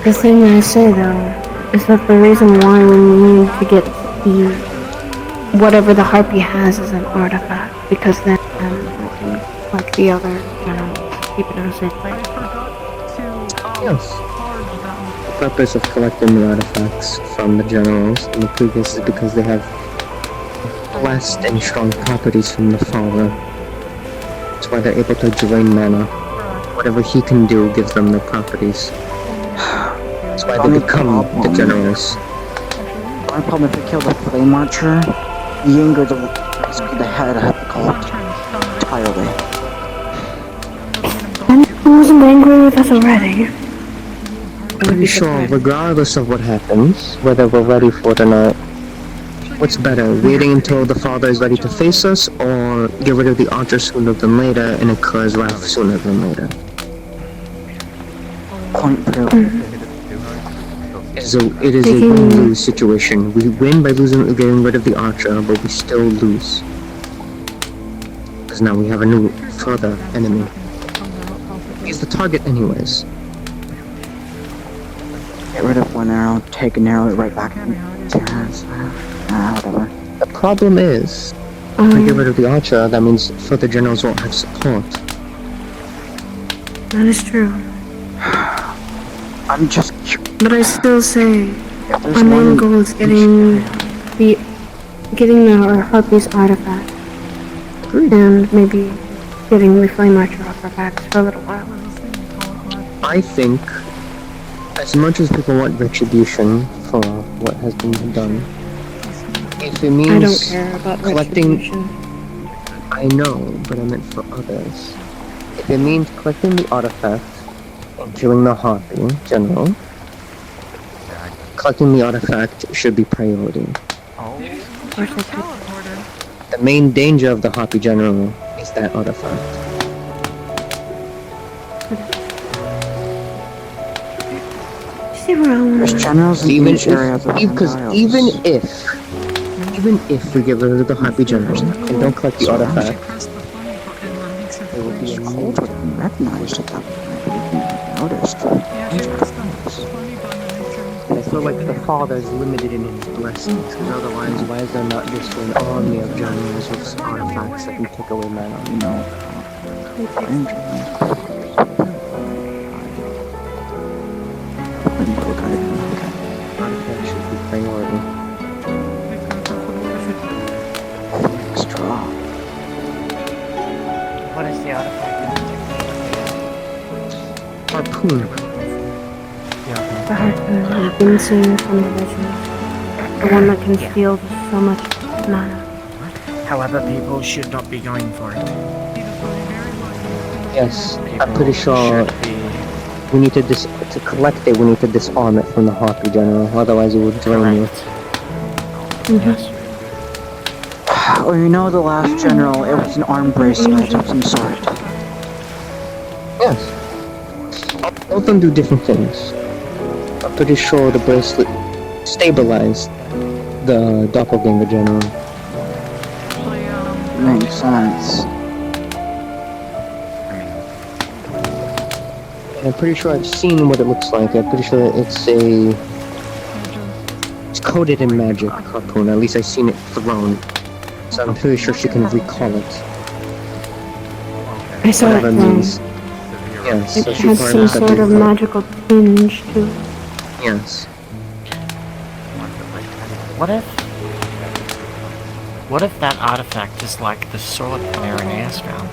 The thing I say though, is that the reason why we need to get whatever the Harpy has is an artifact, because then we can, like the other generals, keep it in a safe place. Yes. The purpose of collecting the artifacts from the generals in the previous is because they have blessed and strong properties from the Father. That's why they're able to drain mana. Whatever he can do gives them the properties. That's why they become the generals. One problem if they kill the Flame Archer, Yinger will basically the head of the cult entirely. And he wasn't angry with us already. Pretty sure, regardless of what happens, whether we're ready for it or not, what's better, waiting until the Father is ready to face us, or get rid of the Archer sooner than later and incur wrath sooner than later? Point proven. It is a win-lose situation. We win by getting rid of the Archer, but we still lose. Because now we have a new, further enemy. He's the target anyways. Get rid of one arrow, take an arrow right back into your hands. Whatever. The problem is, if we get rid of the Archer, that means further generals won't have support. That is true. I'm just But I still say our main goal is getting our Harpy's artifact. And maybe getting the Flame Archer off our backs for a little while. I think, as much as people want retribution for what has been done, if it means I don't care about collecting, retribution. I know, but I meant for others. If it means collecting the artifact and killing the Harpy general, collecting the artifact should be priority. Of course I could. The main danger of the Harpy general is that artifact. There's generals in each area of the even if we get rid of the Harpy general and don't collect the artifact, it will be a cold would be recognized at that point. Noticed. I feel like the Father is limited in his blessings, because otherwise, why is there not just an army of generals with artifacts that can take away mana? You know, artifact should be priority. Straw. What is the artifact? Harpoon. The Harpoon, we've been seeing from the legends. The one that can steal so much mana. However, people should not be going for it. Yes, I'm pretty sure we need to collect it, we need to disarm it from the Harpy general, otherwise it will drain you. Yes. Or you know the last general, it was an arm bracelet of some sort. Yes. Both of them do different things. I'm pretty sure the bracelet stabilized the doppelganger general. Makes sense. I'm pretty sure I've seen what it looks like. I'm pretty sure it's coated in magic harpoon. At least I've seen it thrown. So I'm pretty sure she can recall it. I saw it Whatever it thrown. means. Yes, It so she has probably some got sort of the- magical tinge to it. Yes. What if that artifact is like the sword that Irenaeus found?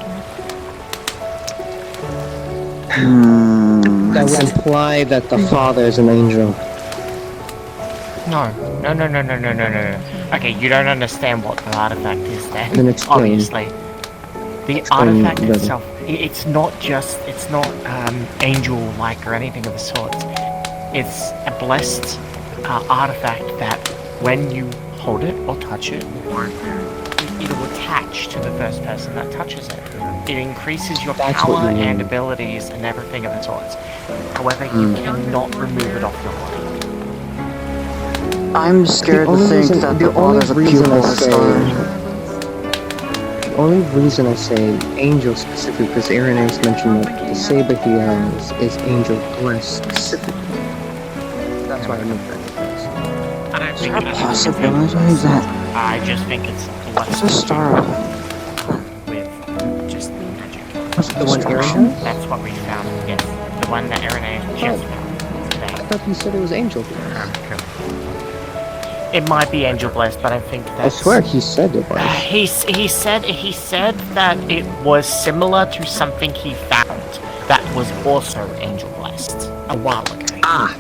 That would imply that the father is an angel. No. Okay, you don't understand what the artifact is then. Then explain. Obviously. The Explain artifact better. itself, it's not angel-like or anything of the sort. It's a blessed artifact that when you hold it or touch it, it'll attach to the first person that touches it. It increases your That's power what you mean. and abilities and everything of the sorts. However, you cannot remove it off your body. I'm scared to think that the father's a pupil this time. The only reason I say angel specifically because Irenaeus mentioned that the saber he has is angel blessed specifically. That's why I remember that. I don't Is think there a it's possibility that I just think it's it's a star of with just magic. The one Aaron has? That's what we found. Yes, the one that Irenaeus just found today. I thought you said it was angel blessed. It might be angel blessed, but I think I that's. swear he said it was. He said that it was similar to something he found that was also angel blessed a while ago. I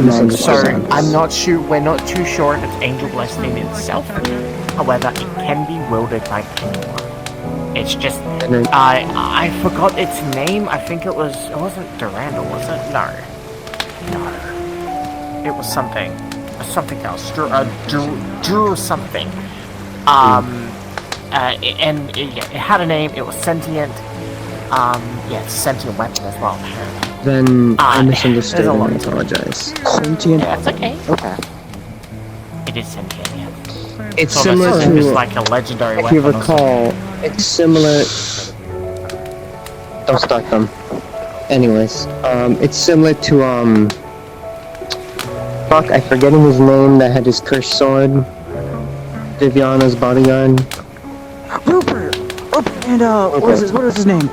misunderstood So that. I'm not sure. We're not too sure if it's angel blessed in itself. However, it can be wielded by anyone. It's just I forgot its name. I think it wasn't Durandal, was it? No. It was something else. Drew something. And it had a name. It was sentient. It's a sentient weapon as well. Apparently. Then I misunderstood there's a and I lot to it. apologize. sentient. Yeah, it's okay. Okay. It is sentient. Yeah. It's So similar it's to, like a legendary if weapon. you or recall, it's similar. Don't start them. Anyways, it's similar to fuck, I'm forgetting his name that had his cursed sword. Viviana's bodyguard. Rupert, and what is his name?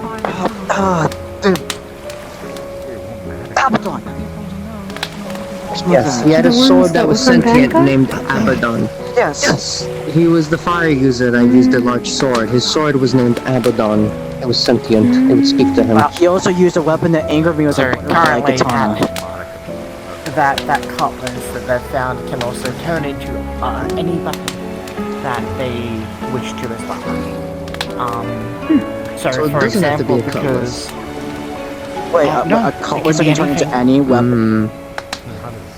Abaddon. Yes, he had a sword that was sentient named Abaddon. Yes. He was the fire user that used a large sword. His sword was named Abaddon. It was sentient. It would speak to him. He also used a weapon that angered me with a butterfly currently katana. that cutlass that they found can also turn into any weapon that they wish to as well. So So it for doesn't have to be example, a cutlass. because Wait, no, a cutlass it that can can turn be into anything. any weapon?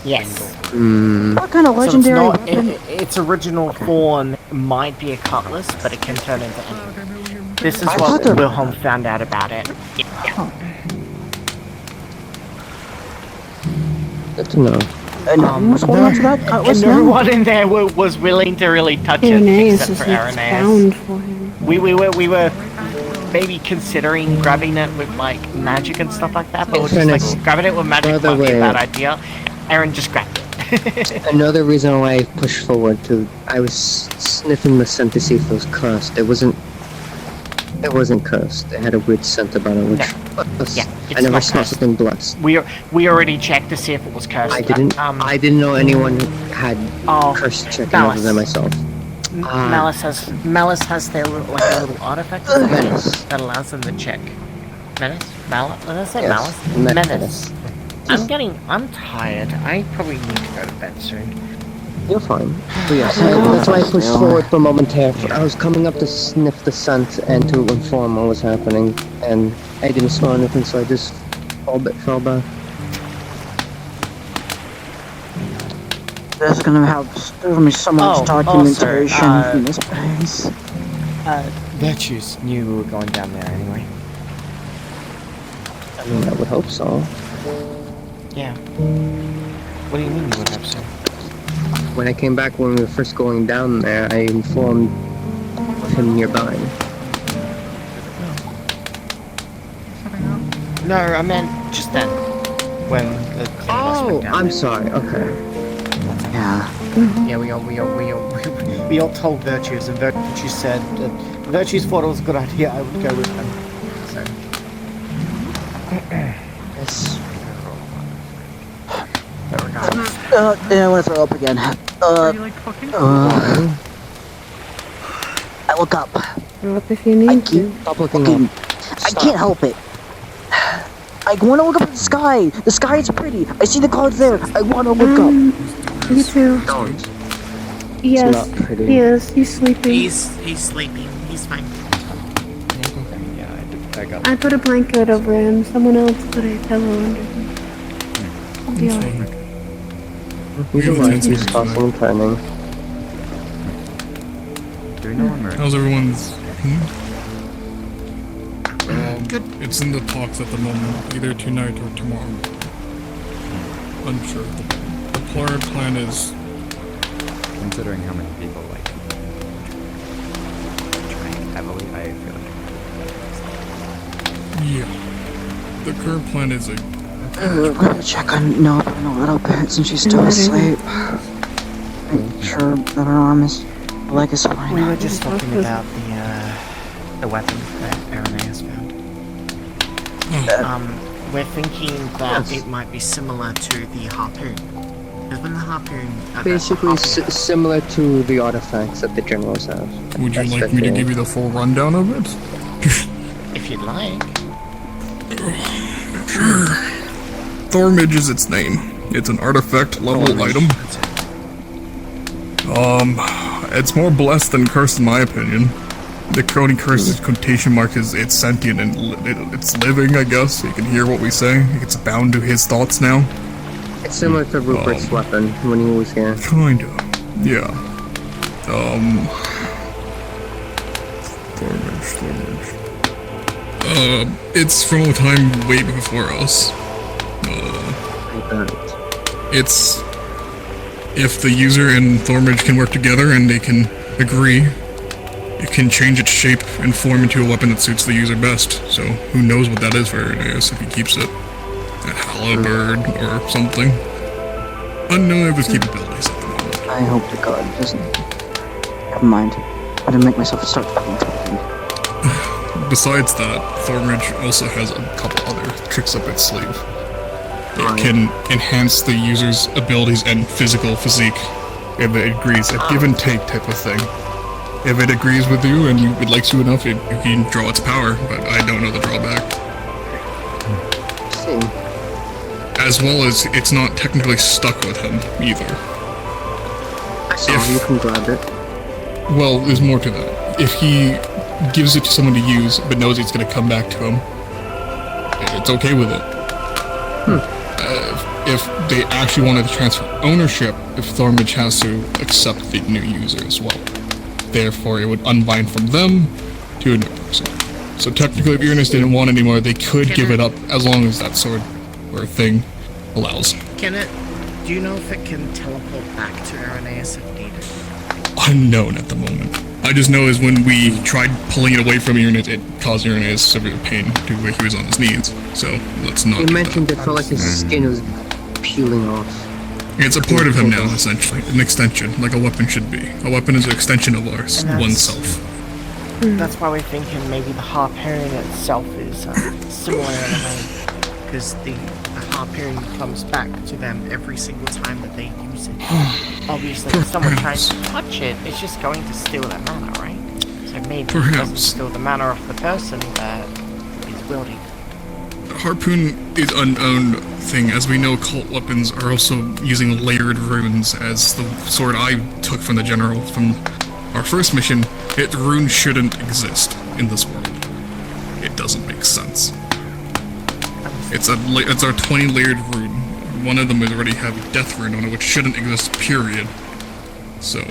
Yes. What kind of legendary so it's weapon? its original form might be a cutlass, but it can turn into anything. This is I what thought there- Wilhelm found out about it. Yeah. Good to know. And what's going on to that cutlass And now? everyone in there was willing to really touch it, Irenaeus except is for like Irenaeus. bound for him. We were maybe considering grabbing it with like magic and stuff like that, but we're just Fairness, like grabbing it with magic by the might be a way- bad idea. Aaron just grabbed it. Another reason why I pushed forward to, I was sniffing the scent to see if it was cursed. It wasn't cursed. It had a weird scent about it, which Yeah, I it's never not smelled cursed. something blessed. We already checked to see if it was cursed. I didn't know anyone had cursed checking other Malice. than myself. Malice has their little, like a little artifact Menace. that allows them to check. Menace? Malice? What did I say? Yes, Malice? Menace. I'm tired. I probably need to go to bed soon. You're fine. But yes, that's why I pushed forward for momentarily. I was coming up to sniff the scent and to inform what was happening, and I didn't smell anything, so I just fell back. There's gonna be so much documentation also, from this place. Virtues knew we were going down there anyway. I mean, I would hope so. Yeah. What do you mean you would have some? When I came back when we were first going down there, I informed him nearby. No, I meant just then. When the bus went down. I'm sorry. Okay. Yeah. Yeah, we all told Virtues, and Virtues said that Virtues thought it was a good idea. I would go with them. So. Yes. Regardless. Yeah, I want to throw up again. I look up. Look if you need to. Stop looking up. I can't help it. I want to look up at the sky. The sky is pretty. I see the clouds there. I want to look up. Me too. Don't. Yes. It's not pretty. He is. He's sleeping. He's sleeping. He's fine. I put a blanket over him. Someone else put a pillow under him. He'll be alright. He's alive. He's tossing and turning. Do we know when we're... How's everyone's... Good. It's in the talks at the moment, either tonight or tomorrow. Unsure. The plan is... Considering how many people, like... trying heavily, I feel like... Yeah. The current plan is a... I'm gonna check on Nope in a little bit since she's still asleep. Make sure that her arm is... her leg is fine. We were just talking about the weapon that Irenaeus found. We're thinking that it might be similar to the harpoon. Because when the harpoon... Basically similar to the artifacts that the generals have. Would you like me to give you the full rundown of it? If you'd like. Sure. Thormage is its name. It's an artifact level item. It's more blessed than cursed in my opinion. The only curse's quotation mark is it's sentient and it's living, I guess. You can hear what we say. It's bound to his thoughts now. It's similar to Rupert's weapon when he was here. Kinda. Yeah. Thormage. It's from a time way before us. It's if the user and Thormage can work together and they can agree, it can change its shape and form into a weapon that suits the user best. So who knows what that is for Irenaeus if he keeps it. A halberd or something. Unknown of his capabilities at the moment. I hope to God it doesn't. Never mind. I didn't make myself start fucking talking. Besides that, Thormage also has a couple other tricks up its sleeve. It can enhance the user's abilities and physical physique if it agrees, a give and take type of thing. If it agrees with you and it likes you enough, you can draw its power, but I don't know the drawback. As well as it's not technically stuck with him either. So you can grab it. Well, there's more to that. If he gives it to someone to use, but knows it's going to come back to him, it's okay with it. If they actually wanted to transfer ownership, if Thormage has to accept the new user as well. Therefore, it would unbind from them to a new person. So technically, if Uranus didn't want anymore, they could give it up as long as that sword or thing allows. Can it... do you know if it can teleport back to Irenaeus if needed? Unknown at the moment. I just know is when we tried pulling it away from Uranus, it caused Uranus severe pain to where he was on his knees. So let's not. You mentioned it felt like his skin was peeling off. It's a part of him now, essentially. An extension, like a weapon should be. A weapon is an extension of oneself. That's why we're thinking maybe the harpoon itself is similar in a way. Because the harpoon comes back to them every single time that they use it. Obviously, if someone tries to touch it, it's just going to steal their mana, right? So maybe it doesn't steal the mana of the person that is wielding. Harpoon is an unknown thing. As we know, cult weapons are also using layered runes as the sword I took from the general from our first mission. Rune shouldn't exist in this world. It doesn't make sense. It's our 20 layered rune. One of them already have a death rune on it, which shouldn't exist, period. So.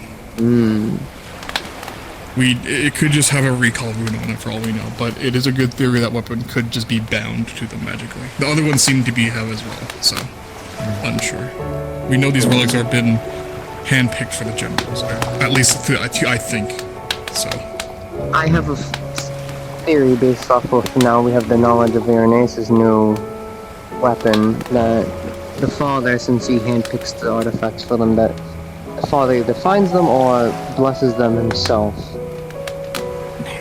It could just have a recall rune on it for all we know, but it is a good theory that weapon could just be bound to them magically. The other ones seem to have as well, so unsure. We know these relics are been handpicked for the generals, at least I think. So I have a theory based off of now we have the knowledge of Irenaeus' new weapon that the father, since he handpicks the artifacts for them, that the father either finds them or blesses them himself.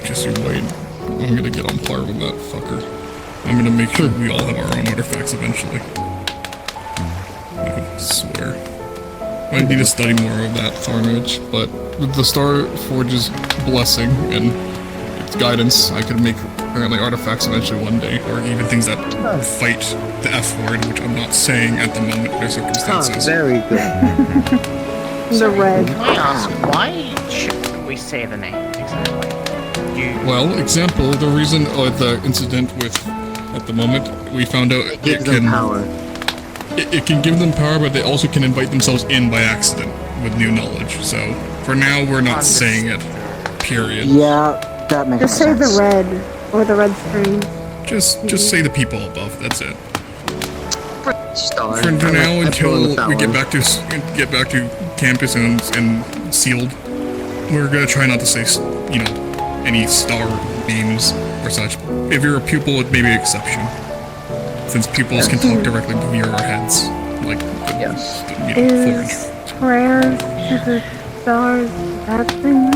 Just you wait. I'm gonna get on par with that fucker. I'm gonna make sure we all have our own artifacts eventually. I swear. I need to study more of that Thornridge, but with the Star Forge's blessing and its guidance, I could make apparently artifacts eventually one day, or even things that fight the F word, which I'm not saying at the moment under circumstances. Very good. The red. Can I ask, why should we say the name exactly? Well, example, the reason, or the incident with, at the moment, we found out it can power. It can give them power, but they also can invite themselves in by accident with new knowledge. So for now, we're not saying it. Period. Yeah, that makes Just sense. say the red, or the red string. Just say the people above. That's it. Star. For now, until we get back to campus and sealed, we're gonna try not to say any star names or such. If you're a pupil, it may be an exception, since pupils can talk directly via our heads, like Is prayers to the stars that thing?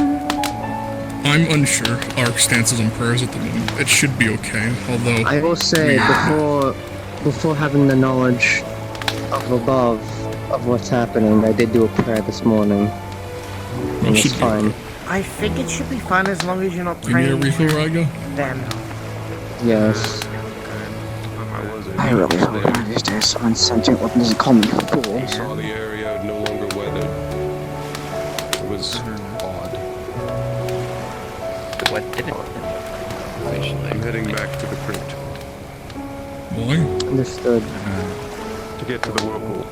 I'm unsure our stances on prayers at the moment. It should be okay, although I will say before having the knowledge of above of what's happening, I did do a prayer this morning. And it's fine. I think it should be fine as long as you're not You need a praying refill, Rygo? them. Yes. I really hope one of these days someone sentient one doesn't call me a fool. I saw the area no longer weathered. It was odd. What did it? I'm heading back to the crypt. Why? Understood. To get to the whirlpool.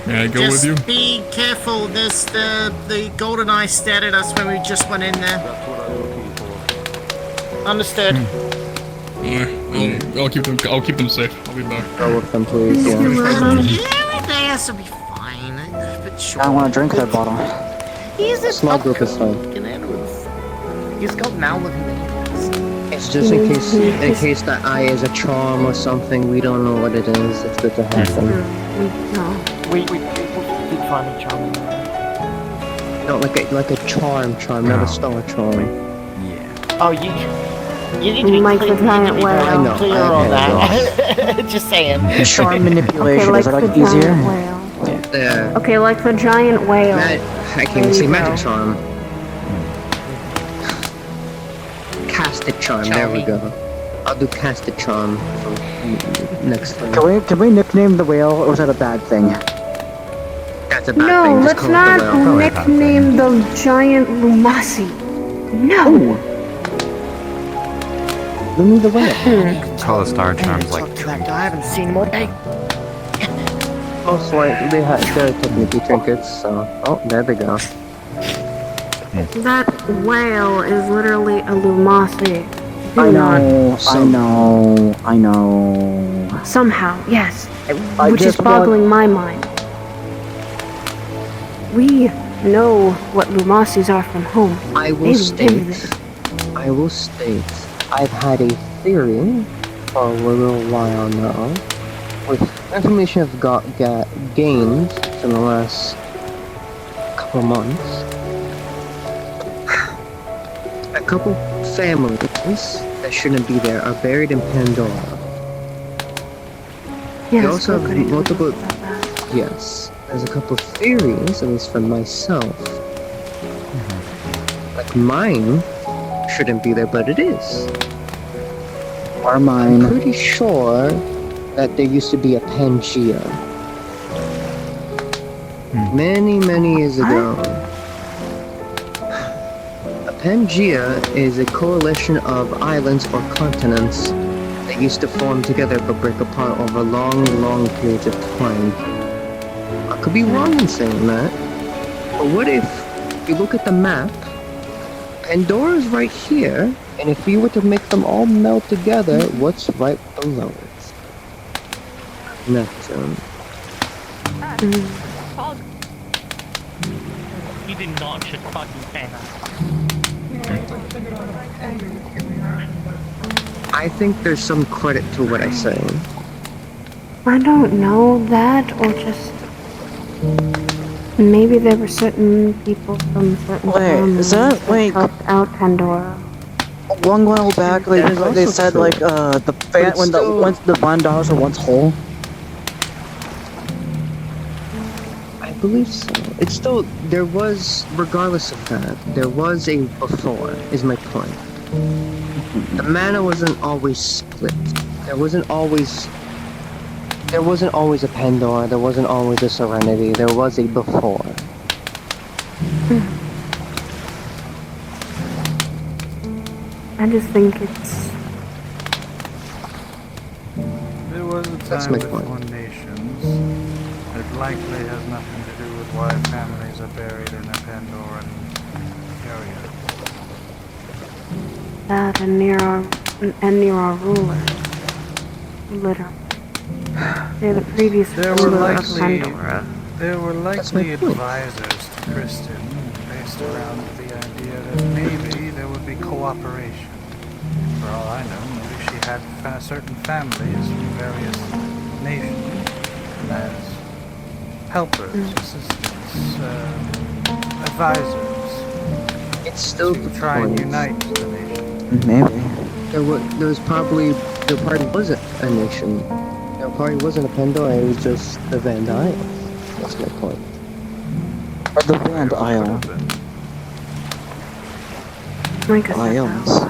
May I go Just with you? be careful. There's the golden eye stared at us when we just went in there. That's what I'm looking for. Understood. I'll keep them safe. I'll be back. Go with them, please. Yeah, they has to be fine. But sure. I want to drink that bottle. He's a Small group is fine. He's got maliving. It's just in case that eye is a charm or something. We don't know what it is. It's good to have them. No. We did find a charm. No, like a charm, not a star charm. Oh, you need to be Like the giant whale. I know. clear on that. Just saying. Charm manipulation, Okay, is it like like the easier? giant whale. Yeah. Okay, like the giant whale. I can't even say magic charm. Casted charm. There we go. I'll do casted charm for next time. Can we nickname the whale, or was that a bad thing? That's a bad No, thing. Just let's call it not the whale. nickname the giant Lumasi. No. Give me the whale. Call the star charms like Talk to that guy. I haven't seen him all day. Most likely they're technically trinkets, so... Oh, there they go. That whale is literally a Lumasi. I know. Somehow, yes. I Which is just boggling my mind. We know what Lumasis are from home. I will state, I've had a theory for a little while now, with information I've gained in the last couple months. A couple families that shouldn't be there are buried in Pandora. They Yes, also have multiple. Yes, there's a couple theories, at least for myself. Like mine shouldn't be there, but it is. Or mine. I'm pretty sure that there used to be a Pangea. Many years ago. A Pangea is a coalition of islands or continents that used to form together but break apart over long periods of time. I could be wrong in saying that, but what if you look at the map Pandora's right here, and if we were to make them all melt together, what's right below it? Neptune. You did not just fucking say that. I think there's some credit to what I say. I don't know that, or just maybe there were certain people from certain families is that like helped out Pandora. a long while back? Like That is they also said, true. like the fan when once the Vandas are once whole. I believe so. It's still, there was, regardless of that, there was a before, is my point. The mana wasn't always split. There wasn't always a Pandora, there wasn't always a Serenity, there was a before. I just think it's... There was a That's time my before point. nations. It likely has nothing to do with why families are buried in a Pandoran area. that and near our rulers. Literally. They're the previous ruler of Pandora. There were likely advisors to Kristen based around the idea that maybe there would be cooperation. For all I know, maybe she had certain families from various nations as helpers, assistants, advisors. It's still to the try and point. unite the nation. Maybe. There probably wasn't a nation. There probably wasn't a Pandora, it was just the Van Isles. That's my point. Or the Van Isle. Like I said, though,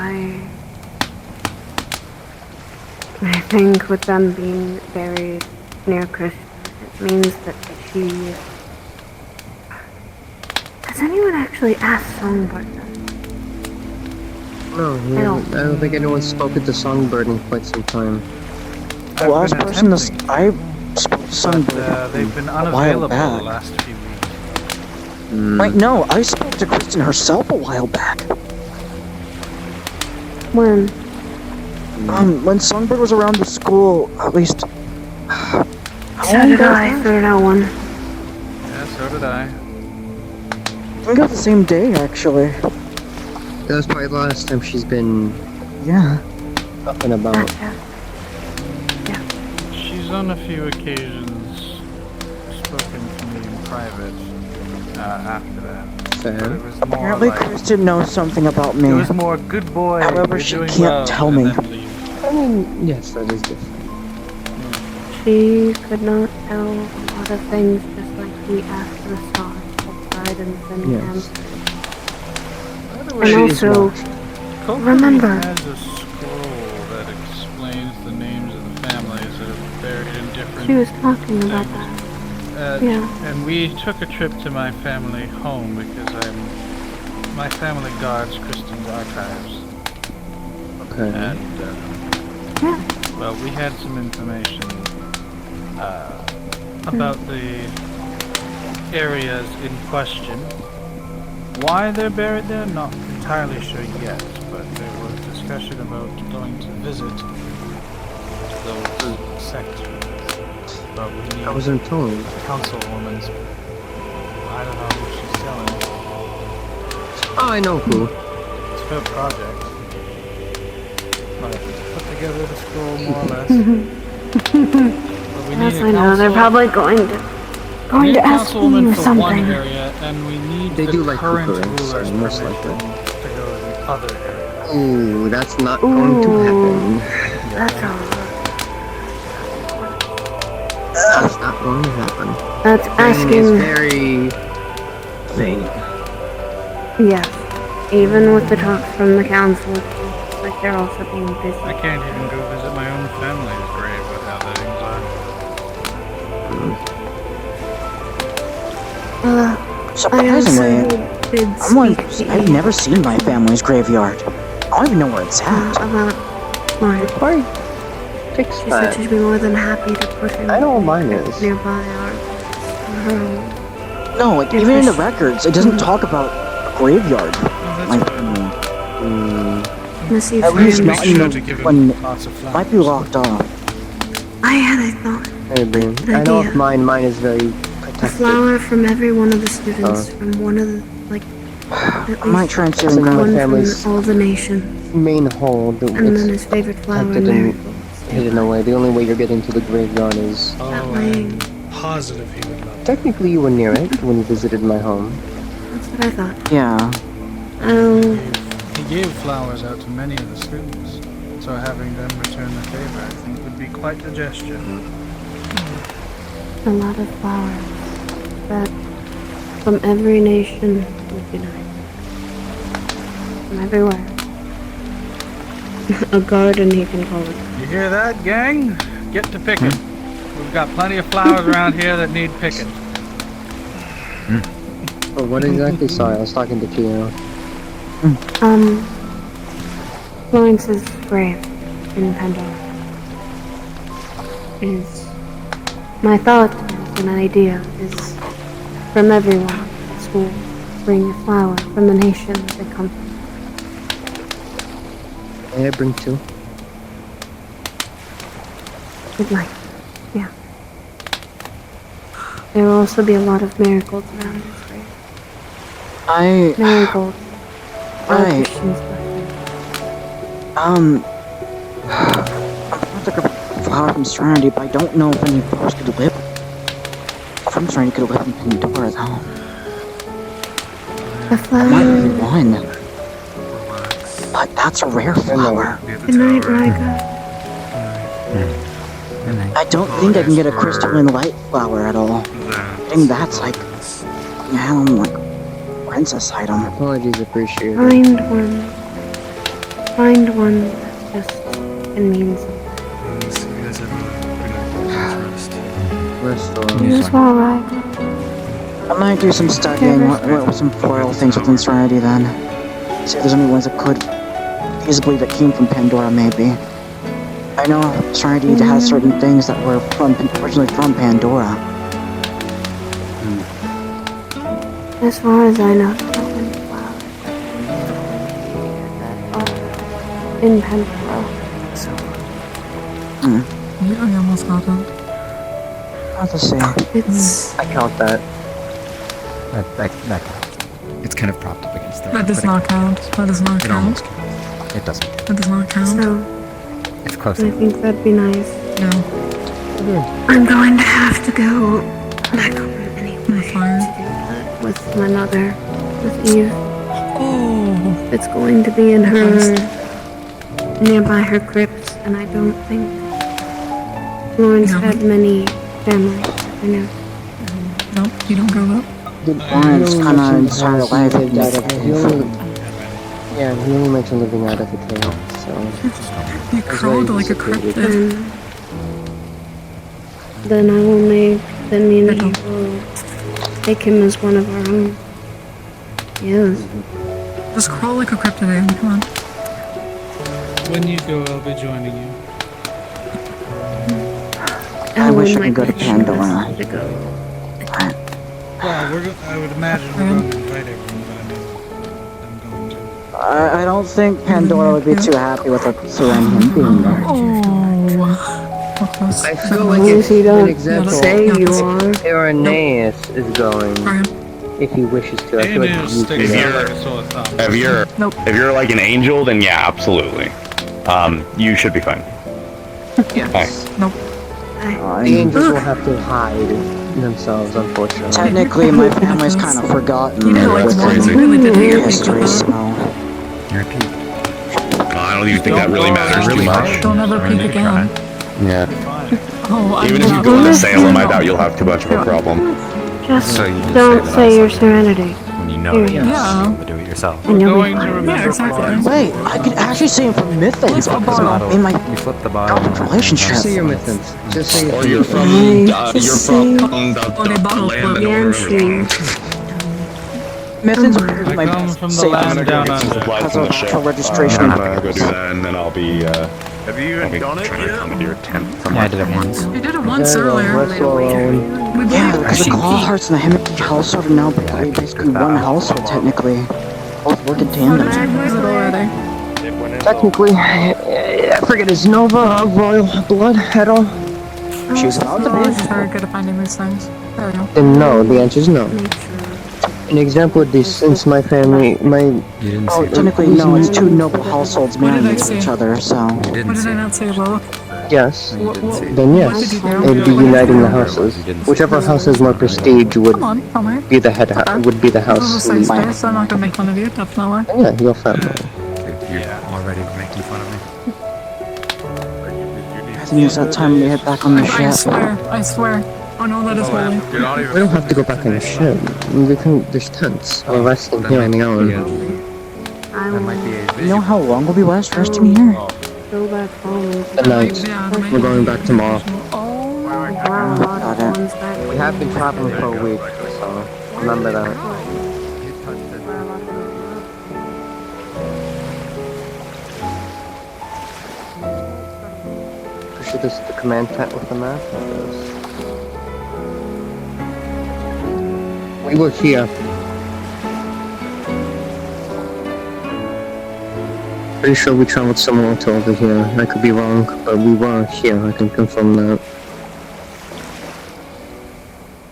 I think with them being buried near Kristen, it means that she... Has anyone actually asked Songbird that? No, I don't think anyone's spoken to Songbird in quite some time. The last person I spoke to Songbird They've been a while unavailable the back. last few weeks. Wait, no, I spoke to Kristen herself a while back. When? When Songbird was around the school, at least. So did I, one. Yeah, so did I. We got the same day, actually. That was probably the last time she's been... Yeah. Up and about. She's on a few occasions spoken to me in private after that. Fair. But it was more Apparently, like, Kristen knows something about me. it was more good boy. However, you're she doing can't well, tell and me. then leave. I mean, yes, that is different. She could not tell a lot of things, just like we asked the stars for guidance and answers. And also, remember, has a scroll that explains the names of the families that are buried in different... she was talking about that. Yeah. And we took a trip to my family home because my family guards Kristen's archives. Okay. And, well, we had some information about the areas in question. Why they're buried there, not entirely sure yet, but there was discussion about going to visit those sectors. But we need I wasn't told. a councilwoman's, I don't know who she's telling. Oh, I know who. It's her project. But put together the scroll more or less. But we Yes, need a I know, they're council- probably going we to need a ask councilwoman me or for something. one area, and we need They the do like current concurrence, so ruler's most permission likely. to go to the other area. Ooh, that's not going to happen. That's all. That's not going to happen. That's Thing is asking... very... vague. Yes. Even with the talks from the council, it's like they're also being busy. I can't even go visit my own family's grave without that anxiety. Surprisingly, I'm like, I've never seen my family's graveyard. I don't even know where it's at. Right. She said she'd be more than happy to put him I know what mine is. nearby our room. No, like, even in the records, it doesn't talk about a graveyard. Well, my opinion. Let's see if At least not in sure to the give him one. lots of flowers. Might be locked off. I had a thought. Maybe. Good I know idea. if mine is very A protected. flower from every one of the students, from one of the, like, at I might least try and see if I Some can of my one family's from all the nation. main hole that And then it's his favorite flower, protected and marigold. hidden away. The only way you're getting to the graveyard is... Oh, way. I'm positive he would love it. Technically you were near it when you visited my home. That's what I thought. Yeah. Oh, He gave flowers out to many of the students, so having them return the favor, I think, would be quite a gesture. a lot of flowers. That from every nation would be nice. From everywhere. A garden, he can call it. You hear that, gang? Get to picking. We've got plenty of flowers around here that need picking. Oh, what exactly? Sorry, I was talking to Kino. Florence's grave in Pandora is my thought, an idea is from everyone at school, bring a flower from the nation that they come from. May I bring two? Good night. Yeah. There will also be a lot of marigolds around his grave. Marigolds. Right. Christians I'm about to grab a flower from Serenity, but I don't know if any flowers could live. From Serenity could live in Pandora, though. The flower. Might be one. But that's a rare flower. Good night, Rika. I don't think I can get a crystalline light flower at all. I think that's like, like princess item. Apologies appreciated. Find one that just can mean something. You as well, Rika. I might do some studying with some floral things within Serenity then. See if there's any ones that could feasibly that came from Pandora, maybe. I know Serenity has certain things that were originally from Pandora. As far as I know, there's not many flowers that are in Pandora. So. Yeah, I almost got it. Hard to say. It's. I count that. That counts. It's kind of propped up against the That does not count. That does not It count. almost counts. It doesn't. That does not count. So. It's close I enough. think that'd be nice. No. I'm going to have to go back home anyway to do that with my mother, with Eve. Oh. It's going to be in her, nearby her crypt, and I don't think Florence had many families, I know. No, you don't go up. Florence kind of entire life lived out of he only, yeah, he only mentioned living out of the cave, so You crawled like a cryptid. Then I will then me and Eve will take him as one of our own. Yes. Just crawl like a cryptid, Aiden. Come on. When you go, I'll be joining you. I wish I could go to Pandora. Well, I would imagine we're going to invite everyone, but I know I don't think Pandora would be too happy with a Serenian being there. I feel like it's an example. Irenaeus is going if he wishes to. I feel like you can If you're like an angel, then yeah, absolutely. You should be fine. Yes. Nope. The angels will have to hide themselves, unfortunately. Technically, my family's kind of forgotten. You did it like once. You really did your history, so. I don't even think that really matters too much. Don't ever peek again. Yeah. Oh, Even if you go to Salem, I doubt you'll have too much of a problem. Just So you just don't say say your serenity. When you know that you're Yeah. not to do it yourself. And you'll be fine. Yeah, exactly. Wait, I could actually say him from Mythos in my You flip the bottle. relationship. Just say your mythons. Just say Or you're from the land of Mythos I come from the land down under. because of actual registration. I'm gonna go do that, and then I'll be. Have you even done it trying to yet? come into your tent. Yeah, I did it once. You did it once earlier. We Yeah, believe because the Claw Hearts and the Hemingway household are now basically one household, technically. both work in tandem. Technically, I forget, is Nova a royal blood at all? She's about to Is be. very good at finding these things. There we go. Then no, the answer is no. An example would be, since my family, Oh, technically, no, it's two noble households marrying each other, so. What did I not say, Lola? Yes. Then yes, it would be uniting the houses. Whichever house has more prestige would be the head. Would be the This is a house. safe space, I'm not gonna make fun of you, definitely. Yeah, your family. You're already making fun of me. I think it's that time we head back on the ship. I swear. Oh no, that is holy. We don't have to go back on the ship. We can. There's tents. We're resting here on the island. You know how long we'll be resting here? Go back home. The night. We're going back tomorrow. Got it. We have been traveling for a week, so remember that. Should this the command tent with the map? We were here. Pretty sure we traveled somewhere to over here. I could be wrong, but we were here. I can confirm that.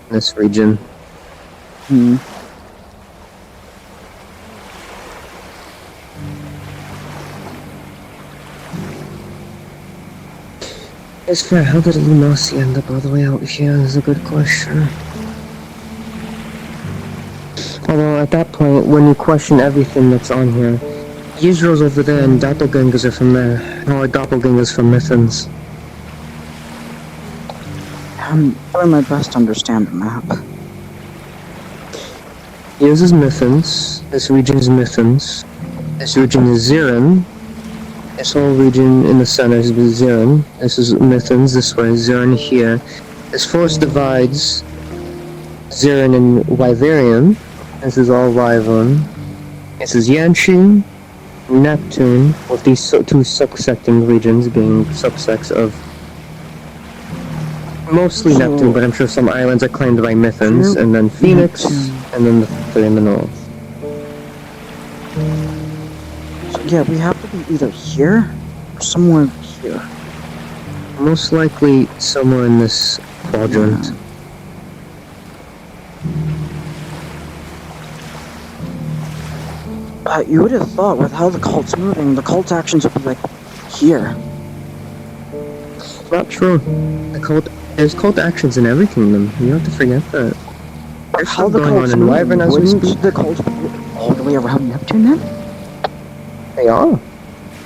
This region. As for how did Lumasi end up all the way out here is a good question. Although at that point, when you question everything that's on here, Israel's over there and doppelgangers are from there. Or doppelgangers from Mithans. I'm doing my best to understand the map. Yours is Mithans. This region is Mithans. This region is Zirin. This whole region in the center is Zirin. This is Mithans this way, Zirin here. This forest divides Zirin and Wyverian. This is all Wyvern. This is Yanchi, Neptune, with these two subsecting regions being subsects of mostly Neptune, but I'm sure some islands are claimed by Mithans, and then Phoenix, and then the three in the north. So yeah, we have to be either here or somewhere here. Most likely somewhere in this quadrant. You would have thought with how the cult's moving, the cult's actions would be like here. Not true. There's cult actions in every kingdom. You have to forget that. There's How stuff the going on cult's in Wyvern as we moving, speak. the cult's all the way around Neptune then? They are.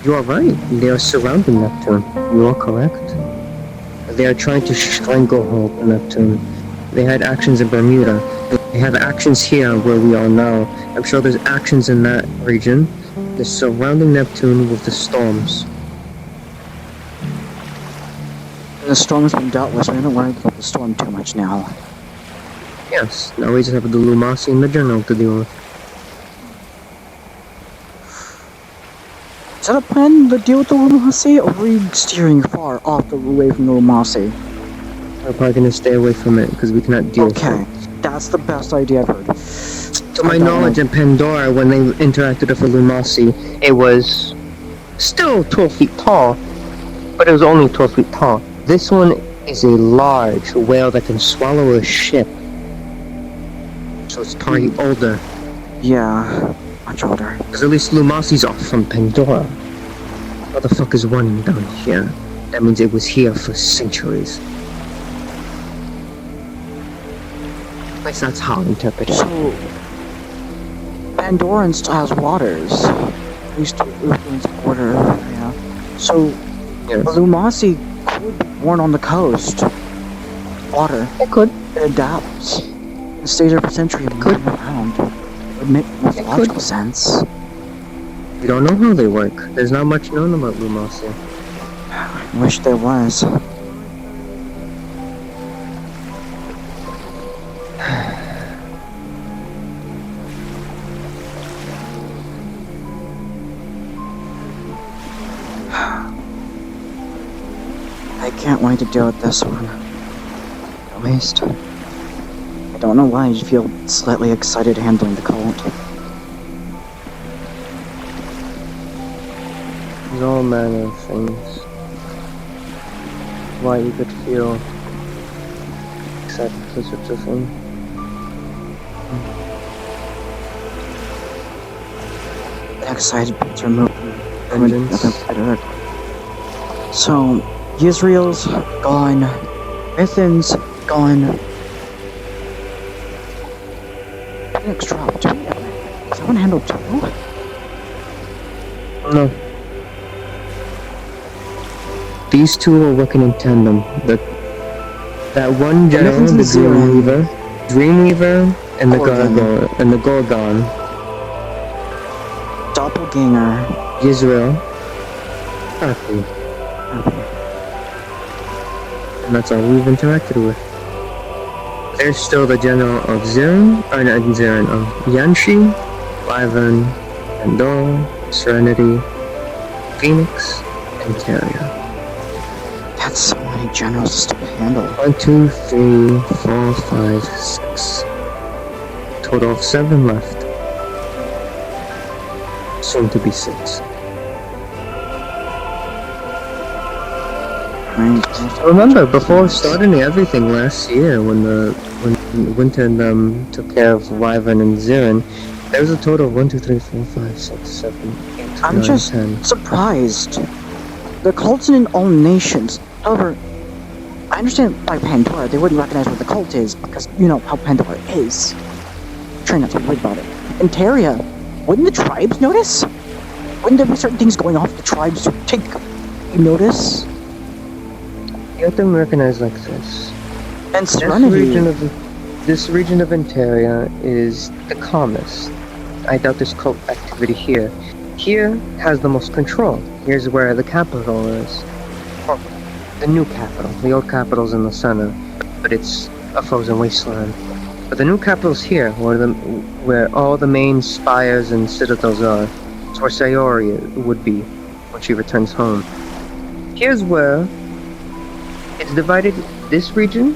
You are right. They are surrounding Neptune. You are correct. They are trying to stranglehold Neptune. They had actions in Bermuda. They have actions here where we are now. I'm sure there's actions in that region. They're surrounding Neptune with the storms. The storm's been dealt with, so I don't worry about the storm too much now. Yes, now we just have the Lumasi and the General to deal with. Is that a plan to deal with the Lumasi, or are we steering far off away from the Lumasi? We're probably gonna stay away from it because we cannot deal with it. Okay, that's the best idea I've heard. To my knowledge, in Pandora, when they interacted with the Lumasi, it was still 12 feet tall, but it was only 12 feet tall. This one is a large whale that can swallow a ship. So it's probably older. Yeah, much older. Because at least Lumasi's off from Pandora. What the fuck is one down here? That means it was here for centuries. At least that's how I interpret it. So, Pandoran still has waters. At least within its border area. So, yes. The Lumasi could be born on the coast. Water. It could. It adapts. It stays there for centuries and moving around. It would make logical sense. We don't know how they work. There's not much known about Lumasi. I wish there was. I can't wait to deal with this one. At least. I don't know why I feel slightly excited handling the cult. all manner of things. Why you could feel excited for such a thing. Excited but removed. Vengeance. So, Israel's gone. Ethan's gone. Phoenix dropped. Does someone handle two? No. These two are working in tandem. That one general, the Dreamweaver, and the Gorgon. Doppelganger. Israel. Happy. And that's all we've interacted with. There's still the general of Yanshi, Wyvern, Pandora, Serenity, Phoenix, and Carrier. That's so many generals to handle. 1, 2, 3, 4, 5, 6. Total of 7 left. Soon to be 6. Remember, before starting everything last year, when Winter took care of Wyvern and Zirin, there was a total of 1, 2, 3, 4, 5, 6, 7, 8, I'm 9, just 10. surprised. The cults in all nations. However, I understand by Pandora, they wouldn't recognize what the cult is because you know how Pandora is. Try not to be worried about it. In Terria, wouldn't the tribes notice? Wouldn't there be certain things going off the tribes to take notice? You have to recognize like this. And Serenity. This region of Interia is the calmest. I doubt there's cult activity here. Here has the most control. Here's where the capital is. Or the new capital. The old capital's in the center, but it's a frozen wasteland. But the new capital's here, where all the main spires and citadels are. It's where Sayori would be when she returns home. Here's where it's divided. This region,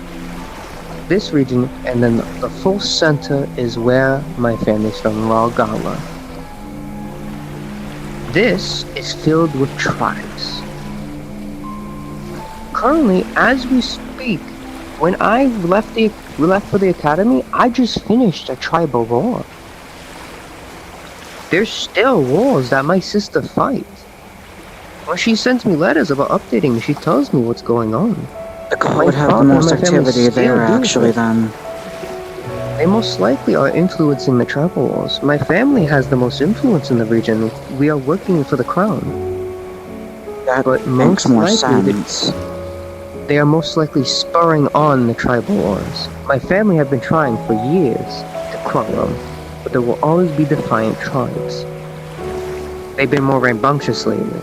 and then the full center is where my family's from, Ralgala. This is filled with tribes. Currently, as we speak, when I left for the academy, I just finished a tribal war. There's still wars that my sister fights. When she sends me letters about updating me, she tells me what's going on. The cult would have the most activity there, actually, then. They most likely are influencing the tribal wars. My family has the most influence in the region. We are working for the crown. That makes more sense. They are most likely spurring on the tribal wars. My family have been trying for years to quell them, but there will always be defiant tribes. They've been more rambunctious lately,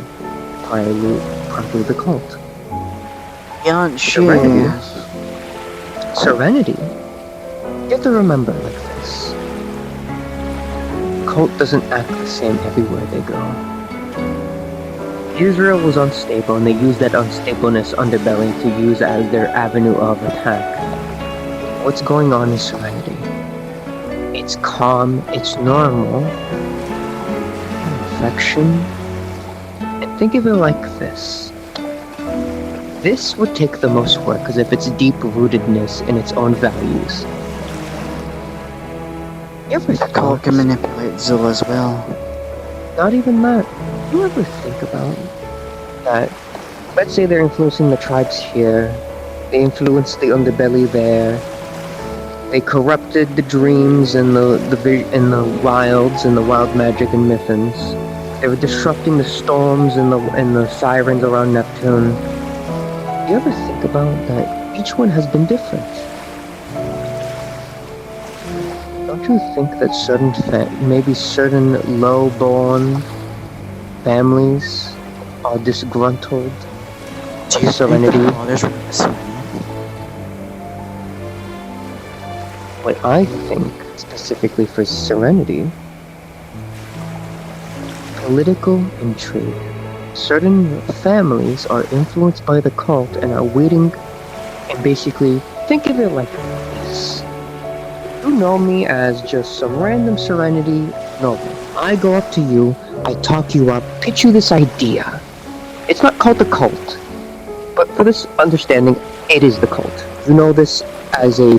probably the cult. Serenity. You have to remember like this. Cult doesn't act the same everywhere they go. Israel was unstable, and they used that unstableness underbelly to use as their avenue of attack. What's going on in Serenity? It's calm, it's normal. Affection. And think of it like this. This would take the most work, because if it's deep-rootedness in its own values. The cult can manipulate Zilla as well. Not even that. You ever think about that? Let's say they're influencing the tribes here. They influenced the underbelly there. They corrupted the dreams and the wilds and the wild magic and Mythans. They were disrupting the storms and the sirens around Neptune. You ever think about that? Each one has been different. Don't you think that maybe certain low-born families are disgruntled of Serenity? What I think, specifically for Serenity, political intrigue. Certain families are influenced by the cult and are waiting, and basically, think of it like this. You know me as just some random Serenity noble. I go up to you, I talk you up, pitch you this idea. It's not called the cult, but for this understanding, it is the cult. You know this as a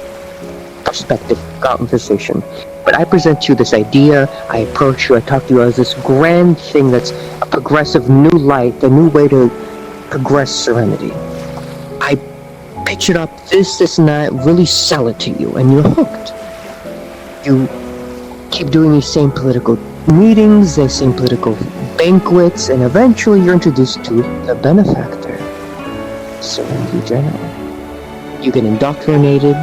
perspective conversation. But I present to you this idea, I approach you, I talk to you as this grand thing that's a progressive new light, a new way to progress serenity. I pitch it up, this and that, really sell it to you, and you're hooked. You keep doing these same political meetings, the same political banquets, and eventually you're introduced to the benefactor, Serenity General. You get indoctrinated,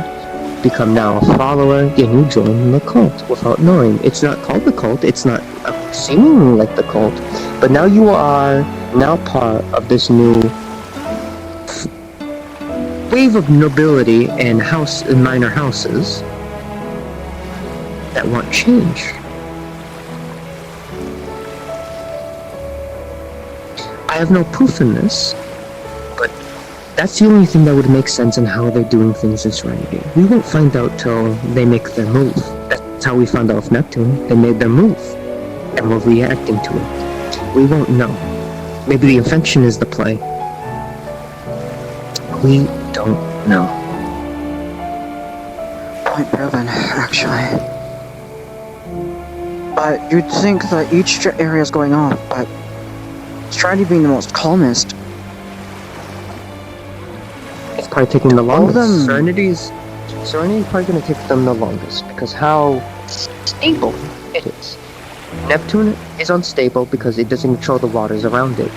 become now a follower, and you join the cult without knowing. It's not called the cult, it's not seemingly like the cult, but now you are now part of this new wave of nobility and minor houses that want change. I have no proof in this, but that's the only thing that would make sense in how they're doing things in Serenity. We won't find out till they make their move. That's how we found out with Neptune. They made their move, and we're reacting to it. We won't know. Maybe the infection is the play. We don't know. Point proven, actually. But you'd think that each area is going off, but Serenity being the most calmest. It's probably taking the longest. Serenity's probably going to take them the longest because how stable it is. Neptune is unstable because it doesn't control the waters around it.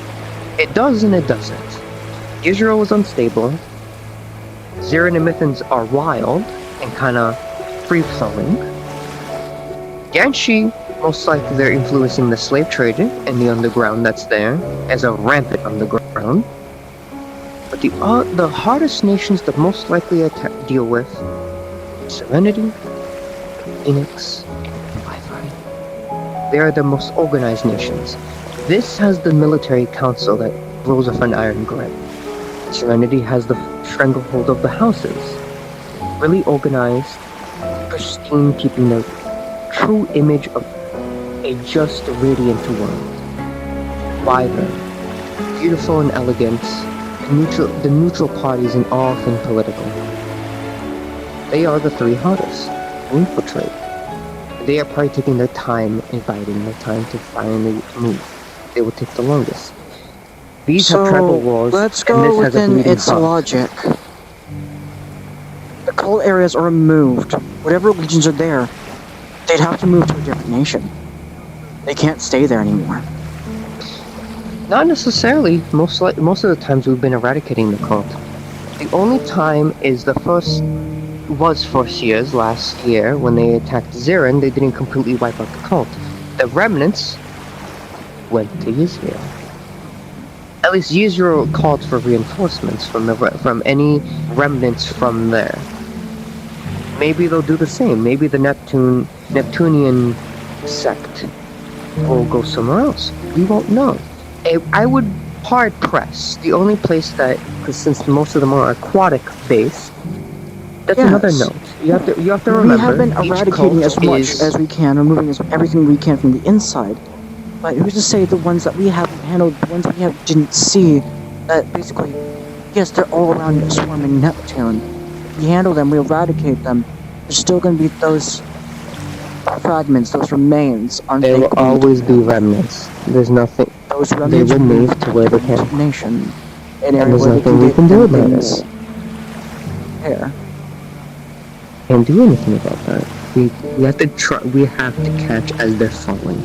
It does and it doesn't. Israel is unstable. Zirin and Mithans are wild and kind of free-flowing. Ganshi, most likely they're influencing the slave trade and the underground that's there as a rampant underground. But the hardest nations that most likely deal with Serenity, Phoenix, and Wi-Fi. They are the most organized nations. This has the military council that rules with an iron grip. Serenity has the stranglehold of the houses. Really organized, pristine, keeping the true image of a just, radiant world. Vibrant, beautiful and elegant, the neutral parties in all things political. They are the three hardest to infiltrate. They are probably taking their time and biding their time to finally move. They will take the longest. These have tribal wars. Let's go within its logic. The cult areas are removed. Whatever legions are there, they'd have to move to a different nation. They can't stay there anymore. Not necessarily. Most of the times we've been eradicating the cult. The only time is was 4 years last year when they attacked Zirin. They didn't completely wipe out the cult. The remnants went to Israel. At least Israel called for reinforcements from any remnants from there. Maybe they'll do the same. Maybe the Neptunian sect will go somewhere else. We won't know. I would hard press. The only place that, because since most of them are aquatic based, that's another note. You have to remember. We have been eradicating as much as we can, removing everything we can from the inside. But who's to say the ones that we haven't handled, the ones we didn't see, that basically, yes, they're all around swarming Neptune. We handle them, we eradicate them. There's still going to be those fragments, those remains. There will always be remnants. There's nothing. Those remnants they will move to where they can. Nation. And there's nothing we can do about it. Here. Can't do anything about that. We have to try. We have to catch as they're falling.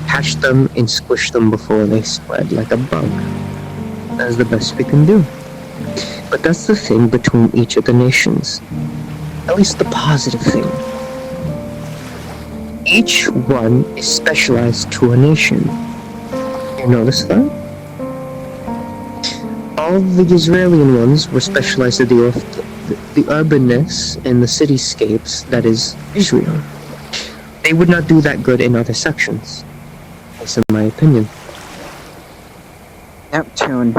Catch them and squish them before they spread like a bug. That's the best we can do. But that's the thing between each of the nations. At least the positive thing. Each one is specialized to a nation. You notice that? All the Israeli ones were specialized to deal with the urbanness and the cityscapes that is Israel. They would not do that good in other sections. That's in my opinion. Neptune,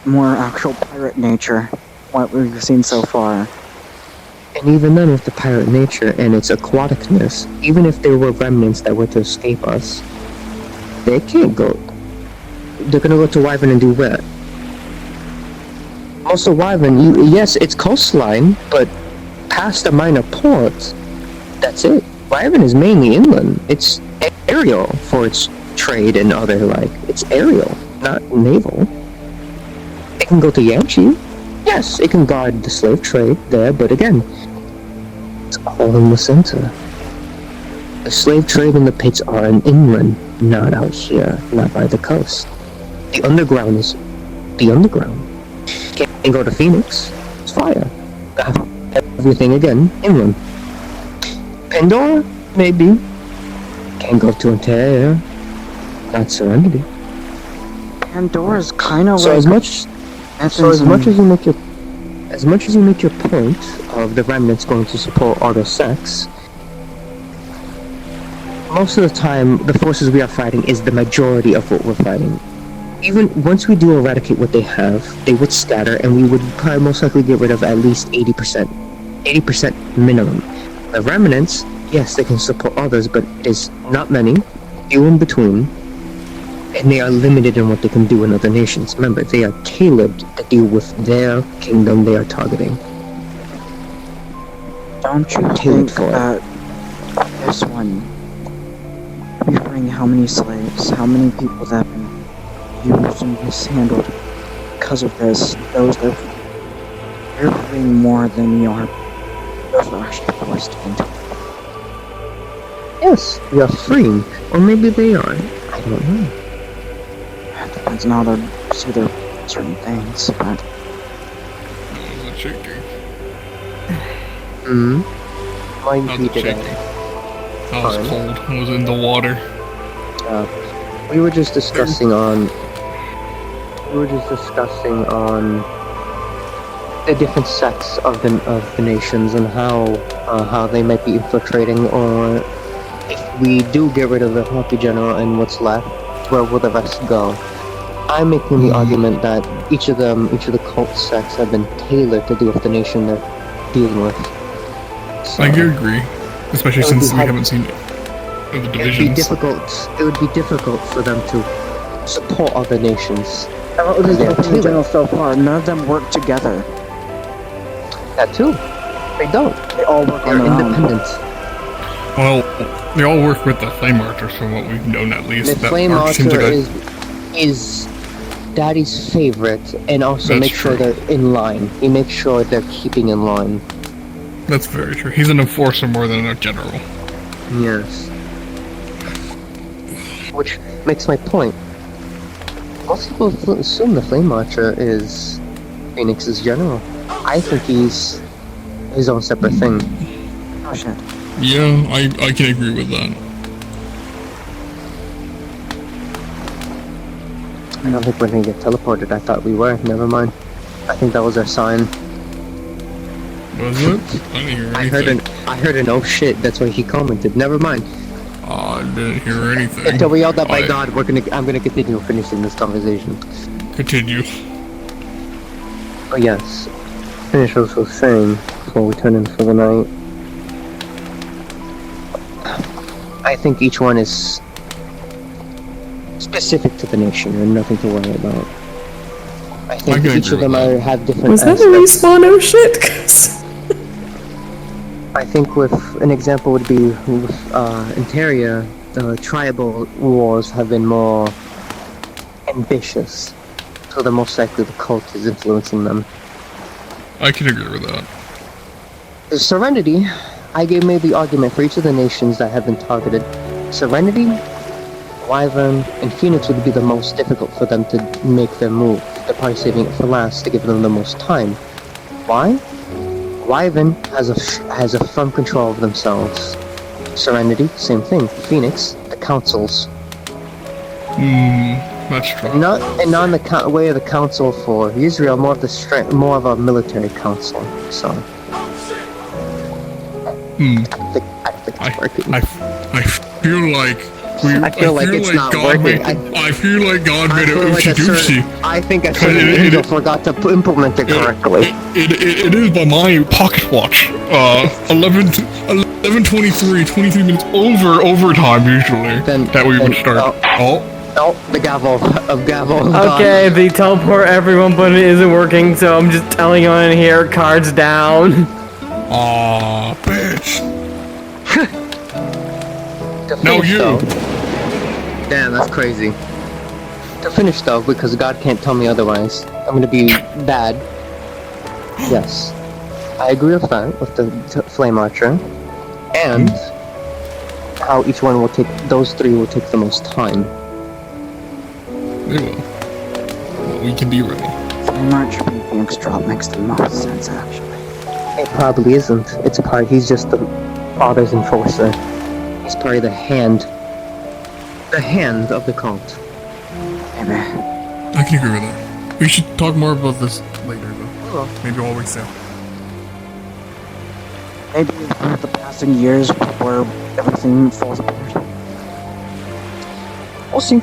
more actual pirate nature, what we've seen so far. And even then, with the pirate nature and its aquaticness, even if there were remnants that were to escape us, they can't go They're gonna go to Wyvern and do what? Also, Wyvern, yes, it's coastline, but past the minor ports, that's it. Wyvern is mainly inland. It's aerial for its trade and other, like, it's aerial, not naval. It can go to Yanchi. Yes, it can guard the slave trade there, but again, it's all in the center. The slave trade and the pits are in inland, not out here, not by the coast. The underground is the underground. Can't go to Phoenix, it's fire. Everything again, inland. Pandora, maybe. Can't go to Ontario, not Serenity. Pandora's kind of So like... as much as you make your point of the remnants going to support other sects, most of the time the forces we are fighting is the majority of what we're fighting. Even once we do eradicate what they have, they would scatter, and we would probably most likely get rid of at least 80%. 80% minimum. The remnants, yes, they can support others, but it is not many, few in between, and they are limited in what they can do in other nations. Remember, they are tailored to deal with their kingdom they are targeting. Don't you think that this one, referring how many slaves, how many people that have been used and mishandled because of this, those that they're freeing more than we are, those are actually forced into. Yes, we are freeing, or maybe they are. I don't know. It depends on how they see their certain things, but... Mine Not be the today. chicken. I was cold. I was in the water. We were just discussing on the different sects of the nations and how they might be infiltrating, or if we do get rid of the Hopi general and what's left, where will the rest go? I'm making the argument that each of the cult sects have been tailored to deal with the nation they're dealing with. So, I do agree, especially since we haven't seen the divisions. It would be difficult for them to support other nations. What was the general so far? None of them work together. That too. They don't. They all work on They're their own. independent. Well, they all work with the Flame Archers, from what we've known at least. The That Flame Arch seems Archer like is Daddy's favorite, and also That's make sure true. they're in line. He makes sure they're keeping in line. That's very true. He's an enforcer more than a general. Yes. Which makes my point. Most people assume the Flame Archer is Phoenix's general. I think he's his own separate thing. Oh shit. Yeah, I can agree with that. I don't think we're gonna get teleported. I thought we were. Never mind. I think that was our sign. Was it? I didn't hear anything. I heard an oh shit. That's why he commented. Never mind. I didn't hear anything. Until we yelled out by God, I'm gonna continue finishing this conversation. Continue. Oh yes. Finish what I was saying before we turn in for the night. I think each one is specific to the nation and nothing to worry about. I think each of them have different Was that a respawn? Oh shit! 'Cause I think with an example would be with Interia, the tribal wars have been more ambitious, so the most likely the cult is influencing them. I can agree with that. The Serenity, I made the argument for each of the nations that have been targeted. Serenity, Wyvern, and Phoenix would be the most difficult for them to make their move. They're probably saving it for last to give them the most time. Why? Wyvern has a firm control of themselves. Serenity, same thing. Phoenix, the councils. That's true. Not on the way of the council for Israel, more of a military council. So. I feel like it's not working. I feel like God made it oopsie-doopsie. I think a certain angel forgot to implement it correctly. It is by my pocket watch. 11:23, 23 minutes over overtime usually. That we would start. Oh, the gavel of gavel. Okay, they teleport everyone, but it isn't working, so I'm just telling you in here, cards down. Aw, bitch. To No, finish, you. though, damn, that's crazy. To finish though, because God can't tell me otherwise, I'm gonna be bad. Yes, I agree with that, with the flame archer, and how each one will take. Those three will take the most time. They will. But we can be ready. Flame archer being Phoenix drop makes the most sense, actually. It probably isn't. It's a part. He's just the father's enforcer. He's part of the hand of the cult. Maybe. I can agree with that. We should talk more about this later, though. Maybe while we sail. Maybe with the passing years before everything falls apart. We'll see.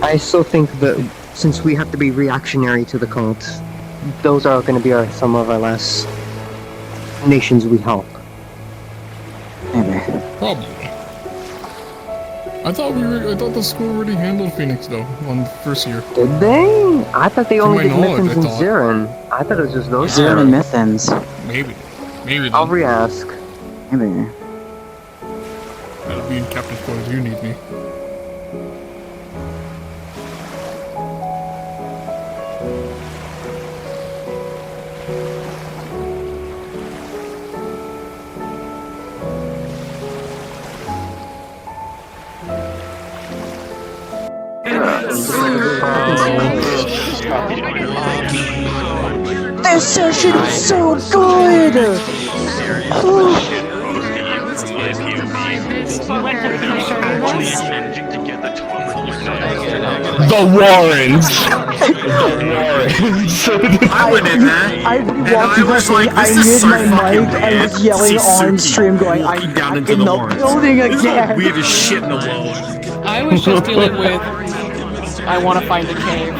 I still think that since we have to be reactionary to the cult, those are going to be some of our last nations we help. Maybe. Probably. I thought the school already handled Phoenix though on the first year. Did they? I thought they only did my knowledge, Mithans and I thought. Zirin. I thought it was just those Zirin two. and Mithans. Maybe. Maybe. I'll re-ask. Maybe. I'll be in Captain's Quarters. You need me. This session was so good! The Warrens! I went in there. I walked in this way, I muted my mic, I was yelling on stream going, I'm down back into in the the Warrens. building again! Weirdest shit in the world. I was just dealing with, I want to find a cave.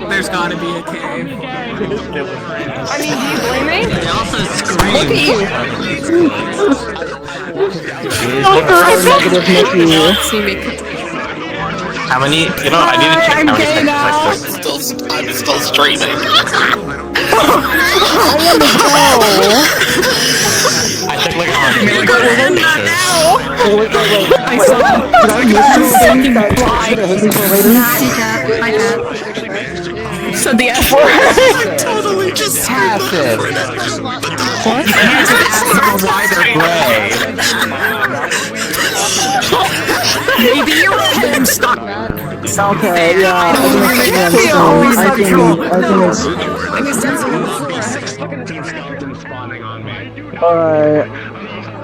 There's gotta be a cave. I mean, do you blame me? They also scream. Look at you. Negative Mickey. See me. How many? You know, I need to check I'm how many gay seconds now. I'm still streaming. I took like a You're gonna end that now. I saw Did I miss something that So the F totally just Passive. What? Why they're gray. Maybe you're him stuck. Okay, yeah, I think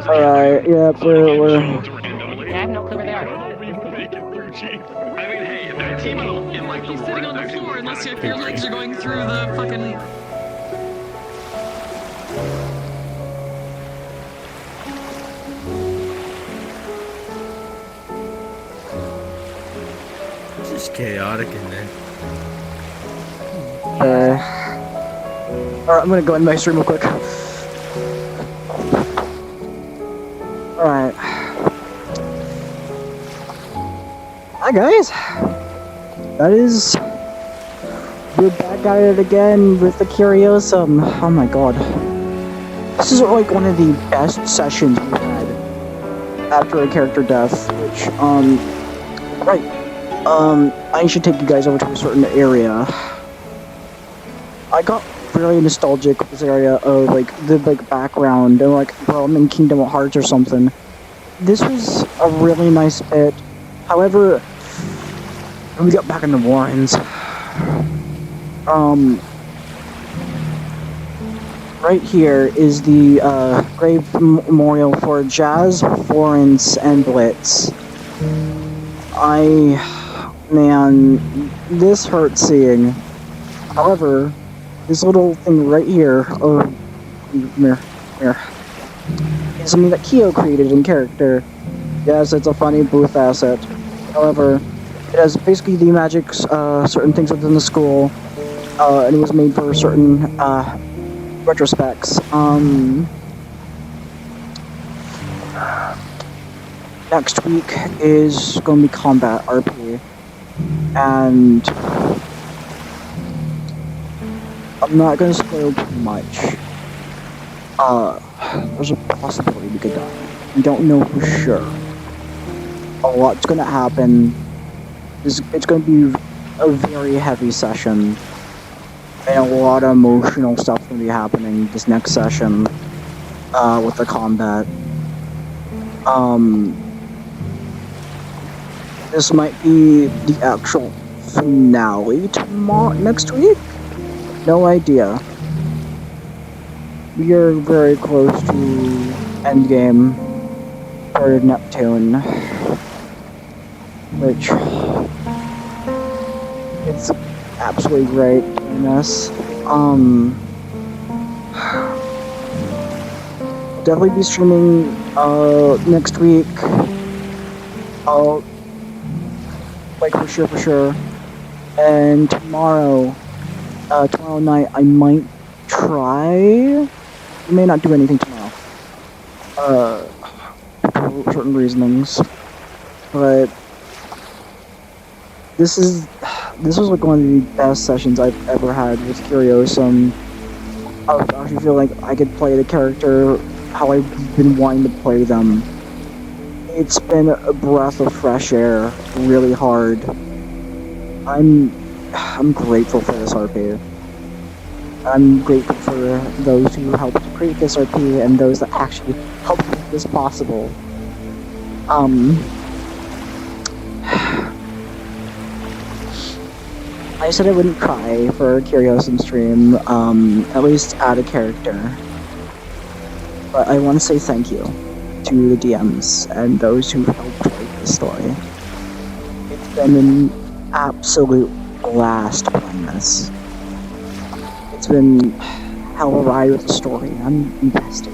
Alright, yeah, we're... I have no clue where they are. He's sitting on the floor unless your legs are going through the fucking... It's just chaotic in there. Alright, I'm gonna go in my stream real quick. Alright. Hi guys! That is... We're back at it again with the Curiosum. Oh my god. This is like one of the best sessions we've had after a character death, which, right. I should take you guys over to a certain area. I got really nostalgic with this area of, like, the, background, and, like, bro, I'm in Kingdom Hearts or something. This was a really nice bit. However, when we got back in the Warrens, right here is the, grave memorial for Jazz, Florence, and Blitz. Man, this hurts seeing. However, this little thing right here, mirror, is something that Kyo created in character. Yes, it's a funny booth asset. However, it has basically the magic, certain things within the school, and it was made for certain, retrospects. Next week is going to be Combat RP. And I'm not gonna spoil too much. There's a possibility we could die. We don't know for sure. A lot's gonna happen. It's gonna be a very heavy session. And a lot of emotional stuff gonna be happening this next session. With the combat. This might be the actual finale next week? No idea. We are very close to endgame for Neptune, which it's absolutely great doing this. Definitely be streaming next week. Like for sure. And tomorrow night I might try. I may not do anything tomorrow. For certain reasonings. But this was like one of the best sessions I've ever had with Curiosum. I actually feel like I could play the character how I've been wanting to play them. It's been a breath of fresh air, really hard. I'm grateful for this RP. I'm grateful for those who helped create this RP and those that actually helped make this possible. I said I wouldn't cry for Curiosum stream, at least add a character. But I want to say thank you to the DMs and those who helped write this story. It's been an absolute blast playing this. It's been hell of a ride with the story. I'm invested.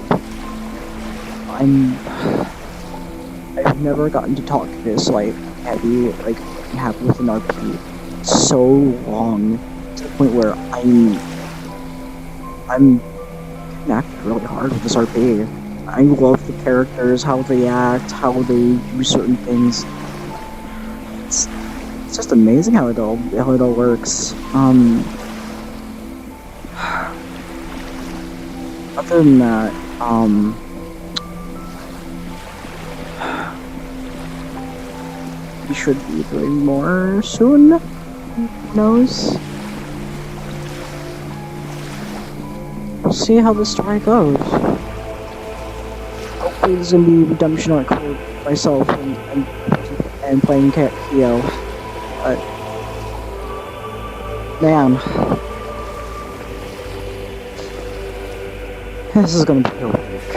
I've never gotten to talk this happy with an RP so long, to the point where I'm connected really hard with this RP. I love the characters, how they act, how they do certain things. It's just amazing how it all works. Other than that, we should be doing more soon. Who knows? We'll see how the story goes. Hopefully there's gonna be redemption arc for myself and playing Kyo. But man, this is gonna be a week.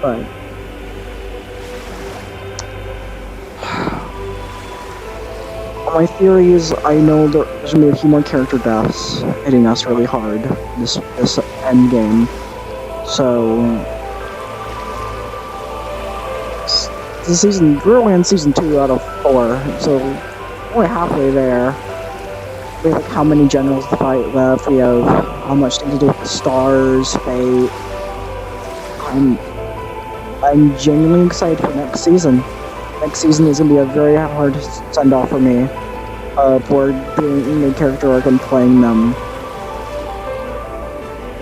But my theory is, I know there's gonna be a few more character deaths hitting us really hard this end game. So this season, we're only in season 2 out of 4, so only halfway there. We have how many generals to fight left. We have how much things to do with the stars, fate. I'm genuinely excited for next season. Next season is gonna be a very hard send off for me. For doing the character arc and playing them.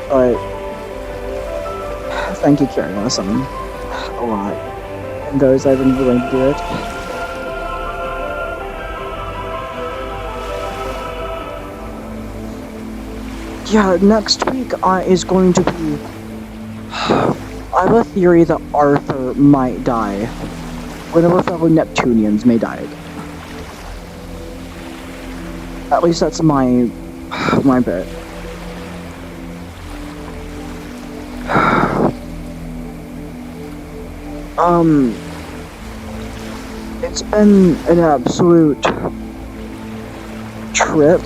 But thank you, Curiosum, a lot. And those I've been willing to do it. Yeah, next week is going to be... I have a theory that Arthur might die. One of our fellow Neptunians may die. At least that's my bet. It's been an absolute trip,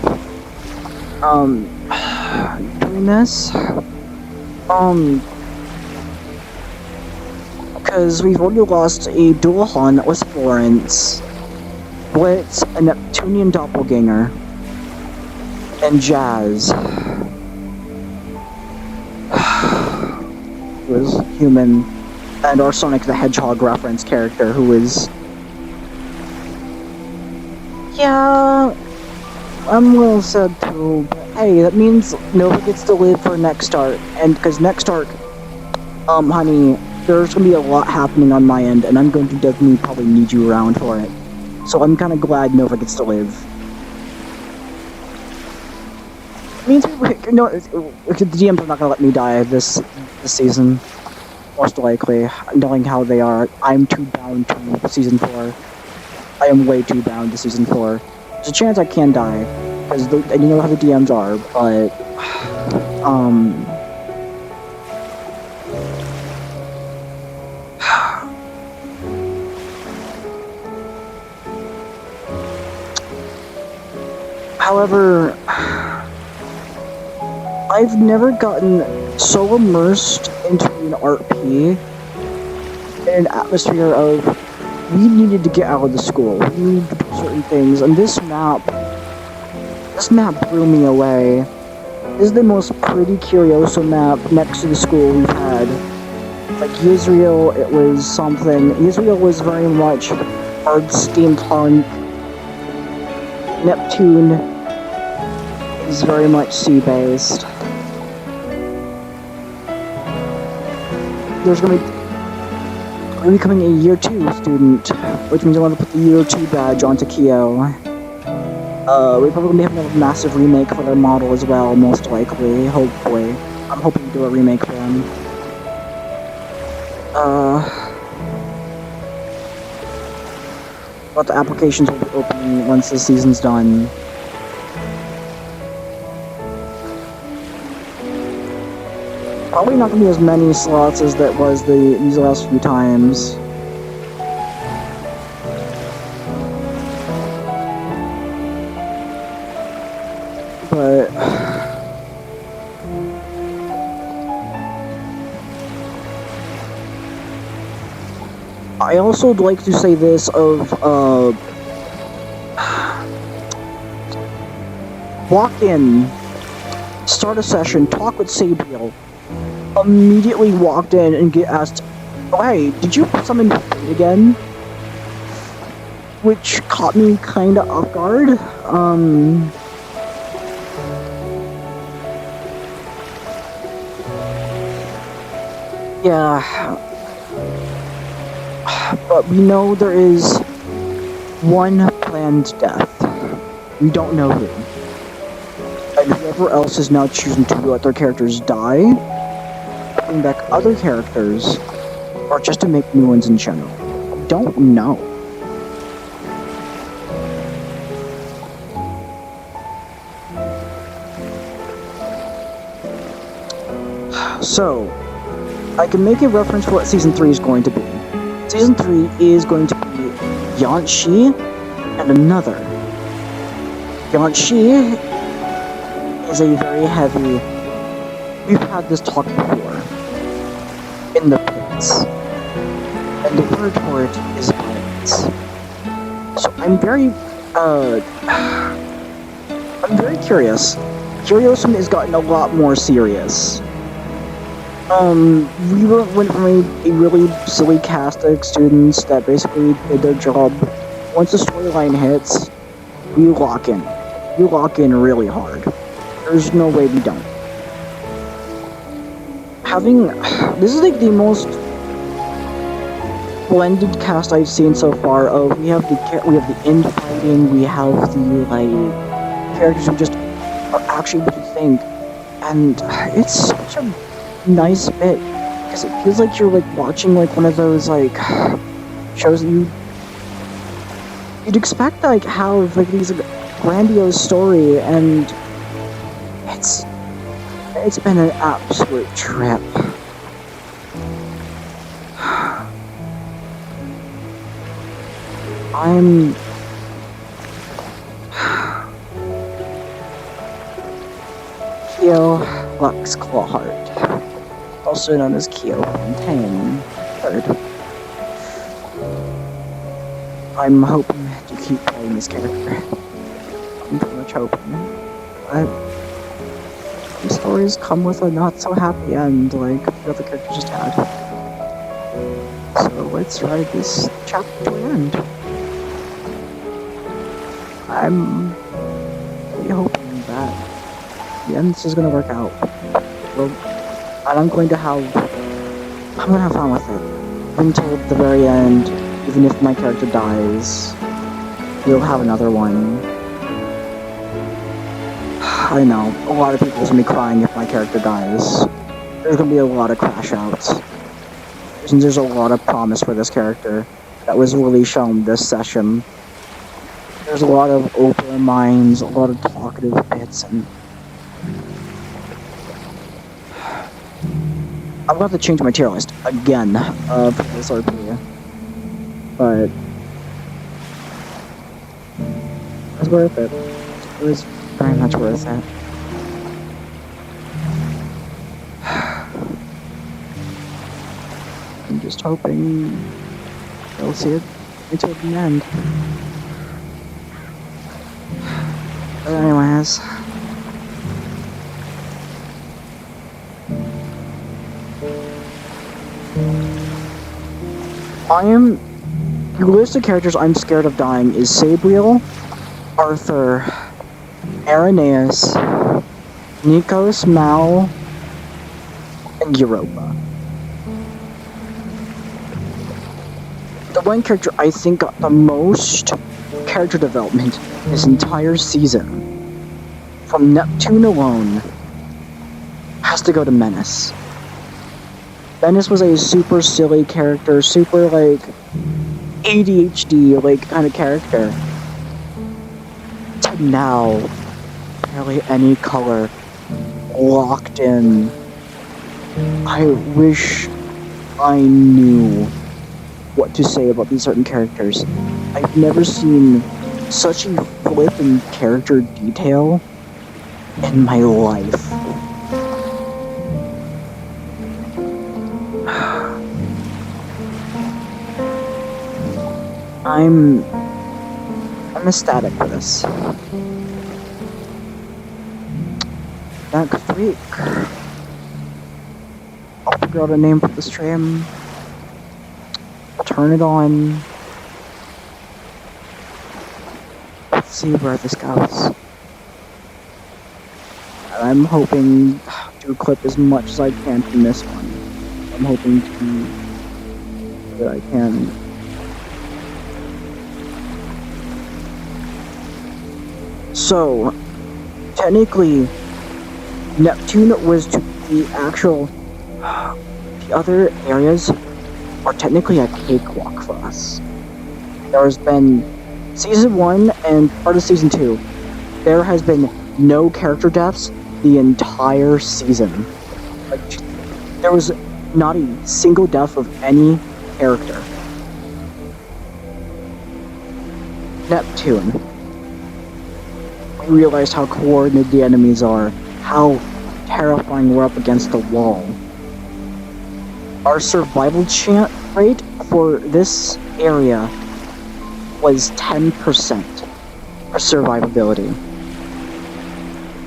doing this, because we've already lost a dual hunt with Florence, Blitz, a Neptunian doppelganger, and Jazz was human, and our Sonic the Hedgehog reference character, who is Yeah, I'm a little sad too, but hey, that means Nova gets to live for next arc, and because next arc, honey, there's gonna be a lot happening on my end, and I'm going to definitely probably need you around for it. So I'm kind of glad Nova gets to live. It means the DMs are not gonna let me die this season, most likely, knowing how they are. I'm too bound to season 4. I am way too bound to season 4. There's a chance I can die, because you know how the DMs are, but however, I've never gotten so immersed into an RP in an atmosphere of we needed to get out of the school, we needed to do certain things, and this map blew me away. This is the most pretty Curiosum map next to the school we've had. Like Israel, it was something. Israel was very much hard steampunk. Neptune is very much sea-based. There's gonna be I'm becoming a year 2 student, which means I want to put the year 2 badge onto Kyo. We probably have a massive remake for their model as well, most likely, hopefully. I'm hoping to do a remake for them. But the applications will be opening once the season's done. Probably not gonna be as many slots as that was these last few times. But I also would like to say this of walk in, start a session, talk with Sabriel. Immediately walked in and get asked, oh hey, did you summon Fate again? Which caught me kinda off guard. Yeah. But we know there is one planned death. We don't know who. And whoever else is now choosing to let their characters die, bring back other characters, or just to make new ones in general. I don't know. So, I can make a reference for what Season 3 is going to be. Season 3 is going to be Yanshi and another. Yanshi is a very heavy... We've had this talk before. In the pits. And the word for it is violence. So I'm very curious. Curiosum has gotten a lot more serious. We went from a really silly cast of students that basically did their job. Once the storyline hits, we lock in. We lock in really hard. There's no way we don't. This is like the most blended cast I've seen so far. We have the infighting, we have the characters who just are actually what you think, and it's such a nice bit because it feels like you're watching one of those shows that you'd expect have these grandiose story, and it's been an absolute trip. Kyo Lux Clawheart, also known as Kyo Fontaine III. I'm hoping to keep playing this character. I'm pretty much hoping. But these stories come with a not so happy end like the other characters just had. So let's ride this chapter to an end. I'm really hoping that the end this is gonna work out. Well, and I'm gonna have fun with it until the very end. Even if my character dies, we'll have another one. I know a lot of people are gonna be crying if my character dies. There's gonna be a lot of crash outs. Since there's a lot of promise for this character that was really shown this session. There's a lot of open minds, a lot of talkative bits, and I'm about to change my tier list again for this RP, but it was worth it. It was very much worth it. I'm just hoping they'll see it until the end. But anyways, the list of characters I'm scared of dying is Sabriel, Arthur, Irenaeus, Nikos, Mal, and Europa. The one character I think got the most character development this entire season, from Neptune alone, has to go to Menace. Menace was a super silly character, super like ADHD like kind of character. To now, barely any color, locked in. I wish I knew what to say about these certain characters. I've never seen such a flip in character detail in my life. I'm ecstatic for this. Next week, I'll figure out a name for the stream. I'll turn it on. Let's see where this goes. And I'm hoping to clip as much as I can from this one. I'm hoping that I can. So, technically, Neptune was to the actual. The other areas are technically a cakewalk for us. There has been Season 1 and part of Season 2. There has been no character deaths the entire season. Like, there was not a single death of any character. Neptune. We realized how coordinated the enemies are, how terrifying we're up against the wall. Our survival rate for this area was 10% for survivability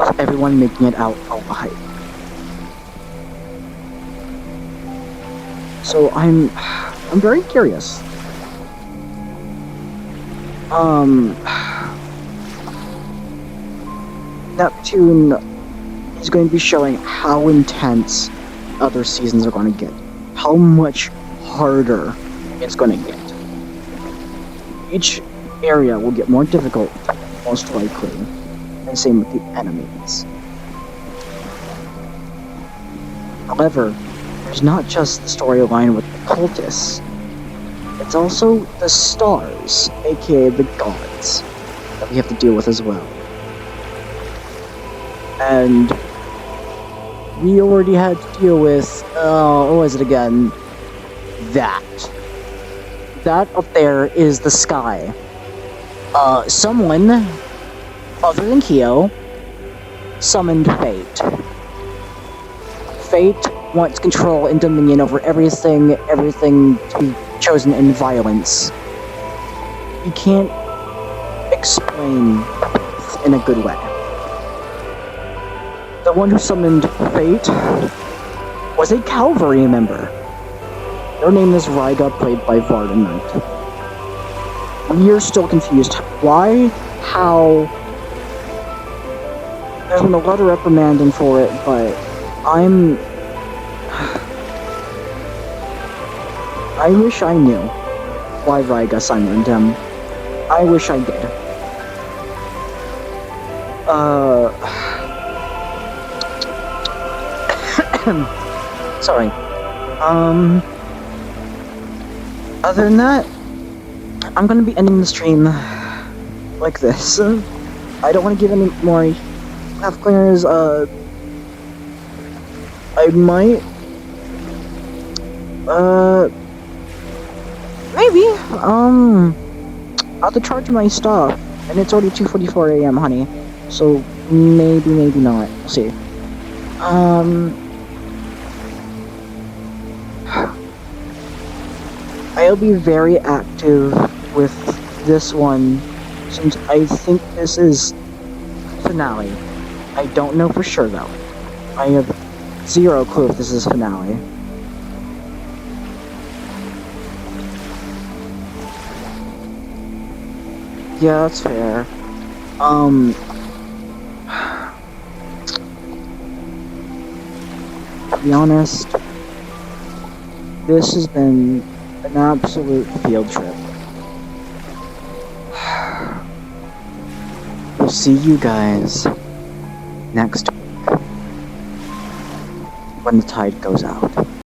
of everyone making it out alive. So I'm very curious. Neptune is going to be showing how intense other seasons are going to get. How much harder it's going to get. Each area will get more difficult, most likely. And same with the enemies. However, there's not just the storyline with the cultists. It's also the stars, aka the gods, that we have to deal with as well. And we already had to deal with, what was it again? That up there is the sky. Someone, other than Kyo, summoned Fate. Fate wants control and dominion over everything to be chosen in violence. You can't explain Faith in a good way. The one who summoned Fate was a cavalry member. Their name is Ryga, played by Varda Knight. We are still confused. Why how there's been a lot of reprimanding for it, but I wish I knew why Ryga summoned him. I wish I did. Sorry. Other than that, I'm gonna be ending the stream like this. I don't want to give any more half cleaners. I might. Maybe. I'll have to charge my stuff, and it's already 2:44 a.m., honey. So maybe not. We'll see. I'll be very active with this one, since I think this is finale. I don't know for sure though. I have zero clue if this is finale. Yeah, that's fair. To be honest, this has been an absolute field trip. We'll see you guys next week when the tide goes out.